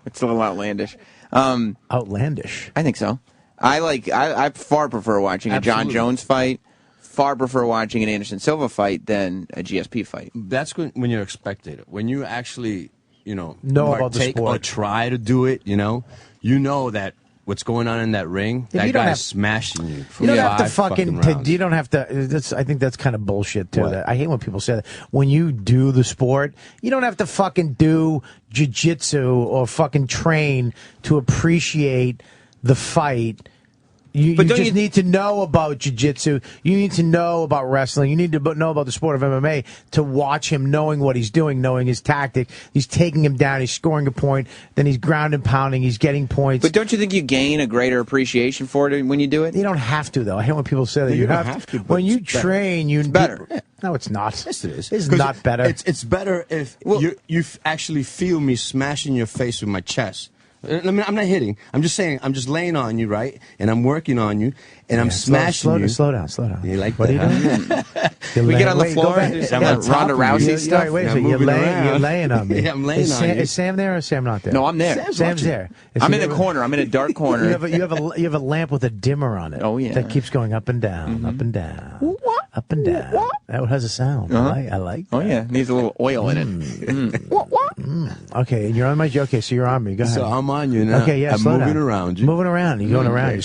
it's a little outlandish. Outlandish? I think so. I far prefer watching a John Jones fight, far prefer watching an Anderson Silva fight than a GSP fight. That's when you're a spectator. When you actually, know about the partake sport or try to do it, you know that what's going on in that ring, Yeah, that you don't guy's have- smashing you. For You don't have to 5 fucking. rounds. You don't have to. I think that's kind of bullshit too. What? That I hate when people say that. When you do the sport, you don't have to fucking do jiu-jitsu or fucking train to appreciate the fight. You just need to know about jiu-jitsu. You need to know about wrestling. You need to know about the sport of MMA to watch him, knowing what he's doing, knowing his tactic. He's taking him down. He's scoring a point. Then he's ground and pounding. He's getting points. But don't you think you gain a greater appreciation for it when you do it? You don't have to, though. I hate when people say that. You You don't have have to. to, but When you it's better. train, you It's better. No, it's not. Yes, it is. It's 'Cause not better. It's better if you actually feel me smashing your face with my chest. I mean, I'm not hitting. I'm just saying. I'm just laying on you, right? And I'm working on you, and I'm smashing you. Slow down. You like What that? are you doing? We get on the floor and do I'm some on top Ronda of you. Rousey Yeah, stuff. Wait a I'm second. You're moving laying around. on me. Yeah, I'm laying is on you. Is Sam there or is Sam not there? No, I'm there. Sam's watching. there. I'm in a corner. I'm in a dark corner. You have a lamp with a dimmer on it. Oh, yeah. That keeps going up and down, up and down, up and down. That has a sound. Uh-huh. I like. Oh yeah, needs a little oil in it. Okay, and you're on my. Okay, so you're on me. Go ahead. So I'm on you now. Okay, yeah. I'm slow moving down. around you. Moving around. You're going around. Okay. You're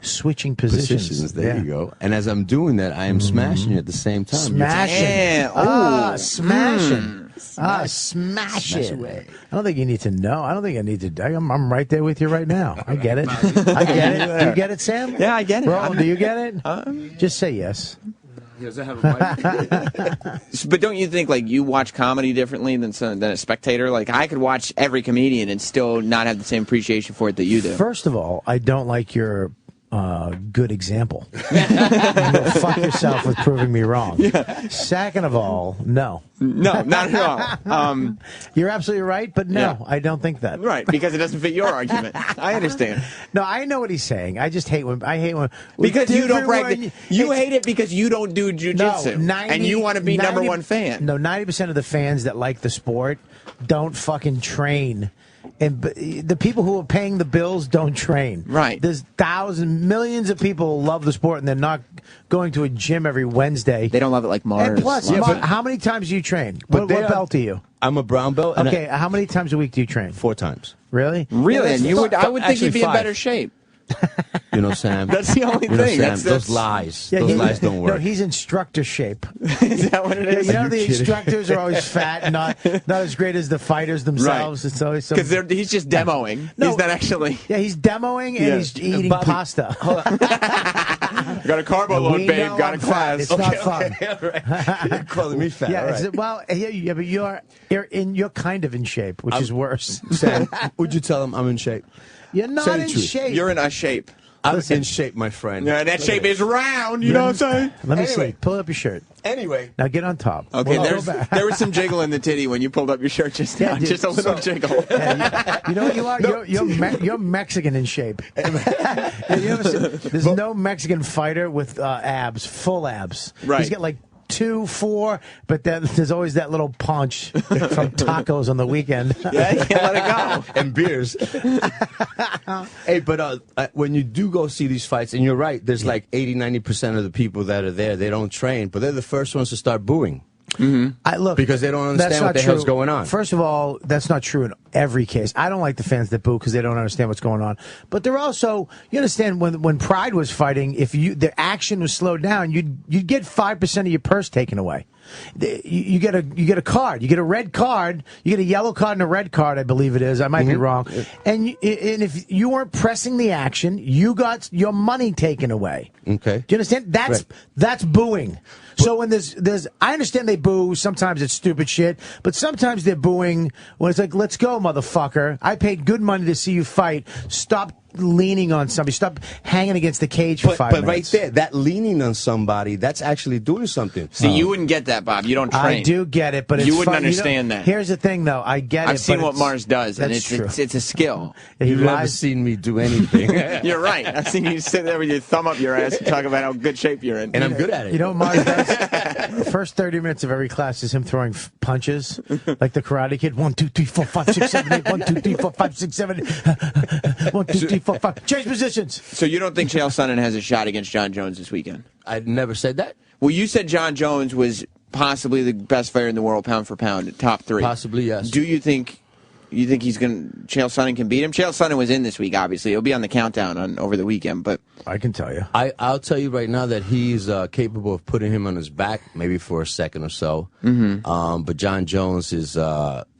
switching positions. There Yeah. you go. And as I'm doing that, I am smashing you at the same time. Smashing. Yeah. Smashing. Smash it. Away. I don't think you need to know. I don't think I need to. I'm right there with you right now. I get it. I get it. Do you get it, Sam? Yeah, I get it. Roland, do you get it? Just say yes. He doesn't have a mic. But don't you think, like, you watch comedy differently than a spectator? Like, I could watch every comedian and still not have the same appreciation for it that you do. First of all, I don't like your good example. You'll fuck yourself with proving me wrong. Yeah. Second of all, no. No, not at all. You're absolutely right, but no, I don't think that. Right, because it doesn't fit your argument. I understand. No, I know what he's saying. I just hate when because you don't practice. You hate it because you don't do jujitsu, and you want to be number one fan. No, 90% of the fans that like the sport don't fucking train. And the people who are paying the bills don't train. Right. There's millions of people who love the sport, and they're not going to a gym every Wednesday. They don't love it like Mars. And plus, how many times do you train? What belt are you? I'm a brown belt. Okay, how many times a week do you train? 4 times. Really? Really? And I would think you'd be in better shape. You know, Sam. That's the only thing. Sam, those lies. Yeah, those lies don't work. No, he's instructor shape. Is that what it is? You know, the instructors are always fat, not as great as the fighters themselves. Right. It's always because he's just demoing. No, he's not actually. Yeah, he's demoing and he's eating pasta. Got a carbo load, babe. Got a class. It's not fun. Right. You're calling me fat. Yeah, right. Well, yeah, but you're kind of in shape, which is worse. Sam, would you tell him I'm in shape? You're not in shape. You're in a shape. I'm in shape, my friend. Yeah, that shape is round. You know what I'm saying? Let me see. Pull up your shirt. Anyway. Now get on top. Okay, there was some jiggle in the titty when you pulled up your shirt just now. Dude, just a little jiggle. You know what you are? No. You're Mexican in shape. There's no Mexican fighter with abs, full abs. Right. He's got like 2, 4, but then there's always that little punch from tacos on the weekend. Yeah, you can't let it go. And beers. Hey, but when you do go see these fights, and you're right, there's like 80-90% of the people that are there, they don't train, but they're the first ones to start booing. Mm-hmm. Because they don't understand what the hell's going on. First of all, that's not true in every case. I don't like the fans that boo because they don't understand what's going on. But they're also, you understand, when Pride was fighting, if the action was slowed down, you'd get 5% of your purse taken away. You get a card. You get a red card. You get a yellow card and a red card, I believe it is. I might be wrong. And if you weren't pressing the action, you got your money taken away. Okay. Do you understand? That's booing. So when I understand they boo. Sometimes it's stupid shit, but sometimes they're booing when it's like, "Let's go, motherfucker! I paid good money to see you fight. Stop leaning on somebody. Stop hanging against the cage for 5 minutes." But right there, that leaning on somebody, that's actually doing something. See, you wouldn't get that, Bob. You don't train. I do get it, but it's you wouldn't fun. understand that. Here's the thing, though. I get it. I've seen but what Mars does, and it's a skill. You've never seen me do anything. You're right. I've seen you sit there with your thumb up your ass and talk about how good shape you're in. And I'm good at it. You know what Mars does? The first 30 minutes of every class is him throwing punches, like the Karate Kid. 1, 2, 3, 4, 5, 6, 7, 8. 1, 2, 3, 4, 5, 6, 7, 8. 1, 2, 3, 4, 5. Change positions. So you don't think Chael Sonnen has a shot against John Jones this weekend? I never said that. Well, you said John Jones was possibly the best fighter in the world, pound for pound, top 3. Possibly, yes. Do you think he's Chael Sonnen can beat him? Chael Sonnen was in this week, obviously. He'll be on the countdown over the weekend, but I can tell you. I'll tell you right now that he's capable of putting him on his back, maybe for a second or so. But John Jones is.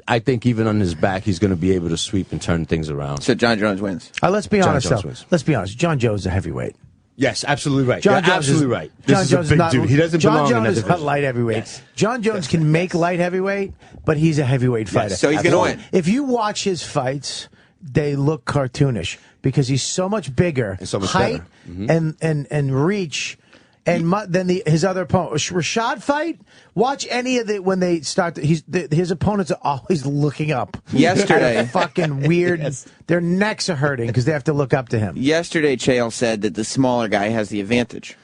I think even on his back, he's going to be able to sweep and turn things around. So John Jones wins. Let's be honest, though. Let's be honest. John Jones is a heavyweight. Yes, absolutely right. John Jones absolutely right. John This Jones is a big dude. He doesn't belong in that division. John Jones is not light heavyweight. Yes. John Jones can make light heavyweight, but he's a heavyweight fighter. Yes, so he's going to win. If you watch his fights, they look cartoonish because he's so much bigger, and so much height and reach. And then his other opponent, Rashad fight. Watch any of when they start. His opponents are always looking up. Yesterday, fucking weird. Yes. Their necks are hurting because they have to look up to him. Yesterday, Chael said that the smaller guy has the advantage.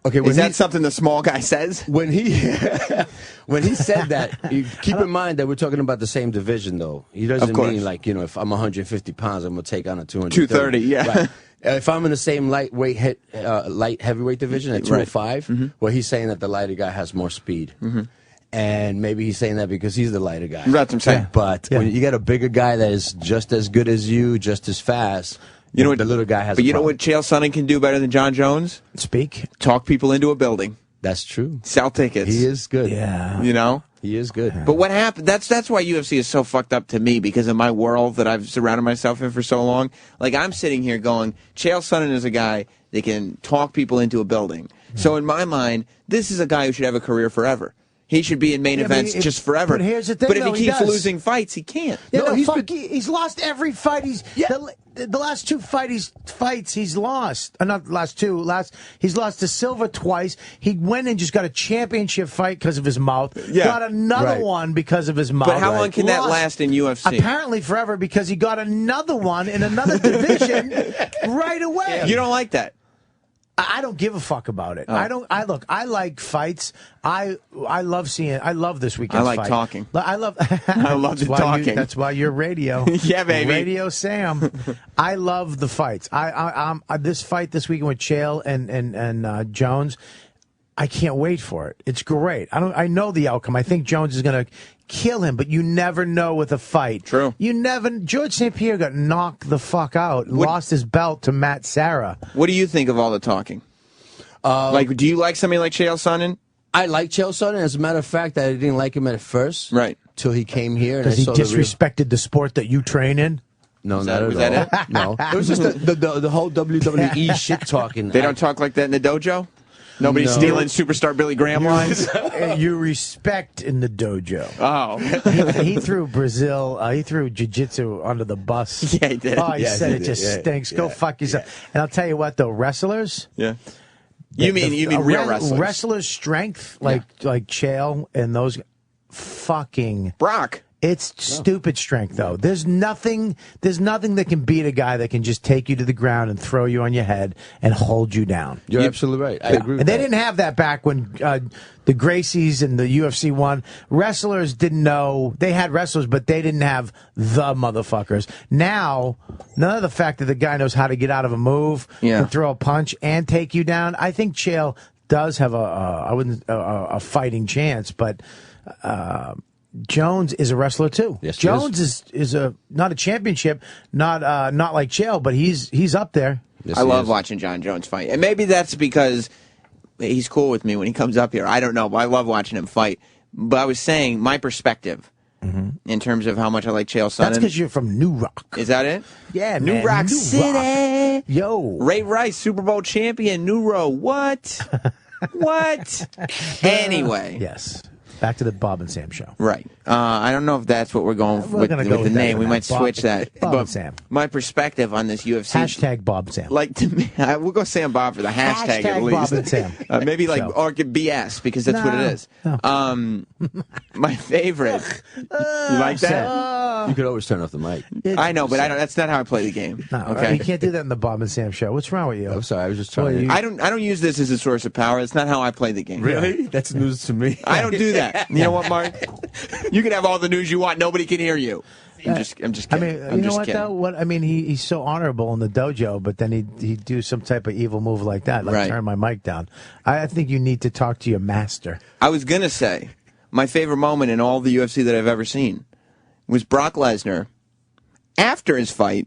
Okay, is that something the small guy says? When he said that, keep in mind that we're talking about the same division, though. He doesn't mean like if I'm 150 pounds, I'm gonna take on a 230. Yeah. Right. If I'm in the same light heavyweight division at 205, well, he's saying that the lighter guy has more speed. And maybe he's saying that because he's the lighter guy. That's what I'm saying. But when you get a bigger guy that is just as good as you, just as fast, the little guy has. But you know what Chael Sonnen can do better than John Jones? Speak. Talk people into a building. That's true. Sell tickets. He is good. Yeah. You know? He is good. But what happened? That's why UFC is so fucked up to me, because of my world that I've surrounded myself in for so long. Like, I'm sitting here going, Chael Sonnen is a guy that can talk people into a building. So in my mind, this is a guy who should have a career forever. He should be in main events just forever. But here's the thing, But if though, he he keeps does. losing fights, he can't. Yeah, no, he's lost every fight. The last two fights he's lost. Not the last two. He's lost to Silva twice. He went and just got a championship fight because of his mouth. Yeah. Got another one because of his mouth. But how long can that last in UFC? Apparently forever, because he got another one in another division right away. You don't like that? I don't give a fuck about it. Oh. I like fights. I love this weekend's I like fight. talking. I love the talking. That's why you're radio. Yeah, baby. Radio Sam. I love the fights. This fight this weekend with Chael and Jones, I can't wait for it. It's great. I know the outcome. I think Jones is going to kill him, but you never know with a fight. True. George St. Pierre got knocked the fuck out, lost his belt to Matt Serra. What do you think of all the talking? Do you like somebody like Chael Sonnen? I like Chael Sonnen. As a matter of fact, I didn't like him at first. Right. Till he came here. Because he disrespected the sport that you train in? No, Was not that at all. it? No. It was just the whole WWE shit talking. They don't talk like that in the dojo? Nobody's No. stealing superstar Billy Graham lines? You respect in the dojo. Oh. He threw Brazil, he threw jiu-jitsu under the bus. Yeah, he did. Oh, he Yeah, said he it did. just Yeah, stinks. Go fuck yourself. And I'll tell you what, though, wrestlers. Yeah. You mean real wrestlers? Wrestlers' strength, like Chael and those fucking Brock. It's stupid strength, though. There's nothing that can beat a guy that can just take you to the ground and throw you on your head and hold you down. You're absolutely right. I agree with And they that. didn't have that back when the Gracies and the UFC won. Wrestlers didn't know. They had wrestlers, but they didn't have the motherfuckers. Now, none of the fact that the guy knows how to get out of a move, Yeah. can throw a punch, and take you down. I think Chael does have a fighting chance, but Jones is a wrestler too. Yes, he Jones is not a championship, not like Chael, but he's up there. Yes, I he love is. watching John Jones fight. And maybe that's because he's cool with me when he comes up here. I don't know, but I love watching him fight. But I was saying my perspective in terms of how much I like Chael Sonnen. That's because you're from New Rock. Is that it? Yeah, New man. Rock New City. Rock. Yo. Ray Rice, Super Bowl champion, New Row. What? What? Anyway. Yes. Back to the Bob and Sam show. Right. I don't know if that's what we're going We're with, gonna with go the with that name. for We now. might switch that. Bob But and Sam. my perspective on this UFC. Hashtag Bob and Sam. Like, to me, we'll go Sam Bob for the hashtag, at Hashtag least. Bob and Sam. Maybe like, So. or it could BS, because that's what it is. My favorite. You like that? You could always turn off the mic. I know, but that's not how I play the game. No, Okay. you can't do that in the Bob and Sam show. What's wrong with you? I'm sorry. I was just trying Well, to. you- I don't use this as a source of power. It's not how I play the game. Really? That's news to me. I don't do that. You know what, Mark? You can have all the news you want. Nobody can hear you. I'm just kidding. I mean, I'm you know just what kidding. though? What I mean, he's so honorable in the dojo, but then he'd do some type of evil move like that, like Right. turn my mic down. I think you need to talk to your master. I was going to say, my favorite moment in all the UFC that I've ever seen was Brock Lesnar, after his fight,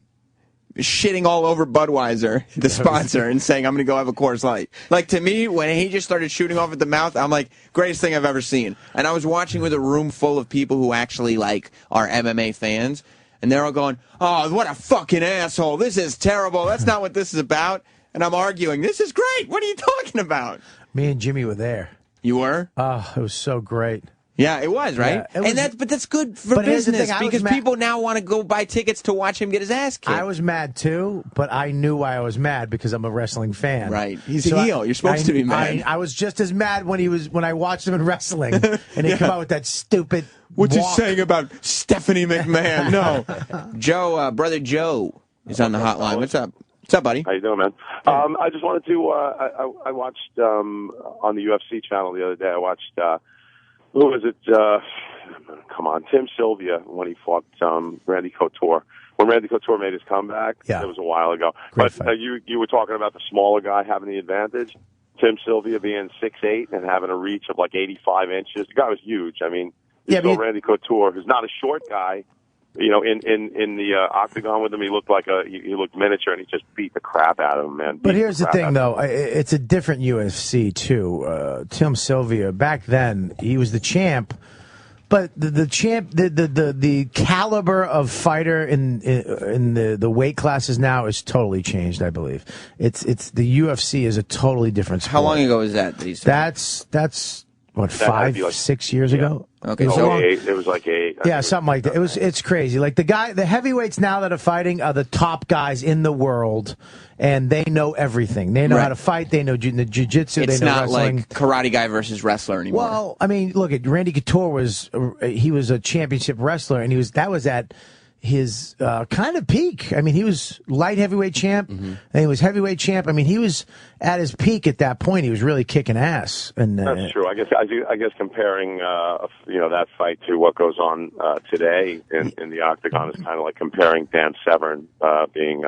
shitting all over Budweiser, the sponsor, and saying, I'm going to go have a Coors Light. Like, to me, when he just started shooting off at the mouth, I'm like, greatest thing I've ever seen. And I was watching with a room full of people who actually, like, are MMA fans, and they're all going, oh, what a fucking asshole. This is terrible. That's not what this is about. And I'm arguing, this is great. What are you talking about? Me and Jimmy were there. You were? Oh, it was so great. Yeah, it was, right? Yeah, it was- But that's good for But here's the business thing, I was because mad- people now want to go buy tickets to watch him get his ass kicked. I was mad too, but I knew why I was mad because I'm a wrestling fan. Right. He's a heel. You're supposed to be mad. I was just as mad when I watched him in wrestling, and he come out with that stupid. What's walk. he saying about Stephanie McMahon? No. Joe, brother Joe is on the hotline. What's up? What's up, buddy? How you doing, man? I just wanted to. I watched on the UFC channel the other day. I watched who was it? Come on, Tim Sylvia when he fought Randy Couture. When Randy Couture made his comeback, it was a while ago. Great but you were talking about the smaller guy having the advantage. Tim Sylvia being 6'8" and having a reach of like 85 inches. The guy was huge. I mean, Yeah, you saw but Randy Couture, who's not a short guy, in the octagon with him, he looked like he looked miniature, and he just beat the crap out of him, man. But here's the thing, though. It's a different UFC, too. Tim Sylvia, back then, he was the champ. But the champ, the caliber of fighter in the weight classes now is totally changed. I believe it's the UFC is a totally different sport. How long ago was that? That's what, 5-6 years ago. Okay, it was like 8. Yeah, something like that. It's crazy. Like the heavyweights now that are fighting are the top guys in the world, and they know everything. They know how to fight. They know the jiu-jitsu. It's they know not wrestling. like karate guy versus wrestler anymore. Well, I mean, look at Randy Couture was a championship wrestler, and that was at his kind of peak. I mean, he was light heavyweight champ, and he was heavyweight champ. I mean, he was at his peak at that point. He was really kicking ass. And that's true. I guess comparing that fight to what goes on today in the octagon is kind of like comparing Dan Severn being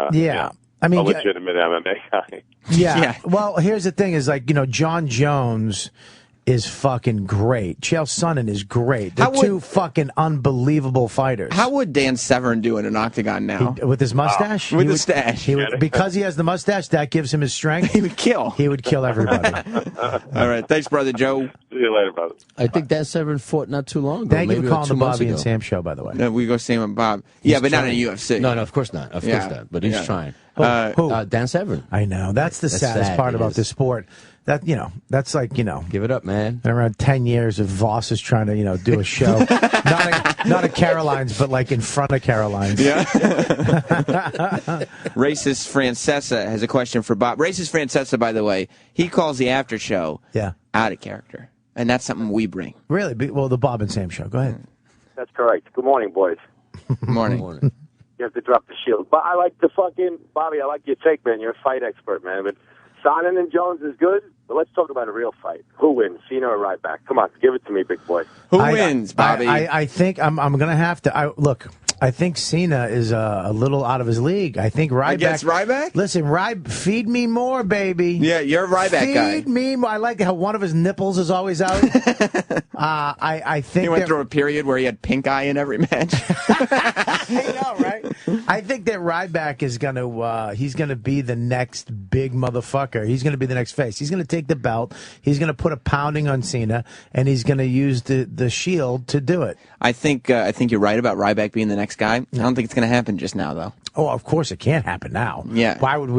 I mean, a legitimate MMA guy. Yeah. Well, here's the thing: is like John Jones is fucking great. Chael Sonnen is great. They're two fucking unbelievable fighters. How would Dan Severn do in an octagon now? With his mustache? With the stash. He would, because he has the mustache, that gives him his strength. He would kill. He would kill everybody. All right. Thanks, Brother Joe. See you later, brother. I think Dan Severn fought not too long ago. Thank you for maybe calling the 2 months Bobby and ago. Sam show, by the way. No, we go Sam and Bob. Yeah, but not in UFC. No, of course not. Of course not. But he's trying. Who? Dan Severn. I know. That's the saddest sad, part it about is. this sport. That that's like give it up, man. Around 10 years of Voss is trying to do a show, not at Caroline's, but like in front of Caroline's. Yeah. Racist Francesa has a question for Bob. Racist Francesa, by the way, he calls the after show out of character, and that's something we bring. Really? Well, the Bob and Sam show. Go ahead. That's correct. Good morning, boys. Morning. You have to drop the shield. But I like Bobby, I like your take, man. You're a fight expert, man. But Sonnen and Jones is good, but let's talk about a real fight. Who wins, Cena or Ryback? Come on, give it to me, big boy. Who wins, Bobby? I think I'm going to have to. Look, I think Cena is a little out of his league. I think Ryback. Against Ryback? Listen, feed me more, baby. Yeah, you're a Ryback guy. Feed me more. I like how one of his nipples is always out. I think he went through a period where he had pink eye in every match. I know, right? I think that Ryback is he's gonna be the next big motherfucker. He's gonna be the next face. He's gonna take the belt. He's gonna put a pounding on Cena, and he's gonna use the Shield to do it. I think you're right about Ryback being the next guy. I don't think it's gonna happen just now, though. Oh, of course it can't happen now. Yeah. Why wouldn't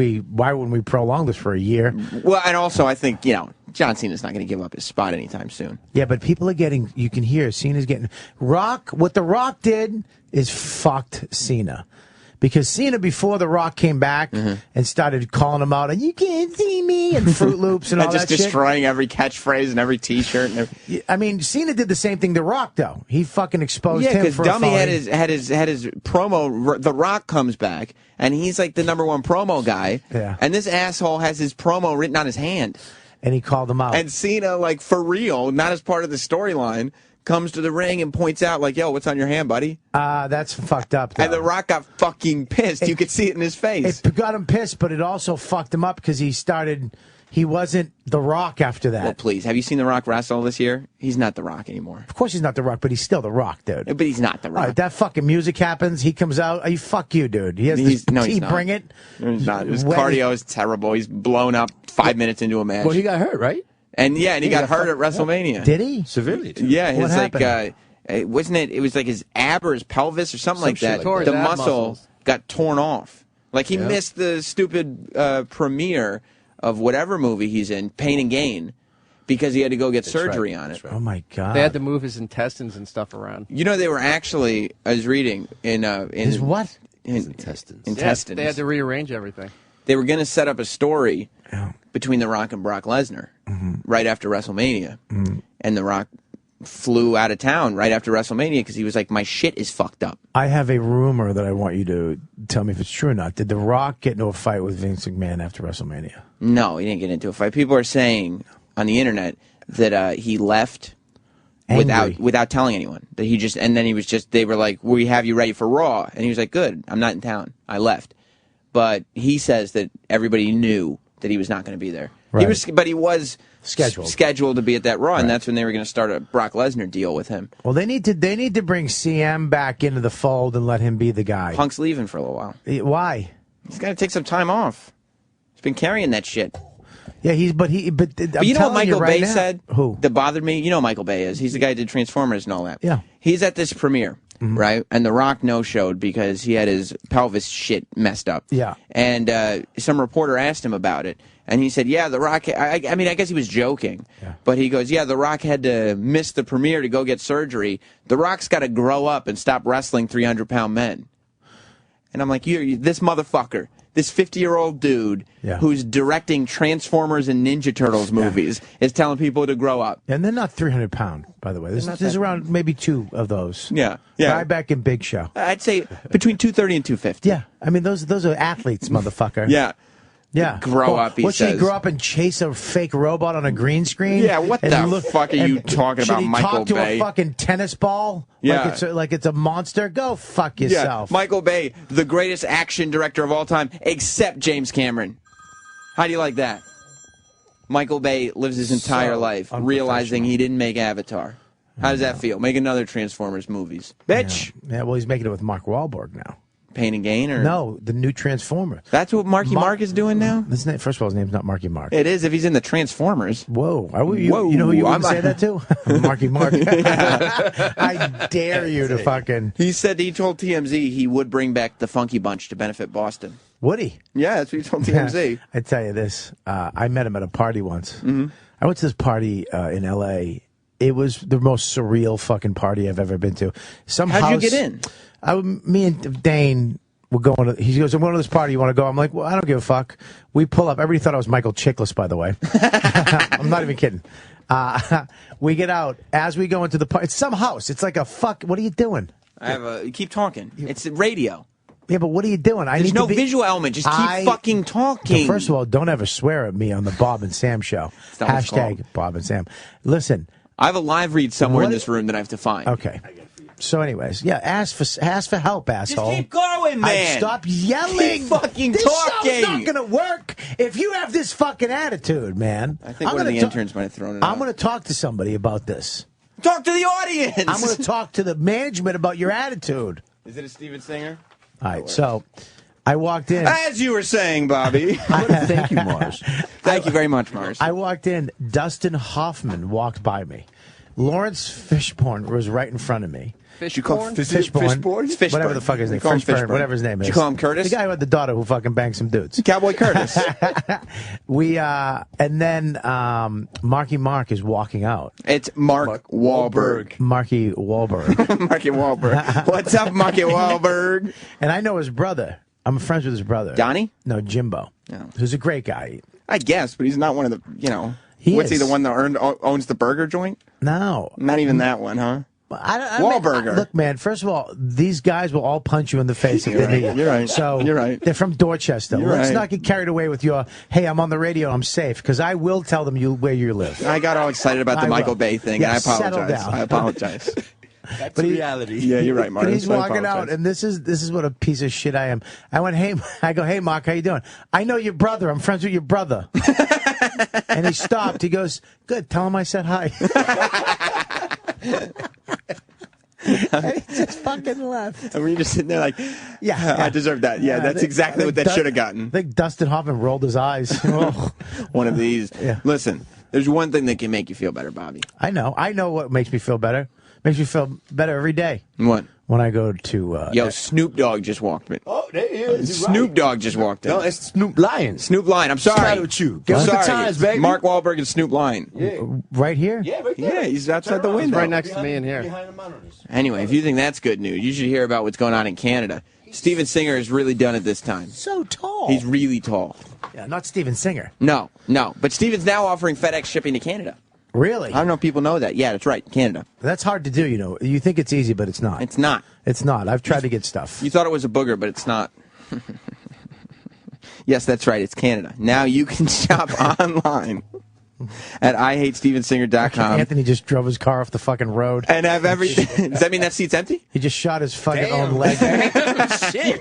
we prolong this for a year? Well, and also I think John Cena's not going to give up his spot anytime soon. Yeah, but people are getting. You can hear Cena's getting. What The Rock did is fucked Cena. Because Cena, before The Rock came back and started calling him out, and you can't see me, and Fruit Loops and all that shit. Just destroying every catchphrase and every T-shirt. And I mean, Cena did the same thing to Rock, though. He fucking exposed him because for Dummy a had his promo. The Rock comes back, and he's like the #1 promo guy. Yeah. And this asshole has his promo written on his hand. And he called him out. And Cena, like, for real, not as part of the storyline, comes to the ring and points out, like, yo, what's on your hand, buddy? That's fucked up, though. And The Rock got fucking pissed. You could see it in his face. It got him pissed, but it also fucked him up because he wasn't The Rock after that. Well, please, have you seen The Rock wrestle this year? He's not The Rock anymore. Of course he's not The Rock, but he's still The Rock, dude. But he's not The Rock. All right, that fucking music happens. He comes out. Fuck you, dude. He has he's this not. Bring it. He's not. His cardio is terrible. He's blown up 5 minutes into a match. Well, he got hurt, right? And he got hurt at WrestleMania. Did he? Severely, too. Yeah, What his happened? wasn't it? It was like his ab or his pelvis or something like that. Like the muscle got torn off. Like he missed the stupid premiere of whatever movie he's in, Pain and Gain, because he had to go get surgery on it. Right. Oh my god! They had to move his intestines and stuff around. They were actually. I was reading in his what? His intestines. Intestines. They had to rearrange everything. They were going to set up a story between The Rock and Brock Lesnar right after WrestleMania, and The Rock flew out of town right after WrestleMania because he was like, my shit is fucked up. I have a rumor that I want you to tell me if it's true or not. Did The Rock get into a fight with Vince McMahon after WrestleMania? No, he didn't get into a fight. People are saying on the internet that he left without telling anyone. That he just, and then he was just, they were like, we have you ready for Raw. And he was like, good, I'm not in town. I left. But he says that everybody knew that he was not going to be there. He was scheduled to be at that Raw, and that's when they were going to start a Brock Lesnar deal with him. Well, they need to bring CM back into the fold and let him be the guy. Punk's leaving for a little while. Why? He's got to take some time off. He's been carrying that shit. Yeah, but you know what Michael Bay said? Who? That bothered me? You know who Michael Bay is. He's the guy who did Transformers and all that. Yeah. He's at this premiere, right? And The Rock no-showed because he had his pelvis shit messed up. Yeah. And some reporter asked him about it. And he said, yeah, The Rock, I guess he was joking. Yeah. But he goes, yeah, The Rock had to miss the premiere to go get surgery. The Rock's got to grow up and stop wrestling 300-pound men. And I'm like, this motherfucker. This 50-year-old dude who's directing Transformers and Ninja Turtles movies is telling people to grow up. And they're not 300-pound, by the way. There's around maybe 2 of those. Yeah. Ryback and Big Show. I'd say between 230 and 250. Yeah. I mean, those are athletes, motherfucker. Yeah. Yeah. Grow up, he Should says. he grow up and chase a fake robot on a green screen? Yeah, what the fuck are you talking about, Michael Should he talk to Bay? a fucking tennis ball? Yeah. Like it's a monster? Go fuck yourself. Yeah. Michael Bay, the greatest action director of all time, except James Cameron. How do you like that? Michael Bay lives his entire life realizing he didn't make Avatar. How does that feel? Make another Transformers movies. Bitch! Yeah, well, he's making it with Mark Wahlberg now. Pain and Gain? Or No, the new Transformer. That's what Mark is doing now? First of all, his name's not Marky Mark. It is if he's in the Transformers. Whoa. You know who you would say that to? Marky Mark. I dare you to fucking... He told TMZ he would bring back the Funky Bunch to benefit Boston. Would he? Yeah, that's what he told TMZ. I tell you this. I met him at a party once. Mm-hmm. I went to this party in L.A. It was the most surreal fucking party I've ever been to. How'd you get in? Me and Dane were going to... He goes, I'm going to this party. You want to go? I'm like, well, I don't give a fuck. We pull up. Everybody thought I was Michael Chiklis, by the way. I'm not even kidding. We get out. As we go into the party... It's some house. It's like a fuck... What are you doing? Keep talking. It's radio. Yeah, but what are you doing? There's no visual element. Just keep fucking talking. First of all, don't ever swear at me on the Bob and Sam show. Hashtag Bob and Sam. Listen. I have a live read somewhere in this room that I have to find. Okay. So anyways, yeah, ask for help, asshole. Just keep going, man. Stop yelling. Keep fucking this talking. This show's not going to work if you have this fucking attitude, man. I think one of the interns might have thrown it out. I'm going to talk to somebody about this. Talk to the audience. I'm going to talk to the management about your attitude. Is it a Steven Singer? All right, so I walked in. As you were saying, Bobby. Thank you, Mars. Thank you very much, Mars. I walked in. Dustin Hoffman walked by me. Lawrence Fishburne was right in front of me. Fishburne? Fishburne? Whatever the fuck his name is. Fishburne, whatever his name is. Did you call him Curtis? The guy who had the daughter who fucking banged some dudes. Cowboy Curtis. And then Marky Mark is walking out. It's Mark Wahlberg. Marky Wahlberg. Marky Wahlberg. What's up, Marky Wahlberg? And I know his brother. I'm friends with his brother. Donnie? No, Jimbo. No. Who's a great guy. I guess, but he's not one of the, What's he, the one that owns the burger joint? No. Not even that one, huh? Wahlburger. Look, man, first of all, these guys will all punch you in the face if they need it. You're right. So you're right. They're from Dorchester. Let's not get carried away with your, hey, I'm on the radio, I'm safe, because I will tell them where you live. I got all excited about the Michael Bay thing, and I apologize. Settle down. I apologize. That's reality. Yeah, you're right, Mark. But he's walking out, and this is what a piece of shit I am. I went, hey, Mark, how you doing? I know your brother. I'm friends with your brother. And he stopped. He goes, good. Tell him I said hi. And he just fucking left. And were you just sitting there like, yeah. I deserve that. Yeah, that's exactly what that should have gotten. I think Dustin Hoffman rolled his eyes. One of these. Yeah. Listen, there's one thing that can make you feel better, Bobby. I know what makes me feel better. Makes me feel better every day. What? When I go to... Snoop Dogg just walked in. Oh, there he is. Snoop Dogg just walked in. No, it's Snoop Lion. Snoop Lion. I'm sorry. What's with you? Give us the times, baby. Mark Wahlberg and Snoop Lion. Yeah. Right here? Yeah, right there. Yeah, he's outside the window. Right next to me in here. Anyway, if you think that's good news, you should hear about what's going on in Canada. Steven Singer has really done it this time. So tall. He's really tall. Yeah, not Steven Singer. No. But Steven's now offering FedEx shipping to Canada. Really? I don't know if people know that. Yeah, that's right, Canada. That's hard to do, You think it's easy, but it's not. It's not. It's not. I've tried to get stuff. You thought it was a booger, but it's not. Yes, that's right. It's Canada. Now you can shop online at IHateStevenSinger.com. Anthony just drove his car off the fucking road. And have everything. Does that mean that seat's empty? He just shot his fucking own leg. Shit.